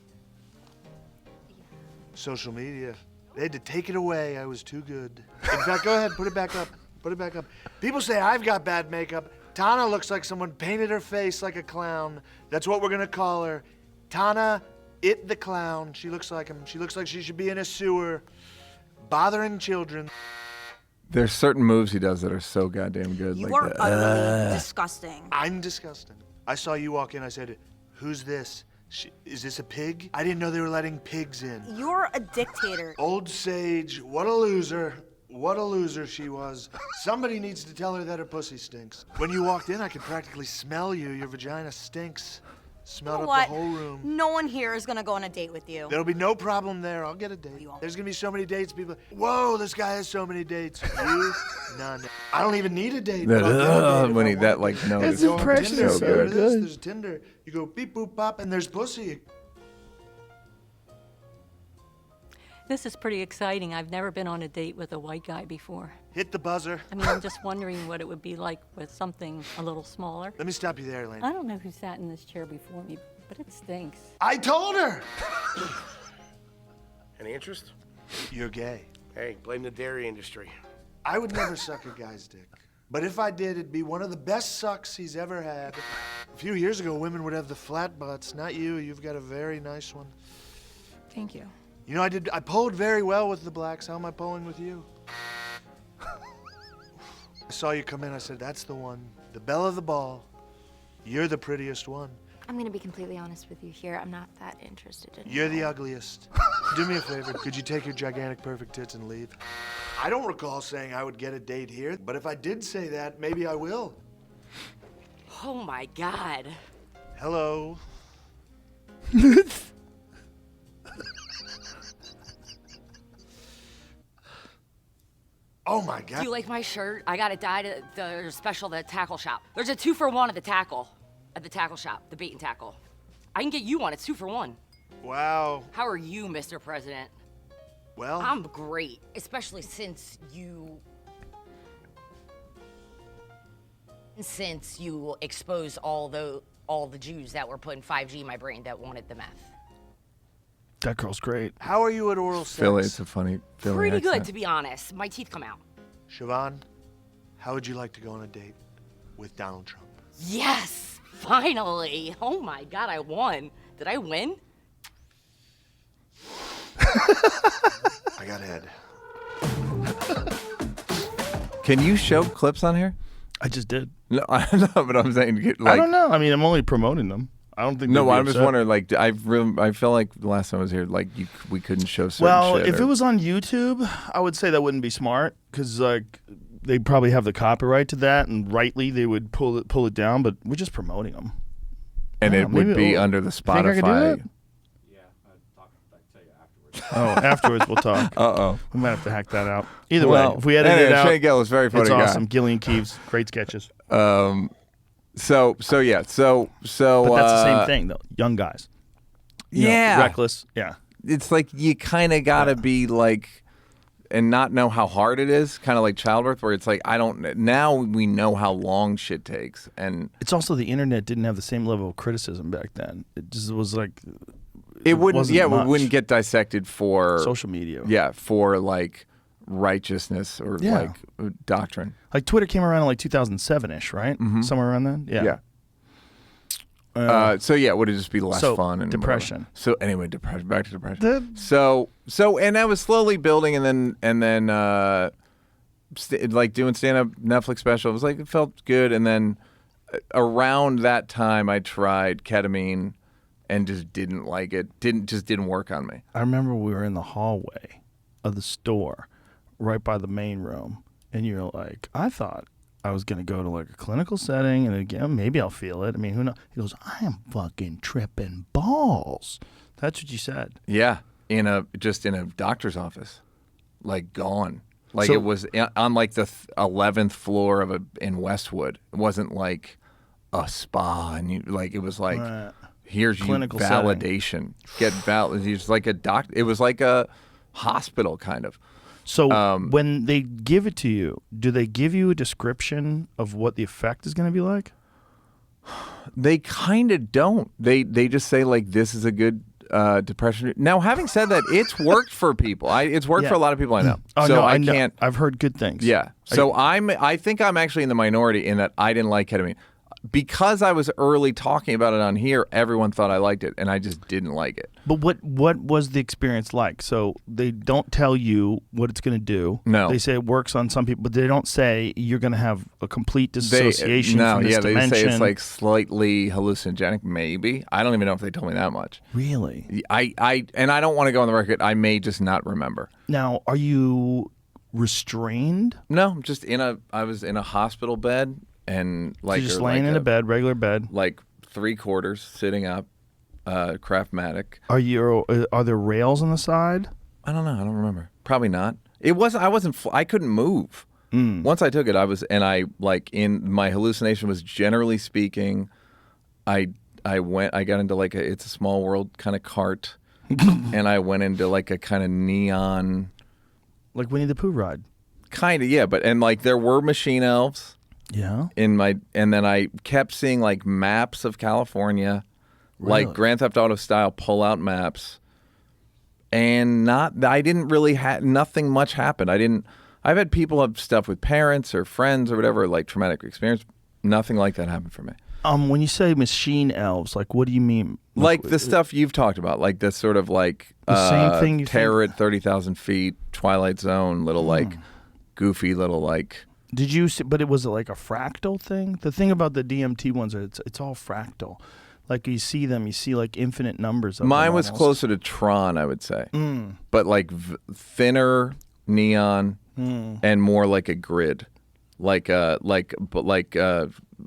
[SPEAKER 8] Social media. They had to take it away. I was too good. In fact, go ahead, put it back up. Put it back up. People say I've got bad makeup. Tana looks like someone painted her face like a clown. That's what we're gonna call her. Tana, it the clown. She looks like him. She looks like she should be in a sewer, bothering children.
[SPEAKER 5] There's certain moves he does that are so goddamn good.
[SPEAKER 10] You
[SPEAKER 5] like
[SPEAKER 10] are
[SPEAKER 5] the,
[SPEAKER 10] utterly disgusting.
[SPEAKER 8] I'm disgusting. I saw you walk in. I said, "Who's this? Is this a pig?" I didn't know they were letting pigs in.
[SPEAKER 10] You're a dictator.
[SPEAKER 8] Old Sage, what a loser. What a loser she was. Somebody needs to tell her that her pussy stinks. When you walked in, I could practically smell you. Your vagina stinks. Smelled
[SPEAKER 10] You know
[SPEAKER 8] up
[SPEAKER 10] what?
[SPEAKER 8] the whole room.
[SPEAKER 10] No one here is gonna go on a date with you.
[SPEAKER 8] There'll be no problem there. I'll get a date. There's gonna be so many dates. People, whoa, this guy has so many dates. You, none. I don't even need a date.
[SPEAKER 5] That,
[SPEAKER 8] I'll get a date if
[SPEAKER 5] when
[SPEAKER 8] I
[SPEAKER 5] he
[SPEAKER 8] want
[SPEAKER 5] that
[SPEAKER 8] a
[SPEAKER 5] like
[SPEAKER 8] date.
[SPEAKER 5] no,
[SPEAKER 4] His
[SPEAKER 8] You go on
[SPEAKER 4] impression
[SPEAKER 8] Tinder,
[SPEAKER 4] is so
[SPEAKER 8] there it
[SPEAKER 4] good.
[SPEAKER 8] There's Tinder. You go beep boop pop, and there's pussy.
[SPEAKER 11] This is pretty exciting. I've never been on a date with a white guy before.
[SPEAKER 8] Hit the buzzer.
[SPEAKER 11] I mean, I'm just wondering what it would be like with something a little smaller.
[SPEAKER 8] Let me stop you there, Elaine.
[SPEAKER 11] I don't know who sat in this chair before me, but it stinks.
[SPEAKER 8] I told her.
[SPEAKER 12] Any interest?
[SPEAKER 8] You're gay.
[SPEAKER 12] Hey, blame the dairy industry.
[SPEAKER 8] I would never suck a guy's dick. But if I did, it'd be one of the best sucks he's ever had. A few years ago, women would have the flat butts. Not you. You've got a very nice one.
[SPEAKER 11] Thank you.
[SPEAKER 8] You know, I polled very well with the blacks. How am I polling with you? I saw you come in. I said, that's the one. The belle of the ball. You're the prettiest one.
[SPEAKER 9] I'm gonna be completely honest with you here. I'm not that interested in
[SPEAKER 8] You're the ugliest. Do me a favor. Could you take your gigantic perfect tits and leave? I don't recall saying I would get a date here, but if I did say that, maybe I will.
[SPEAKER 9] Oh my God.
[SPEAKER 8] Hello. Oh my God.
[SPEAKER 9] Do you like my shirt? I got it dyed at the special at the tackle shop. There's a 2-for-1 at the tackle shop, the bait and tackle. I can get you one. It's 2 for 1.
[SPEAKER 8] Wow.
[SPEAKER 9] How are you, Mr. President?
[SPEAKER 8] Well,
[SPEAKER 9] I'm great, especially since you exposed all the Jews that were putting 5G in my brain that wanted the meth.
[SPEAKER 4] That girl's great.
[SPEAKER 8] how are you at oral sex?
[SPEAKER 5] Philly. It's a funny Philly
[SPEAKER 9] Pretty
[SPEAKER 5] accent.
[SPEAKER 9] good, to be honest. My teeth come out.
[SPEAKER 8] Siobhan, how would you like to go on a date with Donald Trump?
[SPEAKER 9] Yes, finally. Oh my God, I won. Did I win?
[SPEAKER 8] I got head.
[SPEAKER 5] Can you show clips on here?
[SPEAKER 4] I just did.
[SPEAKER 5] No, I know, but I'm saying, like,
[SPEAKER 4] I don't know. I mean, I'm only promoting them. I don't think.
[SPEAKER 5] No,
[SPEAKER 4] they'd be
[SPEAKER 5] I'm just
[SPEAKER 4] upset.
[SPEAKER 5] wondering. Like, I feel like the last time I was here, like, we couldn't show certain
[SPEAKER 4] Well,
[SPEAKER 5] shit.
[SPEAKER 4] if
[SPEAKER 5] or-
[SPEAKER 4] it was on YouTube, I would say that wouldn't be smart because like they probably have the copyright to that, and rightly they would pull it down. But we're just promoting them,
[SPEAKER 5] and
[SPEAKER 4] Yeah,
[SPEAKER 5] it would
[SPEAKER 4] maybe-
[SPEAKER 5] be under the
[SPEAKER 4] Think I could do
[SPEAKER 5] Spotify.
[SPEAKER 4] that? Oh, afterwards we'll talk.
[SPEAKER 5] Uh-oh.
[SPEAKER 4] We might have to hack that out. Either
[SPEAKER 5] Well,
[SPEAKER 4] way, if we edit
[SPEAKER 5] anyway,
[SPEAKER 4] it out,
[SPEAKER 5] Shane Gill is very funny
[SPEAKER 4] it's
[SPEAKER 5] guy.
[SPEAKER 4] awesome. Gillian Keeves, great sketches.
[SPEAKER 5] So yeah, so
[SPEAKER 4] But that's the same thing, though. Young guys. You know,
[SPEAKER 5] Yeah.
[SPEAKER 4] reckless. Yeah.
[SPEAKER 5] It's like you kind of gotta be like, and not know how hard it is, kind of like childbirth, where it's like now we know how long shit takes, and
[SPEAKER 4] It's also the internet didn't have the same level of criticism back then. It just was like
[SPEAKER 5] it wouldn't.
[SPEAKER 4] wasn't
[SPEAKER 5] Yeah,
[SPEAKER 4] much.
[SPEAKER 5] it wouldn't get dissected for
[SPEAKER 4] social media.
[SPEAKER 5] Yeah, for like righteousness or
[SPEAKER 4] Yeah.
[SPEAKER 5] like doctrine.
[SPEAKER 4] Like Twitter came around in like 2007-ish, right?
[SPEAKER 5] Mhm.
[SPEAKER 4] Somewhere around then. Yeah.
[SPEAKER 5] So yeah, would it just be less
[SPEAKER 4] so
[SPEAKER 5] fun and
[SPEAKER 4] depression.
[SPEAKER 5] whatever. So anyway, depression. Back to depression. So and I was slowly building, and then like doing stand up Netflix special. It was like it felt good, and then around that time I tried ketamine, and just didn't like it. Didn't work on me.
[SPEAKER 4] I remember we were in the hallway of the store, right by the main room, and you're like, I thought I was gonna go to like a clinical setting, and again, maybe I'll feel it. I mean, who knows? He goes, I am fucking tripping balls. That's what you said.
[SPEAKER 5] Yeah, in a doctor's office, like gone. Like
[SPEAKER 4] So-
[SPEAKER 5] it was on like the 11th floor of in Westwood. It wasn't like a spa, and you like it was like
[SPEAKER 4] Right.
[SPEAKER 5] here's
[SPEAKER 4] Clinical
[SPEAKER 5] you validation. Get It's like a doctor. It was like a hospital kind of.
[SPEAKER 4] So when they give it to you, do they give you a description of what the effect is going to be like?
[SPEAKER 5] They kind of don't. They just say like this is a good depression. Now, having said that, it's worked for people. It's worked for a lot of people I know.
[SPEAKER 4] Oh,
[SPEAKER 5] so
[SPEAKER 4] no,
[SPEAKER 5] I
[SPEAKER 4] know.
[SPEAKER 5] can't.
[SPEAKER 4] I've heard good things.
[SPEAKER 5] Yeah. So I think I'm actually in the minority in that I didn't like ketamine. because I was early talking about it on here, everyone thought I liked it, and I just didn't like it.
[SPEAKER 4] But what was the experience like? So they don't tell you what it's going to do.
[SPEAKER 5] No.
[SPEAKER 4] They say it works on some people, but they don't say you're going to have a complete dissociation from this dimension.
[SPEAKER 5] They say it's like slightly hallucinogenic, maybe. I don't even know if they told me that much.
[SPEAKER 4] Really?
[SPEAKER 5] I don't want to go on the record. I may just not remember.
[SPEAKER 4] Now, are you restrained?
[SPEAKER 5] No, just I was in a hospital bed and like
[SPEAKER 4] so just laying in a bed, regular bed,
[SPEAKER 5] like 3/4 sitting up, Craftmatic.
[SPEAKER 4] Are there rails on the side?
[SPEAKER 5] I don't know. I don't remember. Probably not. It wasn't. I couldn't move. Once I took it, in my hallucination was generally speaking, I got into like It's a Small World kind of cart, and I went into like a kind of neon,
[SPEAKER 4] like Winnie the Pooh ride.
[SPEAKER 5] Kind of, yeah. And like there were machine elves.
[SPEAKER 4] Yeah.
[SPEAKER 5] And then I kept seeing like maps of California,
[SPEAKER 4] Really?
[SPEAKER 5] like Grand Theft Auto style pull-out maps, and I didn't really nothing much happened. I've had people have stuff with parents or friends or whatever, like traumatic experience. Nothing like that happened for me.
[SPEAKER 4] When you say machine elves, like what do you mean?
[SPEAKER 5] Like the stuff you've talked about, like this sort of like
[SPEAKER 4] the same thing.
[SPEAKER 5] Terror at 30,000 feet, Twilight Zone, little like goofy little like.
[SPEAKER 4] Did you see, but it was like a fractal thing? The thing about the DMT ones is it's all fractal. Like you see them, you see like infinite numbers of
[SPEAKER 5] Mine
[SPEAKER 4] them
[SPEAKER 5] was
[SPEAKER 4] almost.
[SPEAKER 5] closer to Tron, I would say. But like thinner neon and more like a grid. Like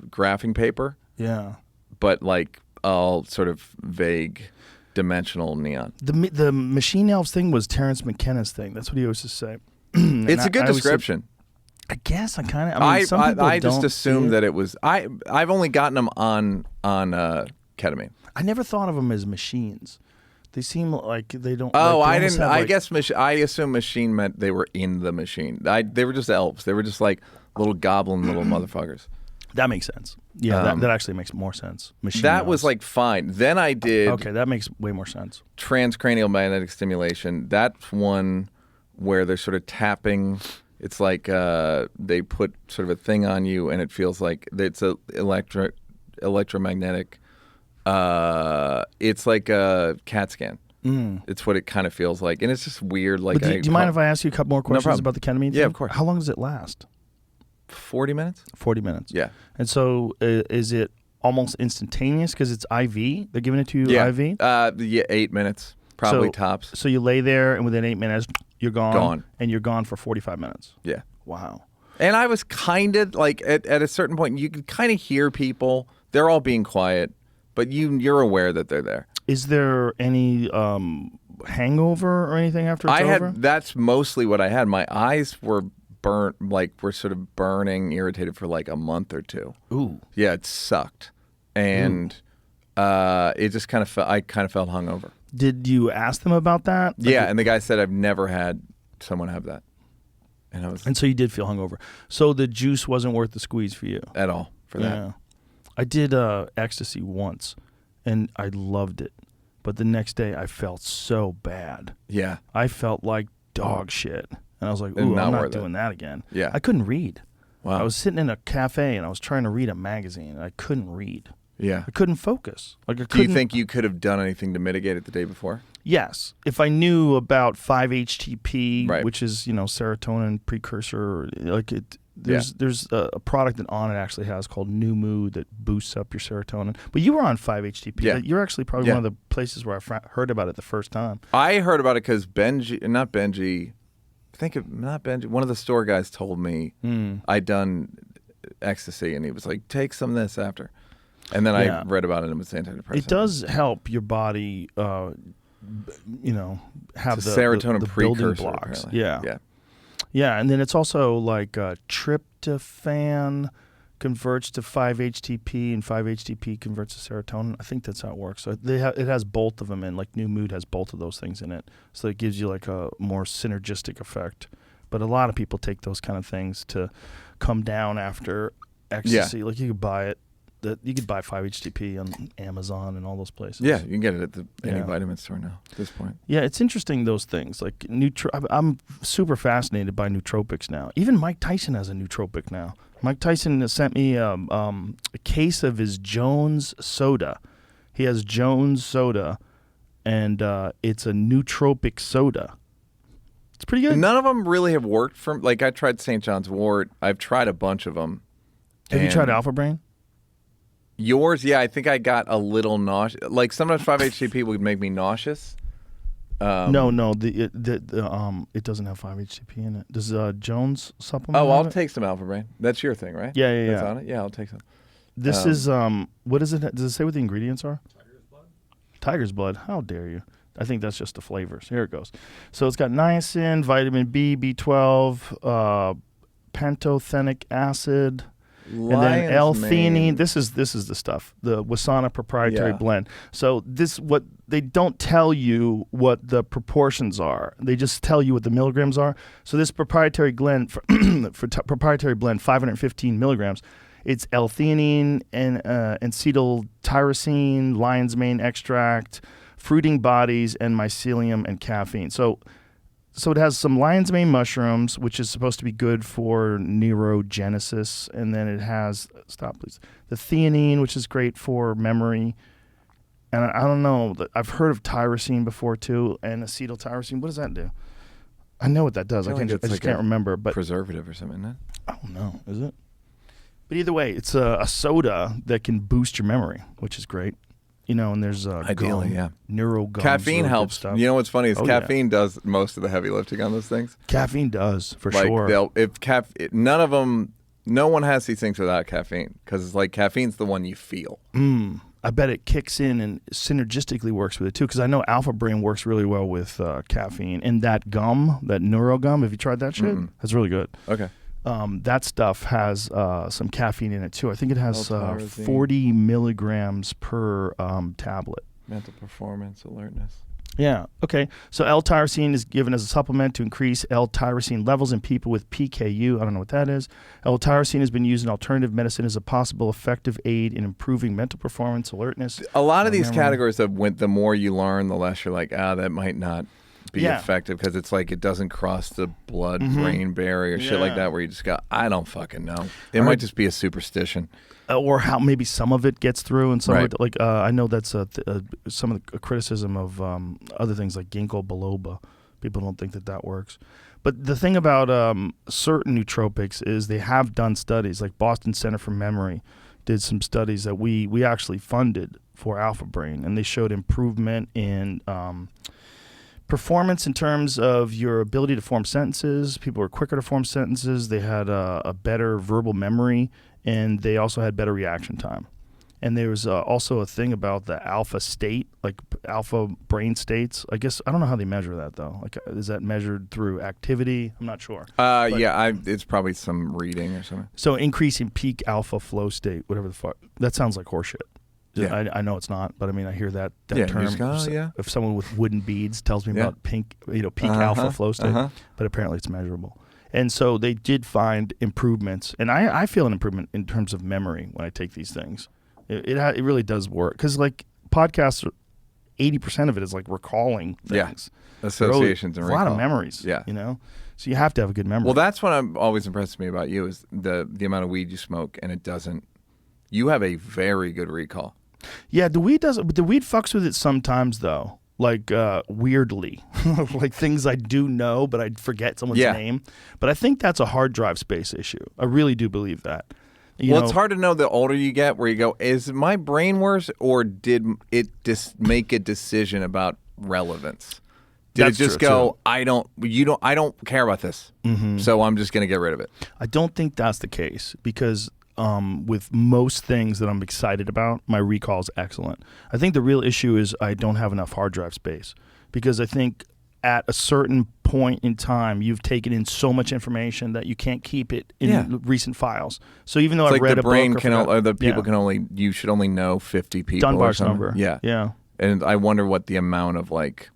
[SPEAKER 5] graphing paper.
[SPEAKER 4] Yeah.
[SPEAKER 5] But like all sort of vague dimensional neon.
[SPEAKER 4] The machine elves thing was Terrence McKenna's thing. That's what he always used to say.
[SPEAKER 5] It's a good description.
[SPEAKER 4] I guess I kind of. I mean, some people
[SPEAKER 5] I
[SPEAKER 4] don't
[SPEAKER 5] just assumed that it was. I've only gotten them on ketamine.
[SPEAKER 4] I never thought of them as machines. They seem like they don't.
[SPEAKER 5] Oh,
[SPEAKER 4] like,
[SPEAKER 5] I
[SPEAKER 4] they almost
[SPEAKER 5] didn't.
[SPEAKER 4] have,
[SPEAKER 5] I
[SPEAKER 4] like-
[SPEAKER 5] guess I assumed machine meant they were in the machine. They were just elves. They were just like little goblin little motherfuckers.
[SPEAKER 4] That makes sense. Yeah, that actually makes more sense. Machine
[SPEAKER 5] That was
[SPEAKER 4] elves.
[SPEAKER 5] like fine. Then I did.
[SPEAKER 4] Okay, that makes way more sense.
[SPEAKER 5] Transcranial magnetic stimulation. That's one where they're sort of tapping. It's like they put sort of a thing on you, and it feels like it's a electromagnetic. It's like a CAT scan. It's what it kind of feels like, and it's just weird. Like,
[SPEAKER 4] But do you mind if I ask you a couple more questions
[SPEAKER 5] problem.
[SPEAKER 4] about the ketamine thing?
[SPEAKER 5] Yeah, of course.
[SPEAKER 4] How long does it last?
[SPEAKER 5] 40 minutes.
[SPEAKER 4] 40 minutes.
[SPEAKER 5] Yeah.
[SPEAKER 4] And so is it almost instantaneous because it's IV? They're giving it to you
[SPEAKER 5] Yeah.
[SPEAKER 4] IV?
[SPEAKER 5] Yeah, 8 minutes, probably
[SPEAKER 4] So-
[SPEAKER 5] tops.
[SPEAKER 4] So you lay there, and within 8 minutes, you're gone.
[SPEAKER 5] Gone.
[SPEAKER 4] And you're gone for 45 minutes.
[SPEAKER 5] Yeah.
[SPEAKER 4] Wow.
[SPEAKER 5] And I was kind of like at a certain point, you could kind of hear people. They're all being quiet, but you're aware that they're there.
[SPEAKER 4] Is there any hangover or anything after it's over?
[SPEAKER 5] That's mostly what I had. My eyes were burnt, like were sort of burning, irritated for like a month or two.
[SPEAKER 4] Ooh.
[SPEAKER 5] Yeah, it sucked, and it just kind of felt. I kind of felt hungover.
[SPEAKER 4] Did you ask them about that? Like,
[SPEAKER 5] Yeah, and the guy said I've never had someone have that, and I was
[SPEAKER 4] And so you did feel hungover. So the juice wasn't worth the squeeze for you.
[SPEAKER 5] at all for that.
[SPEAKER 4] I did ecstasy once, and I loved it. But the next day, I felt so bad.
[SPEAKER 5] Yeah,
[SPEAKER 4] I felt like dog shit. And I was like,
[SPEAKER 5] And
[SPEAKER 4] ooh,
[SPEAKER 5] not
[SPEAKER 4] I'm not
[SPEAKER 5] worth it.
[SPEAKER 4] doing that again.
[SPEAKER 5] Yeah.
[SPEAKER 4] I couldn't read.
[SPEAKER 5] Wow.
[SPEAKER 4] I was sitting in a cafe, and I was trying to read a magazine, and I couldn't read.
[SPEAKER 5] Yeah.
[SPEAKER 4] I couldn't focus. Like I
[SPEAKER 5] Do you
[SPEAKER 4] couldn't.
[SPEAKER 5] think you could have done anything to mitigate it the day before?
[SPEAKER 4] Yes. If I knew about 5-HTP,
[SPEAKER 5] Right.
[SPEAKER 4] which is, serotonin precursor, like it. There's a product that On It actually has called New Mood that boosts up your serotonin. But you were on 5-HTP.
[SPEAKER 5] Yeah.
[SPEAKER 4] You're actually probably one of the places where I heard about it the first time.
[SPEAKER 5] I heard about it because not Benji, one of the store guys told me I'd done ecstasy, and he was like, take some of this after. And then I read about it, and it was antidepressant.
[SPEAKER 4] It does help your body, have
[SPEAKER 5] It's a
[SPEAKER 4] the
[SPEAKER 5] serotonin
[SPEAKER 4] the
[SPEAKER 5] precursor,
[SPEAKER 4] building blocks.
[SPEAKER 5] apparently.
[SPEAKER 4] Yeah. Yeah, and then it's also like tryptophan converts to 5-HTP, and 5-HTP converts to serotonin. I think that's how it works. So it has both of them in. Like New Mood has both of those things in it. So it gives you like a more synergistic effect. But a lot of people take those kind of things to come down after ecstasy. Like you could buy it. You could buy 5-HTP on Amazon and all those places.
[SPEAKER 5] Yeah, you can get it at any vitamin store now at this point.
[SPEAKER 4] Yeah, it's interesting, those things. Like I'm super fascinated by nootropics now. Even Mike Tyson has a nootropic now. Mike Tyson sent me a case of his Jones soda. He has Jones soda, and it's a nootropic soda. It's pretty good.
[SPEAKER 5] None of them really have worked for. Like I tried St. John's Wort. I've tried a bunch of them.
[SPEAKER 4] Have you tried Alpha Brain?
[SPEAKER 5] Yours, yeah. I think I got a little nauseous. Like sometimes 5-HTP would make me nauseous.
[SPEAKER 4] No, it doesn't have 5-HTP in it. Does Jones supplement?
[SPEAKER 5] Oh, I'll
[SPEAKER 4] have it?
[SPEAKER 5] take some Alpha Brain. That's your thing, right?
[SPEAKER 4] Yeah.
[SPEAKER 5] That's on it. Yeah, I'll take some.
[SPEAKER 4] This is what is it? Does it say what the ingredients are? Tiger's blood. Tiger's blood. How dare you? I think that's just the flavors. Here it goes. So it's got niacin, vitamin B, B12, pantothenic acid, and then L-theanine. This is the stuff. The Wasana proprietary blend. So what they don't tell you what the proportions are. They just tell you what the milligrams are. So this proprietary blend proprietary blend 515 milligrams. It's L-theanine and acetyltyrosine, lion's mane extract, fruiting bodies, and mycelium and caffeine. So it has some lion's mane mushrooms, which is supposed to be good for neurogenesis, and then it has the theanine, which is great for memory. And I don't know, I've heard of tyrosine before too, and acetyltyrosine. What does that do? I know what that does. I just can't remember. But
[SPEAKER 5] preservative or something, isn't it?
[SPEAKER 4] I don't know. Is it? But either way, it's a soda that can boost your memory, which is great. And there's
[SPEAKER 5] ideally,
[SPEAKER 4] neurogums.
[SPEAKER 5] Caffeine helps.
[SPEAKER 4] Stuff.
[SPEAKER 5] You know what's funny is caffeine does most of the heavy lifting on those things.
[SPEAKER 4] Caffeine does for sure.
[SPEAKER 5] None of them. No one has these things without caffeine because it's like caffeine's the one you feel.
[SPEAKER 4] I bet it kicks in and synergistically works with it too. Because I know Alpha Brain works really well with caffeine. And that gum, that neurogum, have you tried that shit? That's really good.
[SPEAKER 5] Okay.
[SPEAKER 4] That stuff has some caffeine in it too. I think it has 40 milligrams per tablet.
[SPEAKER 5] Mental performance, alertness.
[SPEAKER 4] Yeah. Okay. So L-tyrosine is given as a supplement to increase L-tyrosine levels in people with PKU. I don't know what that is. L-tyrosine has been used in alternative medicine as a possible effective aid in improving mental performance, alertness.
[SPEAKER 5] A lot of these categories the more you learn, the less you're like, that might not be effective because it's like it doesn't cross the blood-brain barrier, shit like that, where you just go, I don't fucking know. It might just be a superstition.
[SPEAKER 4] Or how maybe some of it gets through, and some of it, I know that's some of the criticism of other things like ginkgo biloba. People don't think that works. But the thing about certain nootropics is they have done studies, like Boston Center for Memory did some studies that we actually funded for Alpha Brain, and they showed improvement in performance in terms of your ability to form sentences. People were quicker to form sentences. They had a better verbal memory, and they also had better reaction time. And there was also a thing about the alpha state, like alpha brain states. I guess I don't know how they measure that though. Like, is that measured through activity? I'm not sure.
[SPEAKER 5] It's probably some reading or something.
[SPEAKER 4] So increasing peak alpha flow state, whatever the fuck. That sounds like horseshit.
[SPEAKER 5] Yeah.
[SPEAKER 4] I know it's not, but I mean I hear that term. If someone with wooden beads tells me about peak alpha flow state, but apparently it's measurable. And so they did find improvements, and I feel an improvement in terms of memory when I take these things. It really does work because like podcasts, 80% of it is like recalling things,
[SPEAKER 5] associations, and
[SPEAKER 4] a lot of memories. So you have to have a good memory.
[SPEAKER 5] Well, that's what I'm always impressed me about you is the amount of weed you smoke, and it doesn't. You have a very good recall.
[SPEAKER 4] Yeah, the weed doesn't. But the weed fucks with it sometimes though. Like weirdly, like things I do know, but I'd forget someone's name. But I think that's a hard drive space issue. I really do believe that.
[SPEAKER 5] It's hard to know the older you get where you go, is my brain worse or did it just make a decision about relevance? Did it just go, I don't care about this, so I'm just going to get rid of it?
[SPEAKER 4] I don't think that's the case because with most things that I'm excited about, my recall is excellent. I think the real issue is I don't have enough hard drive space because I think at a certain point in time, you've taken in so much information that you can't keep it in recent files. So even though I've read a book,
[SPEAKER 5] you should only know 50 people.
[SPEAKER 4] Dunbar's number.
[SPEAKER 5] Yeah. And I wonder what the amount of like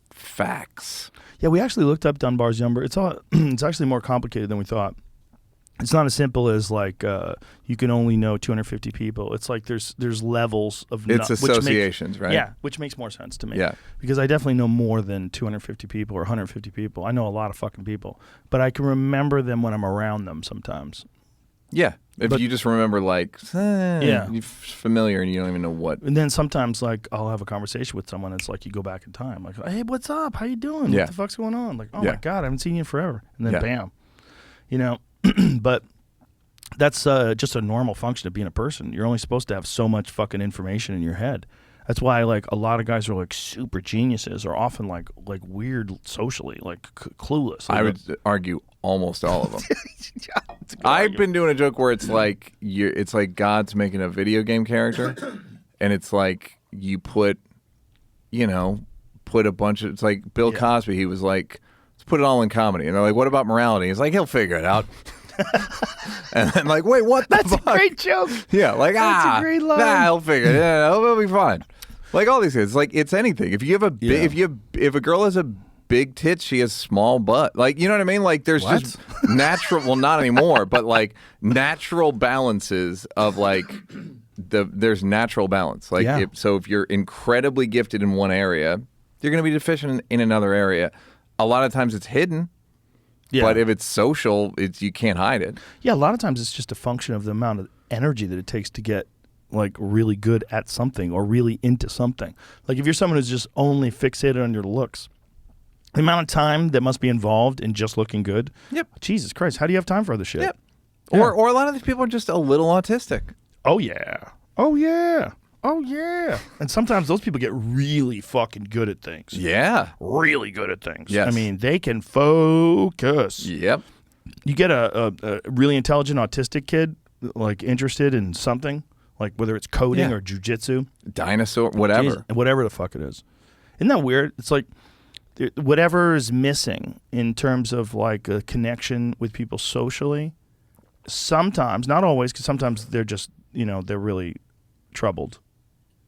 [SPEAKER 5] facts.
[SPEAKER 4] Yeah, we actually looked up Dunbar's number. It's actually more complicated than we thought. It's not as simple as like you can only know 250 people. It's like there's levels of
[SPEAKER 5] it's associations, right?
[SPEAKER 4] Yeah, which makes more sense to me.
[SPEAKER 5] Yeah,
[SPEAKER 4] because I definitely know more than 250 people or 150 people. I know a lot of fucking people, but I can remember them when I'm around them sometimes.
[SPEAKER 5] Yeah. If you just remember, like, you're familiar and you don't even know what.
[SPEAKER 4] And then sometimes, like, I'll have a conversation with someone. It's like you go back in time. Like, hey, what's up? How you doing?
[SPEAKER 5] Yeah.
[SPEAKER 4] What the fuck's going on? Like, oh,
[SPEAKER 5] Yeah.
[SPEAKER 4] my God, I haven't seen you in forever. And then
[SPEAKER 5] Yeah.
[SPEAKER 4] bam. You know, but that's just a normal function of being a person. You're only supposed to have so much fucking information in your head. That's why, like, a lot of guys who are, like, super geniuses are often, like weird socially, like, clueless. Like,
[SPEAKER 5] I would argue almost all of them. I've been doing a joke where it's like it's like God's making a video game character, and it's like you put a bunch of. It's like Bill Cosby. He was like, let's put it all in comedy, and they're like, what about morality? He's like, he'll figure it out. And then like, wait, what?
[SPEAKER 4] That's
[SPEAKER 5] fuck?
[SPEAKER 4] a great joke.
[SPEAKER 5] Yeah, like
[SPEAKER 4] That's a great line.
[SPEAKER 5] Nah, he'll figure it. Yeah, he'll be fine. Like all these things, like it's anything. If you have a if a girl has a big tits, she has small butt. Like, you know what I mean? Like there's just natural. Well, not anymore, but like natural balances of like there's natural balance. Like so, if you're incredibly gifted in one area, you're going to be deficient in another area. A lot of times it's hidden. Yeah. But if it's social, you can't hide it.
[SPEAKER 4] Yeah, a lot of times it's just a function of the amount of energy that it takes to get like really good at something or really into something. Like if you're someone who's just only fixated on your looks, the amount of time that must be involved in just looking good.
[SPEAKER 5] Yep.
[SPEAKER 4] Jesus Christ, how do you have time for other shit?
[SPEAKER 5] Yep.
[SPEAKER 4] Yeah.
[SPEAKER 5] Or a lot of these people are just a little autistic.
[SPEAKER 4] Oh yeah. Oh yeah. Oh yeah. And sometimes those people get really fucking good at things.
[SPEAKER 5] Yeah.
[SPEAKER 4] Really good at things.
[SPEAKER 5] Yes.
[SPEAKER 4] I mean, they can focus.
[SPEAKER 5] Yep.
[SPEAKER 4] You get a really intelligent autistic kid like interested in something, like whether it's coding or jujitsu,
[SPEAKER 5] dinosaur, whatever.
[SPEAKER 4] Whatever the fuck it is. Isn't that weird? It's like whatever is missing in terms of like a connection with people socially, sometimes, not always, because sometimes they're just, they're really troubled.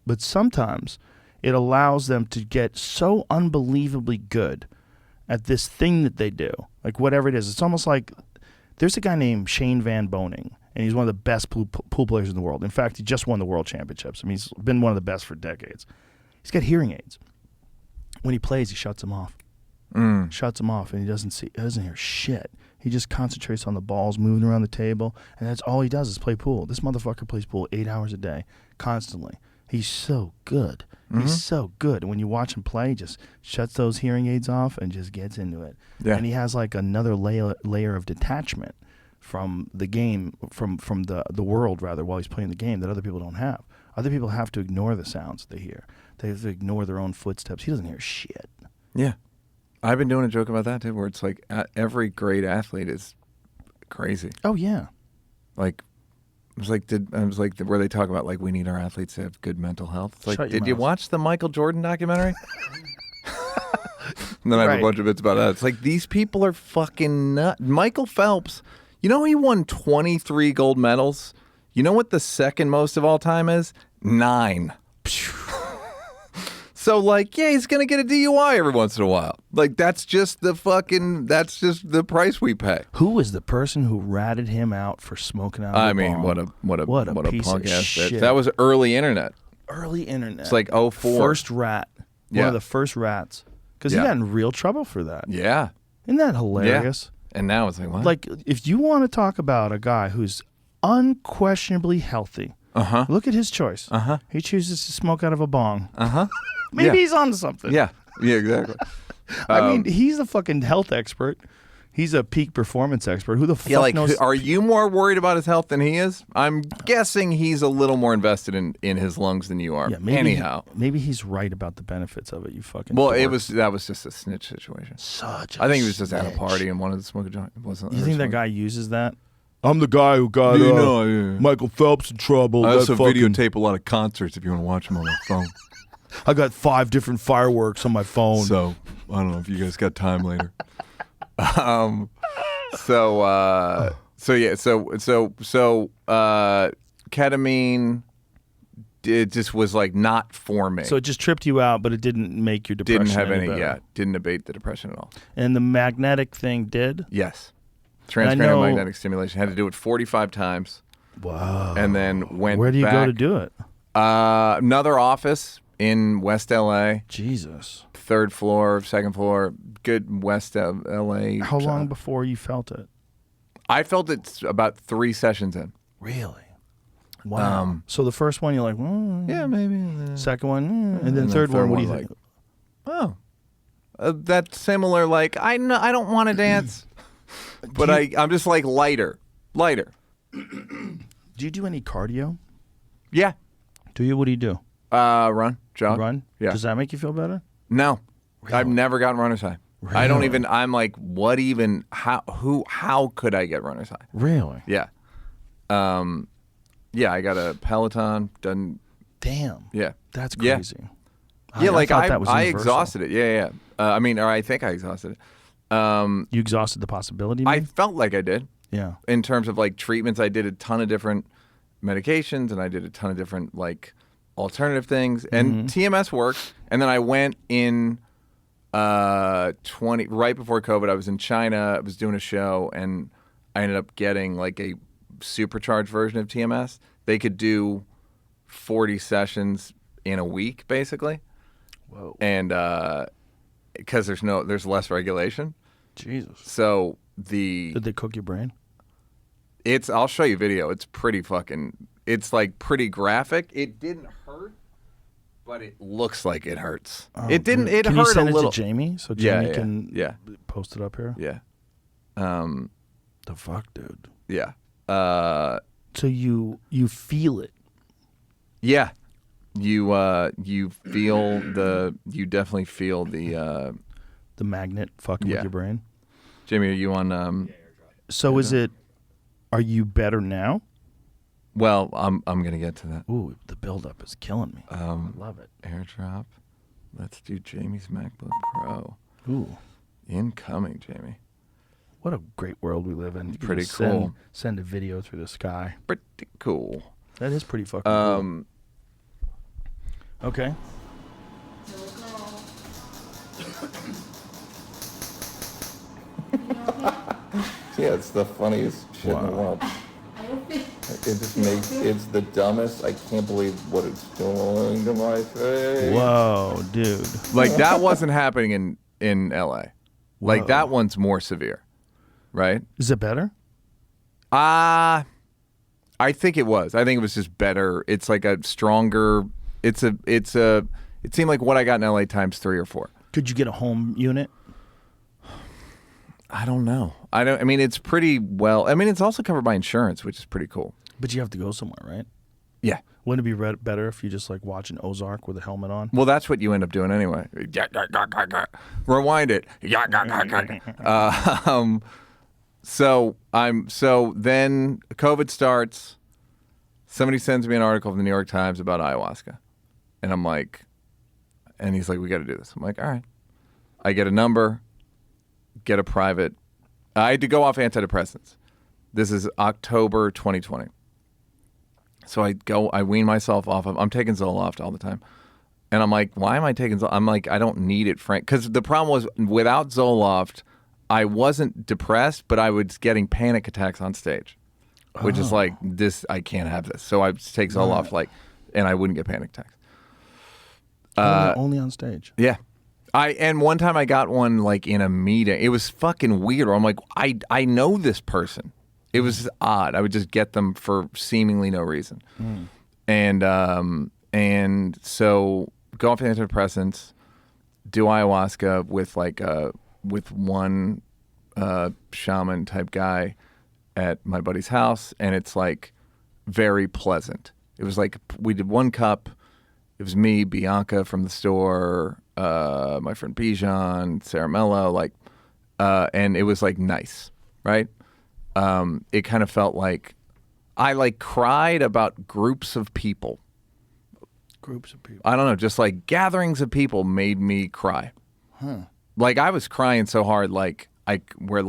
[SPEAKER 4] But sometimes it allows them to get so unbelievably good at this thing that they do, like whatever it is. It's almost like there's a guy named Shane Van Boening, and he's one of the best pool players in the world. In fact, he just won the World Championships. I mean, he's been one of the best for decades. He's got hearing aids. When he plays, he shuts them off. Shuts them off, and he doesn't hear shit. He just concentrates on the balls moving around the table, and that's all he does is play pool. This motherfucker plays pool 8 hours a day, constantly. He's so good. He's so good. And when you watch him play, he just shuts those hearing aids off and just gets into it.
[SPEAKER 5] Yeah.
[SPEAKER 4] And he has like another layer of detachment from the game, from the world rather, while he's playing the game that other people don't have. Other people have to ignore the sounds they hear. They have to ignore their own footsteps. He doesn't hear shit.
[SPEAKER 5] Yeah. I've been doing a joke about that too, where it's like every great athlete is crazy.
[SPEAKER 4] Oh yeah.
[SPEAKER 5] Like I was like where they talk about like we need our athletes to have good mental health. It's like, did you watch the Michael Jordan documentary? And then I have a bunch of bits about that. It's like these people are fucking nuts. Michael Phelps, you know he won 23 gold medals? You know what the second most of all time is? 9. So like, yeah, he's gonna get a DUI every once in a while. Like that's just the price we pay.
[SPEAKER 4] Who was the person who ratted him out for smoking out of
[SPEAKER 5] I
[SPEAKER 4] the
[SPEAKER 5] mean,
[SPEAKER 4] bong?
[SPEAKER 5] what a
[SPEAKER 4] piece
[SPEAKER 5] punk
[SPEAKER 4] of
[SPEAKER 5] ass
[SPEAKER 4] shit.
[SPEAKER 5] bitch. That was early internet.
[SPEAKER 4] Early internet.
[SPEAKER 5] It's like 04.
[SPEAKER 4] First rat. One of the first rats. Because he got in real trouble for that.
[SPEAKER 5] Yeah.
[SPEAKER 4] Isn't that hilarious?
[SPEAKER 5] Yeah. And now it's like, what?
[SPEAKER 4] Like, if you want to talk about a guy who's unquestionably healthy, look at his choice. He chooses to smoke out of a bong. Maybe he's onto something.
[SPEAKER 5] Yeah, exactly.
[SPEAKER 4] I mean, he's a fucking health expert. He's a peak performance expert. Who the fuck knows?
[SPEAKER 5] Are you more worried about his health than he is? I'm guessing he's a little more invested in his lungs than you are. Yeah, anyhow.
[SPEAKER 4] Maybe he's right about the benefits of it, you fucking
[SPEAKER 5] Well,
[SPEAKER 4] dork.
[SPEAKER 5] that was just a snitch situation. I think he was just at a party and wanted to smoke a joint.
[SPEAKER 4] You think that guy uses that? I'm the guy who got Michael Phelps in trouble.
[SPEAKER 5] I also videotape a lot of concerts if you want to watch them on my phone.
[SPEAKER 4] I got 5 different fireworks on my phone.
[SPEAKER 5] So, I don't know if you guys got time later. Ketamine, it just was like not for me.
[SPEAKER 4] So it just tripped you out, but it didn't make your depression
[SPEAKER 5] Didn't abate the depression at all.
[SPEAKER 4] And the magnetic thing did?
[SPEAKER 5] Yes. Transcranial magnetic stimulation. Had to do it 45 times.
[SPEAKER 4] Wow.
[SPEAKER 5] And then went
[SPEAKER 4] Where do you
[SPEAKER 5] back.
[SPEAKER 4] go to do it?
[SPEAKER 5] Another office in West L.A.
[SPEAKER 4] Jesus.
[SPEAKER 5] 3rd floor, 2nd floor, good West L.A.
[SPEAKER 4] How long before you felt it?
[SPEAKER 5] I felt it about 3 sessions in.
[SPEAKER 4] Really? Wow. So the first one, you're like,
[SPEAKER 5] Yeah, maybe.
[SPEAKER 4] Second one, and then third one, what do you think?
[SPEAKER 5] Oh, that's similar. Like I don't want to dance, but I'm just like lighter.
[SPEAKER 4] Do you do any cardio?
[SPEAKER 5] Yeah.
[SPEAKER 4] Do you? What do you do?
[SPEAKER 5] Run, jog.
[SPEAKER 4] Run?
[SPEAKER 5] Yeah.
[SPEAKER 4] Does that make you feel better?
[SPEAKER 5] No, I've never gotten runner's high.
[SPEAKER 4] Really?
[SPEAKER 5] I don't even. I'm like, what even? How could I get runner's high?
[SPEAKER 4] Really?
[SPEAKER 5] Yeah. Yeah, I got a Peloton. Done.
[SPEAKER 4] Damn.
[SPEAKER 5] Yeah.
[SPEAKER 4] That's crazy.
[SPEAKER 5] Yeah, like
[SPEAKER 4] thought that was
[SPEAKER 5] I
[SPEAKER 4] universal.
[SPEAKER 5] exhausted it. Yeah. I mean, or I think I exhausted it.
[SPEAKER 4] You exhausted the possibility?
[SPEAKER 5] I felt like I did.
[SPEAKER 4] Yeah.
[SPEAKER 5] In terms of like treatments, I did a ton of different medications, and I did a ton of different like alternative things, and TMS worked. And then I went in right before COVID. I was in China. I was doing a show, and I ended up getting like a supercharged version of TMS. They could do 40 sessions in a week, basically.
[SPEAKER 4] Whoa.
[SPEAKER 5] And because there's less regulation.
[SPEAKER 4] Jesus.
[SPEAKER 5] So
[SPEAKER 4] did they cook your brain?
[SPEAKER 5] I'll show you video. It's pretty it's like pretty graphic. It didn't hurt, but it looks like it hurts.
[SPEAKER 4] Oh,
[SPEAKER 5] it didn't.
[SPEAKER 4] Can
[SPEAKER 5] It
[SPEAKER 4] you
[SPEAKER 5] hurt
[SPEAKER 4] send
[SPEAKER 5] a little.
[SPEAKER 4] it to Jamie so Jamie can
[SPEAKER 5] yeah.
[SPEAKER 4] post it up here?
[SPEAKER 5] Yeah.
[SPEAKER 4] The fuck, dude.
[SPEAKER 5] Yeah.
[SPEAKER 4] So you feel it.
[SPEAKER 5] Yeah. You definitely feel the
[SPEAKER 4] magnet fucking with your brain.
[SPEAKER 5] Jamie, are you on?
[SPEAKER 4] So are you better now?
[SPEAKER 5] Well, I'm gonna get to that.
[SPEAKER 4] Ooh, the buildup is killing me. I love it.
[SPEAKER 5] Airdrop. Let's do Jamie's MacBook Pro.
[SPEAKER 4] Ooh,
[SPEAKER 5] incoming, Jamie.
[SPEAKER 4] What a great world we live in. You can
[SPEAKER 5] Pretty
[SPEAKER 4] just
[SPEAKER 5] cool.
[SPEAKER 4] Send a video through the sky.
[SPEAKER 5] Pretty cool.
[SPEAKER 4] That is pretty fucking cool. Okay.
[SPEAKER 5] Yeah, it's the funniest shit in the world. It just it's the dumbest. I can't believe what it's doing to my face.
[SPEAKER 4] Whoa, dude.
[SPEAKER 5] Like that wasn't happening in LA. Like that one's more severe, right?
[SPEAKER 4] Is it better?
[SPEAKER 5] I think it was. I think it was just better. It's like a stronger. It seemed like what I got in LA times 3 or 4.
[SPEAKER 4] Could you get a home unit?
[SPEAKER 5] I don't know. I mean, it's pretty well. I mean, it's also covered by insurance, which is pretty cool.
[SPEAKER 4] But you have to go somewhere, right?
[SPEAKER 5] Yeah.
[SPEAKER 4] Wouldn't it be better if you just like watch an Ozark with a helmet on?
[SPEAKER 5] Well, that's what you end up doing anyway. Rewind it. So then COVID starts. Somebody sends me an article from the New York Times about ayahuasca, and I'm like, and he's like, we got to do this. I'm like, all right. I get a number, get a private. I had to go off antidepressants. This is October 2020. So I wean myself off of, I'm taking Zoloft all the time. And I'm like, why am I taking Zoloft? I'm like, I don't need it, Frank. Because the problem was, without Zoloft, I wasn't depressed, but I was getting panic attacks on stage. Which is like, this, I can't have this. So I take Zoloft, and I wouldn't get panic attacks.
[SPEAKER 4] Only on stage.
[SPEAKER 5] Yeah. And one time I got one like in a meeting. It was fucking weird. I'm like, I know this person. It was odd. I would just get them for seemingly no reason. And so go off antidepressants, do ayahuasca with with one shaman type guy at my buddy's house, and it's like very pleasant. It was like we did 1 cup. It was me, Bianca from the store, my friend Bijan, Sarah Mello, and it was like nice, right? It kind of felt like I cried about groups of people.
[SPEAKER 4] Groups of people.
[SPEAKER 5] I don't know, just like gatherings of people made me cry.
[SPEAKER 4] Huh.
[SPEAKER 5] Like I was crying so hard, where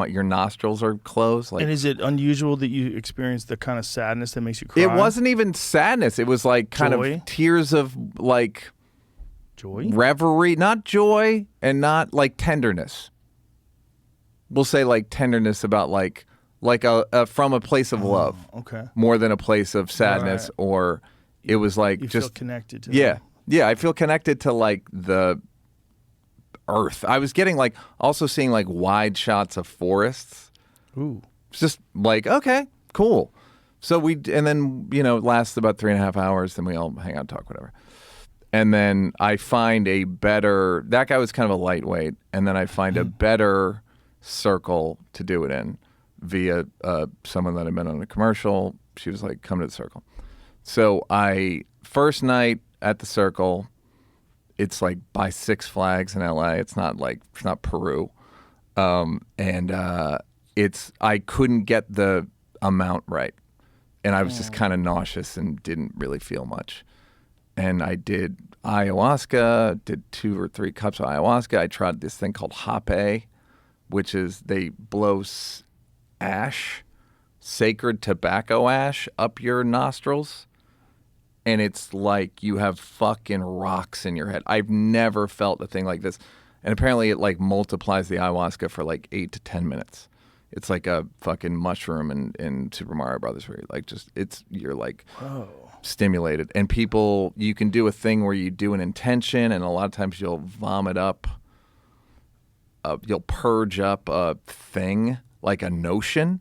[SPEAKER 5] your nostrils are closed. Like,
[SPEAKER 4] and is it unusual that you experience the kind of sadness that makes you cry?
[SPEAKER 5] It wasn't even sadness. It was like kind
[SPEAKER 4] Joy?
[SPEAKER 5] of tears of like
[SPEAKER 4] joy,
[SPEAKER 5] reverie, not joy, and not like tenderness. We'll say like tenderness about like a from a place of love,
[SPEAKER 4] okay,
[SPEAKER 5] more than a place of sadness, or it was like
[SPEAKER 4] you
[SPEAKER 5] just
[SPEAKER 4] feel connected to
[SPEAKER 5] yeah. I feel connected to like the earth. I was getting also seeing like wide shots of forests.
[SPEAKER 4] Ooh.
[SPEAKER 5] It's just like, okay, cool. So and then, it lasts about 3.5 hours. Then we all hang out, talk, whatever. And then I find that guy was kind of a lightweight. And then I find a better circle to do it in via someone that I met on a commercial. She was like, come to the circle. So first night at the circle, it's like by Six Flags in LA. It's not Peru. I couldn't get the amount right. And I was just kind of nauseous and didn't really feel much. And I did ayahuasca, did 2 or 3 cups of ayahuasca. I tried this thing called hape, which is they blow ash, sacred tobacco ash, up your nostrils. And it's like you have fucking rocks in your head. I've never felt a thing like this. And apparently it like multiplies the ayahuasca for like 8 to 10 minutes. It's like a fucking mushroom in Super Mario Brothers where you're like stimulated. And you can do a thing where you do an intention, and a lot of times you'll vomit up, you'll purge up a thing, like a notion.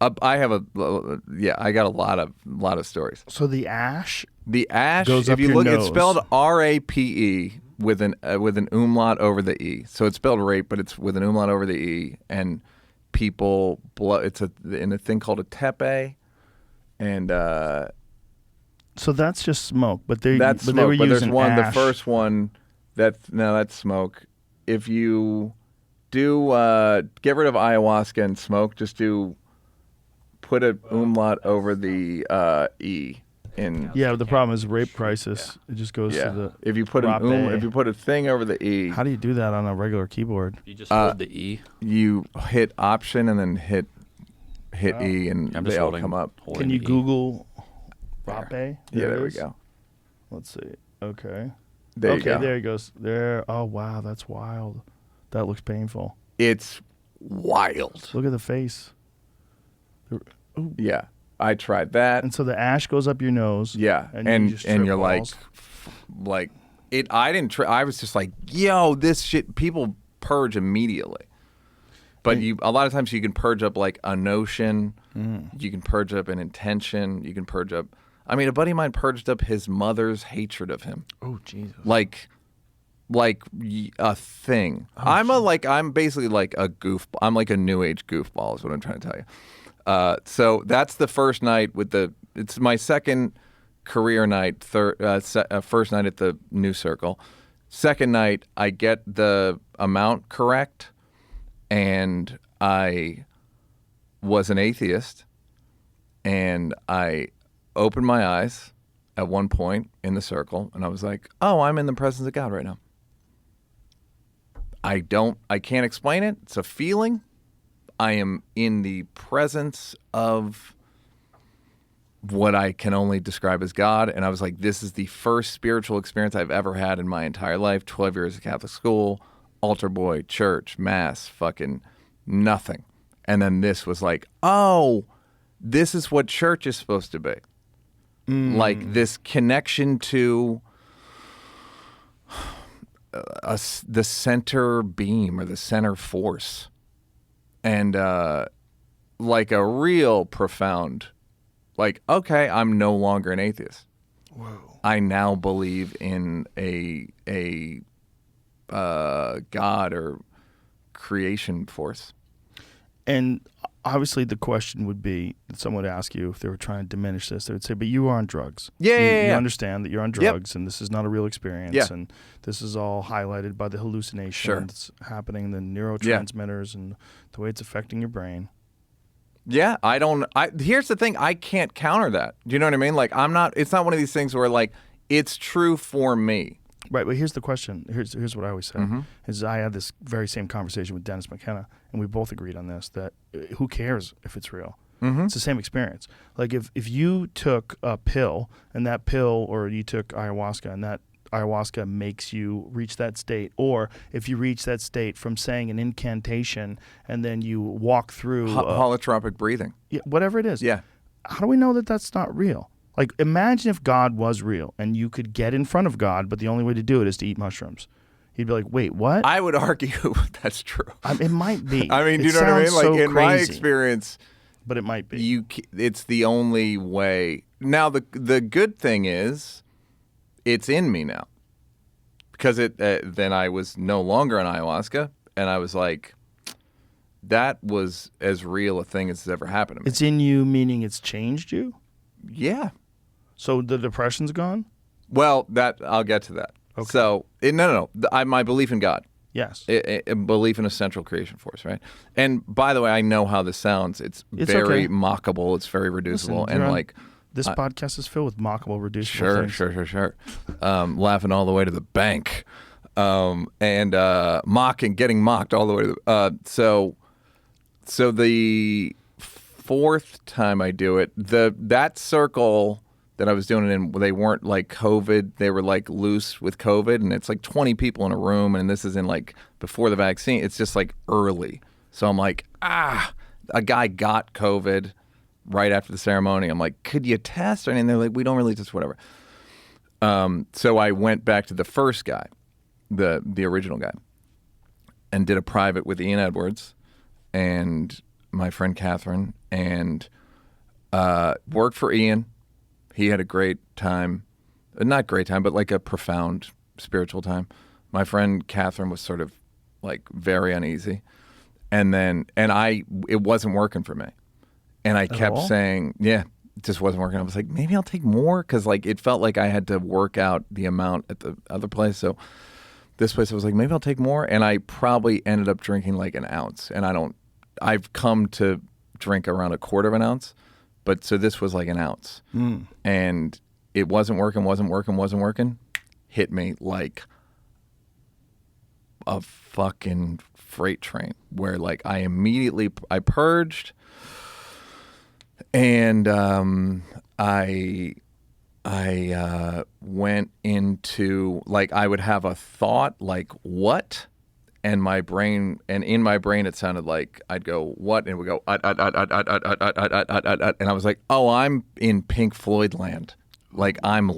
[SPEAKER 5] I got a lot of stories.
[SPEAKER 4] So the ash
[SPEAKER 5] goes
[SPEAKER 4] up
[SPEAKER 5] if you
[SPEAKER 4] your
[SPEAKER 5] look,
[SPEAKER 4] nose.
[SPEAKER 5] it's spelled RAPE with an umlaut over the E. So it's spelled rape, but it's with an umlaut over the E. And people it's in a thing called a tepe, and
[SPEAKER 4] so that's just smoke. But
[SPEAKER 5] that's
[SPEAKER 4] but
[SPEAKER 5] smoke.
[SPEAKER 4] they were
[SPEAKER 5] But there's
[SPEAKER 4] using
[SPEAKER 5] one,
[SPEAKER 4] ash.
[SPEAKER 5] the first one that's smoke. If you do get rid of ayahuasca and smoke, just put an umlaut over the E.
[SPEAKER 4] The problem is rape crisis. It just goes to the.
[SPEAKER 5] If you put if you put a thing over the E.
[SPEAKER 4] How do you do that on a regular keyboard?
[SPEAKER 6] You just hold the E.
[SPEAKER 5] You hit Option and then hit E, and
[SPEAKER 6] I'm
[SPEAKER 5] they
[SPEAKER 6] just
[SPEAKER 5] all
[SPEAKER 6] holding-
[SPEAKER 5] come up.
[SPEAKER 4] Can you Google rape?
[SPEAKER 5] There we
[SPEAKER 4] is.
[SPEAKER 5] go.
[SPEAKER 4] Let's see. Okay.
[SPEAKER 5] There you go.
[SPEAKER 4] There he goes. There. Oh wow, that's wild. That looks painful.
[SPEAKER 5] It's wild.
[SPEAKER 4] Look at the face.
[SPEAKER 5] Yeah, I tried that.
[SPEAKER 4] And so the ash goes up your nose.
[SPEAKER 5] Yeah,
[SPEAKER 4] and you just trip
[SPEAKER 5] you're
[SPEAKER 4] balls.
[SPEAKER 5] like it. I didn't. I was just like, yo, this shit. People purge immediately, but a lot of times you can purge up like a notion. You can purge up an intention. You can purge up. I mean, a buddy of mine purged up his mother's hatred of him.
[SPEAKER 4] Oh Jesus!
[SPEAKER 5] Like a thing. I'm basically like a goofball. I'm like a new age goofball is what I'm trying to tell you. So that's the first night it's my second career night, first night at the new circle. Second night, I get the amount correct, and I was an atheist, and I opened my eyes at one point in the circle, and I was like, oh, I'm in the presence of God right now. I can't explain it. It's a feeling. I am in the presence of what I can only describe as God. And I was like, this is the first spiritual experience I've ever had in my entire life. 12 years at Catholic school, altar boy, church, mass, fucking nothing. And then this was like, oh, this is what church is supposed to be. Like this connection to the center beam or the center force. And like a real profound, like, okay, I'm no longer an atheist.
[SPEAKER 4] Whoa.
[SPEAKER 5] I now believe in a God or creation force.
[SPEAKER 4] And obviously the question would be, someone would ask you if they were trying to diminish this, they would say, but you are on drugs. You understand that you're on drugs and this is not a real experience and this is all highlighted by the hallucination that's happening, the neurotransmitters and the way it's affecting your brain.
[SPEAKER 5] Yeah, here's the thing, I can't counter that. Do you know what I mean? Like it's not one of these things where like it's true for me.
[SPEAKER 4] Right, but here's the question. Here's what I always say. Is I had this very same conversation with Dennis McKenna, and we both agreed on this, that who cares if it's real? It's the same experience. Like if you took a pill, and that pill, or you took ayahuasca, and that ayahuasca makes you reach that state, or if you reach that state from saying an incantation, and then you walk through...
[SPEAKER 5] holotropic breathing.
[SPEAKER 4] Yeah, whatever it is.
[SPEAKER 5] Yeah.
[SPEAKER 4] How do we know that that's not real? Like, imagine if God was real and you could get in front of God, but the only way to do it is to eat mushrooms. he'd be like, "Wait, what?"
[SPEAKER 5] I would argue that's true.
[SPEAKER 4] It might be.
[SPEAKER 5] I mean, do you
[SPEAKER 4] It
[SPEAKER 5] know what I mean?
[SPEAKER 4] sounds
[SPEAKER 5] Like
[SPEAKER 4] so
[SPEAKER 5] in my
[SPEAKER 4] crazy,
[SPEAKER 5] experience,
[SPEAKER 4] but it might be.
[SPEAKER 5] It's the only way. Now, the good thing is, it's in me now, because then I was no longer on ayahuasca, and I was like, that was as real a thing as has ever happened to me.
[SPEAKER 4] It's in you, meaning it's changed you.
[SPEAKER 5] Yeah.
[SPEAKER 4] So the depression's gone.
[SPEAKER 5] Well, I'll get to that.
[SPEAKER 4] Okay.
[SPEAKER 5] So no. My belief in God.
[SPEAKER 4] Yes.
[SPEAKER 5] Belief in a central creation force, right? And by the way, I know how this sounds. It's very
[SPEAKER 4] okay.
[SPEAKER 5] mockable. It's very reducible,
[SPEAKER 4] Listen,
[SPEAKER 5] and like
[SPEAKER 4] this podcast is filled with mockable, reducible things.
[SPEAKER 5] Sure. Laughing all the way to the bank, and getting mocked all the way to the. So the fourth time I do it, that circle that I was doing it in, they weren't like COVID. They were like loose with COVID, and it's like 20 people in a room, and this is in like before the vaccine. It's just like early. So I'm like, a guy got COVID right after the ceremony. I'm like, could you test? And they're like, we don't really test, whatever. So I went back to the first guy, the original guy, and did a private with Ian Edwards and my friend Catherine, and worked for Ian. He had a great time. Not great time, but like a profound spiritual time. My friend Catherine was sort of like very uneasy. And it wasn't working for me. And I kept saying, yeah, it just wasn't working. I was like, maybe I'll take more, because like it felt like I had to work out the amount at the other place. So this place, I was like, maybe I'll take more. And I probably ended up drinking like an ounce. And I've come to drink around a quarter of an ounce. But so this was like an ounce. And it wasn't working. Hit me like a fucking freight train, where like I purged, and I went into, like, I would have a thought like, what? And in my brain it sounded like I'd go, what? And it would go, and I was like, oh, I'm in Pink Floyd land. Like, I'm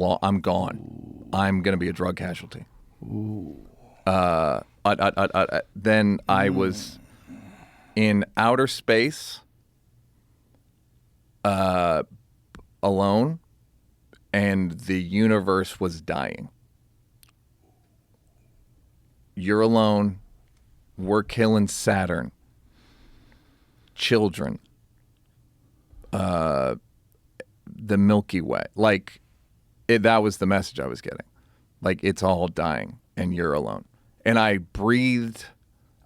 [SPEAKER 5] gone. I'm going to be a drug casualty. Then I was in outer space, alone, and the universe was dying. You're alone. We're killing Saturn. Children. The Milky Way. Like, that was the message I was getting. Like, it's all dying, and you're alone. And I breathed.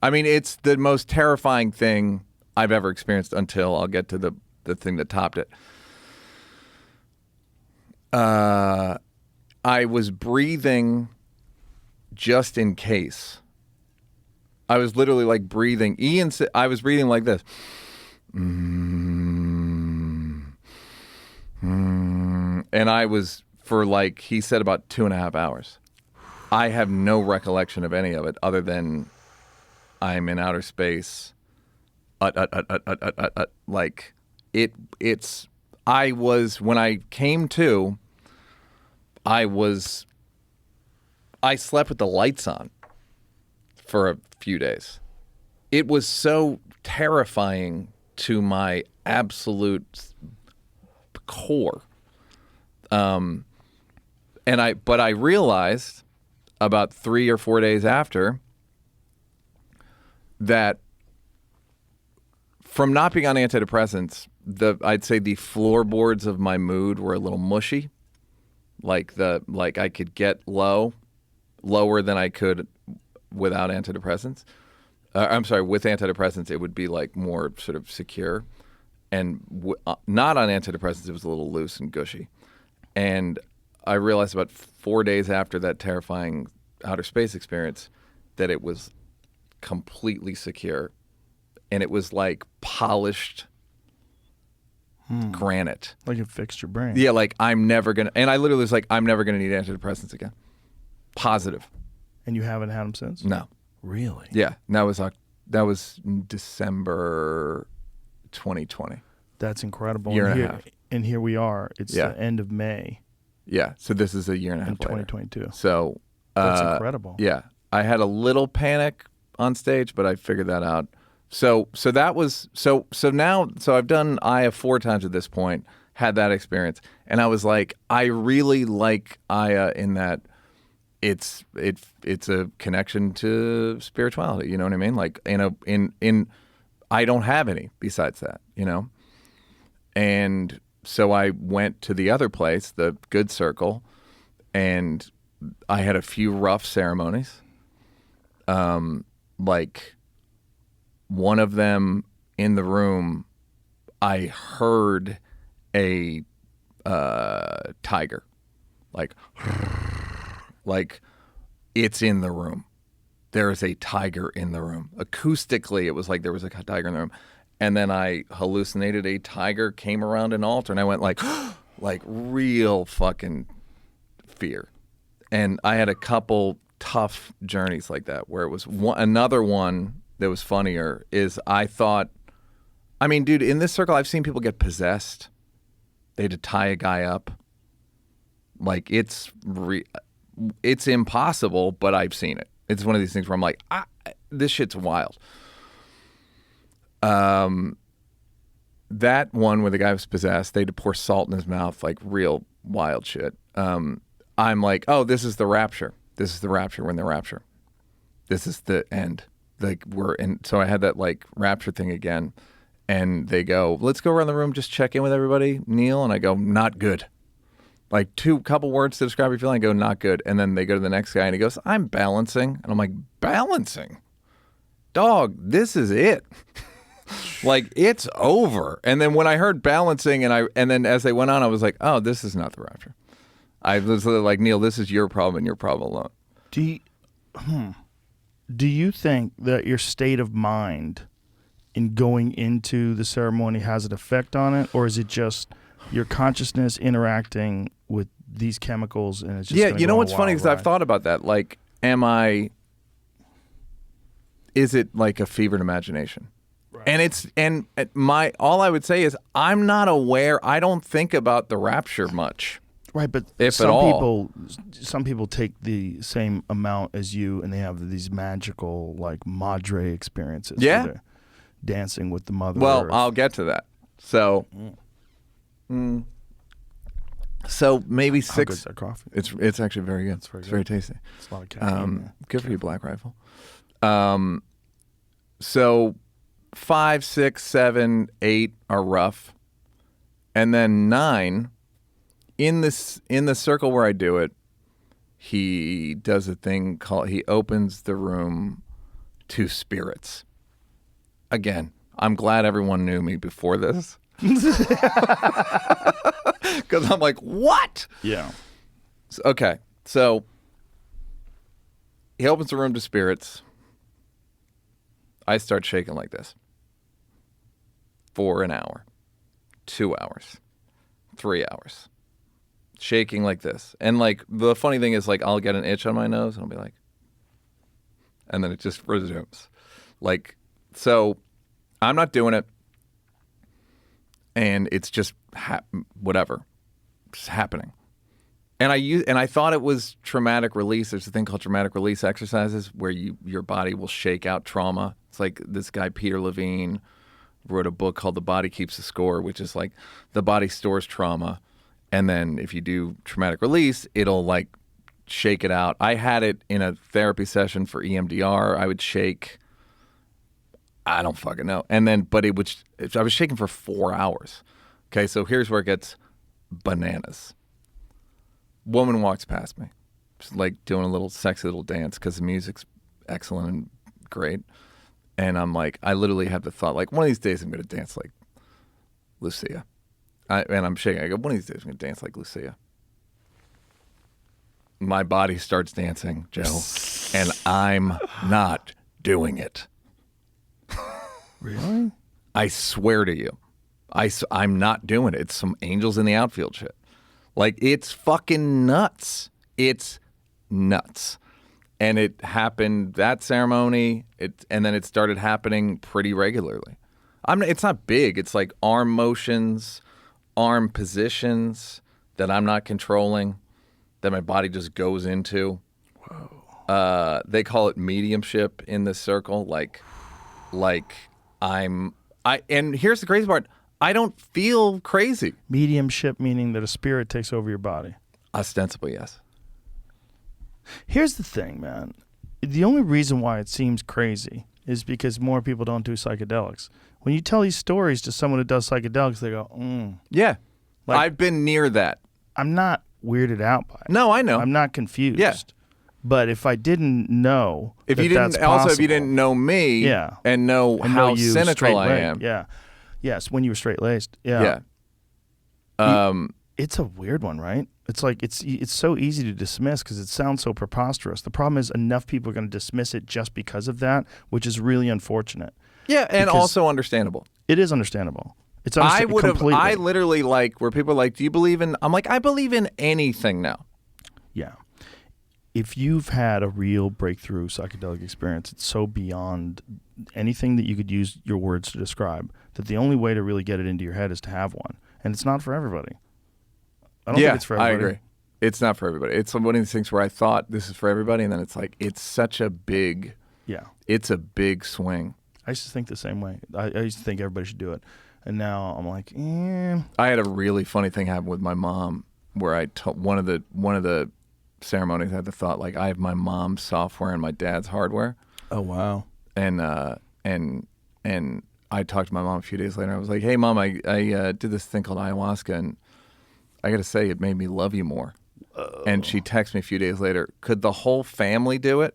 [SPEAKER 5] I mean, it's the most terrifying thing I've ever experienced, until I'll get to the thing that topped it. I was breathing just in case. I was literally like breathing. I was breathing like this. And I was, for like, he said, about 2.5 hours. I have no recollection of any of it, other than I'm in outer space. Like, I was, when I came to, I slept with the lights on for a few days. It was so terrifying to my absolute core. But I realized about 3 or 4 days after that, from not being on antidepressants, I'd say the floorboards of my mood were a little mushy. Like I could get lower than I could without antidepressants. With antidepressants, it would be like more sort of secure. And not on antidepressants, it was a little loose and gushy. And I realized about 4 days after that terrifying outer space experience that it was completely secure. And it was like polished granite.
[SPEAKER 4] Like it fixed your brain.
[SPEAKER 5] Yeah, like I'm never going to, and I literally was like, I'm never going to need antidepressants again. Positive.
[SPEAKER 4] And you haven't had them since?
[SPEAKER 5] No.
[SPEAKER 4] Really?
[SPEAKER 5] Yeah. That was December 2020.
[SPEAKER 4] That's incredible.
[SPEAKER 5] Year and a half.
[SPEAKER 4] And here we are. It's the end of May.
[SPEAKER 5] Yeah. So this is a year and a half
[SPEAKER 4] in 2022.
[SPEAKER 5] So
[SPEAKER 4] that's incredible.
[SPEAKER 5] Yeah. I had a little panic on stage, but I figured that out. So that was so now I've done Aya 4 times at this point, had that experience, and I was like, I really like Aya in that it's a connection to spirituality. You know what I mean? Like in I don't have any besides that, you know? And so I went to the other place, the Good Circle, and I had a few rough ceremonies. Like one of them in the room, I heard a tiger, like it's in the room. There is a tiger in the room. Acoustically, it was like there was a tiger in the room. And then I hallucinated a tiger came around an altar, and I went like real fucking fear. And I had a couple tough journeys like that where it was another one that was funnier is I thought, I mean, dude, in this circle, I've seen people get possessed. They had to tie a guy up. Like it's impossible, but I've seen it. It's one of these things where I'm like, this shit's wild. That one where the guy was possessed, they had to pour salt in his mouth, like real wild shit. I'm like, oh, this is the rapture. This is the rapture. We're in the rapture. This is the end. Like we're in. So I had that like rapture thing again, and they go, let's go around the room, just check in with everybody, Neal. And I go, not good. Like couple words to describe your feeling. I go, not good. And then they go to the next guy, and he goes, I'm balancing. And I'm like, balancing? Dog, this is it. Like it's over. And then when I heard balancing, and then as they went on, I was like, oh, this is not the rapture. I was like, Neal, this is your problem and your problem alone.
[SPEAKER 4] Do you think that your state of mind in going into the ceremony has an effect on it, or is it just your consciousness interacting with these chemicals and it's just
[SPEAKER 5] you know what's funny is I've thought about that. Like, is it like a fevered imagination? Right. And all I would say is I'm not aware. I don't think about the rapture much.
[SPEAKER 4] Right, but some people take the same amount as you, and they have these magical like madre experiences.
[SPEAKER 5] Yeah,
[SPEAKER 4] where they're dancing with the mother.
[SPEAKER 5] Well, I'll get to that. So, so maybe 6.
[SPEAKER 4] How good's that coffee?
[SPEAKER 5] It's actually very good. It's very tasty.
[SPEAKER 4] It's a lot of caffeine.
[SPEAKER 5] Good for you, Black Rifle. So 5, 6, 7, 8 are rough, and then 9. In the circle where I do it, he does a thing called, he opens the room to spirits. Again, I'm glad everyone knew me before this. Because I'm like, what?
[SPEAKER 4] Yeah.
[SPEAKER 5] Okay, so he opens the room to spirits. I start shaking like this for an hour, 2 hours, 3 hours. Shaking like this. And like the funny thing is like I'll get an itch on my nose and I'll be like, and then it just resumes. Like, so I'm not doing it, and it's just whatever, it's happening. And I thought it was traumatic release. There's a thing called traumatic release exercises where your body will shake out trauma. It's like this guy Peter Levine wrote a book called The Body Keeps the Score, which is like the body stores trauma. And then if you do traumatic release, it'll like shake it out. I had it in a therapy session for EMDR. I would shake, I don't fucking know. And then, but I was shaking for 4 hours. Okay, so here's where it gets bananas. Woman walks past me, just like doing a little sexy little dance because the music's excellent and great. And I'm like, I literally have the thought, like, one of these days I'm going to dance like Lucia. And I'm shaking. I go, one of these days I'm going to dance like Lucia. My body starts dancing, Joe, and I'm not doing it.
[SPEAKER 4] Really?
[SPEAKER 5] I swear to you. I'm not doing it. It's some Angels in the Outfield shit. Like, it's fucking nuts. It's nuts. And it happened, that ceremony, and then it started happening pretty regularly. It's not big. It's like arm motions, arm positions that I'm not controlling, that my body just goes into.
[SPEAKER 4] Whoa.
[SPEAKER 5] They call it mediumship in this circle. And here's the crazy part. I don't feel crazy.
[SPEAKER 4] Mediumship meaning that a spirit takes over your body.
[SPEAKER 5] Ostensibly, yes.
[SPEAKER 4] Here's the thing, man. The only reason why it seems crazy is because more people don't do psychedelics. When you tell these stories to someone who does psychedelics, they go,
[SPEAKER 5] Yeah.
[SPEAKER 4] Like,
[SPEAKER 5] I've been near that.
[SPEAKER 4] I'm not weirded out by it.
[SPEAKER 5] No, I know.
[SPEAKER 4] I'm not confused.
[SPEAKER 5] Yeah.
[SPEAKER 4] But if I didn't know,
[SPEAKER 5] If
[SPEAKER 4] that
[SPEAKER 5] you didn't,
[SPEAKER 4] that's
[SPEAKER 5] also if you
[SPEAKER 4] possible,
[SPEAKER 5] didn't know me,
[SPEAKER 4] Yeah.
[SPEAKER 5] and know
[SPEAKER 4] and
[SPEAKER 5] how
[SPEAKER 4] know you
[SPEAKER 5] cynical I
[SPEAKER 4] straight-laced,
[SPEAKER 5] am,
[SPEAKER 4] yeah, yes, when you were straight laced, yeah, it's a weird one, right? It's like it's so easy to dismiss because it sounds so preposterous. The problem is enough people are going to dismiss it just because of that, which is really unfortunate.
[SPEAKER 5] yeah, and
[SPEAKER 4] Because
[SPEAKER 5] also understandable.
[SPEAKER 4] It is understandable. It's
[SPEAKER 5] I would have.
[SPEAKER 4] completely.
[SPEAKER 5] I literally like where people are like, "Do you believe in?" I'm like, "I believe in anything now."
[SPEAKER 4] Yeah. If you've had a real breakthrough psychedelic experience, it's so beyond anything that you could use your words to describe that the only way to really get it into your head is to have one. And it's not for everybody. I don't think it's for everybody.
[SPEAKER 5] I agree. It's not for everybody. It's one of these things where I thought this is for everybody, and then it's like, it's such a big, it's a big swing.
[SPEAKER 4] I used to think the same way. I used to think everybody should do it. And now I'm like,
[SPEAKER 5] I had a really funny thing happen with my mom where I told one of the ceremonies I had the thought, like, I have my mom's software and my dad's hardware.
[SPEAKER 4] Oh, wow.
[SPEAKER 5] And I talked to my mom a few days later. I was like, hey, Mom, I did this thing called ayahuasca, and I got to say, it made me love you more. And she texted me a few days later, could the whole family do it?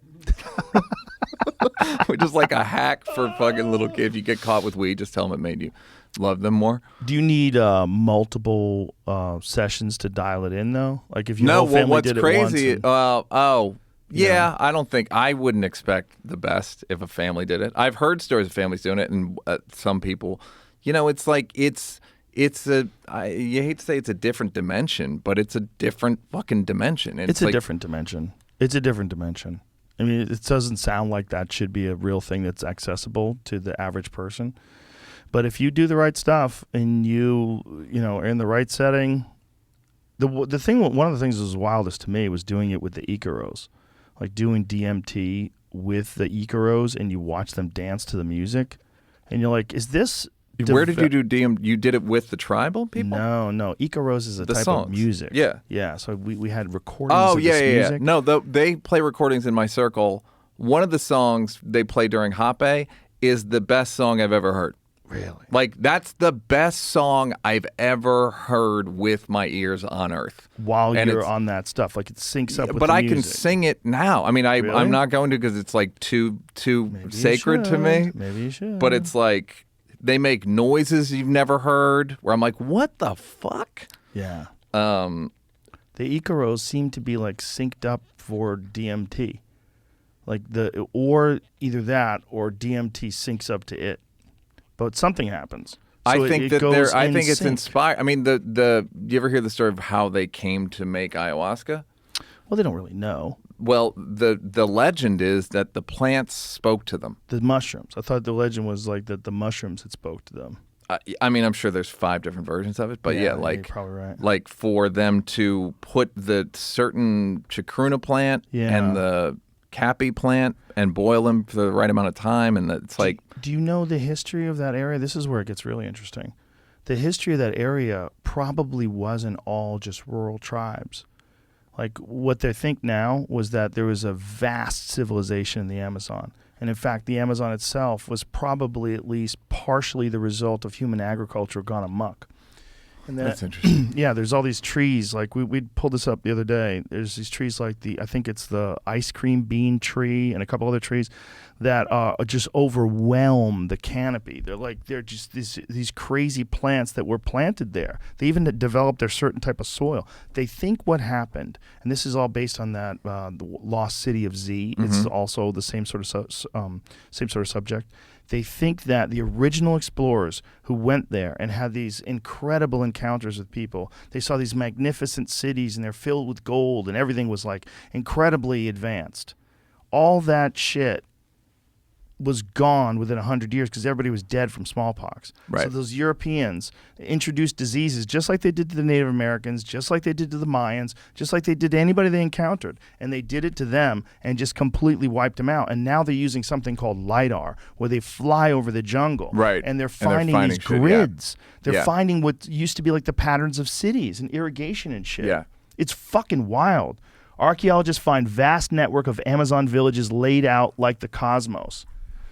[SPEAKER 5] Which is like a hack for fucking little kids. If you get caught with weed, just tell them it made you love them more.
[SPEAKER 4] Do you need multiple sessions to dial it in, though? Like if your whole family
[SPEAKER 5] what's
[SPEAKER 4] did it
[SPEAKER 5] crazy?
[SPEAKER 4] once
[SPEAKER 5] Yeah, I wouldn't expect the best if a family did it. I've heard stories of families doing it, and some people, it's like you hate to say it's a different dimension, but it's a different fucking dimension.
[SPEAKER 4] It's a different dimension. It's a different dimension. I mean, it doesn't sound like that should be a real thing that's accessible to the average person. But if you do the right stuff and you are in the right setting, one of the things that was wildest to me was doing it with the Icaros, like doing DMT with the Icaros, and you watch them dance to the music, and you're like, is this?
[SPEAKER 5] Where did you do DMT? You did it with the tribal people?
[SPEAKER 4] No. Icaros is a type of music.
[SPEAKER 5] Yeah.
[SPEAKER 4] So we had recordings of this music.
[SPEAKER 5] No, they play recordings in my circle. One of the songs they play during Hape is the best song I've ever heard.
[SPEAKER 4] Really?
[SPEAKER 5] Like, that's the best song I've ever heard with my ears on earth.
[SPEAKER 4] While you're on that stuff, like it syncs up with
[SPEAKER 5] but
[SPEAKER 4] the
[SPEAKER 5] I
[SPEAKER 4] music.
[SPEAKER 5] can sing it now. I mean,
[SPEAKER 4] Really?
[SPEAKER 5] I'm not going to because it's like too
[SPEAKER 4] Maybe
[SPEAKER 5] sacred
[SPEAKER 4] you
[SPEAKER 5] to me.
[SPEAKER 4] should. Maybe you should.
[SPEAKER 5] But it's like they make noises you've never heard where I'm like, what the fuck?
[SPEAKER 4] Yeah. The Icaros seem to be like synced up for DMT. Like or either that or DMT syncs up to it. But something happens. So
[SPEAKER 5] I think
[SPEAKER 4] it
[SPEAKER 5] that
[SPEAKER 4] goes
[SPEAKER 5] I
[SPEAKER 4] in
[SPEAKER 5] think it's
[SPEAKER 4] sync.
[SPEAKER 5] inspired. I mean, you ever hear the story of how they came to make ayahuasca?
[SPEAKER 4] Well, they don't really know.
[SPEAKER 5] Well, the legend is that the plants spoke to them.
[SPEAKER 4] The mushrooms. I thought the legend was like that the mushrooms had spoke to them.
[SPEAKER 5] I mean, I'm sure there's 5 different versions of it, but yeah,
[SPEAKER 4] you're probably right.
[SPEAKER 5] Like for them to put the certain chacruna plant and the cappy plant and boil them for the right amount of time, and it's like.
[SPEAKER 4] Do you know the history of that area? This is where it gets really interesting. The history of that area probably wasn't all just rural tribes. Like what they think now was that there was a vast civilization in the Amazon. And in fact, the Amazon itself was probably at least partially the result of human agriculture gone amok. And
[SPEAKER 5] that's interesting.
[SPEAKER 4] Yeah, there's all these trees. Like we pulled this up the other day. There's these trees like I think it's the ice cream bean tree and a couple other trees that just overwhelm the canopy. They're just these crazy plants that were planted there. They even developed their certain type of soil. They think what happened, and this is all based on that the lost city of Z. Mm-hmm. It's also the same sort of subject. They think that the original explorers who went there and had these incredible encounters with people, they saw these magnificent cities and they're filled with gold and everything was like incredibly advanced. All that shit was gone within 100 years because everybody was dead from smallpox.
[SPEAKER 5] Right.
[SPEAKER 4] So those Europeans introduced diseases just like they did to the Native Americans, just like they did to the Mayans, just like they did to anybody they encountered. And they did it to them and just completely wiped them out. And now they're using something called LIDAR, where they fly over the jungle.
[SPEAKER 5] Right.
[SPEAKER 4] And they're finding these
[SPEAKER 5] shit, yeah.
[SPEAKER 4] grids. They're
[SPEAKER 5] Yeah.
[SPEAKER 4] finding what used to be like the patterns of cities and irrigation and shit.
[SPEAKER 5] Yeah.
[SPEAKER 4] It's fucking wild. Archaeologists find vast network of Amazon villages laid out like the cosmos.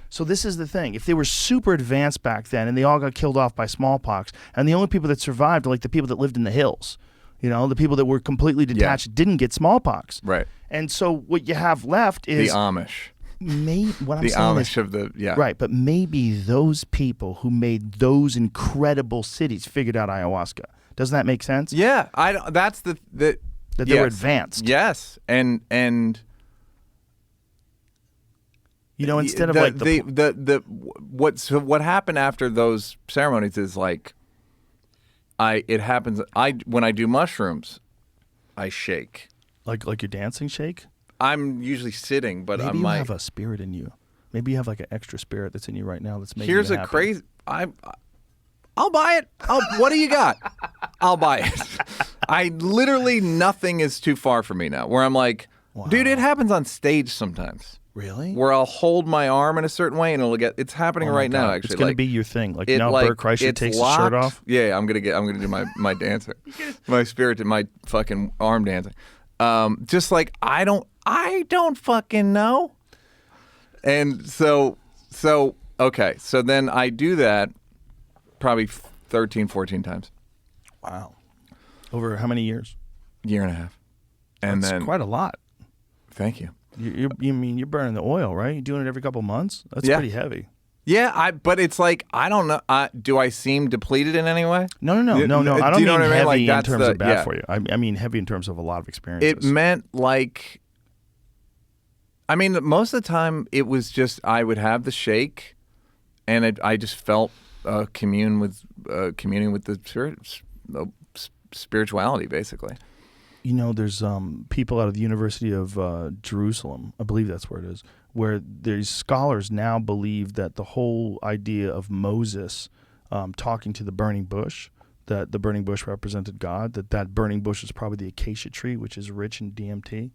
[SPEAKER 4] So this is the thing. If they were super advanced back then and they all got killed off by smallpox, and the only people that survived are like the people that lived in the hills, the people that were completely detached didn't get smallpox.
[SPEAKER 5] Right.
[SPEAKER 4] And so what you have left is
[SPEAKER 5] The Amish.
[SPEAKER 4] What I'm
[SPEAKER 5] The
[SPEAKER 4] saying
[SPEAKER 5] Amish
[SPEAKER 4] is,
[SPEAKER 5] of the, yeah.
[SPEAKER 4] right, but maybe those people who made those incredible cities figured out ayahuasca. Doesn't that make sense?
[SPEAKER 5] Yeah, that's the
[SPEAKER 4] that they were advanced.
[SPEAKER 5] Yes, and
[SPEAKER 4] instead of
[SPEAKER 5] what happened after those ceremonies is like, when I do mushrooms, I shake.
[SPEAKER 4] Like your dancing shake?
[SPEAKER 5] I'm usually sitting, but
[SPEAKER 4] maybe you have a spirit in you. Maybe you have like an extra spirit that's in you right now that's making
[SPEAKER 5] Here's
[SPEAKER 4] you
[SPEAKER 5] a
[SPEAKER 4] happy.
[SPEAKER 5] crazy. I'll buy it. What do you got? I'll buy it. Literally nothing is too far for me now. Where I'm like, dude, it happens on stage sometimes.
[SPEAKER 4] Really?
[SPEAKER 5] Where I'll hold my arm in a certain way and it's happening right now. Actually,
[SPEAKER 4] It's gonna be your thing. Like
[SPEAKER 5] Bert
[SPEAKER 4] Kreischer
[SPEAKER 5] it's
[SPEAKER 4] takes
[SPEAKER 5] locked.
[SPEAKER 4] his shirt off.
[SPEAKER 5] Yeah, I'm gonna do my dancing, my spirit, my fucking arm dancing. Just like I don't fucking know. And so okay, so then I do that probably 13, 14 times.
[SPEAKER 4] Wow. Over how many years?
[SPEAKER 5] Year and a half. And
[SPEAKER 4] That's
[SPEAKER 5] then
[SPEAKER 4] quite a lot.
[SPEAKER 5] Thank you.
[SPEAKER 4] You mean you're burning the oil, right? You're doing it every couple months? That's pretty heavy.
[SPEAKER 5] Yeah, but it's like, I don't know. Do I seem depleted in any way?
[SPEAKER 4] No. I don't
[SPEAKER 5] Do you know
[SPEAKER 4] mean
[SPEAKER 5] what I mean?
[SPEAKER 4] heavy
[SPEAKER 5] Like,
[SPEAKER 4] in
[SPEAKER 5] that's
[SPEAKER 4] terms of bad
[SPEAKER 5] yeah.
[SPEAKER 4] for you. I mean heavy in terms of a lot of experiences.
[SPEAKER 5] It meant like, I mean, most of the time it was just I would have the shake, and I just felt communing with the spirituality, basically.
[SPEAKER 4] There's people out of the University of Jerusalem, I believe that's where it is, where these scholars now believe that the whole idea of Moses talking to the burning bush, that the burning bush represented God, that burning bush is probably the acacia tree, which is rich in DMT.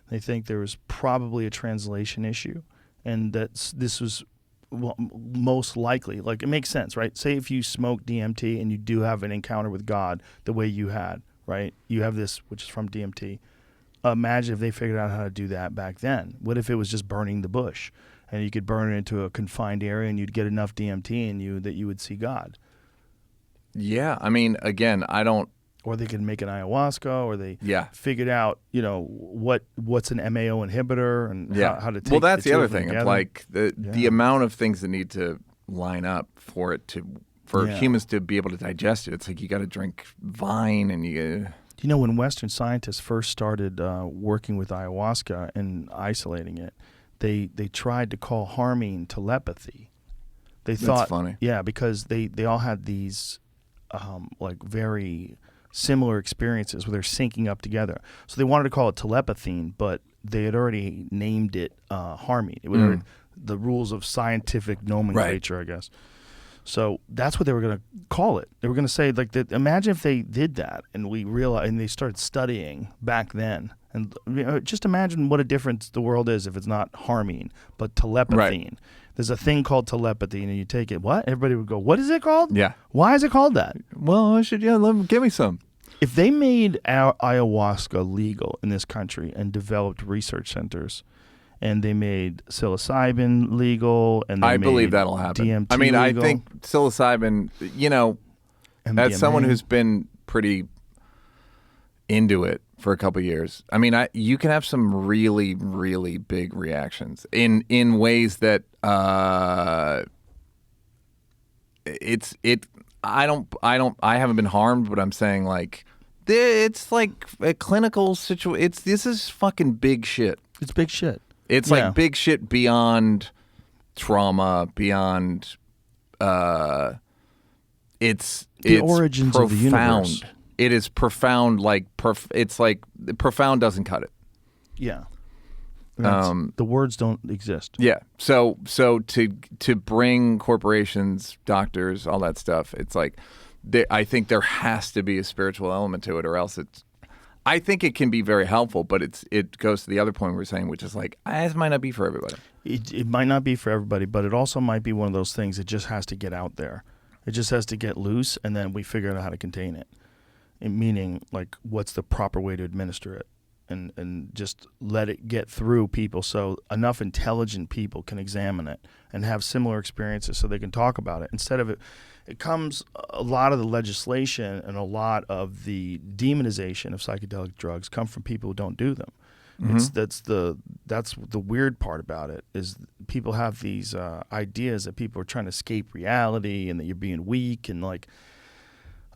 [SPEAKER 4] They think there was probably a translation issue, and that this was most likely, like, it makes sense, right? Say if you smoke DMT and you do have an encounter with God the way you had, right? You have this, which is from DMT. Imagine if they figured out how to do that back then. What if it was just burning the bush, and you could burn it into a confined area, and you'd get enough DMT in you that you would see God?
[SPEAKER 5] Yeah, I mean, again, I don't.
[SPEAKER 4] Or they could make an ayahuasca, or they figured out, what's an MAO inhibitor and how to take.
[SPEAKER 5] Well, that's
[SPEAKER 4] the
[SPEAKER 5] the
[SPEAKER 4] two
[SPEAKER 5] other
[SPEAKER 4] of them
[SPEAKER 5] thing.
[SPEAKER 4] together.
[SPEAKER 5] Like the amount of things that need to line up for humans to be able to digest it. It's like you got to drink vine, and
[SPEAKER 4] when Western scientists first started working with ayahuasca and isolating it, they tried to call harming telepathy. They thought,
[SPEAKER 5] that's funny.
[SPEAKER 4] Yeah, because they all had these very similar experiences where they're syncing up together. So they wanted to call it telepathine, but they had already named it harming. It was the rules of scientific nomenclature, I guess. So that's what they were going to call it. They were going to say, like, that. Imagine if they did that, and we realized, and they started studying back then. And just imagine what a difference the world is if it's not harming, but telepathine. Right. There's a thing called telepathy, and you take it. What? Everybody would go, what is it called?
[SPEAKER 5] Yeah.
[SPEAKER 4] Why is it called that?
[SPEAKER 5] Well, I should, give me some.
[SPEAKER 4] If they made ayahuasca legal in this country and developed research centers, and they made psilocybin legal, and I
[SPEAKER 5] believe that'll happen.
[SPEAKER 4] DMT
[SPEAKER 5] I mean,
[SPEAKER 4] legal,
[SPEAKER 5] I think psilocybin, as someone who's been pretty into it for a couple of years, I mean, you can have some really, really big reactions in ways that I haven't been harmed, but I'm saying, like, it's like a clinical situation. This is fucking big shit.
[SPEAKER 4] It's big shit.
[SPEAKER 5] It's like big shit beyond trauma, beyond it's
[SPEAKER 4] origins
[SPEAKER 5] profound.
[SPEAKER 4] of the universe.
[SPEAKER 5] It is profound. Like it's like profound doesn't cut it.
[SPEAKER 4] Yeah. The words don't exist.
[SPEAKER 5] Yeah. So to bring corporations, doctors, all that stuff, it's like I think there has to be a spiritual element to it, or else it's. I think it can be very helpful, but it goes to the other point we were saying, which is like it might not be for everybody.
[SPEAKER 4] It might not be for everybody, but it also might be one of those things that just has to get out there. It just has to get loose, and then we figure out how to contain it. Meaning, like, what's the proper way to administer it, and just let it get through people so enough intelligent people can examine it and have similar experiences so they can talk about it. Instead of it comes a lot of the legislation and a lot of the demonization of psychedelic drugs come from people who don't do them. That's the weird part about it is people have these ideas that people are trying to escape reality and that you're being weak, and like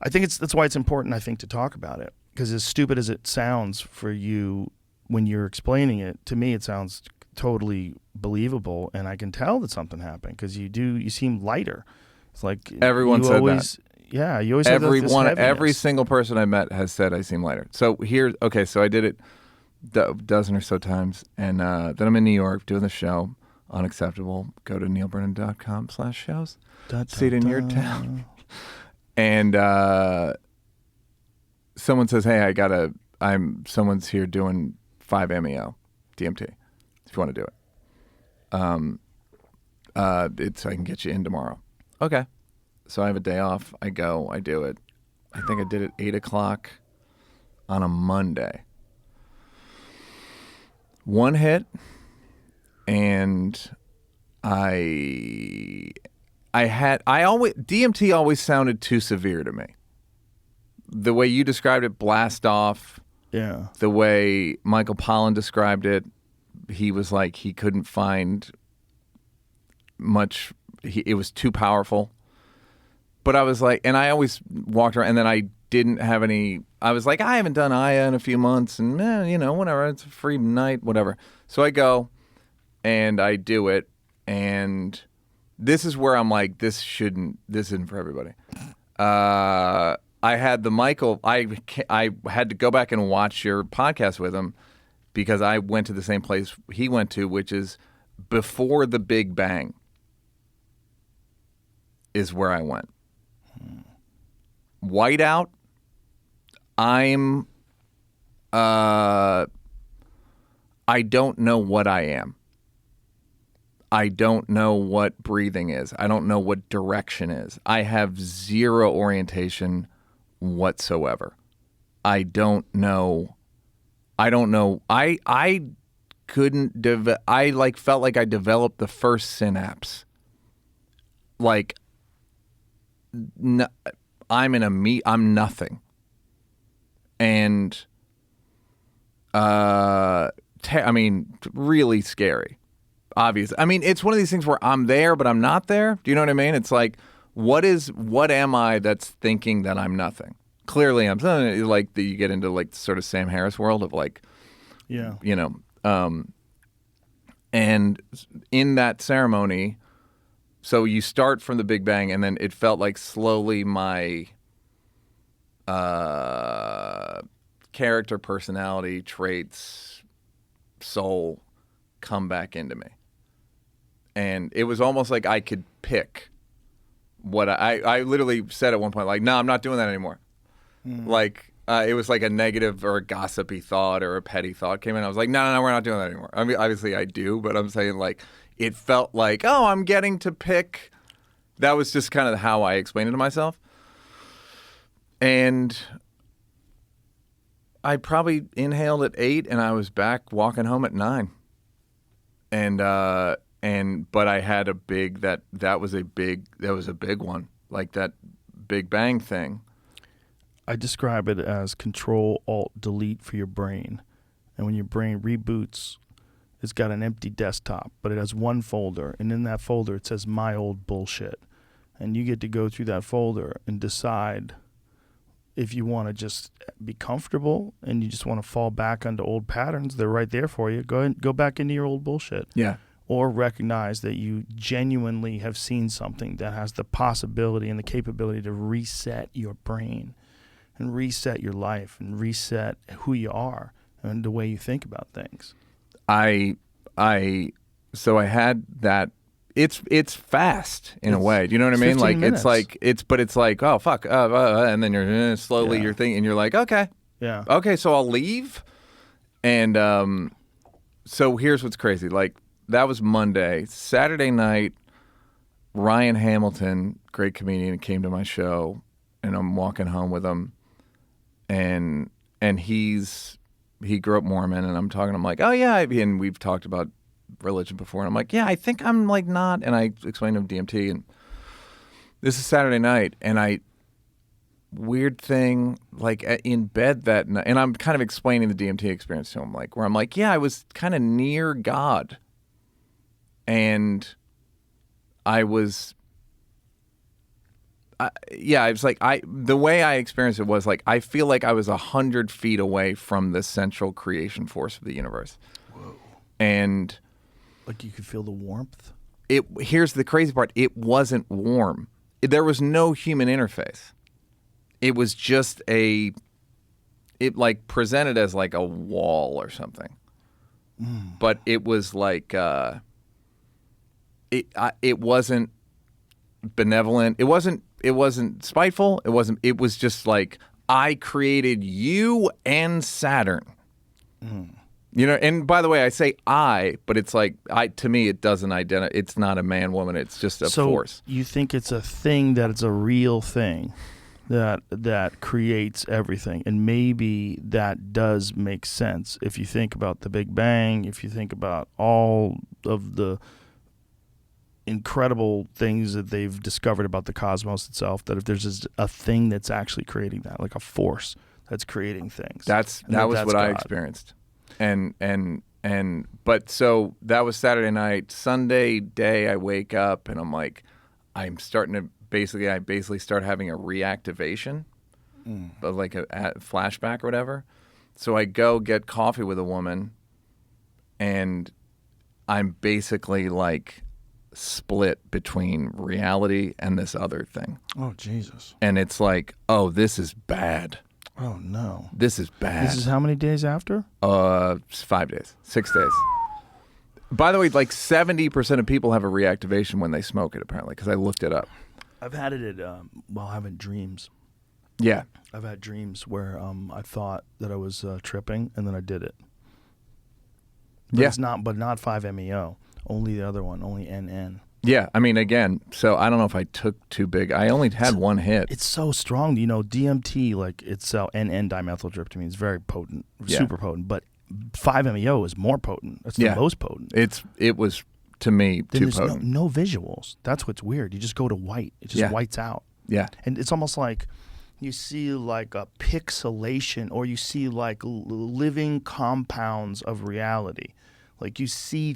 [SPEAKER 4] I think that's why it's important, I think, to talk about it, because as stupid as it sounds for you when you're explaining it, to me it sounds totally believable, and I can tell that something happened because you seem lighter. It's like
[SPEAKER 5] everyone said that.
[SPEAKER 4] Yeah, you always have this heaviness.
[SPEAKER 5] Every single person I met has said I seem lighter. So so I did it a dozen or so times, and then I'm in New York doing the show, Unacceptable. Go to nealbrennan.com/shows. See it in your town. And someone says, "Hey, someone's here doing 5-MeO DMT. If you want to do it, I can get you in tomorrow." Okay. So I have a day off. I go. I do it. I think I did it 8:00 on a Monday. One hit, and DMT always sounded too severe to me. The way you described it, blast off.
[SPEAKER 4] Yeah.
[SPEAKER 5] The way Michael Pollan described it, he was like he couldn't find much. It was too powerful. But I was like, and I always walked around, and then I didn't have any. I was like, I haven't done Aya in a few months, and whatever. It's a free night, whatever. So I go, and I do it, and this is where I'm like, this isn't for everybody. I had the Michael. I had to go back and watch your podcast with him because I went to the same place he went to, which is before the Big Bang. Is where I went. Whiteout. I don't know what I am. I don't know what breathing is. I don't know what direction is. I have zero orientation whatsoever. I don't know. I couldn't I felt like I developed the first synapse. Like I'm nothing. And really scary. Obvious. I mean, it's one of these things where I'm there, but I'm not there. Do you know what I mean? It's like, what am I that's thinking that I'm nothing? Clearly, I'm like you get into like sort of Sam Harris world of like,
[SPEAKER 4] yeah,
[SPEAKER 5] and in that ceremony, so you start from the Big Bang, and then it felt like slowly my character, personality, traits, soul come back into me. And it was almost like I could pick what I literally said at one point, like, no, I'm not doing that anymore. Like, it was like a negative or a gossipy thought or a petty thought came in. I was like, no, we're not doing that anymore. I mean, obviously I do, but I'm saying like, it felt like, oh, I'm getting to pick. That was just kind of how I explained it to myself. And I probably inhaled at 8 and I was back walking home at 9. But I had that was a big one, like that Big Bang thing.
[SPEAKER 4] I describe it as Control-Alt-Delete for your brain. And when your brain reboots, it's got an empty desktop, but it has one folder. And in that folder, it says my old bullshit. And you get to go through that folder and decide if you want to just be comfortable and you just want to fall back onto old patterns. They're right there for you. Go back into your old bullshit.
[SPEAKER 5] Yeah.
[SPEAKER 4] Or recognize that you genuinely have seen something that has the possibility and the capability to reset your brain and reset your life and reset who you are and the way you think about things.
[SPEAKER 5] I I had that. It's fast in a way. Do you know what I mean?
[SPEAKER 4] 15
[SPEAKER 5] Like
[SPEAKER 4] minutes.
[SPEAKER 5] it's like oh fuck, and then you're slowly you're thinking, and you're like okay, so I'll leave, and so here's what's crazy. Like that was Monday, Saturday night. Ryan Hamilton, great comedian, came to my show, and I'm walking home with him, and he grew up Mormon, and I'm talking. I'm like, oh yeah, and we've talked about religion before, and I'm like, yeah, I think I'm like not, and I explained to him DMT, and this is Saturday night, and weird thing, like in bed that night, and I'm kind of explaining the DMT experience to him, like where I'm like, yeah, I was kind of near God, and I was like, the way I experienced it was like, I feel like I was 100 feet away from the central creation force of the universe.
[SPEAKER 4] Whoa.
[SPEAKER 5] And
[SPEAKER 4] like you could feel the warmth?
[SPEAKER 5] Here's the crazy part. It wasn't warm. There was no human interface. It was just it like presented as like a wall or something. But it was like, it wasn't benevolent. It wasn't spiteful. It was just like, I created you and Saturn. You know, and by the way, I say I, but it's like, to me, it doesn't identify. It's not a man, woman. It's just a force.
[SPEAKER 4] You think it's a thing, that it's a real thing that creates everything. And maybe that does make sense if you think about the Big Bang, if you think about all of the incredible things that they've discovered about the cosmos itself, that if there's a thing that's actually creating that, like a force that's creating things.
[SPEAKER 5] That was what I experienced. But so that was Saturday night. Sunday day, I wake up and I'm like, I'm starting to I basically start having a reactivation of like a flashback or whatever. So I go get coffee with a woman, and I'm basically like split between reality and this other thing.
[SPEAKER 4] Oh, Jesus.
[SPEAKER 5] And it's like, oh, this is bad.
[SPEAKER 4] Oh, no.
[SPEAKER 5] This is bad.
[SPEAKER 4] This is how many days after?
[SPEAKER 5] 5 days, 6 days. By the way, like 70% of people have a reactivation when they smoke it, apparently, because I looked it up.
[SPEAKER 4] I've had it while having dreams.
[SPEAKER 5] Yeah.
[SPEAKER 4] I've had dreams where I thought that I was tripping, and then I did it. But
[SPEAKER 5] Yeah.
[SPEAKER 4] It's not 5-MeO. Only the other one, only NN.
[SPEAKER 5] Yeah, I mean, again, so I don't know if I took too big. I only had one hit.
[SPEAKER 4] It's so strong. You know, DMT, like itself, NN dimethyltryptamine is very potent, super potent. But 5-MeO is more potent. It's the most potent.
[SPEAKER 5] It was, to me, too potent.
[SPEAKER 4] No visuals. That's what's weird. You just go to white. It just whites out.
[SPEAKER 5] Yeah.
[SPEAKER 4] And it's almost like you see like a pixelation, or you see like living compounds of reality. Like you see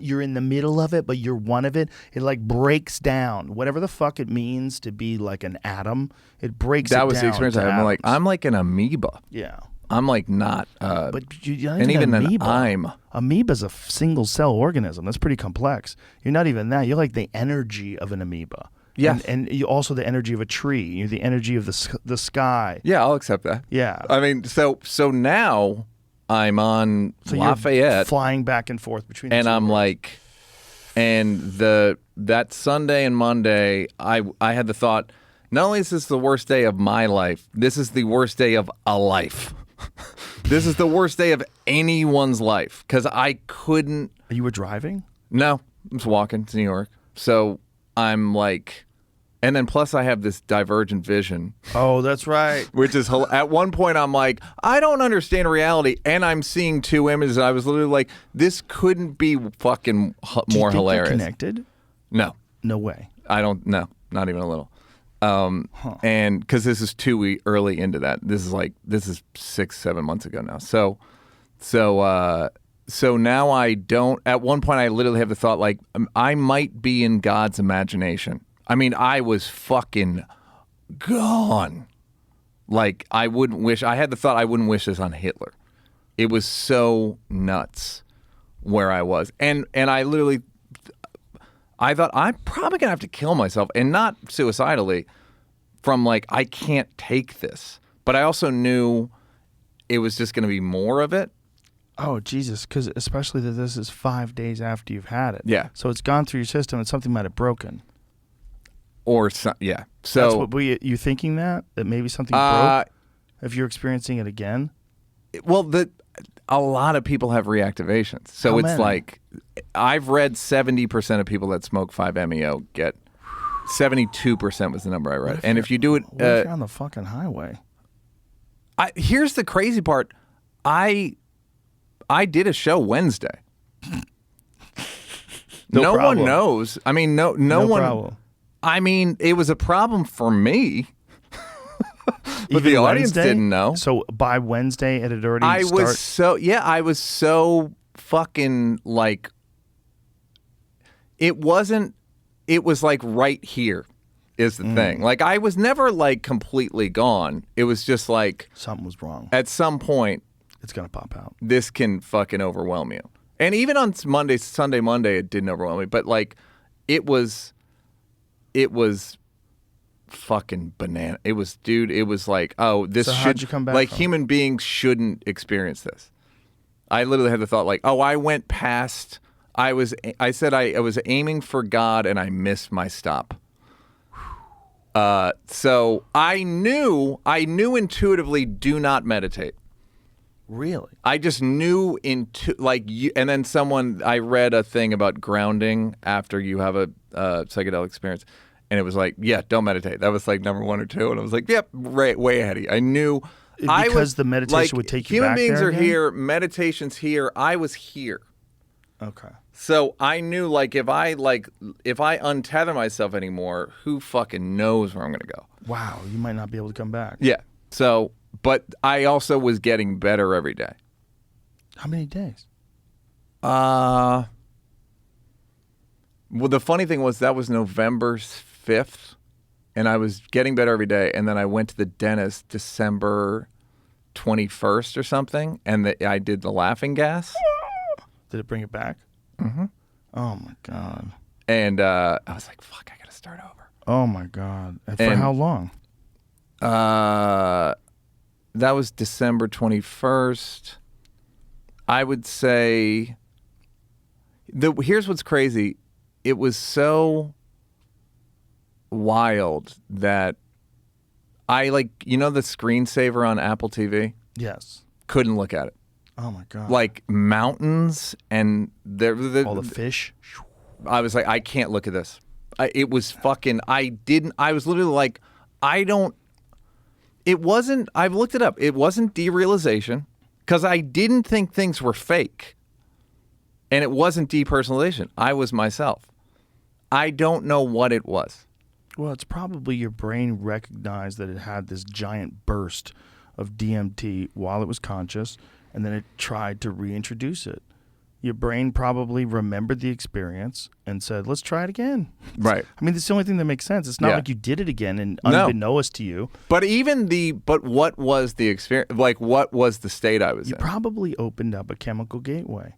[SPEAKER 4] you're in the middle of it, but you're one of it. It like breaks down. Whatever the fuck it means to be like an atom, it breaks it down.
[SPEAKER 5] That was the experience I had. I'm like an amoeba.
[SPEAKER 4] Yeah.
[SPEAKER 5] I'm like not.
[SPEAKER 4] But you're not
[SPEAKER 5] and even
[SPEAKER 4] an amoeba.
[SPEAKER 5] then,
[SPEAKER 4] Amoeba's a single cell organism. That's pretty complex. You're not even that. You're like the energy of an amoeba.
[SPEAKER 5] Yeah.
[SPEAKER 4] And you're also the energy of a tree. You're the energy of the sky.
[SPEAKER 5] Yeah, I'll accept that.
[SPEAKER 4] Yeah.
[SPEAKER 5] I mean, so now I'm on Lafayette,
[SPEAKER 4] you're flying back and forth between the
[SPEAKER 5] and
[SPEAKER 4] two
[SPEAKER 5] I'm
[SPEAKER 4] worlds.
[SPEAKER 5] like, and that Sunday and Monday, I had the thought, not only is this the worst day of my life, this is the worst day of a life. This is the worst day of anyone's life, because I couldn't.
[SPEAKER 4] You were driving?
[SPEAKER 5] No, I was walking to New York. So I'm like, and then plus I have this divergent vision.
[SPEAKER 4] Oh, that's right.
[SPEAKER 5] Which is, at one point I'm like, I don't understand reality, and I'm seeing two images, and I was literally like, this couldn't be fucking more hilarious.
[SPEAKER 4] They're connected?
[SPEAKER 5] No.
[SPEAKER 4] No way.
[SPEAKER 5] I don't, no, not even a little. And because this is too early into that. This is 6-7 months ago now. So now I don't, at one point I literally have the thought, like, I might be in God's imagination. I mean, I was fucking gone. Like, I had the thought I wouldn't wish this on Hitler. It was so nuts where I was. And I literally, I thought, I'm probably going to have to kill myself, and not suicidally, from like, I can't take this. But I also knew it was just going to be more of it.
[SPEAKER 4] Oh, Jesus, because especially that this is 5 days after you've had it.
[SPEAKER 5] Yeah.
[SPEAKER 4] So it's gone through your system and something might have broken.
[SPEAKER 5] Or yeah. So
[SPEAKER 4] That's what, were you thinking that maybe something broke if you're experiencing it again?
[SPEAKER 5] Well, a lot of people have reactivations. So
[SPEAKER 4] How
[SPEAKER 5] it's
[SPEAKER 4] many?
[SPEAKER 5] like I've read 70% of people that smoke 5-MeO get 72% was the number I read. And if you do it,
[SPEAKER 4] What if you're on the fucking highway?
[SPEAKER 5] Here's the crazy part. I did a show Wednesday. No
[SPEAKER 4] problem.
[SPEAKER 5] one knows. I mean, no one.
[SPEAKER 4] Problem.
[SPEAKER 5] I mean, it was a problem for me. But
[SPEAKER 4] Even
[SPEAKER 5] the audience
[SPEAKER 4] Wednesday?
[SPEAKER 5] didn't know.
[SPEAKER 4] So by Wednesday, it had already
[SPEAKER 5] I was so fucking like, it wasn't, it was like right here is the thing. Like I was never like completely gone. It was just like.
[SPEAKER 4] Something was wrong.
[SPEAKER 5] At some point.
[SPEAKER 4] It's going to pop out.
[SPEAKER 5] This can fucking overwhelm you. And even on Sunday, Monday, it didn't overwhelm me. But like, it was fucking banana. It was like, oh, this
[SPEAKER 4] So
[SPEAKER 5] should,
[SPEAKER 4] how'd you come back
[SPEAKER 5] like
[SPEAKER 4] from?
[SPEAKER 5] human beings shouldn't experience this. I literally had the thought like, oh, I went past, I said I was aiming for God and I missed my stop. So I knew intuitively, do not meditate.
[SPEAKER 4] Really?
[SPEAKER 5] I just knew and then I read a thing about grounding after you have a psychedelic experience. And it was like, yeah, don't meditate. That was like number 1 or 2. And I was like, yep, way ahead of you. I knew.
[SPEAKER 4] Because the meditation would take you back
[SPEAKER 5] there. Human beings
[SPEAKER 4] there
[SPEAKER 5] are
[SPEAKER 4] again?
[SPEAKER 5] here. Meditation's here. I was here.
[SPEAKER 4] Okay.
[SPEAKER 5] So I knew if I untether myself anymore, who fucking knows where I'm going to go.
[SPEAKER 4] Wow, you might not be able to come back.
[SPEAKER 5] Yeah. So, but I also was getting better every day.
[SPEAKER 4] How many days?
[SPEAKER 5] Well, the funny thing was that was November 5th, and I was getting better every day. And then I went to the dentist December 21st or something, and I did the laughing gas.
[SPEAKER 4] Did it bring it back?
[SPEAKER 5] Mm-hmm.
[SPEAKER 4] Oh, my God.
[SPEAKER 5] And I was like, fuck, I got to start over.
[SPEAKER 4] Oh, my God. And for how long?
[SPEAKER 5] That was December 21st. I would say, here's what's crazy. It was so wild that I the screensaver on Apple TV?
[SPEAKER 4] Yes.
[SPEAKER 5] Couldn't look at it.
[SPEAKER 4] Oh my God.
[SPEAKER 5] Like mountains and
[SPEAKER 4] all the fish.
[SPEAKER 5] I was like, I can't look at this. It was fucking, I was literally like, I've looked it up. It wasn't derealization because I didn't think things were fake. And it wasn't depersonalization. I was myself. I don't know what it was.
[SPEAKER 4] Well, it's probably your brain recognized that it had this giant burst of DMT while it was conscious, and then it tried to reintroduce it. Your brain probably remembered the experience and said, let's try it again.
[SPEAKER 5] Right.
[SPEAKER 4] I mean, that's the only thing that makes sense. It's not like you did it again and
[SPEAKER 5] No.
[SPEAKER 4] unbeknownst to you.
[SPEAKER 5] But what was the experience? Like, what was the state I was in?
[SPEAKER 4] You probably opened up a chemical gateway.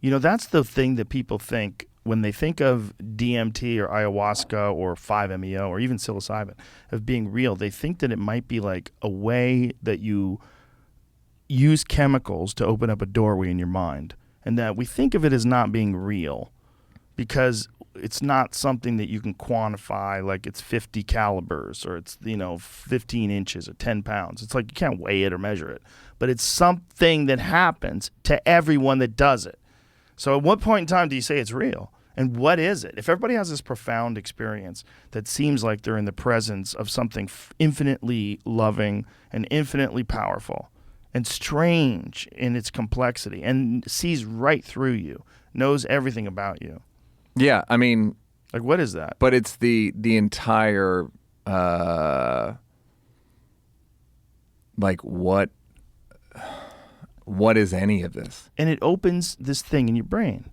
[SPEAKER 4] You know, that's the thing that people think when they think of DMT or ayahuasca or 5-MeO or even psilocybin of being real. They think that it might be like a way that you use chemicals to open up a doorway in your mind, and that we think of it as not being real because it's not something that you can quantify, like it's 50 calibers or it's 15 inches or 10 pounds. It's like you can't weigh it or measure it, but it's something that happens to everyone that does it. So at what point in time do you say it's real? And what is it? If everybody has this profound experience that seems like they're in the presence of something infinitely loving and infinitely powerful and strange in its complexity and sees right through you, knows everything about you.
[SPEAKER 5] Yeah, I mean...
[SPEAKER 4] Like, what is that?
[SPEAKER 5] But it's the entire... what is any of this?
[SPEAKER 4] And it opens this thing in your brain.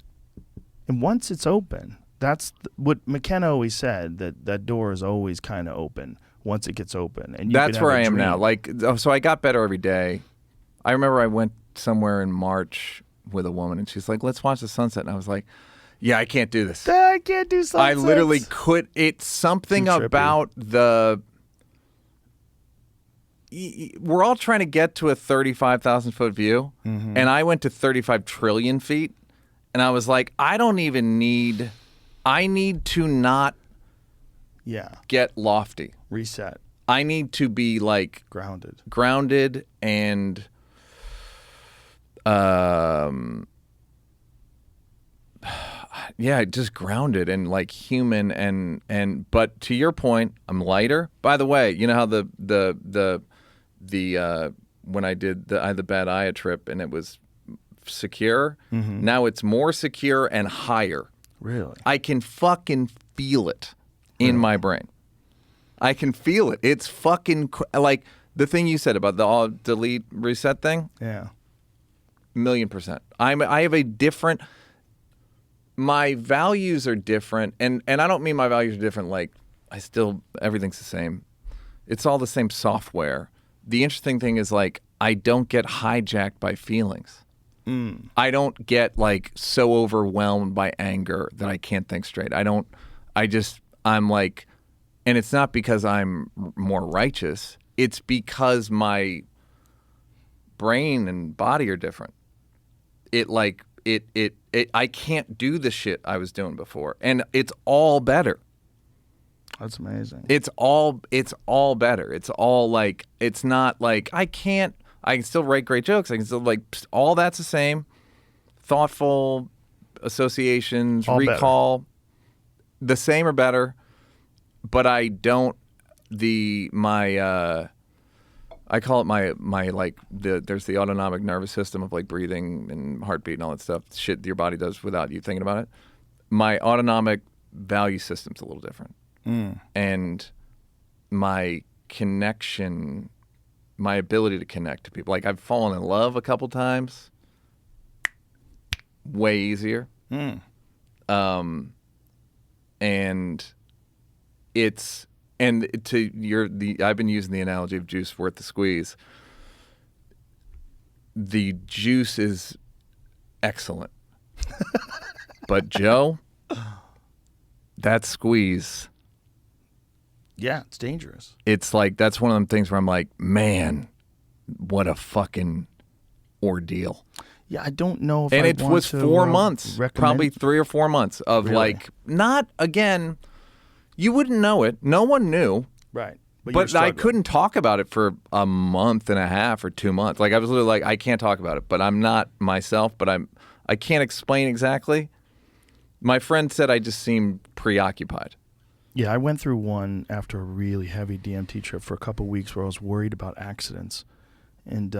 [SPEAKER 4] And once it's open, that's what McKenna always said, that door is always kind of open once it gets open. And
[SPEAKER 5] that's where I am now. Like, so I got better every day. I remember I went somewhere in March with a woman, and she's like, let's watch the sunset. And I was like, yeah, I can't do this.
[SPEAKER 4] I can't do sunsets.
[SPEAKER 5] I literally could. It's something about we're all trying to get to a 35,000 foot view, and I went to 35 trillion feet, and I was like, I need to not get lofty.
[SPEAKER 4] Reset.
[SPEAKER 5] I need to be like grounded and just grounded and like human and but to your point, I'm lighter. By the way, you know how the when I had the bad eye trip and it was secure. Now it's more secure and higher.
[SPEAKER 4] Really?
[SPEAKER 5] I can fucking feel it in my brain. I can feel it. It's fucking like the thing you said about the delete reset thing.
[SPEAKER 4] Yeah.
[SPEAKER 5] 1,000,000%. I have a different. My values are different, and I don't mean my values are different. Like everything's the same. It's all the same software. The interesting thing is like I don't get hijacked by feelings. I don't get like so overwhelmed by anger that I can't think straight. I'm like, and it's not because I'm more righteous. It's because my brain and body are different. I can't do the shit I was doing before, and it's all better.
[SPEAKER 4] That's amazing.
[SPEAKER 5] It's all better. It's all like, it's not like I can still write great jokes. I can still like all that's the same. Thoughtful associations,
[SPEAKER 4] all
[SPEAKER 5] recall, the same or better. But I don't I call it my like there's the autonomic nervous system of like breathing and heartbeat and all that stuff. Shit that your body does without you thinking about it. My autonomic value system's a little different. And my connection, my ability to connect to people. Like I've fallen in love a couple times. Way easier. And it's I've been using the analogy of juice worth the squeeze. The juice is excellent. But Joe, that squeeze.
[SPEAKER 4] Yeah, it's dangerous.
[SPEAKER 5] It's like, that's one of them things where I'm like, man, what a fucking ordeal.
[SPEAKER 4] Yeah, I don't know if
[SPEAKER 5] and
[SPEAKER 4] I
[SPEAKER 5] it
[SPEAKER 4] want
[SPEAKER 5] was
[SPEAKER 4] to,
[SPEAKER 5] 4 months,
[SPEAKER 4] recommend...
[SPEAKER 5] probably 3 or 4 months of
[SPEAKER 4] Really?
[SPEAKER 5] like, not again, you wouldn't know it. No one knew.
[SPEAKER 4] Right.
[SPEAKER 5] But I couldn't talk about it for a month and a half or 2 months. Like I was literally like, I can't talk about it, but I'm not myself, but I can't explain exactly. My friend said I just seemed preoccupied.
[SPEAKER 4] Yeah, I went through one after a really heavy DMT trip for a couple of weeks where I was worried about accidents. And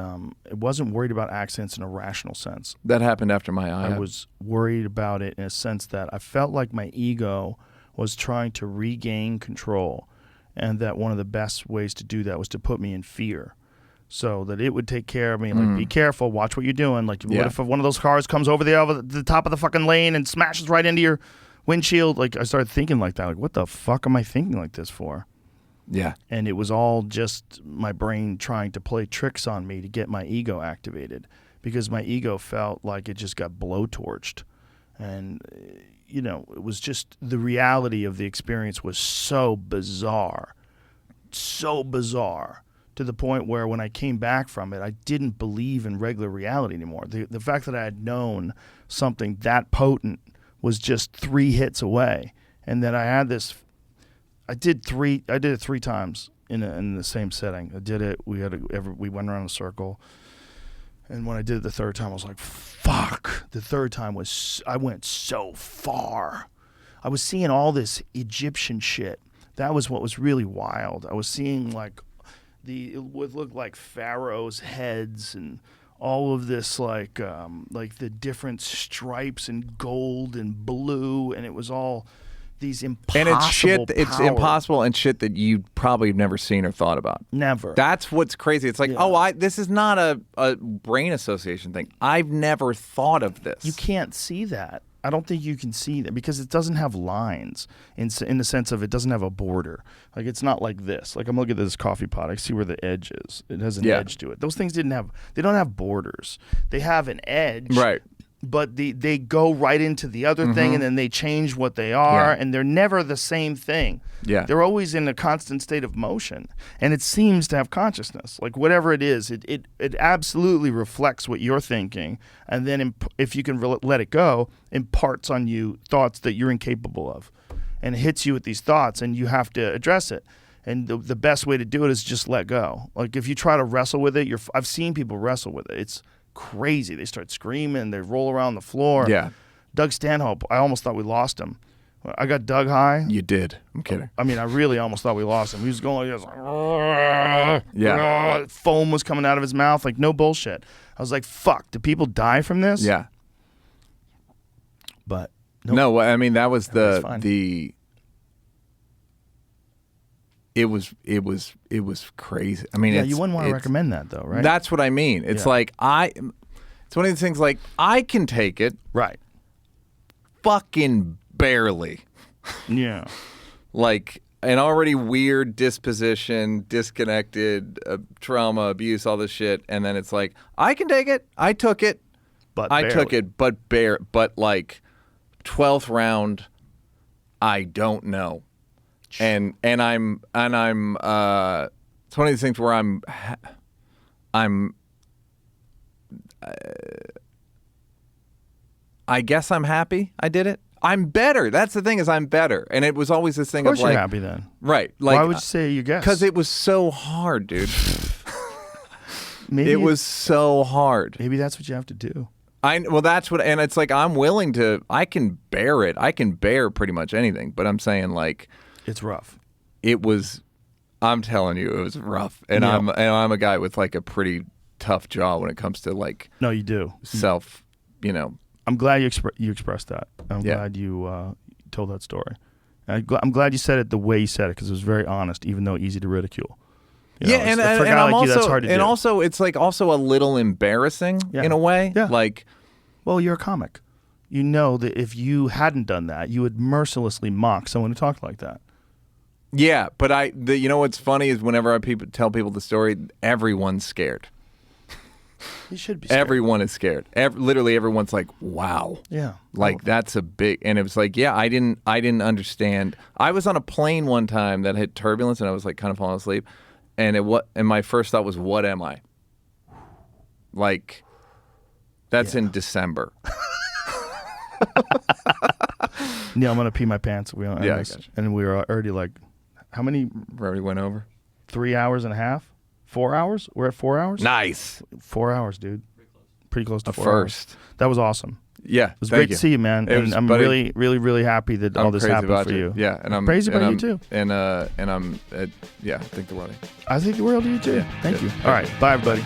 [SPEAKER 4] it wasn't worried about accidents in a rational sense.
[SPEAKER 5] That happened after my eye.
[SPEAKER 4] I was worried about it in a sense that I felt like my ego was trying to regain control, and that one of the best ways to do that was to put me in fear so that it would take care of me. Like, be careful, watch what you're doing. Like, what if one of those cars comes over the top of the fucking lane and smashes right into your windshield? Like, I started thinking like that. Like, what the fuck am I thinking like this for?
[SPEAKER 5] Yeah.
[SPEAKER 4] And it was all just my brain trying to play tricks on me to get my ego activated, because my ego felt like it just got blowtorched. And, you know, it was just the reality of the experience was so bizarre to the point where when I came back from it, I didn't believe in regular reality anymore. The fact that I had known something that potent was just 3 hits away. And that I had this, I did it 3 times in the same setting. I did it. We went around a circle. And when I did it the 3rd time, I was like, fuck. The 3rd time I went so far. I was seeing all this Egyptian shit. That was what was really wild. I was seeing like it would look like pharaohs' heads and all of this like the different stripes and gold and blue, and it was all these impossible
[SPEAKER 5] and it's shit.
[SPEAKER 4] powers.
[SPEAKER 5] It's impossible and shit that you probably have never seen or thought about.
[SPEAKER 4] Never.
[SPEAKER 5] That's what's crazy. It's like, this is not a brain association thing. I've never thought of this.
[SPEAKER 4] You can't see that. I don't think you can see that because it doesn't have lines in the sense of it doesn't have a border. Like, it's not like this. Like, I'm looking at this coffee pot. I see where the edge is. It has an edge to it. Those things they don't have borders. They have an edge.
[SPEAKER 5] Right.
[SPEAKER 4] but they go right into the other thing, and then they change what they are, and they're never the same thing.
[SPEAKER 5] Yeah.
[SPEAKER 4] They're always in a constant state of motion, and it seems to have consciousness. Like whatever it is, it absolutely reflects what you're thinking, and then if you can let it go, imparts on you thoughts that you're incapable of, and hits you with these thoughts, and you have to address it. And the best way to do it is just let go. Like if you try to wrestle with it, I've seen people wrestle with it. It's crazy. They start screaming. They roll around the floor.
[SPEAKER 5] Yeah.
[SPEAKER 4] Doug Stanhope, I almost thought we lost him. I got Doug high.
[SPEAKER 5] You did. I'm kidding.
[SPEAKER 4] I mean, I really almost thought we lost him. He was going like this.
[SPEAKER 5] Yeah.
[SPEAKER 4] Foam was coming out of his mouth. Like, no bullshit. I was like, fuck, do people die from this?
[SPEAKER 5] Yeah.
[SPEAKER 4] But
[SPEAKER 5] no, I mean, that was
[SPEAKER 4] fine.
[SPEAKER 5] It was crazy. I mean,
[SPEAKER 4] yeah, you wouldn't want to recommend that though, right?
[SPEAKER 5] That's what I mean. It's like it's one of these things like I can take it.
[SPEAKER 4] Right.
[SPEAKER 5] Fucking barely.
[SPEAKER 4] Yeah.
[SPEAKER 5] Like an already weird disposition, disconnected, trauma, abuse, all this shit, and then it's like I can take it. I took it.
[SPEAKER 4] But
[SPEAKER 5] I took it, but like 12th round, I don't know. And I'm it's one of these things where I guess I'm happy I did it. I'm better. That's the thing, is I'm better. And it was always this thing
[SPEAKER 4] of
[SPEAKER 5] like,
[SPEAKER 4] you're happy then.
[SPEAKER 5] Right. Like,
[SPEAKER 4] why would you say you guess?
[SPEAKER 5] Because it was so hard, dude.
[SPEAKER 4] Maybe
[SPEAKER 5] it was so hard.
[SPEAKER 4] Maybe that's what you have to do.
[SPEAKER 5] Well, that's what, and it's like I'm willing to. I can bear it. I can bear pretty much anything. But I'm saying like,
[SPEAKER 4] it's rough.
[SPEAKER 5] It was. I'm telling you, it was rough. And
[SPEAKER 4] Yeah.
[SPEAKER 5] I'm a guy with like a pretty tough jaw when it comes to like.
[SPEAKER 4] No, you do.
[SPEAKER 5] Self, you know.
[SPEAKER 4] I'm glad you expressed that. I'm glad you told that story. I'm glad you said it the way you said it, because it was very honest, even though easy to ridicule. You know,
[SPEAKER 5] and
[SPEAKER 4] for a guy
[SPEAKER 5] I'm
[SPEAKER 4] like
[SPEAKER 5] also,
[SPEAKER 4] you, that's hard to
[SPEAKER 5] and
[SPEAKER 4] do.
[SPEAKER 5] also it's like also a little embarrassing in a way.
[SPEAKER 4] Yeah.
[SPEAKER 5] Like,
[SPEAKER 4] well, you're a comic. You know that if you hadn't done that, you would mercilessly mock someone who talked like that.
[SPEAKER 5] Yeah, but you know what's funny is whenever I tell people the story, everyone's scared.
[SPEAKER 4] You should be scared.
[SPEAKER 5] Everyone is scared. Literally everyone's like, wow.
[SPEAKER 4] Yeah.
[SPEAKER 5] Like that's a big, and it was like, yeah, I didn't understand. I was on a plane one time that hit turbulence and I was like kind of falling asleep. And my first thought was, what am I? Like, that's in December.
[SPEAKER 4] Neal, I'm going to pee my pants. We don't end
[SPEAKER 5] Yeah, I
[SPEAKER 4] this.
[SPEAKER 5] got you.
[SPEAKER 4] And we were already like, how many?
[SPEAKER 5] We already went over.
[SPEAKER 4] 3 hours and a half? 4 hours? We're at 4 hours?
[SPEAKER 5] Nice.
[SPEAKER 4] 4 hours, dude. Pretty close to
[SPEAKER 5] A
[SPEAKER 4] 4
[SPEAKER 5] first.
[SPEAKER 4] hours. That was awesome.
[SPEAKER 5] Yeah,
[SPEAKER 4] it was great to see you, man. And I'm really, really, really happy that all this
[SPEAKER 5] crazy
[SPEAKER 4] happened
[SPEAKER 5] about
[SPEAKER 4] for you.
[SPEAKER 5] Yeah, and I'm
[SPEAKER 4] crazy
[SPEAKER 5] and
[SPEAKER 4] about
[SPEAKER 5] I'm,
[SPEAKER 4] you too.
[SPEAKER 5] And I'm, yeah, I think the world.
[SPEAKER 4] I think the world of you too.
[SPEAKER 5] Yeah,
[SPEAKER 4] Thank
[SPEAKER 5] good.
[SPEAKER 4] you. All right, bye everybody.